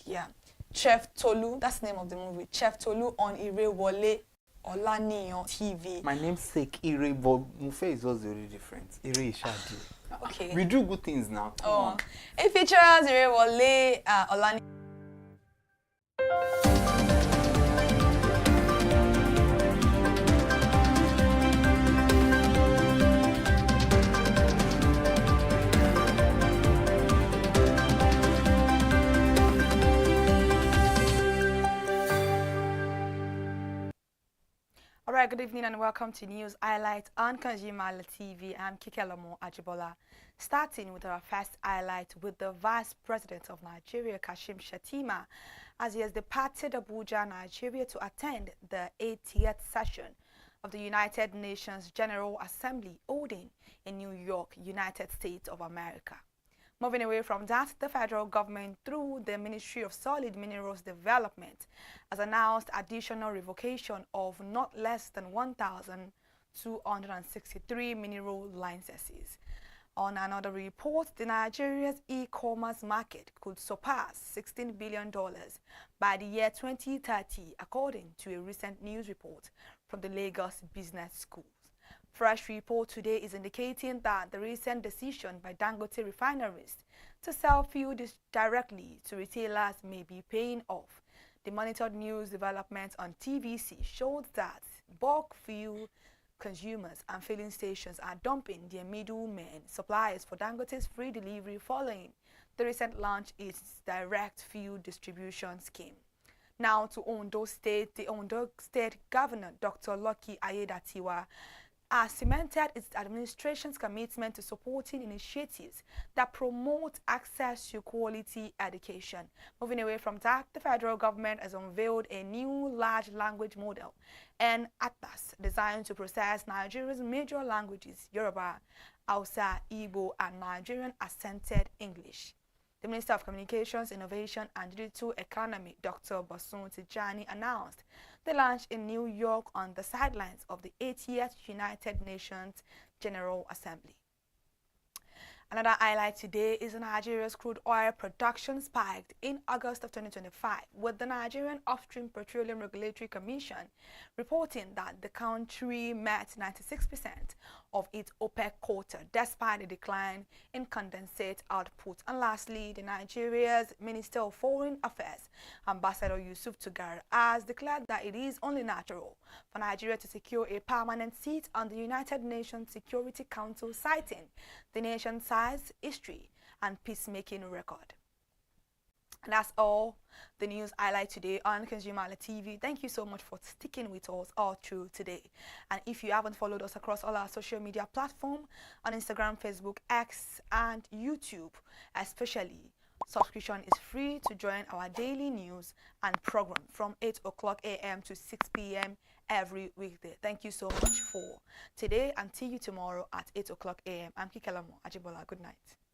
Chef Tolu, that's the name of the movie. Chef Tolu on Irewole Olaniyan TV. My namesake Ire, but Mufe is also very different. Ire is Shadi. Okay. We do good things now. It features Irewole Olaniyan. Alright, good evening and welcome to News Highlight on ConsumerHallaTV. I'm Kikelomo Ajibola. Starting with our first highlight with the Vice President of Nigeria, Kashim Shettima, as he has departed Abuja, Nigeria to attend the 80th session of the United Nations General Assembly holding in New York, United States of America. Moving away from that, the federal government, through the Ministry of Solid Minerals Development, has announced additional revocation of not less than 1,263 mineral licenses. On another report, the Nigeria's e-commerce market could surpass $16 billion by the year 2030, according to a recent news report from the Lagos Business School. Fresh report today is indicating that the recent decision by Dangote refineries to sell fuel directly to retailers may be paying off. The monitored news developments on TVC showed that bulk fuel consumers and filling stations are dumping their middlemen suppliers for Dangote's free delivery following the recent launch of its direct fuel distribution scheme. Now to Ondo State, the Ondo State Governor, Dr. Lucky Ayedatiwa, has cemented its administration's commitment to supporting initiatives that promote access to quality education. Moving away from that, the federal government has unveiled a new large language model, an atlas designed to process Nigeria's major languages, Yoruba, Hausa, Igbo, and Nigerian accented English. The Minister of Communications, Innovation and Digital Economy, Dr. Bosun Tijani, announced the launch in New York on the sidelines of the 80th United Nations General Assembly. Another highlight today is Nigeria's crude oil production spiked in August of 2025, with the Nigerian Upstream Petroleum Regulatory Commission reporting that the country met 96% of its OPEC quota, despite a decline in condensate output. And lastly, Nigeria's Minister of Foreign Affairs, Ambassador Yusuf Tugar, has declared that it is only natural for Nigeria to secure a permanent seat on the United Nations Security Council, citing the nation's size, history, and peacemaking record. And that's all the news highlight today on ConsumerHallaTV. Thank you so much for sticking with us all through today. And if you haven't followed us across all our social media platforms on Instagram, Facebook, X, and YouTube, especially, subscription is free to join our daily news and program from 8 o'clock a.m. to 6 p.m. every weekday. Thank you so much for today, and see you tomorrow at 8 o'clock a.m. I'm Kikelamo Ajibola. Good night.